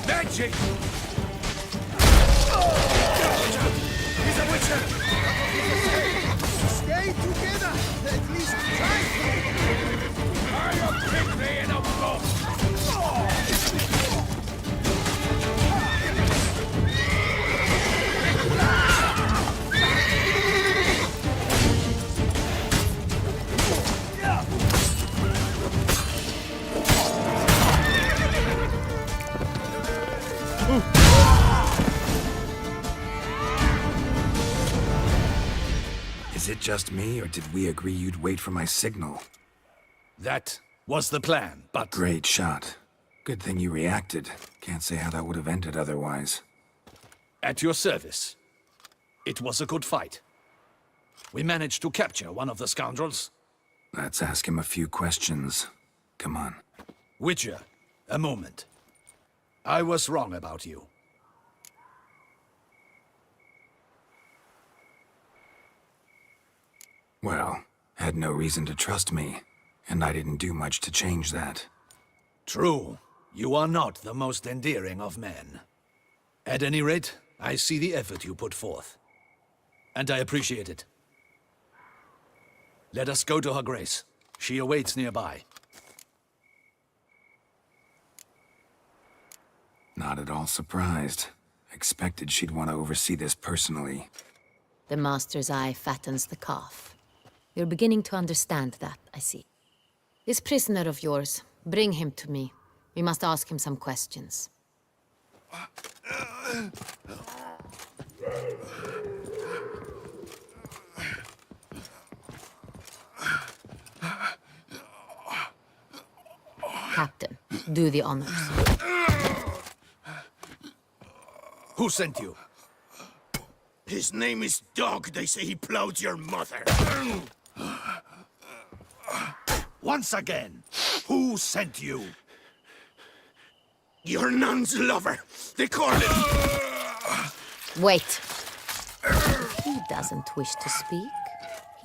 Magic! He's a witcher! Stay together! At least try to! Are you quickly in a boat? Is it just me, or did we agree you'd wait for my signal? That was the plan, but... Great shot. Good thing you reacted. Can't say how that would have ended otherwise. At your service. It was a good fight. We managed to capture one of the scoundrels. Let's ask him a few questions. Come on. Witcher, a moment. I was wrong about you. Well, had no reason to trust me, and I didn't do much to change that. True. You are not the most endearing of men. At any rate, I see the effort you put forth. And I appreciate it. Let us go to her grace. She awaits nearby. Not at all surprised. Expected she'd want to oversee this personally. The master's eye fattens the calf. You're beginning to understand that, I see. This prisoner of yours, bring him to me. We must ask him some questions. Captain, do the honors. Who sent you? His name is Dog. They say he plowed your mother. Once again, who sent you? Your nun's lover. They call him... Wait. If he doesn't wish to speak,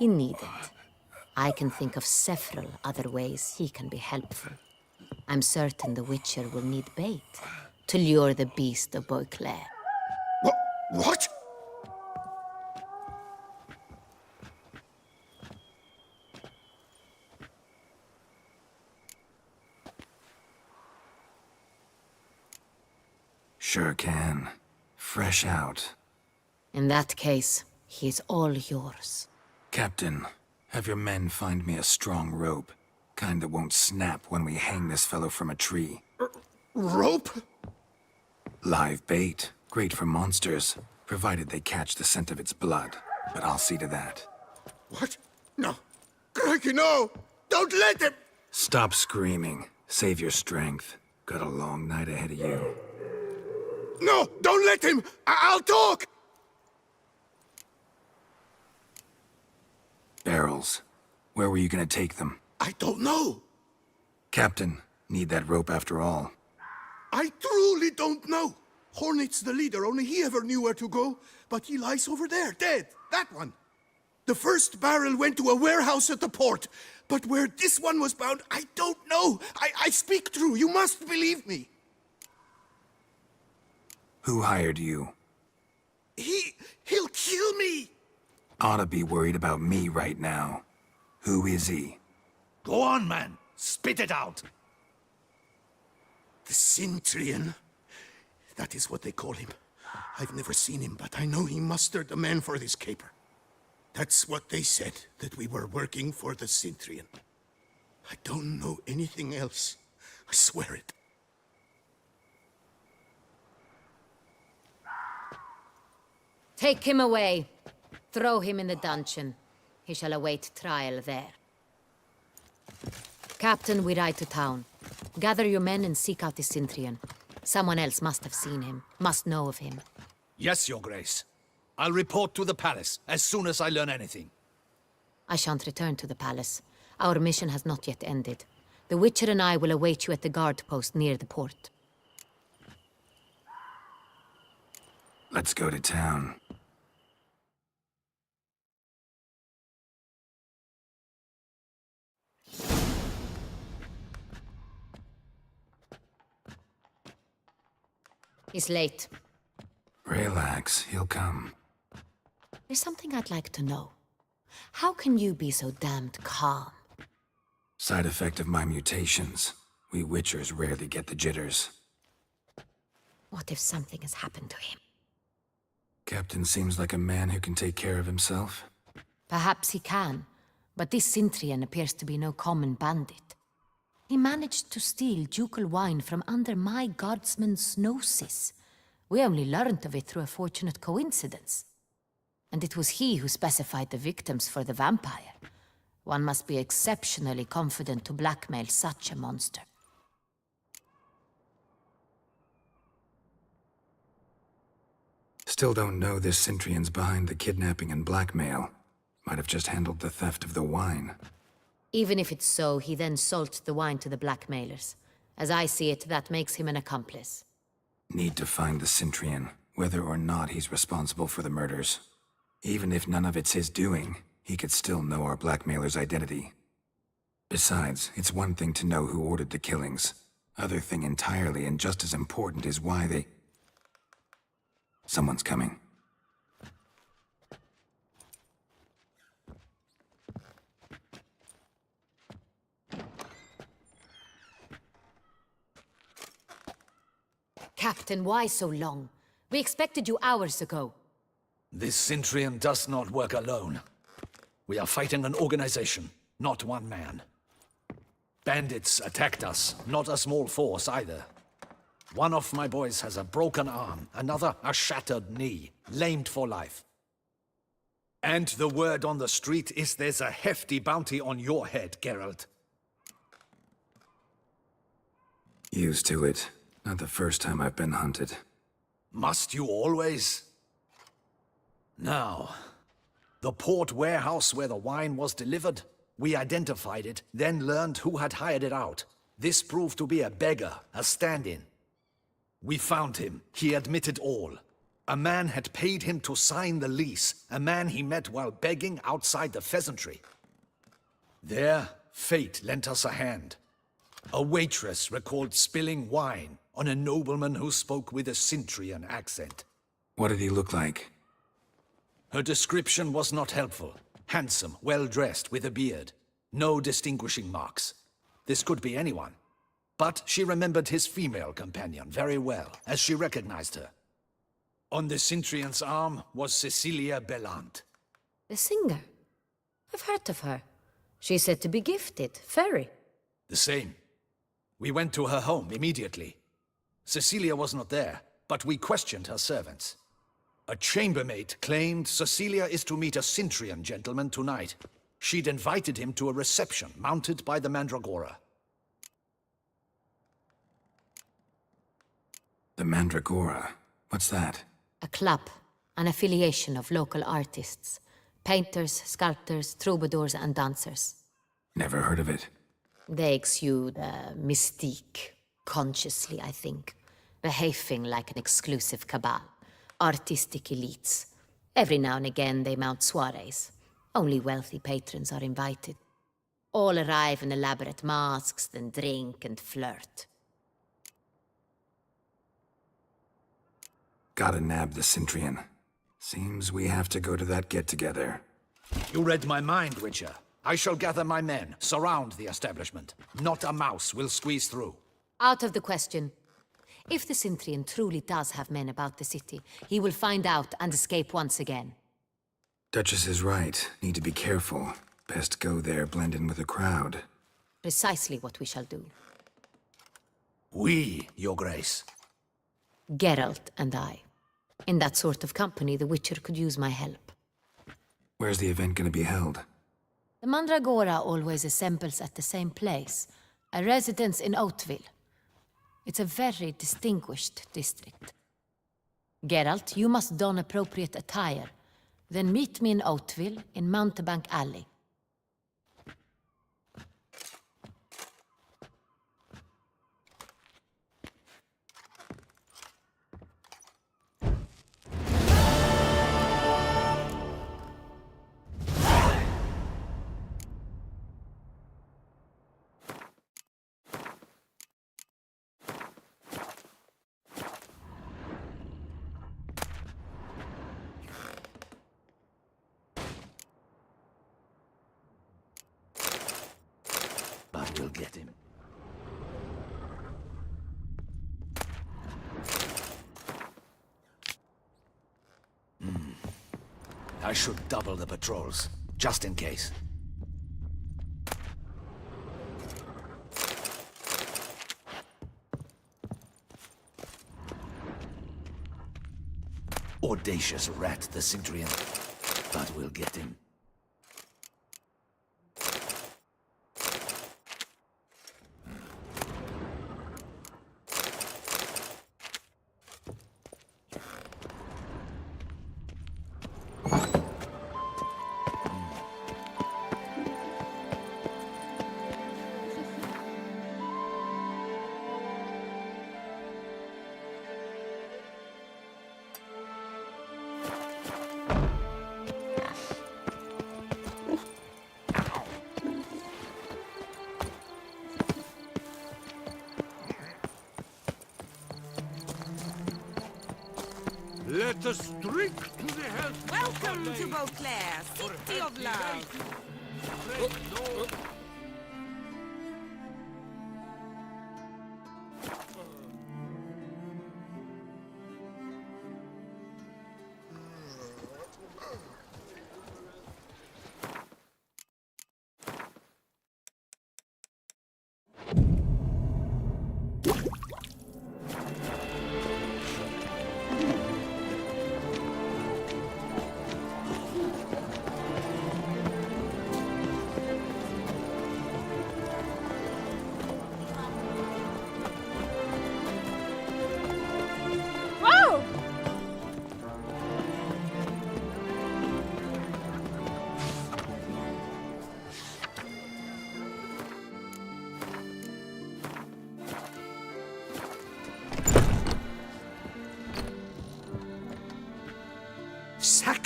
He needn't. I can think of several other ways he can be helpful. I'm certain the Witcher will need bait to lure the beast of Beauclair. What? Sure can. Fresh out. In that case, he is all yours. Captain, have your men find me a strong rope. Kind that won't snap when we hang this fellow from a tree. Rope? Live bait. Great for monsters, provided they catch the scent of its blood. But I'll see to that. What? No. Crikey, no! Don't let him! Stop screaming. Save your strength. Got a long night ahead of you. No! Don't let him! I'll talk! Barrels. Where were you gonna take them? I don't know. Captain, need that rope after all. I truly don't know. Hornet's the leader, only he ever knew where to go. But he lies over there, dead. That one. The first barrel went to a warehouse at the port. But where this one was bound, I don't know. I speak true. You must believe me. Who hired you? He'll kill me. Ought to be worried about me right now. Who is he? Go on, man. Spit it out. The Cintrian. That is what they call him. I've never seen him, but I know he mustered the men for this caper. That's what they said, that we were working for the Cintrian. I don't know anything else. I swear it. Take him away. Throw him in the dungeon. He shall await trial there. Captain, we ride to town. Gather your men and seek out the Cintrian. Someone else must have seen him, must know of him. Yes, Your Grace. I'll report to the palace as soon as I learn anything. I shan't return to the palace. Our mission has not yet ended. The Witcher and I will await you at the guard post near the port. Let's go to town. He's late. Relax, he'll come. There's something I'd like to know. How can you be so damned calm? Side effect of my mutations. We Witchers rarely get the jitters. What if something has happened to him? Captain seems like a man who can take care of himself. Perhaps he can, but this Cintrian appears to be no common bandit. He managed to steal ducal wine from under my guardsman's noses. We only learned of it through a fortunate coincidence. And it was he who specified the victims for the vampire. One must be exceptionally confident to blackmail such a monster. Still don't know this Cintrian's behind the kidnapping and blackmail. Might have just handled the theft of the wine. Even if it's so, he then sold the wine to the blackmailers. As I see it, that makes him an accomplice. Need to find the Cintrian, whether or not he's responsible for the murders. Even if none of it's his doing, he could still know our blackmailer's identity. Besides, it's one thing to know who ordered the killings. Other thing entirely, and just as important, is why they... Someone's coming. Captain, why so long? We expected you hours ago. This Cintrian does not work alone. We are fighting an organization, not one man. Bandits attacked us, not a small force either. One of my boys has a broken arm, another a shattered knee, lamed for life. And the word on the street is there's a hefty bounty on your head, Geralt. Used to it. Not the first time I've been hunted. Must you always? Now, the port warehouse where the wine was delivered, we identified it, then learned who had hired it out. This proved to be a beggar, a stand-in. We found him. He admitted all. A man had paid him to sign the lease, a man he met while begging outside the pheasantry. There, fate lent us a hand. A waitress recalled spilling wine on a nobleman who spoke with a Cintrian accent. What did he look like? Her description was not helpful. Handsome, well-dressed, with a beard. No distinguishing marks. This could be anyone. But she remembered his female companion very well, as she recognized her. On the Cintrian's arm was Cecilia Bellant. The singer? I've heard of her. She's said to be gifted, very. The same. We went to her home immediately. Cecilia was not there, but we questioned her servants. A chambermaid claimed Cecilia is to meet a Cintrian gentleman tonight. She'd invited him to a reception mounted by the Mandragora. The Mandragora? What's that? A club, an affiliation of local artists. Painters, sculptors, troubadours and dancers. Never heard of it. They exude mystique, consciously, I think. Behaving like an exclusive cabal. Artistic elites. Every now and again they mount soirees. Only wealthy patrons are invited. All arrive in elaborate masks, then drink and flirt. Gotta nab the Cintrian. Seems we have to go to that get-together. You read my mind, Witcher. I shall gather my men, surround the establishment. Not a mouse will squeeze through. Out of the question. If the Cintrian truly does have men about the city, he will find out and escape once again. Duchess is right. Need to be careful. Best go there, blend in with the crowd. Precisely what we shall do. We, Your Grace. Geralt and I. In that sort of company, the Witcher could use my help. Where's the event gonna be held? The Mandragora always assembles at the same place, a residence in Oatville. It's a very distinguished district. Geralt, you must don appropriate attire. Then meet me in Oatville, in Mountebank Alley. But we'll get him. I should double the patrols, just in case. Audacious rat, the Cintrian. But we'll get him. Let us drink to the health. Welcome to Beauclair, city of love.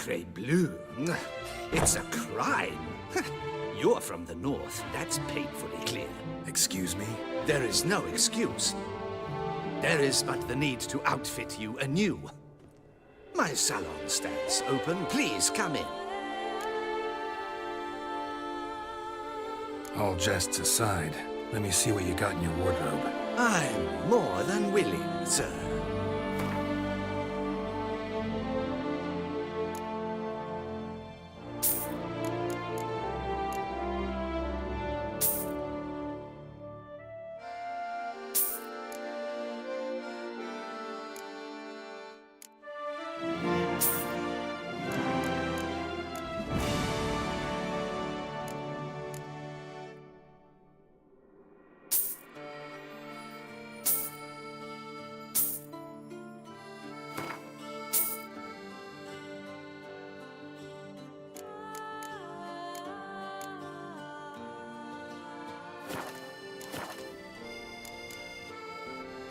Sacre bleu. It's a crime. You're from the north. That's painfully clear. Excuse me? There is no excuse. There is but the need to outfit you anew. My salon stands open. Please come in. All jests aside, let me see what you got in your wardrobe. I'm more than willing, sir.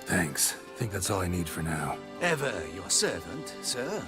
Thanks. Think that's all I need for now. Ever your servant, sir.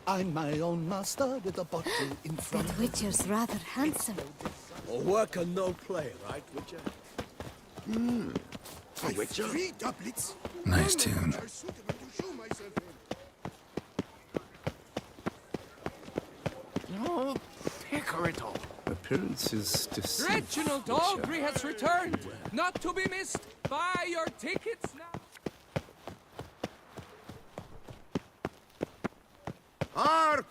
I'm my own master with a bottle in front That Witcher's rather handsome. A worker, no play, right, Witcher? Witcher? 3 doublets. Nice tune. No, Pickerital. Appearances deceive. Reginald Aubrey has returned, not to be missed. Buy your tickets now. Hark!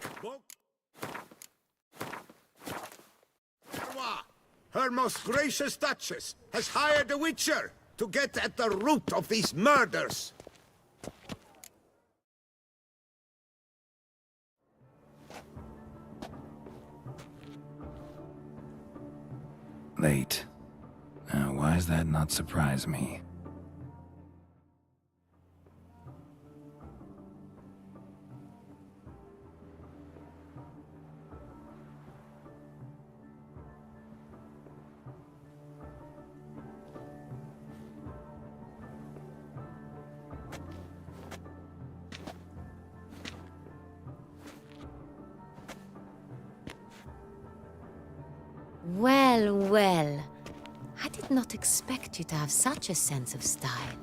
Her most gracious Duchess has hired a Witcher to get at the root of these murders. Late. Now, why does that not surprise me? Well, well. I did not expect you to have such a sense of style.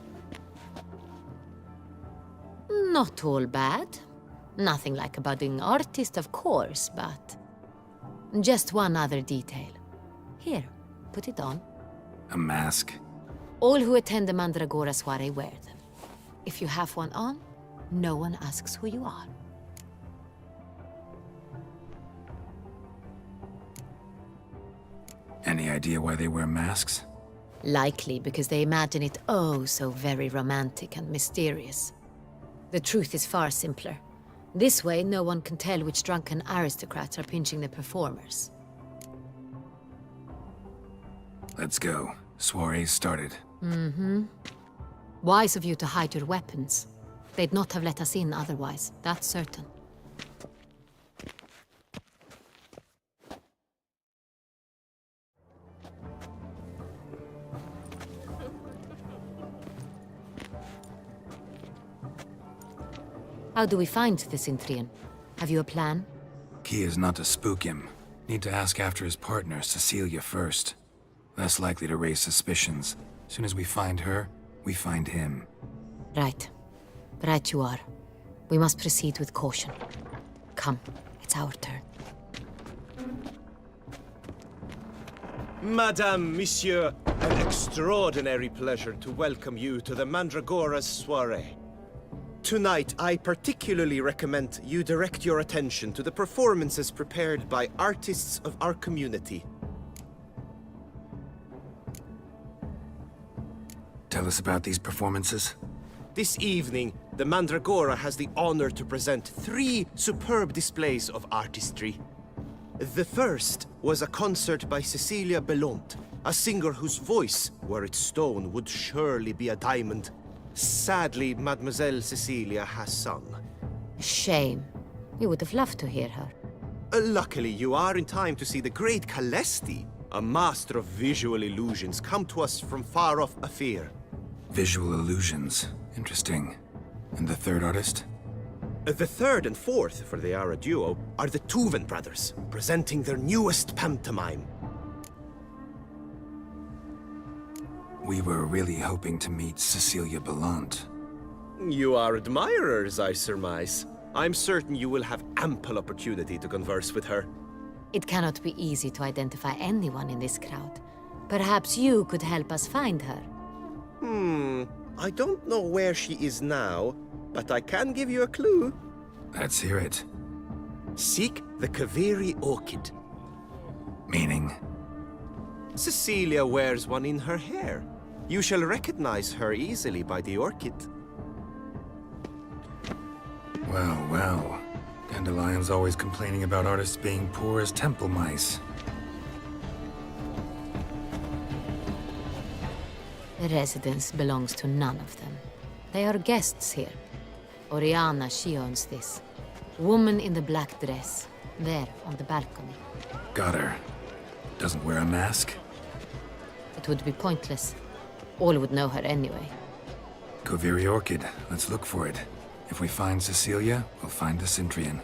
Not all bad. Nothing like a budding artist, of course, but... just one other detail. Here, put it on. A mask? All who attend the Mandragora soiree wear them. If you have one on, no one asks who you are. Any idea why they wear masks? Likely because they imagine it oh so very romantic and mysterious. The truth is far simpler. This way, no one can tell which drunken aristocrats are pinching the performers. Let's go. Soiree's started. Mm-hmm. Wise of you to hide your weapons. They'd not have let us in otherwise, that's certain. How do we find the Cintrian? Have you a plan? Key is not to spook him. Need to ask after his partner, Cecilia, first. Less likely to raise suspicions. Soon as we find her, we find him. Right. Right you are. We must proceed with caution. Come, it's our turn. Madame, Monsieur, an extraordinary pleasure to welcome you to the Mandragora's soiree. Tonight, I particularly recommend you direct your attention to the performances prepared by artists of our community. Tell us about these performances. This evening, the Mandragora has the honor to present 3 superb displays of artistry. The first was a concert by Cecilia Belont, a singer whose voice, were it stone, would surely be a diamond. Sadly, Mademoiselle Cecilia has sung. Shame. We would have loved to hear her. Luckily, you are in time to see the great Calesti, a master of visual illusions, come to us from far off Afir. Visual illusions. Interesting. And the third artist? The third and fourth, for they are a duo, are the Tuven brothers, presenting their newest pantomime. We were really hoping to meet Cecilia Bellant. You are admirers, I surmise. I'm certain you will have ample opportunity to converse with her. It cannot be easy to identify anyone in this crowd. Perhaps you could help us find her. I don't know where she is now, but I can give you a clue. Let's hear it. Seek the Kaveri orchid. Meaning? Cecilia wears one in her hair. You shall recognize her easily by the orchid. Well, well. Dandelion's always complaining about artists being poor as temple mice. The residence belongs to none of them. They are guests here. Oriana, she owns this. Woman in the black dress, there on the balcony. Got her. Doesn't wear a mask? It would be pointless. All would know her anyway. Kaveri Orchid. Let's look for it. If we find Cecilia, we'll find the Cintrian.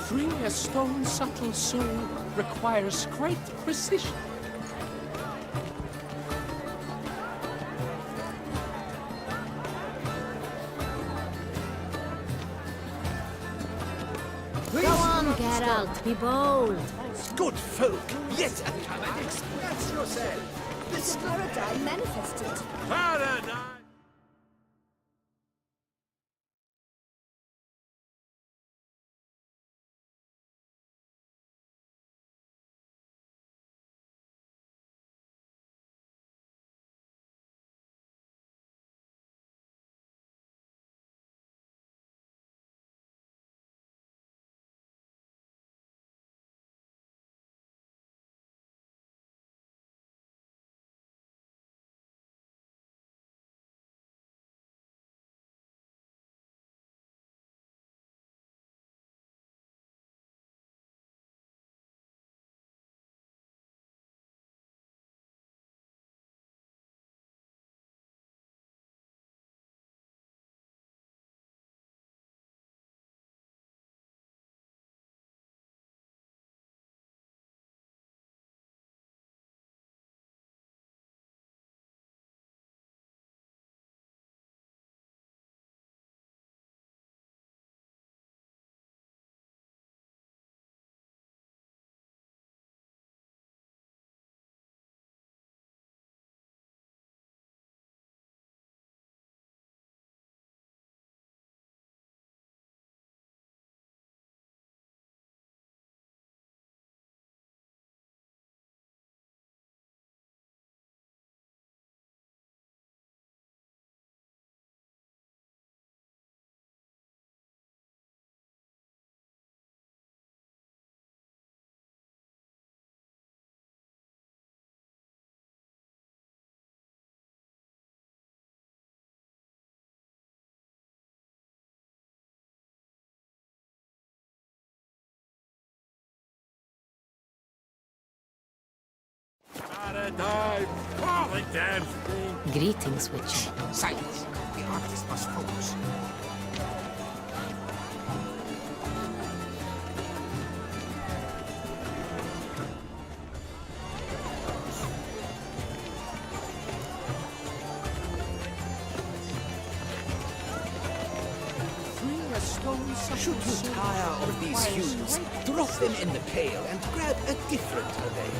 Free a stone's subtle soul requires great precision. Go on, Geralt, be bold. Good folk, yet a Express yourself! This paradigm manifested. Paradise! paradigm! Oh, the damn thing! Greetings, Witcher. Silence. The artist must focus. Should you tire of these hues, drop them in the pail and grab a different array.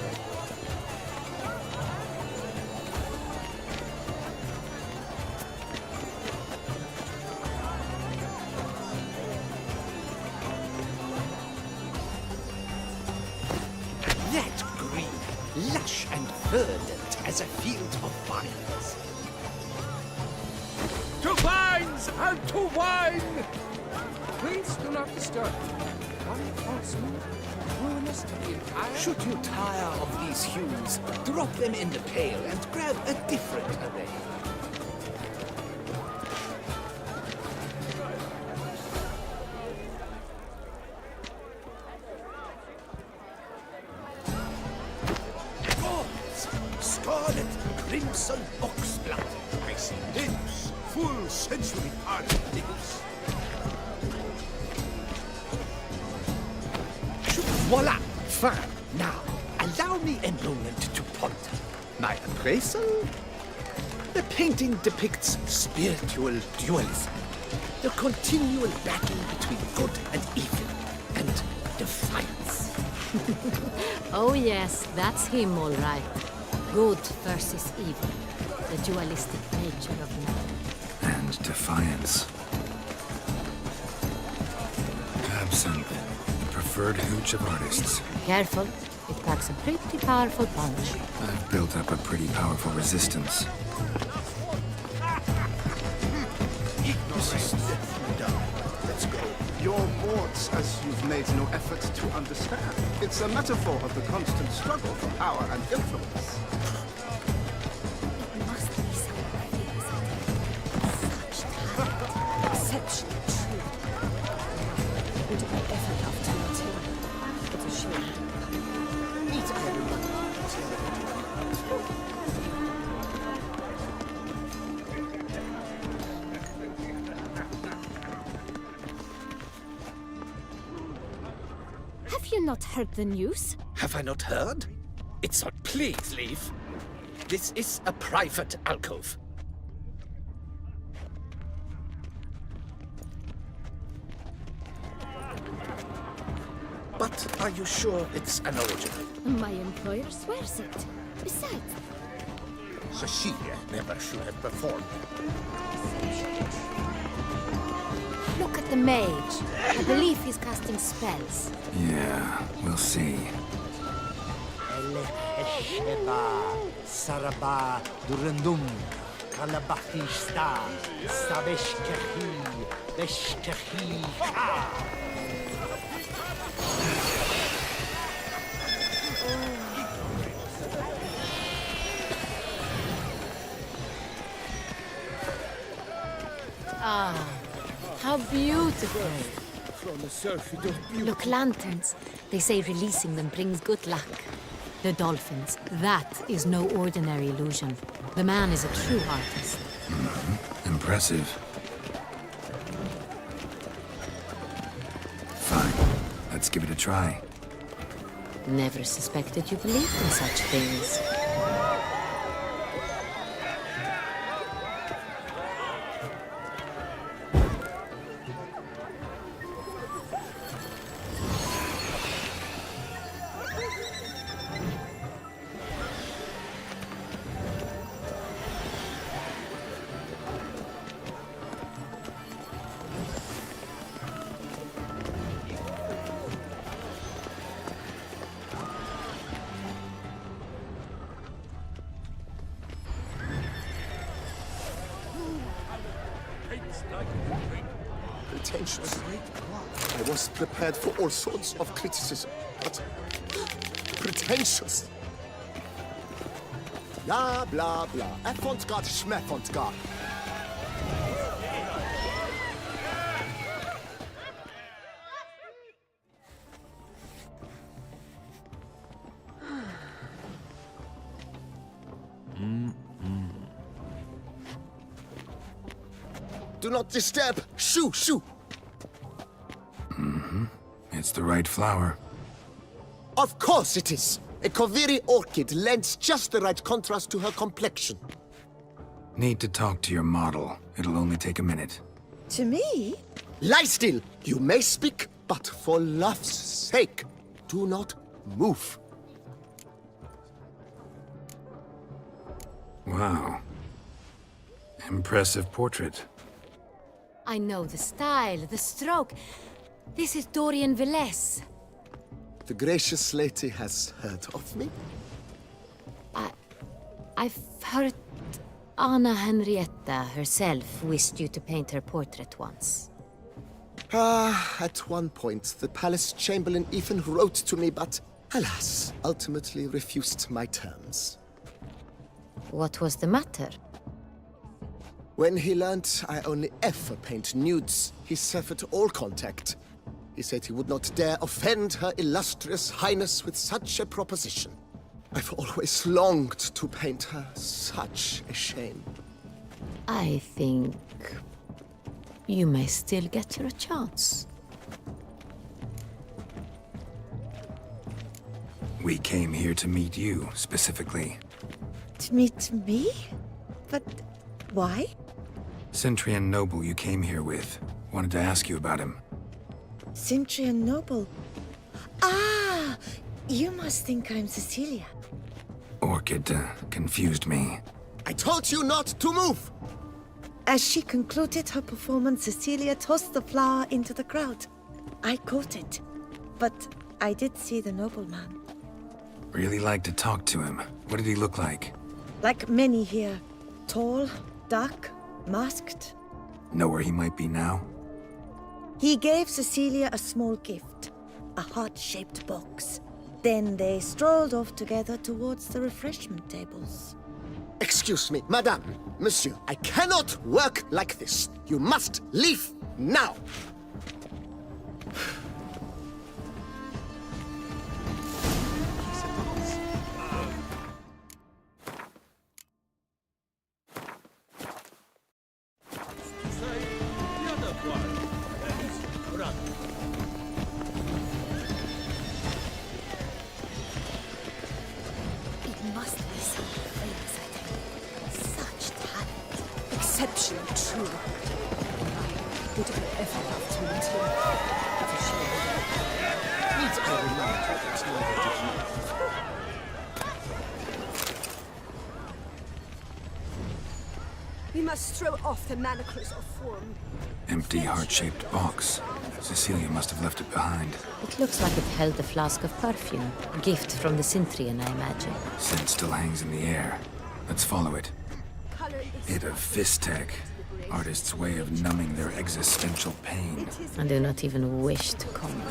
That green, lush and verdant as a field of vines. To vines and to wine! Please do not disturb. One false move, ruinous to the entire... Should you tire of these hues, drop them in the pail and grab a different array. Gods! Scarlet, crimson oxblood. I see lips, full sensually parted lips. Voila! Fine. Now, allow me a moment to ponder. My appraisal? The painting depicts spiritual dualism. The continual battle between good and evil, and defiance. Oh yes, that's him all right. Good versus evil. The dualistic nature of man. And defiance. Absinthe. Preferred hooch of artists. Careful, it packs a pretty powerful punch. I've built up a pretty powerful resistance. Let's go. Your board says you've made no effort to understand. It's a metaphor of the constant struggle for power and influence. It must be such talent. Exceptional true. Would my effort have to attain? It's a shame. Meet everyone. Have you not heard the news? Have I not heard? It's not. Please leave. This is a private alcove. But are you sure it's an original? My employer swears it. Besides, Cecilia never should have performed. Look at the mage. I believe he's casting spells. Yeah, we'll see. Saraba Durandum Kalabahista Sabeshkahi Beshkahi Ah, how beautiful. From the surface of beauty. Look, lanterns. They say releasing them brings good luck. The dolphins, that is no ordinary illusion. The man is a true artist. Impressive. Fine. Let's give it a try. Never suspected you believed in such things. Pretentious. I was prepared for all sorts of criticism, but pretentious. Blah, blah, blah. Avant-garde, schmeffant-garde. Do not disturb! Shoo! Shoo! Mm-hmm. It's the right flower. Of course it is! A Koviri orchid lends just the right contrast to her complexion. Need to talk to your model. It'll only take a minute. To me? Lie still! You may speak, but for love's sake, do not move. Wow. Impressive portrait. I know the style, the stroke. This is Dorian Velez. The gracious lady has heard of me? I've heard Anna Henrietta herself wished you to paint her portrait once. At one point, the palace chamberlain even wrote to me, but alas, ultimately refused my terms. What was the matter? When he learned I only ever paint nudes, he severed all contact. He said he would not dare offend her illustrious highness with such a proposition. I've always longed to paint her. Such a shame. I think you may still get your chance. We came here to meet you, specifically. To meet me? But why? Centrian noble you came here with. Wanted to ask you about him. Centrian noble. Ah! You must think I'm Cecilia. Orchid confused me. I told you not to move! As she concluded her performance, Cecilia tossed the flower into the crowd. I caught it, but I did see the nobleman. Really like to talk to him. What did he look like? Like many here. Tall, dark, masked. Know where he might be now? He gave Cecilia a small gift, a heart-shaped box. Then they strolled off together towards the refreshment tables. Excuse me, madame, monsieur, I cannot work like this. You must leave now. Exceptional, true. Would I ever love to meet him? It's a shame. Needs a reminder that We must throw off the manacles of form. Empty heart-shaped box. Cecilia must have left it behind. It looks like it held a flask of perfume. A gift from the Cintrian, I imagine. Scent still hangs in the air. Let's follow it. Bit of Fistech. Artist's way of numbing their existential pain. I do not even wish to comment.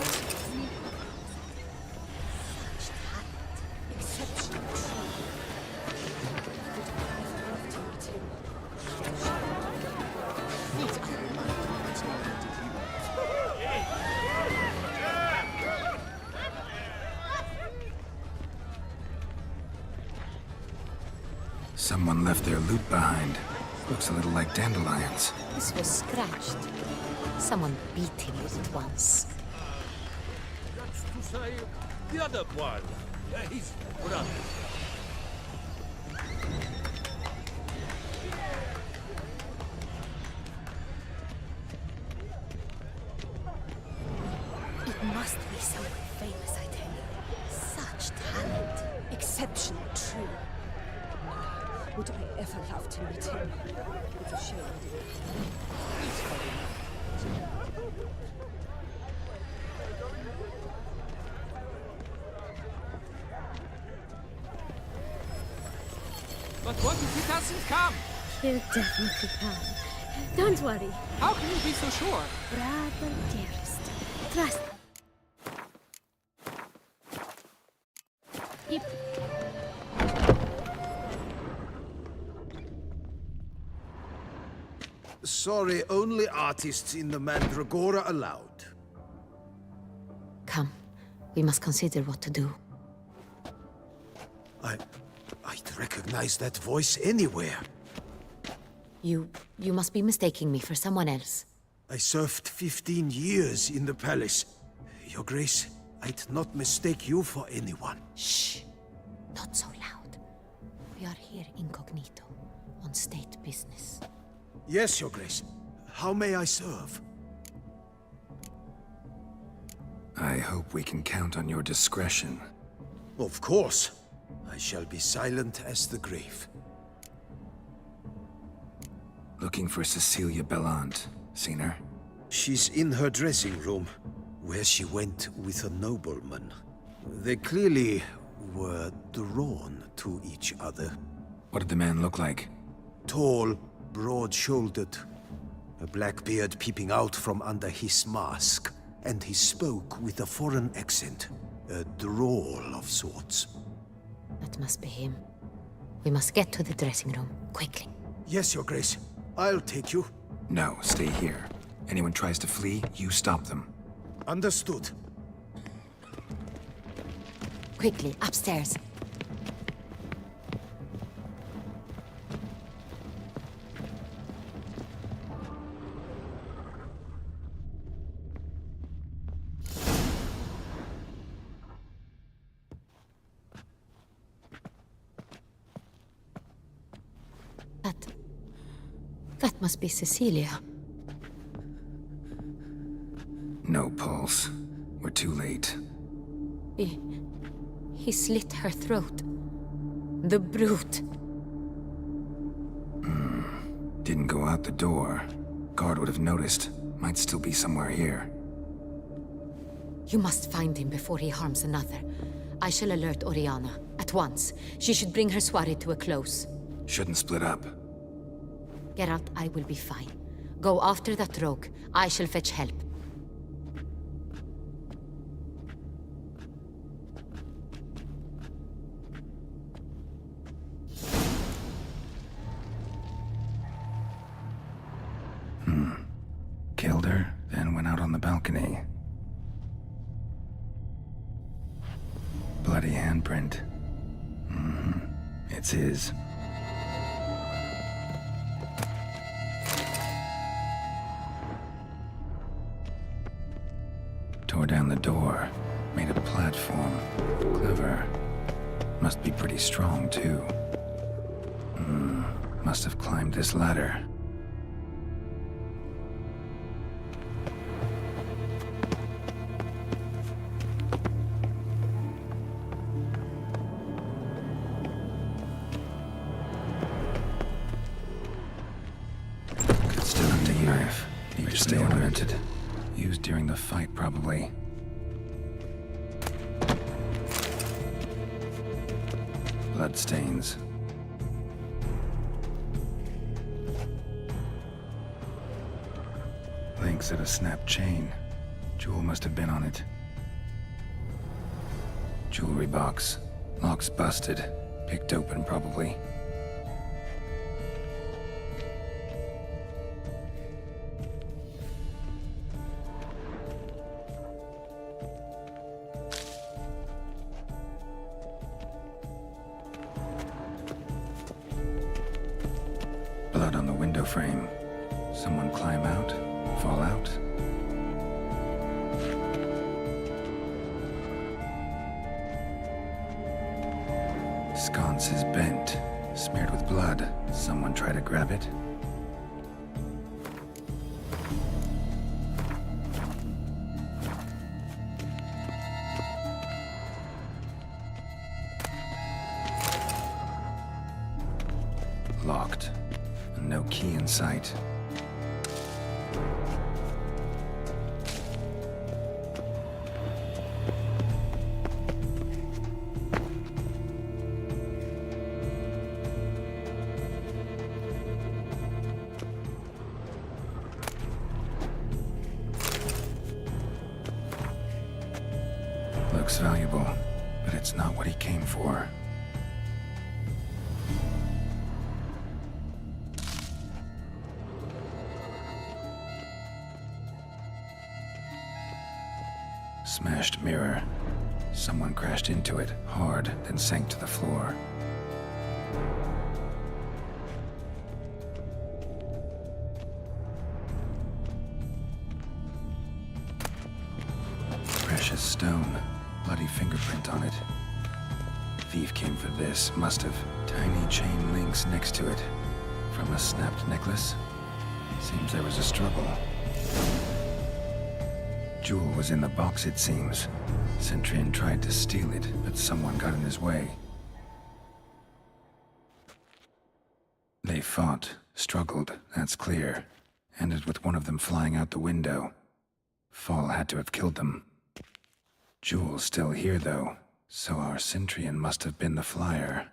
Someone left their loot behind. Looks a little like dandelions. This was scratched. Someone beat him with it once. That's to say, the other one. His brother. It must be someone famous, I tell you. Such talent. Exceptional, true. Would I ever love to meet him? It's a shame. But what if he doesn't come? He'll definitely come. Don't worry. How can you be so sure? Brother dearest. Trust. He... Sorry, only artists in the Mandragora allowed. Come. We must consider what to do. I'd recognize that voice anywhere. You must be mistaking me for someone else. I served 15 years in the palace. Your Grace, I'd not mistake you for anyone. Shh! Not so loud. We are here incognito, on state business. Yes, Your Grace. How may I serve? I hope we can count on your discretion. Of course. I shall be silent as the grave. Looking for Cecilia Bellant. Seen her? She's in her dressing room, where she went with a nobleman. They clearly were drawn to each other. What did the man look like? Tall, broad-shouldered, a black beard peeping out from under his mask, and he spoke with a foreign accent, a drawl of sorts. That must be him. We must get to the dressing room, quickly. Yes, Your Grace. I'll take you. No, stay here. Anyone tries to flee, you stop them. Understood. Quickly, upstairs. That must be Cecilia. No pulse. We're too late. He slit her throat. The brute. Didn't go out the door. Guard would have noticed. Might still be somewhere here. You must find him before he harms another. I shall alert Oriana. At once. She should bring her soirée to a close. Shouldn't split up. Geralt, I will be fine. Go after that rogue. I shall fetch help. Killed her, then went out on the balcony. Bloody handprint. It's his. Tore down the door. Made a platform. Clever. Must be pretty strong, too. Must have climbed this ladder. Still in the knife. Need to stay ornamented. Used during the fight, probably. Bloodstains. Links at a snapped chain. Jewel must have been on it. Jewelry box. Lock's busted. Picked open, probably. Blood on the window frame. Someone climb out? Fall out? Sconce is bent, smeared with blood. Someone try to grab it? Locked. No key in sight. Looks valuable, but it's not what he came for. Smashed mirror. Someone crashed into it, hard, then sank to the floor. fingerprint on it. Thief came for this, must have. Tiny chain links next to it. From a snapped necklace? Seems there was a struggle. Jewel was in the box, it seems. Centurion tried to steal it, but someone got in his way. They fought, struggled, that's clear. Ended with one of them flying out the window. Fall had to have killed them. Jewel's still here, though, so our Centurion must have been the flyer.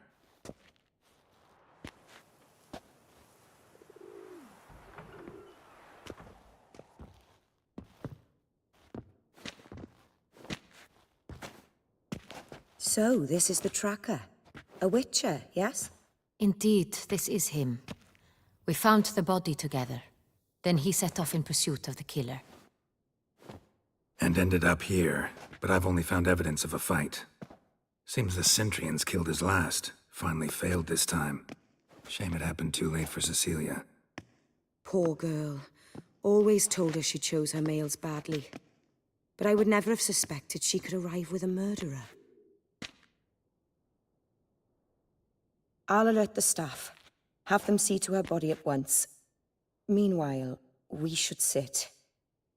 So, this is the tracker. A witcher, yes? Indeed, this is him. We found the body together. Then he set off in pursuit of the killer. And ended up here, but I've only found evidence of a fight. Seems the Centurions killed his last. Finally failed this time. Shame it happened too late for Cecilia. Poor girl. Always told her she chose her males badly. But I would never have suspected she could arrive with a murderer. I'll alert the staff. Have them see to her body at once. Meanwhile, we should sit.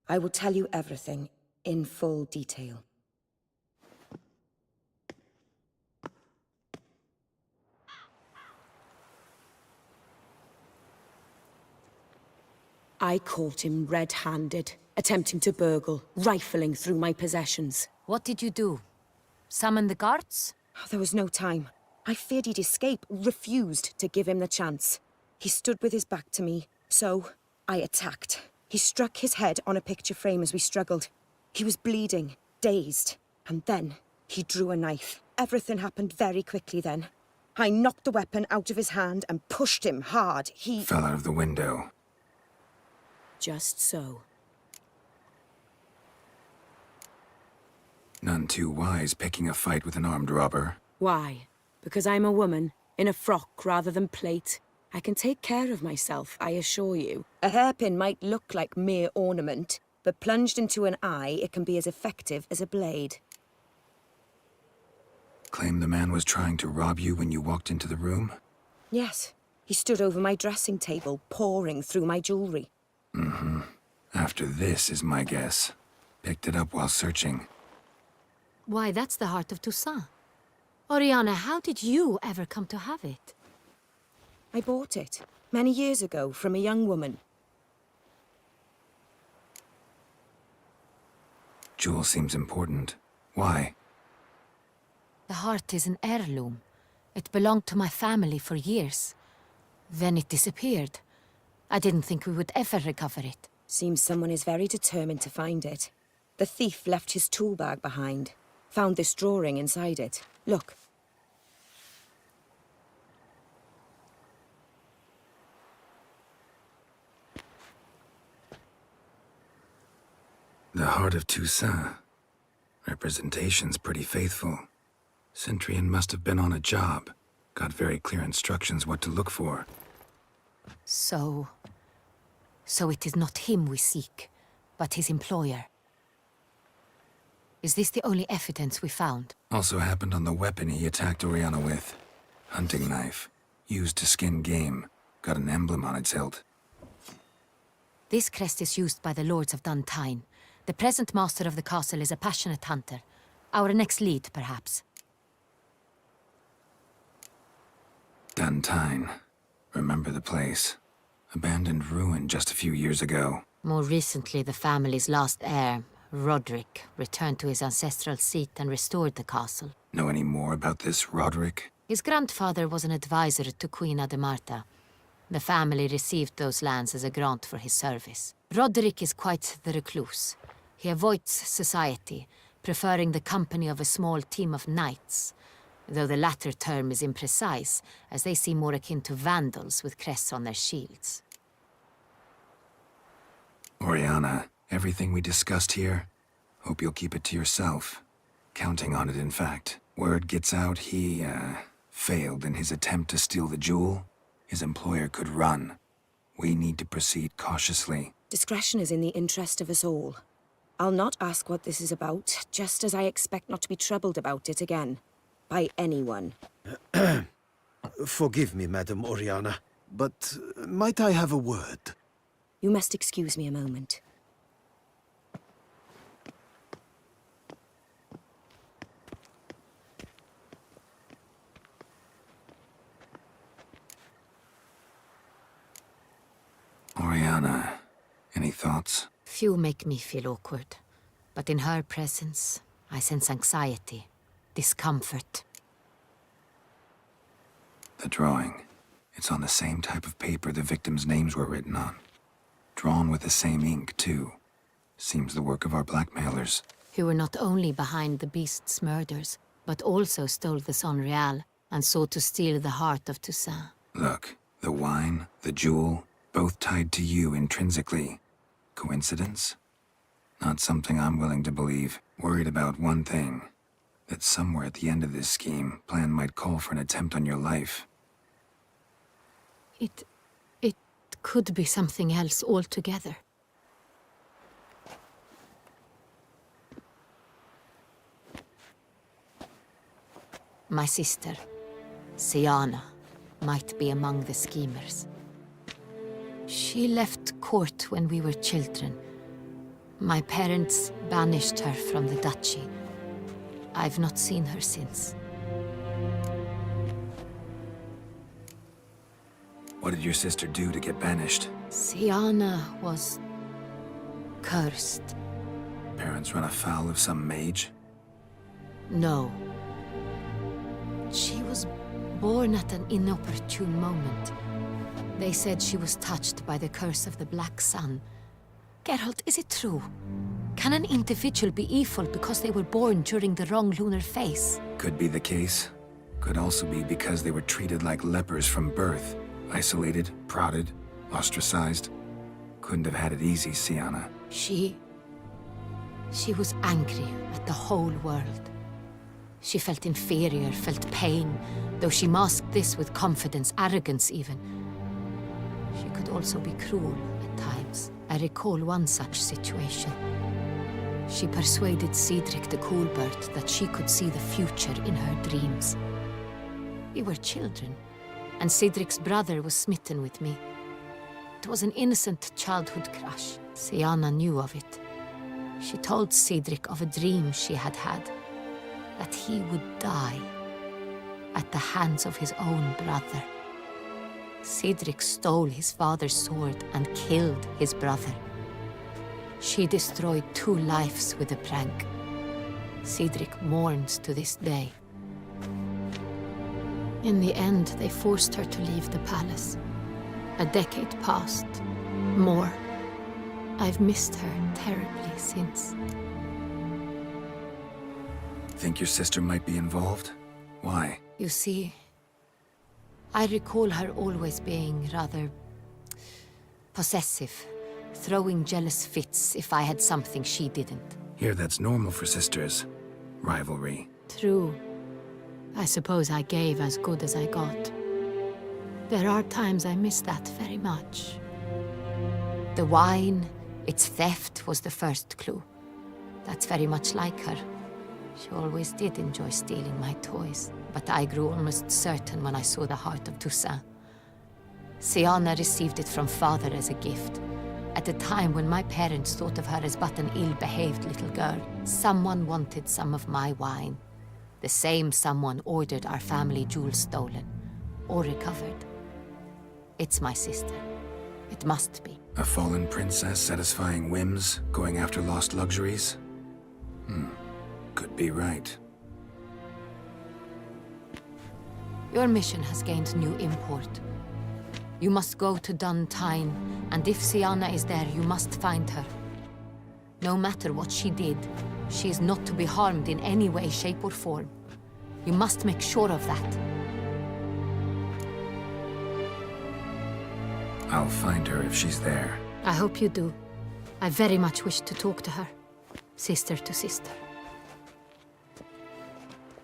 I will tell you everything, in full detail. I caught him red-handed, attempting to burgle, rifling through my possessions. What did you do? Summon the guards? There was no time. I feared he'd escape, refused to give him the chance. He stood with his back to me, so I attacked. He struck his head on a picture frame as we struggled. He was bleeding, dazed, and then he drew a knife. Everything happened very quickly then. I knocked the weapon out of his hand and pushed him hard. He fell out of the window. Just so. None too wise picking a fight with an armed robber. Why? Because I'm a woman, in a frock rather than plate. I can take care of myself, I assure you. A hairpin might look like mere ornament, but plunged into an eye, it can be as effective as a blade. Claim the man was trying to rob you when you walked into the room? Yes. He stood over my dressing table, pouring through my jewelry. Mm-hmm. After this is my guess. Picked it up while searching. Why, that's the heart of Toussaint. Oriana, how did you ever come to have it? I bought it, many years ago, from a young woman. Jewel seems important. Why? The heart is an heirloom. It belonged to my family for years. Then it disappeared. I didn't think we would ever recover it. Seems someone is very determined to find it. The thief left his tool bag behind. Found this drawing inside it. Look. The heart of Toussaint. Representation's pretty faithful. Centurion must have been on a job. Got very clear instructions what to look for. So it is not him we seek, but his employer. Is this the only evidence we found? Also happened on the weapon he attacked Oriana with. Hunting knife. Used to skin game. Got an emblem on its hilt. This crest is used by the lords of Duntine. The present master of the castle is a passionate hunter. Our next lead, perhaps. Duntine. Remember the place. Abandoned ruin just a few years ago. More recently, the family's last heir, Roderick, returned to his ancestral seat and restored the castle. Know any more about this Roderick? His grandfather was an advisor to Queen Ademarta. The family received those lands as a grant for his service. Roderick is quite the recluse. He avoids society, preferring the company of a small team of knights, though the latter term is imprecise, as they seem more akin to vandals with crests on their shields. Oriana, everything we discussed here, hope you'll keep it to yourself. Counting on it, in fact. Word gets out he, failed in his attempt to steal the jewel. His employer could run. We need to proceed cautiously. Discretion is in the interest of us all. I'll not ask what this is about, just as I expect not to be troubled about it again. By anyone. Forgive me, Madam Oriana, but might I have a word? You must excuse me a moment. Oriana, any thoughts? Few make me feel awkward, but in her presence, I sense anxiety, discomfort. The drawing. It's on the same type of paper the victims' names were written on. Drawn with the same ink, too. Seems the work of our blackmailers. Who were not only behind the beast's murders, but also stole the Son Real and sought to steal the heart of Toussaint. Look, the wine, the jewel, both tied to you intrinsically. Coincidence? Not something I'm willing to believe. Worried about one thing. That somewhere at the end of this scheme, plan might call for an attempt on your life. It could be something else altogether. My sister, Siana, might be among the schemers. She left court when we were children. My parents banished her from the duchy. I've not seen her since. What did your sister do to get banished? Siana was cursed. Parents run afoul of some mage? No. She was born at an inopportune moment. They said she was touched by the curse of the Black Sun. Geralt, is it true? Can an individual be evil because they were born during the wrong lunar phase? Could be the case. Could also be because they were treated like lepers from birth. Isolated, prodded, ostracized. Couldn't have had it easy, Siana. She was angry at the whole world. She felt inferior, felt pain, though she masked this with confidence, arrogance even. She could also be cruel at times. I recall one such situation. She persuaded Cedric the Coolbird that she could see the future in her dreams. We were children, and Cedric's brother was smitten with me. It was an innocent childhood crush. Siana knew of it. She told Cedric of a dream she had had, that he would die at the hands of his own brother. Cedric stole his father's sword and killed his brother. She destroyed 2 lives with a prank. Cedric mourns to this day. In the end, they forced her to leave the palace. A decade passed. More. I've missed her terribly since. Think your sister might be involved? Why? You see, I recall her always being rather possessive, throwing jealous fits if I had something she didn't. Here, that's normal for sisters. Rivalry. True. I suppose I gave as good as I got. There are times I miss that very much. The wine, its theft, was the first clue. That's very much like her. She always did enjoy stealing my toys, but I grew almost certain when I saw the heart of Toussaint. Siana received it from father as a gift. At a time when my parents thought of her as but an ill-behaved little girl, someone wanted some of my wine. The same someone ordered our family jewels stolen, or recovered. It's my sister. It must be. A fallen princess satisfying whims, going after lost luxuries? Could be right. Your mission has gained new import. You must go to Dun Tyne, and if Siana is there, you must find her. No matter what she did, she is not to be harmed in any way, shape, or form. You must make sure of that. I'll find her if she's there. I hope you do. I very much wish to talk to her. Sister to sister.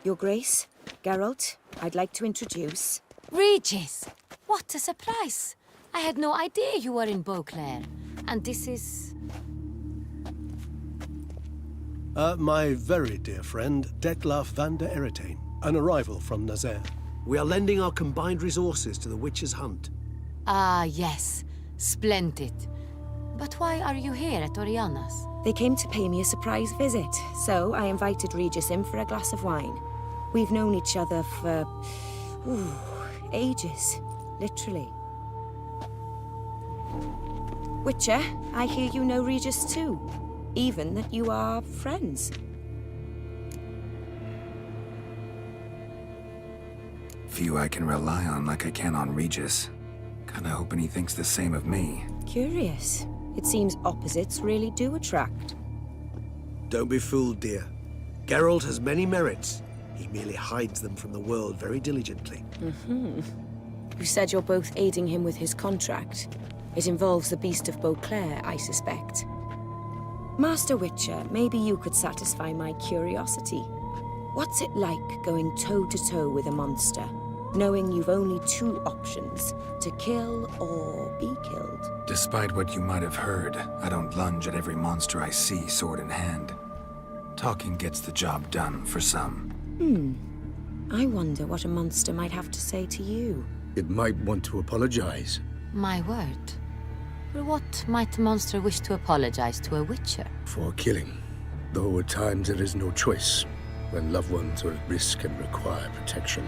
Your Grace, Geralt, I'd like to introduce... Regis! What a surprise! I had no idea you were in Beauclair. And this is... My very dear friend, Detlaf van der Eretain, an arrival from Nazaire. We are lending our combined resources to the Witcher's hunt. Ah, yes. Splendid. But why are you here at Oriana's? They came to pay me a surprise visit, so I invited Regis in for a glass of wine. We've known each other for... ages. Literally. Witcher, I hear you know Regis too. Even that you are friends. Few I can rely on like I can on Regis. Kinda hoping he thinks the same of me. Curious. It seems opposites really do attract. Don't be fooled, dear. Geralt has many merits. He merely hides them from the world very diligently. You said you're both aiding him with his contract. It involves the Beast of Beauclair, I suspect. Master Witcher, maybe you could satisfy my curiosity. What's it like going toe-to-toe with a monster, knowing you've only two options, to kill or be killed? Despite what you might have heard, I don't lunge at every monster I see sword in hand. Talking gets the job done for some. I wonder what a monster might have to say to you. It might want to apologize. My word. For what might a monster wish to apologize to a Witcher? For killing. Though at times there is no choice, when loved ones are at risk and require protection.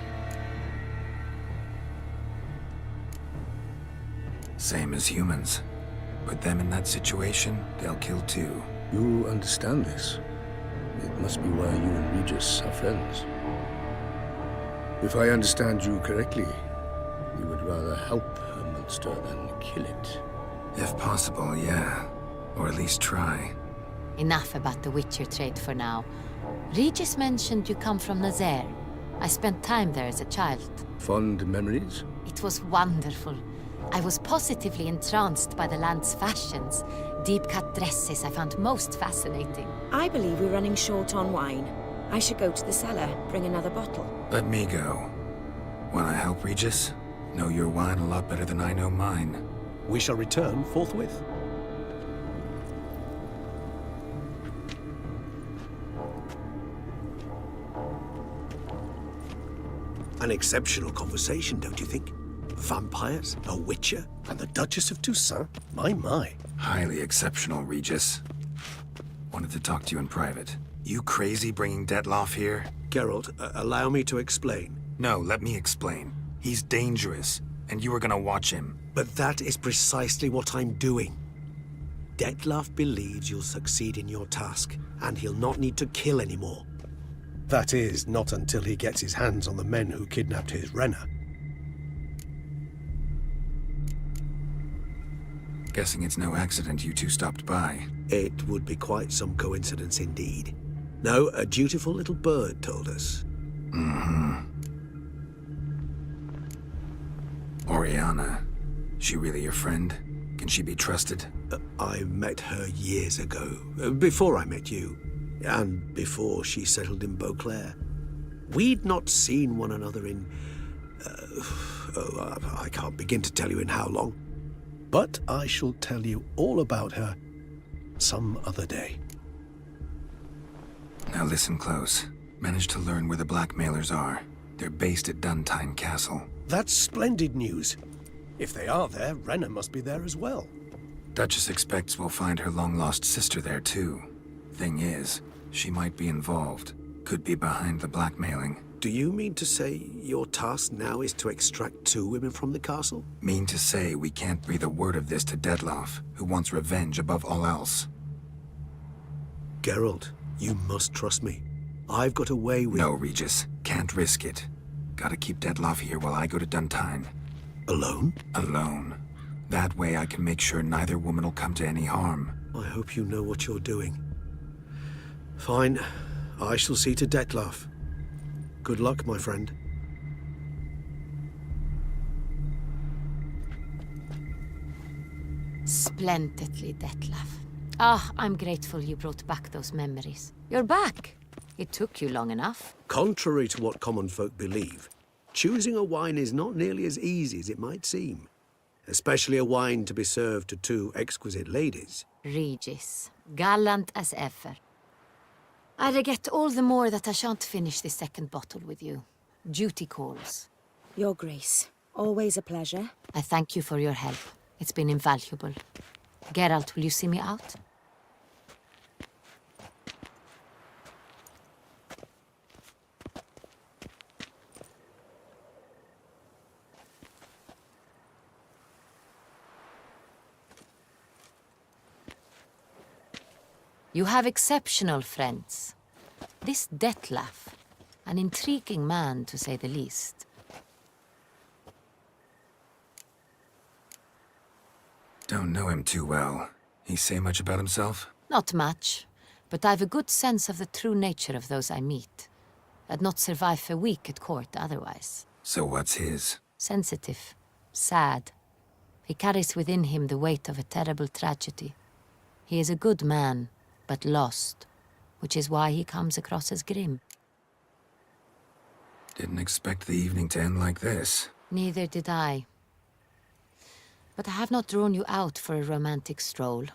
Same as humans. Put them in that situation, they'll kill too. You understand this. It must be why you and Regis are friends. If I understand you correctly, you would rather help a monster than kill it. If possible, yeah. Or at least try. Enough about the Witcher trade for now. Regis mentioned you come from Nazaire. I spent time there as a child. Fond memories? It was wonderful. I was positively entranced by the land's fashions. Deep-cut dresses I found most fascinating. I believe we're running short on wine. I should go to the cellar, bring another bottle. Let me go. Wanna help, Regis? Know your wine a lot better than I know mine. We shall return forthwith. An exceptional conversation, don't you think? Vampires, a witcher, and the Duchess of Toussaint? My. Highly exceptional, Regis. Wanted to talk to you in private. You crazy bringing Detlaf here? Geralt, allow me to explain. No, let me explain. He's dangerous, and you were gonna watch him. But that is precisely what I'm doing. Detlaf believes you'll succeed in your task, and he'll not need to kill anymore. That is, not until he gets his hands on the men who kidnapped his Renna. Guessing it's no accident you two stopped by. It would be quite some coincidence indeed. No, a dutiful little bird told us. Oriana. She really your friend? Can she be trusted? I met her years ago, before I met you, and before she settled in Beauclair. We'd not seen one another in... I can't begin to tell you in how long. But I shall tell you all about her some other day. Now listen close. Managed to learn where the blackmailers are. They're based at Duntine Castle. That's splendid news. If they are there, Renna must be there as well. Duchess expects we'll find her long-lost sister there, too. Thing is, she might be involved. Could be behind the blackmailing. Do you mean to say your task now is to extract 2 women from the castle? Mean to say we can't breathe a word of this to Detlaf, who wants revenge above all else. Geralt, you must trust me. I've got a way with... No, Regis. Can't risk it. Gotta keep Detlaf here while I go to Duntine. Alone? Alone. That way I can make sure neither woman will come to any harm. I hope you know what you're doing. Fine. I shall see to Detlaf. Good luck, my friend. Splendidly, Detlaf. Ah, I'm grateful you brought back those memories. You're back. It took you long enough. Contrary to what common folk believe, choosing a wine is not nearly as easy as it might seem. Especially a wine to be served to 2 exquisite ladies. Regis. Gallant as ever. I regret all the more that I shan't finish this second bottle with you. Duty calls. Your Grace, always a pleasure. I thank you for your help. It's been invaluable. Geralt, will you see me out? You have exceptional friends. This Detlef, an intriguing man to say the least. Don't know him too well. He say much about himself? Not much, but I've a good sense of the true nature of those I meet. I'd not survive a week at court otherwise. So what's his? Sensitive, sad. He carries within him the weight of a terrible tragedy. He is a good man, but lost, which is why he comes across as grim. Didn't expect the evening to end like this. Neither did I. But I have not drawn you out for a romantic stroll.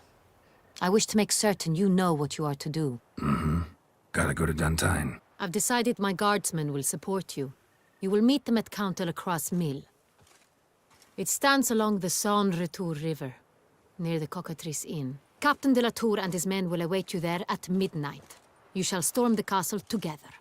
I wish to make certain you know what you are to do. Mm-hmm. Gotta go to Duntine. I've decided my guardsmen will support you. You will meet them at Count Delacroix' mill. It stands along the Saône-Retour River, near the Cockatrice Inn. Captain de la Tour and his men will await you there at midnight. You shall storm the castle together.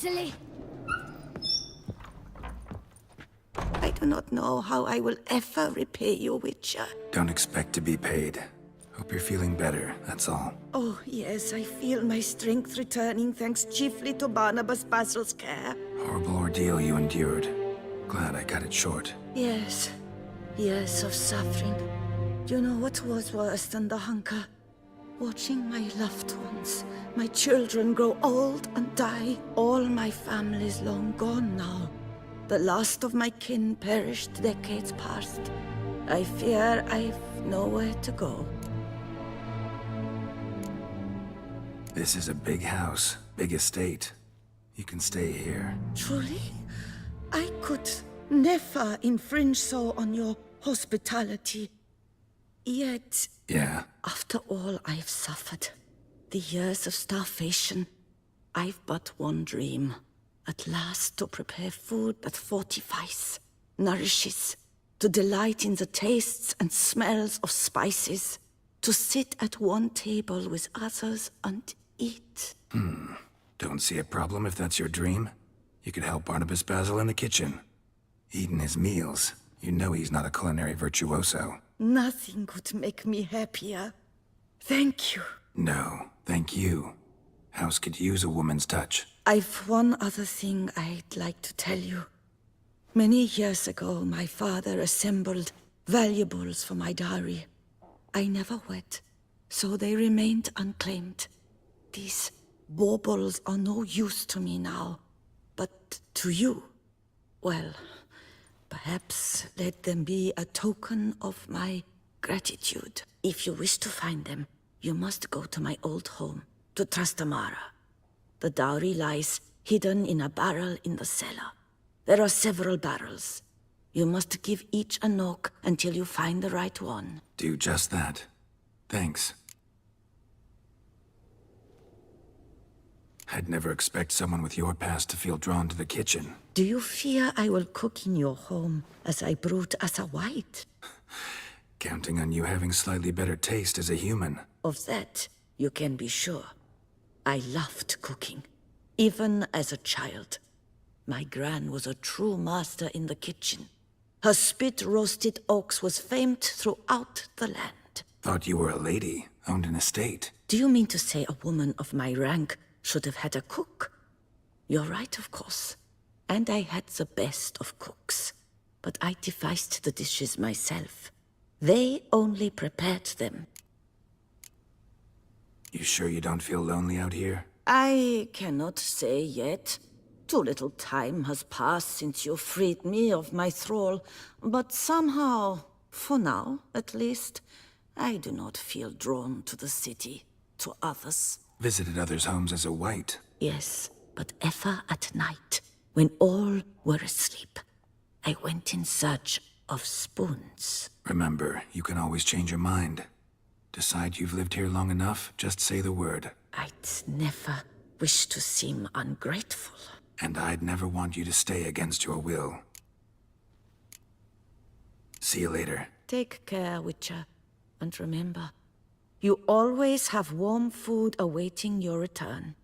Steadily. I do not know how I will ever repay you, Witcher. Don't expect to be paid. Hope you're feeling better, that's all. Oh, yes, I feel my strength returning thanks chiefly to Barnabas Basil's care. Horrible ordeal you endured. Glad I cut it short. Yes, years of suffering. Do you know what was worse than the hunger? Watching my loved ones, my children grow old and die. All my family's long gone now. The last of my kin perished decades past. I fear I've nowhere to go. This is a big house, big estate. You can stay here. Truly? I could never infringe so on your hospitality. Yet... Yeah. After all I've suffered, the years of starvation, I've but one dream. At last to prepare food that fortifies, nourishes, to delight in the tastes and smells of spices, to sit at one table with others and eat. Don't see a problem if that's your dream. You could help Barnabas Basil in the kitchen. Eating his meals. You know he's not a culinary virtuoso. Nothing could make me happier. Thank you. No, thank you. House could use a woman's touch. I've one other thing I'd like to tell you. Many years ago, my father assembled valuables for my dowry. I never wed, so they remained unclaimed. These baubles are no use to me now, but to you, well, perhaps let them be a token of my gratitude. If you wish to find them, you must go to my old home, to Trastamara. The dowry lies hidden in a barrel in the cellar. There are several barrels. You must give each a knock until you find the right one. Do just that. Thanks. I'd never expect someone with your past to feel drawn to the kitchen. Do you fear I will cook in your home as I brewed as a white? Counting on you having slightly better taste as a human. Of that, you can be sure. I loved cooking, even as a child. My gran was a true master in the kitchen. Her spit-roasted ox was famed throughout the land. Thought you were a lady, owned an estate. Do you mean to say a woman of my rank should have had a cook? You're right, of course. And I had the best of cooks. But I devised the dishes myself. They only prepared them. You sure you don't feel lonely out here? I cannot say yet. Too little time has passed since you freed me of my thrall, but somehow, for now at least, I do not feel drawn to the city, to others. Visited others' homes as a white. Yes, but ever at night, when all were asleep, I went in search of spoons. Remember, you can always change your mind. Decide you've lived here long enough, just say the word. I'd never wish to seem ungrateful. And I'd never want you to stay against your will. See you later. Take care, Witcher. And remember, you always have warm food awaiting your return.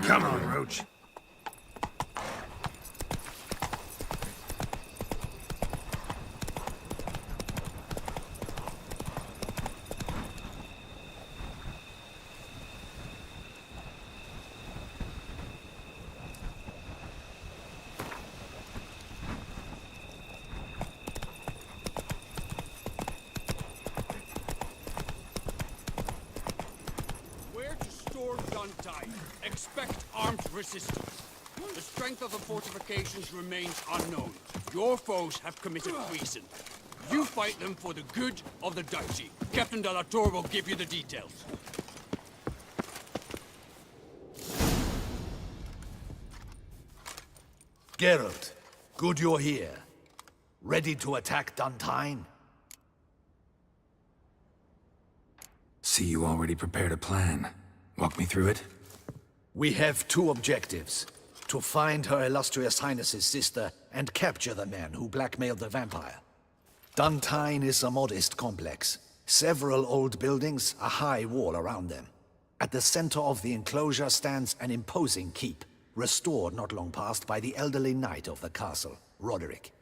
Come on, Roach. Expect armed resistance. The strength of the fortifications remains unknown. Your foes have committed treason. You fight them for the good of the duchy. Captain de la Tour will give you the details. Geralt, good you're here. Ready to attack Duntine? See, you already prepared a plan. Walk me through it. We have two objectives. To find Her Illustrious Highness's sister and capture the man who blackmailed the vampire. Duntine is a modest complex. Several old buildings, a high wall around them. At the center of the enclosure stands an imposing keep, restored not long past by the elderly knight of the castle, Roderick.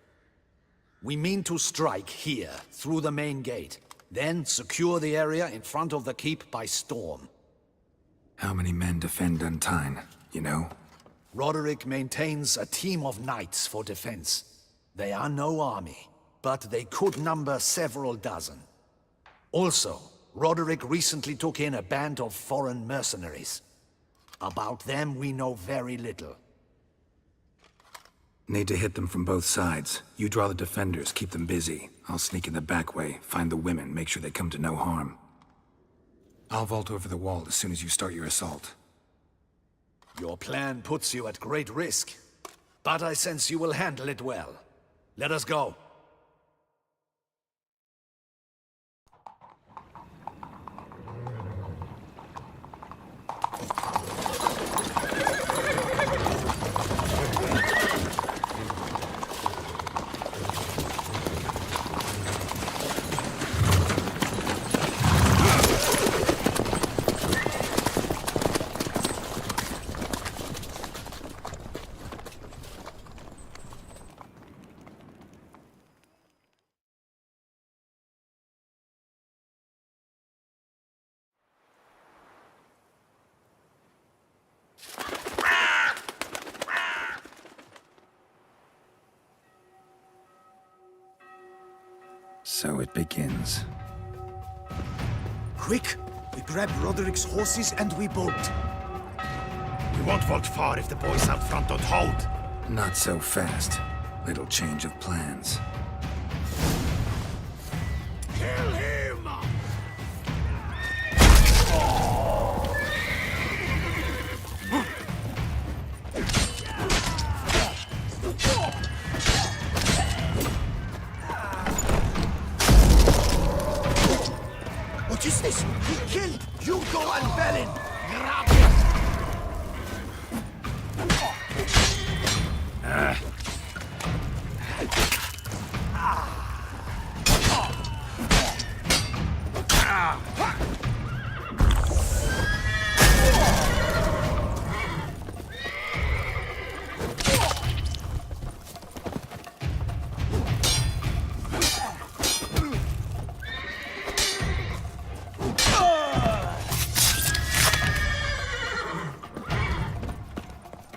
We mean to strike here, through the main gate, then secure the area in front of the keep by storm. How many men defend Duntine, you know? Roderick maintains a team of knights for defense. They are no army, but they could number several dozen. Also, Roderick recently took in a band of foreign mercenaries. About them we know very little. Need to hit them from both sides. You draw the defenders, keep them busy. I'll sneak in the back way, find the women, make sure they come to no harm. I'll vault over the wall as soon as you start your assault. Your plan puts you at great risk, but I sense you will handle it well. Let us go. So it begins. Quick! We grab Roderick's horses and we bolt. We won't vault far if the boys out front don't hold. Not so fast. Little change of plans. Kill him! What is this? He killed! You go and Belin! Grab him!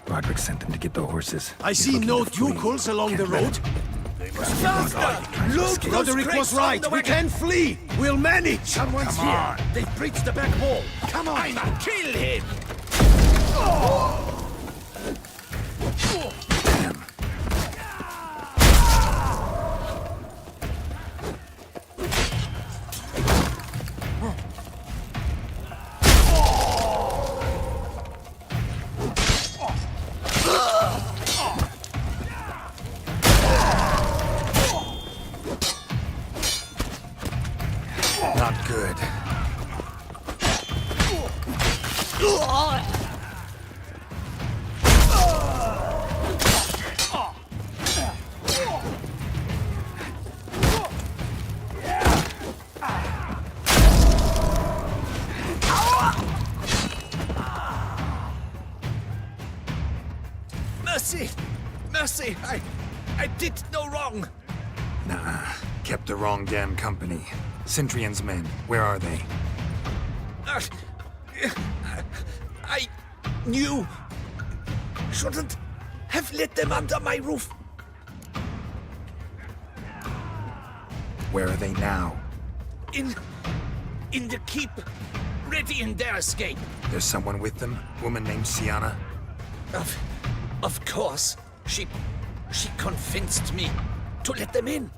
Roderick sent them to get the horses. I see no ducals along the road. Faster! Look, Roderick was right. We can flee. We'll manage. Someone's here. They've breached the back wall. Come on. I'ma kill him! Damn. Not good. I did no wrong. Nah, kept the wrong damn company. Centrion's men, where are they? I knew. Shouldn't have let them under my roof. Where are they now? In the keep, ready in their escape. There's someone with them? Woman named Sienna? Of course. She convinced me to let them in.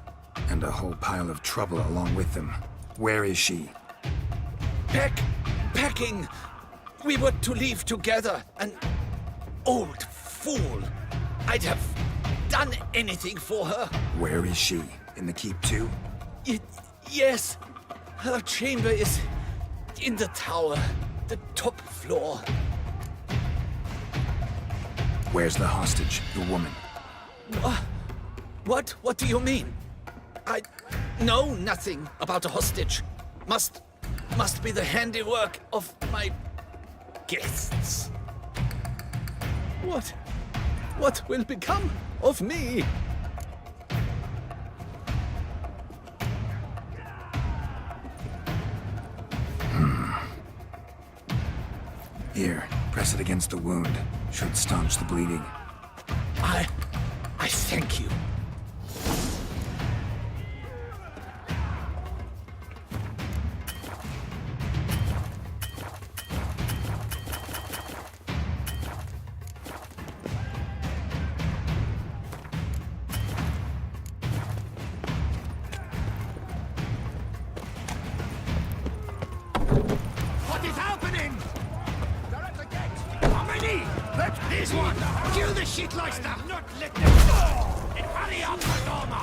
And a whole pile of trouble along with them. Where is she? Packing. We were to leave together. An old fool. I'd have done anything for her. Where is she? In the keep too? Yes. Her chamber is in the tower. The top floor. Where's the hostage, the woman? What? What do you mean? I know nothing about a hostage. Must be the handiwork of my guests. What will become of me? Here, press it against the wound. Should staunch the bleeding. I thank you. What is happening? They're at the gate. How many? This one. Kill the shitleister. Not let them go. And hurry up, Madonna.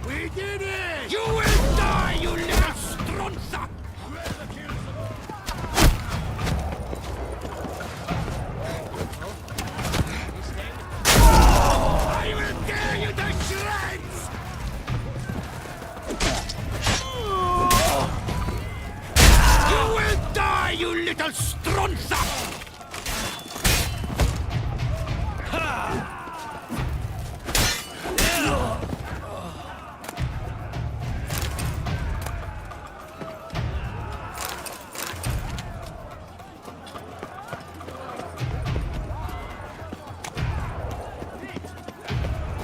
We did it. You will die, you little strunza. I will tear you to shreds. You will die, you little strunza!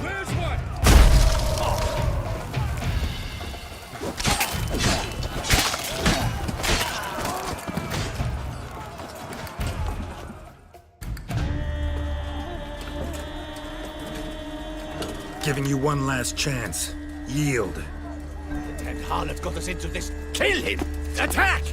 Where's one? Giving you one last chance. Yield. The dead harlot got us into this. Kill him! Attack!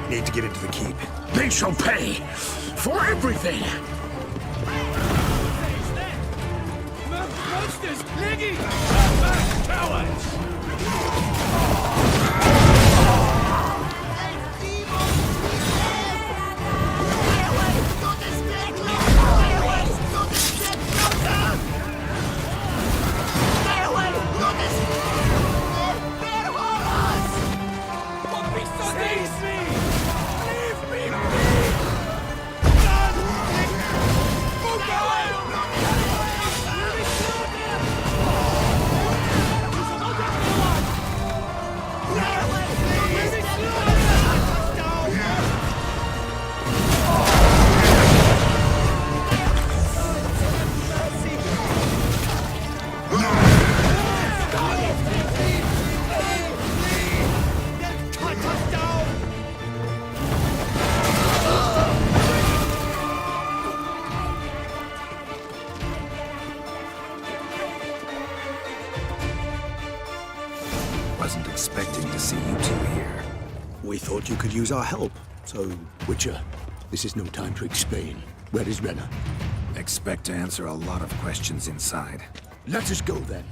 Need to get into the keep. They shall pay for everything! Monsters! Leggy! Back, cowards! Wasn't expecting to see you two here. We thought you could use our help, so, Witcher, This is no time to explain. Where is Renna? Expect to answer a lot of questions inside. Let us go then.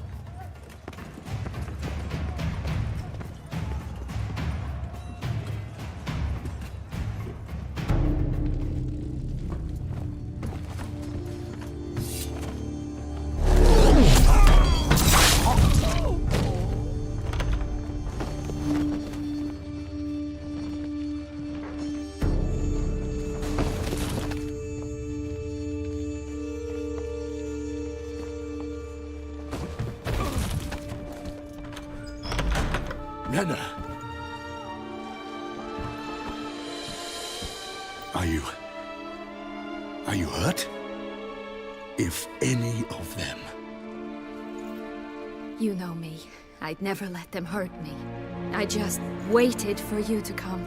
Renna! Are you hurt? If any of them. You know me. I'd never let them hurt me. I just waited for you to come.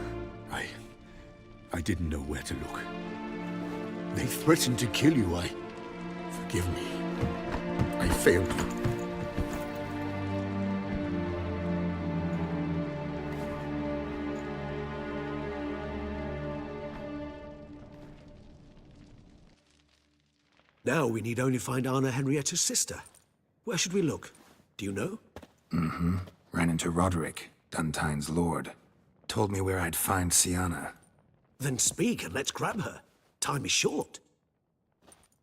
I didn't know where to look. They threatened to kill you. Forgive me. I failed you. Now we need only find Anna Henrietta's sister. Where should we look? Do you know? Mm-hmm. Ran into Roderick, Duntine's lord. Told me where I'd find Sienna. Then speak and let's grab her. Time is short.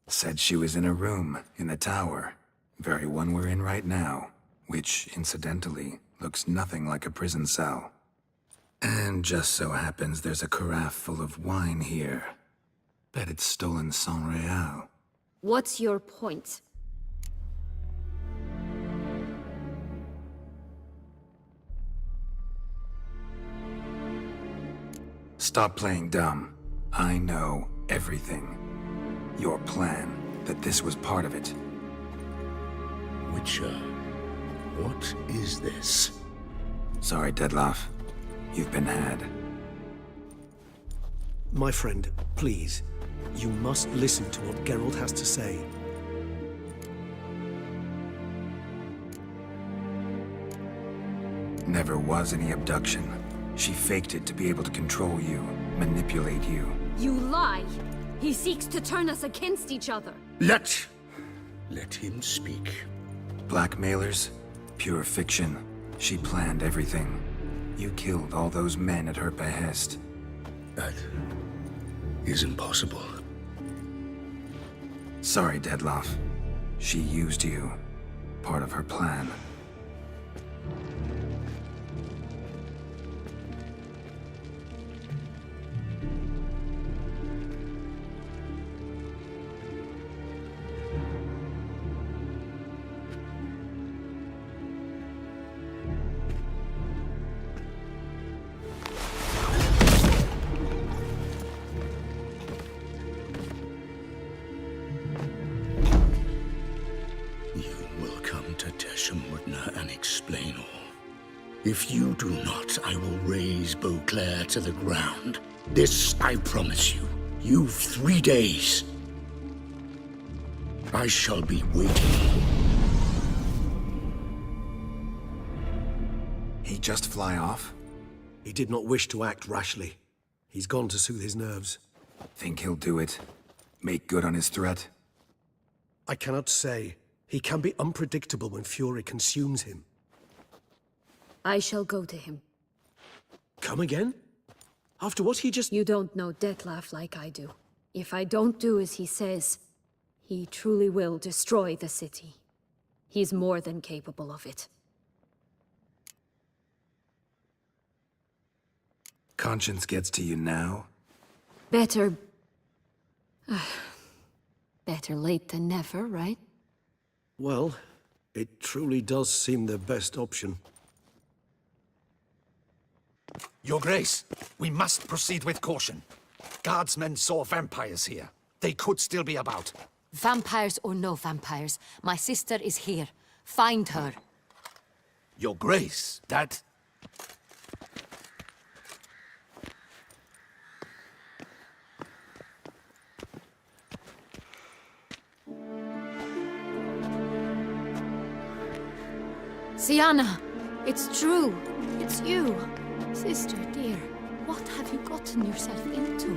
Said she was in a room in the tower. Very one we're in right now. Which, incidentally, looks nothing like a prison cell. And just so happens there's a carafe full of wine here. Bet it's stolen San Real. What's your point? Stop playing dumb. I know everything. Your plan, that this was part of it. Witcher, what is this? Sorry, Dettlaff. You've been had. My friend, please. You must listen to what Geralt has to say. Never was any abduction. She faked it to be able to control you, manipulate you. You lie! He seeks to turn us against each other. Let him speak. Blackmailers? Pure fiction. She planned everything. You killed all those men at her behest. That is impossible. Sorry, Dettlaff. She used you. Part of her plan. And explain all. If you do not, I will raise Beauclair to the ground. This I promise you. You've 3 days. I shall be waiting. He just fly off? He did not wish to act rashly. He's gone to soothe his nerves. Think he'll do it? Make good on his threat? I cannot say. He can be unpredictable when fury consumes him. I shall go to him. Come again? After what he just... You don't know Dettlaff like I do. If I don't do as he says, he truly will destroy the city. He's more than capable of it. Conscience gets to you now? Better... better late than never, right? Well, it truly does seem the best option. Your Grace, we must proceed with caution. Guardsmen saw vampires here. They could still be about. Vampires or no vampires, my sister is here. Find her. Your Grace, that... Sienna, it's true. It's you. Sister, dear. What have you gotten yourself into?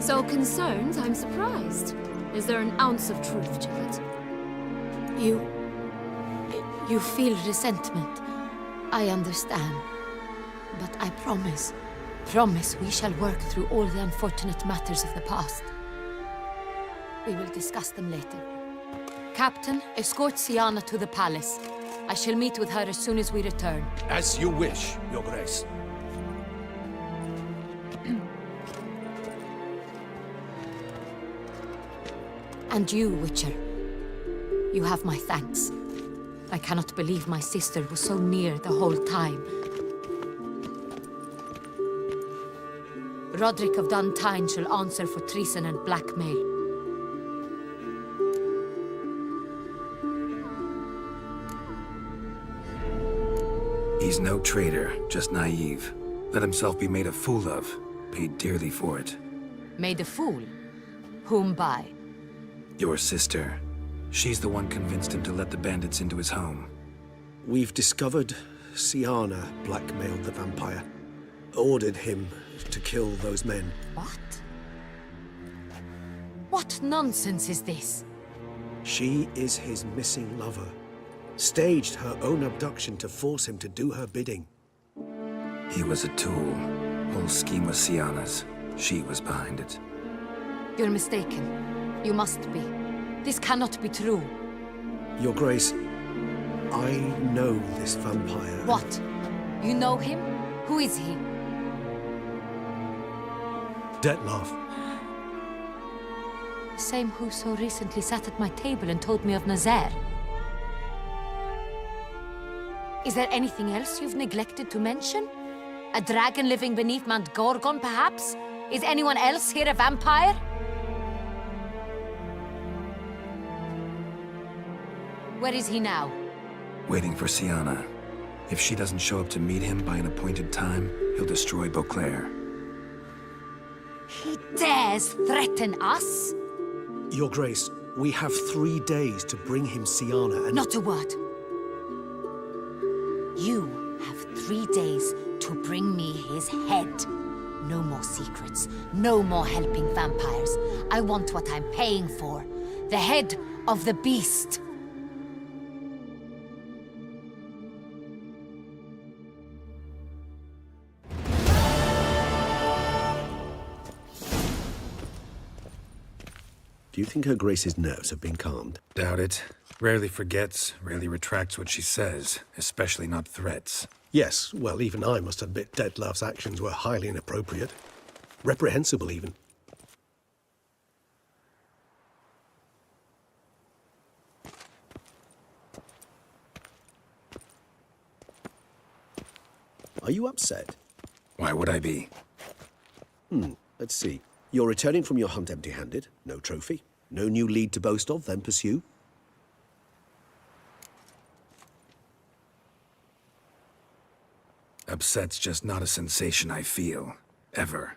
So concerned, I'm surprised. Is there an ounce of truth to it? You feel resentment. I understand. But I promise we shall work through all the unfortunate matters of the past. We will discuss them later. Captain, escort Siana to the palace. I shall meet with her as soon as we return. As you wish, Your Grace. And you, Witcher. You have my thanks. I cannot believe my sister was so near the whole time. Roderick of Duntine shall answer for treason and blackmail. He's no traitor, just naive. Let himself be made a fool of. Paid dearly for it. Made a fool? Whom by? Your sister. She's the one convinced him to let the bandits into his home. We've discovered Siana blackmailed the vampire. Ordered him to kill those men. What? What nonsense is this? She is his missing lover. Staged her own abduction to force him to do her bidding. He was a tool. Whole scheme was Siana's. She was behind it. You're mistaken. You must be. This cannot be true. Your Grace, I know this vampire. What? You know him? Who is he? Dettlaff. The same who so recently sat at my table and told me of Nazaire. Is there anything else you've neglected to mention? A dragon living beneath Mount Gorgon, perhaps? Is anyone else here a vampire? Where is he now? Waiting for Siana. If she doesn't show up to meet him by an appointed time, he'll destroy Beauclair. He dares threaten us? Your Grace, we have 3 days to bring him Siana and... Not a word. You have 3 days to bring me his head. No more secrets. No more helping vampires. I want what I'm paying for. The head of the beast. Do you think Her Grace's nerves have been calmed? Doubt it. Rarely forgets, rarely retracts what she says, especially not threats. Yes, well, even I must admit Dettlaff's actions were highly inappropriate. Reprehensible, even. Are you upset? Why would I be? Let's see. You're returning from your hunt empty-handed. No trophy. No new lead to boast of, then pursue. Upset's just not a sensation I feel. Ever.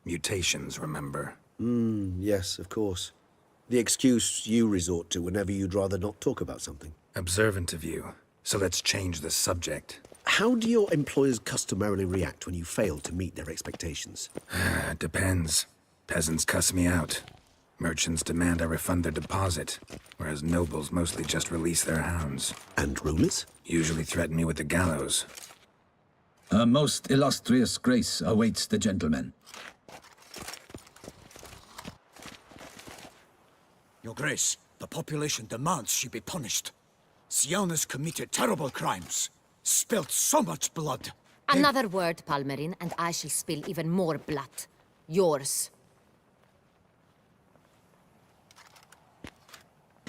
Mutations, remember? Yes, of course. The excuse you resort to whenever you'd rather not talk about something. Observant of you. So let's change the subject. How do your employers customarily react when you fail to meet their expectations? Depends. Peasants cuss me out. Merchants demand I refund their deposit, whereas nobles mostly just release their hounds. And rulers? Usually threaten me with the gallows. A most illustrious grace awaits the gentleman. Your Grace, the population demands she be punished. Siana's committed terrible crimes. Spilt so much blood. Another word, Palmerin, and I shall spill even more blood. Yours.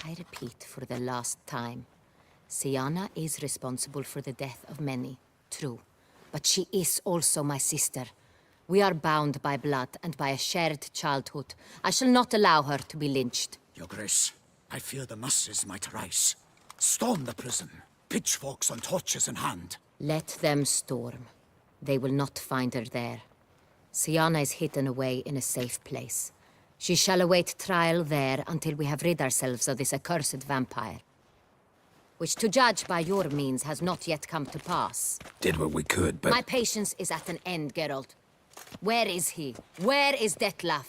I repeat for the last time. Siana is responsible for the death of many, true. But she is also my sister. We are bound by blood and by a shared childhood. I shall not allow her to be lynched. Your Grace, I fear the masses might rise. Storm the prison, pitchforks and torches in hand. Let them storm. They will not find her there. Siana is hidden away in a safe place. She shall await trial there until we have rid ourselves of this accursed vampire. Which, to judge by your means, has not yet come to pass. Did what we could, but... My patience is at an end, Geralt. Where is he? Where is Detlef?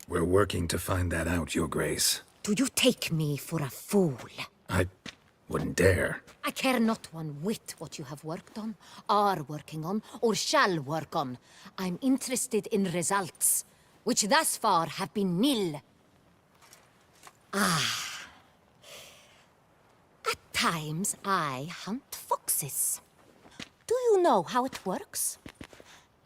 We're working to find that out, Your Grace. Do you take me for a fool? I wouldn't dare. I care not one whit what you have worked on, are working on, or shall work on. I'm interested in results, which thus far have been nil. Ah. At times, I hunt foxes. Do you know how it works?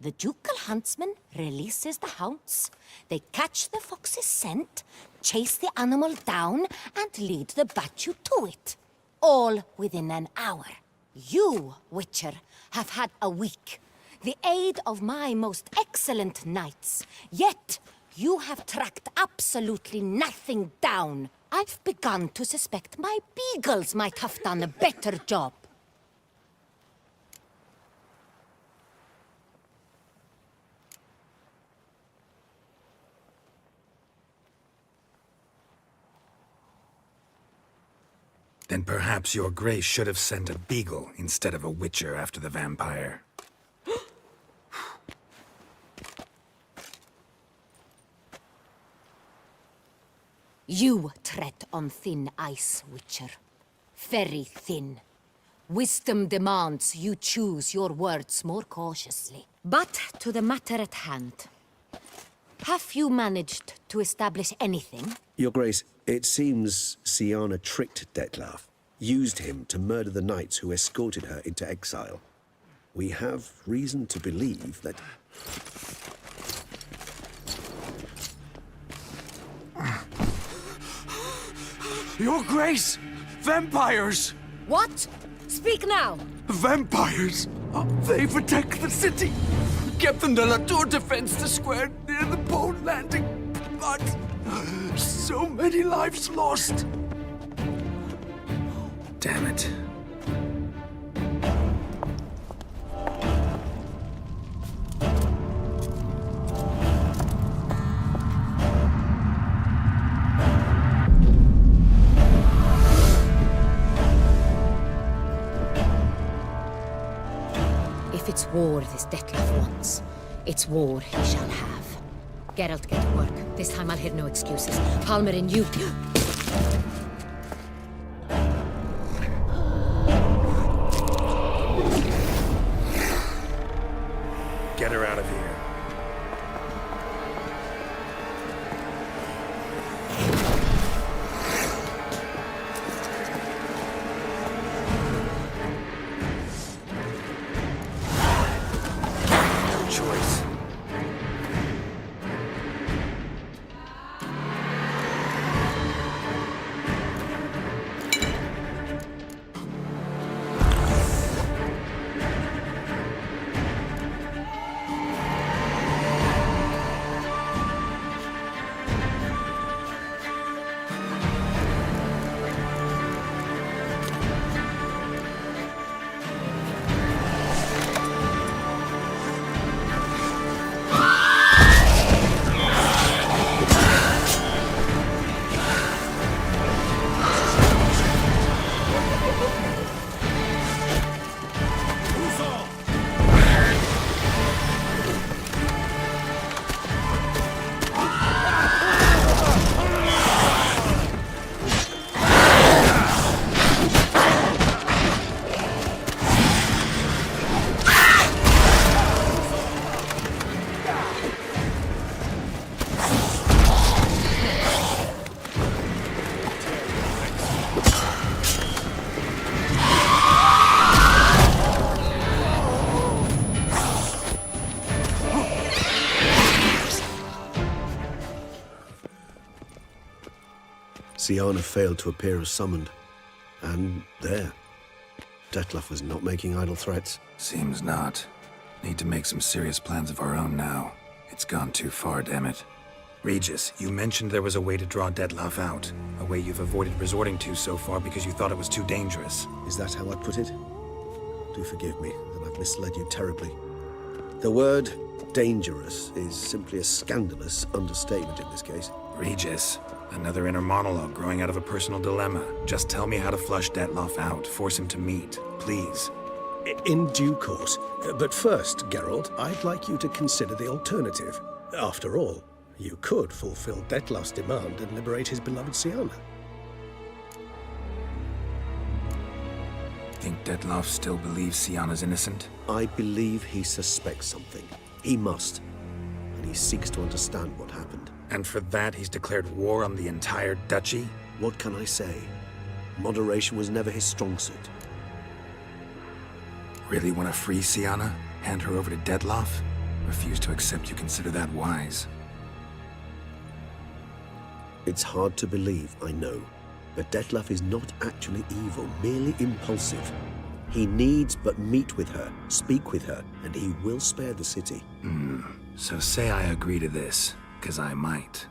The ducal huntsman releases the hounds. They catch the fox's scent, chase the animal down, and lead the battue to it. All within an hour. You, Witcher, have had a week. The aid of my most excellent knights. Yet, you have tracked absolutely nothing down. I've begun to suspect my beagles might have done a better job. Then perhaps Your Grace should have sent a beagle instead of a witcher after the vampire. You tread on thin ice, Witcher. Very thin. Wisdom demands you choose your words more cautiously. But to the matter at hand. Have you managed to establish anything? Your Grace, it seems Siana tricked Detlef, used him to murder the knights who escorted her into exile. We have reason to believe that... Your Grace! Vampires! What? Speak now! Vampires! They protect the city! Captain de la Tour defends the square near the boat landing, but so many lives lost! Damn it. If it's war this Detlef wants, it's war he shall have. Geralt, get to work. This time I'll hear no excuses. Palmer and you... Get her out of here. No choice. Siana failed to appear as summoned. And there. Detlef was not making idle threats. Seems not. Need to make some serious plans of our own now. It's gone too far, damn it. Regis, you mentioned there was a way to draw Detlef out. A way you've avoided resorting to so far because you thought it was too dangerous. Is that how I put it? Do forgive me that I've misled you terribly. The word dangerous is simply a scandalous understatement in this case. Regis, Another inner monologue growing out of a personal dilemma. Just tell me how to flush Detloff out. Force him to meet. Please. In due course. But first, Geralt, I'd like you to consider the alternative. After all, you could fulfill Detloff's demand and liberate his beloved Siana. Think Detloff still believes Siana's innocent? I believe he suspects something. He must. And he seeks to understand what happened. And for that, he's declared war on the entire duchy? What can I say? Moderation was never his strong suit. Really want to free Siana? Hand her over to Detloff? Refuse to accept you consider that wise. It's hard to believe, I know. But Detloff is not actually evil, merely impulsive. He needs but meet with her, speak with her, and he will spare the city. So say I agree to this, because I might.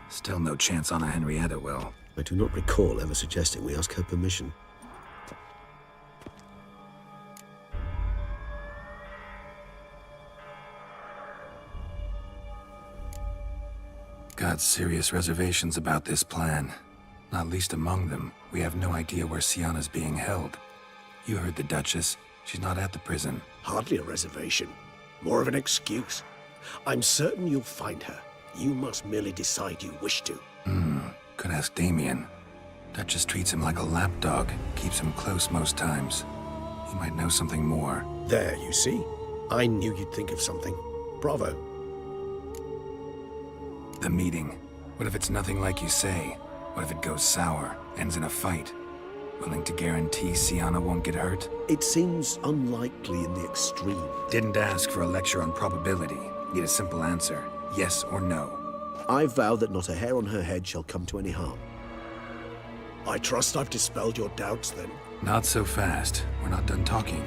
Still no chance Anna Henrietta will. I do not recall ever suggesting we ask her permission. Got serious reservations about this plan. Not least among them, we have no idea where Siana's being held. You heard the Duchess. She's not at the prison. Hardly a reservation. More of an excuse. I'm certain you'll find her. You must merely decide you wish to. Could ask Damien. Duchess treats him like a lapdog. Keeps him close most times. He might know something more. There, you see? I knew you'd think of something. Bravo. The meeting. What if it's nothing like you say? What if it goes sour, ends in a fight? Willing to guarantee Siana won't get hurt? It seems unlikely in the extreme. Didn't ask for a lecture on probability. Need a simple answer. Yes or no. I vow that not a hair on her head shall come to any harm. I trust I've dispelled your doubts, then. Not so fast. We're not done talking.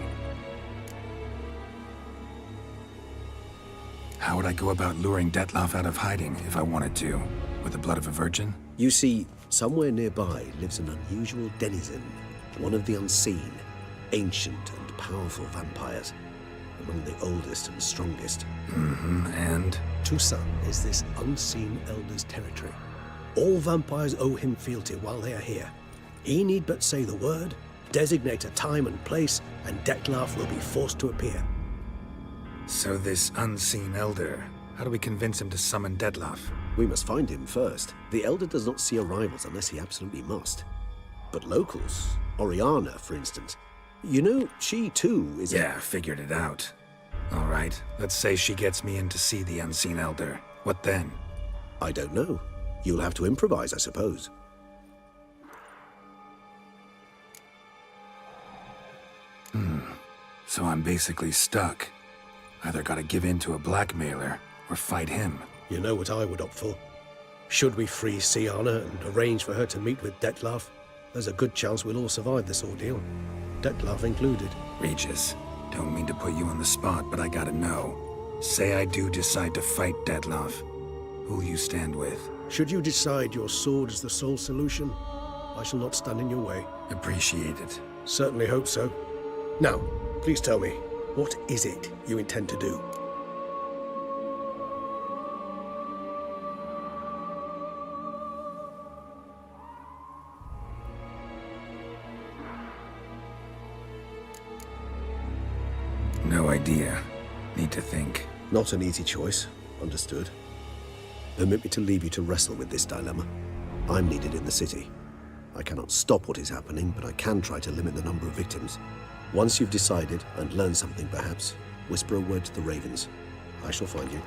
How would I go about luring Detloff out of hiding if I wanted to? With the blood of a virgin? You see, somewhere nearby lives an unusual denizen, one of the unseen, ancient and powerful vampires, among the oldest and strongest. And? Toussaint is this unseen elder's territory. All vampires owe him fealty while they are here. He need but say the word, designate a time and place, and Detloff will be forced to appear. So this unseen elder, how do we convince him to summon Detloff? We must find him first. The elder does not see arrivals unless he absolutely must. But locals, Oriana, for instance, you know, she too is Yeah, figured it out. All right, let's say she gets me in to see the unseen elder. What then? I don't know. You'll have to improvise, I suppose. So I'm basically stuck. Either gotta give in to a blackmailer, or fight him. You know what I would opt for. Should we free Siana and arrange for her to meet with Detloff, there's a good chance we'll all survive this ordeal. Detloff included. Regis, don't mean to put you on the spot, but I gotta know. Say I do decide to fight Detloff. Who'll you stand with? Should you decide your sword is the sole solution, I shall not stand in your way. Appreciate it. Certainly hope so. Now, please tell me, what is it you intend to do? No idea. Need to think. Not an easy choice. Understood. Permit me to leave you to wrestle with this dilemma. I'm needed in the city. I cannot stop what is happening, but I can try to limit the number of victims. Once you've decided, and learned something perhaps, whisper a word to the ravens. I shall find you.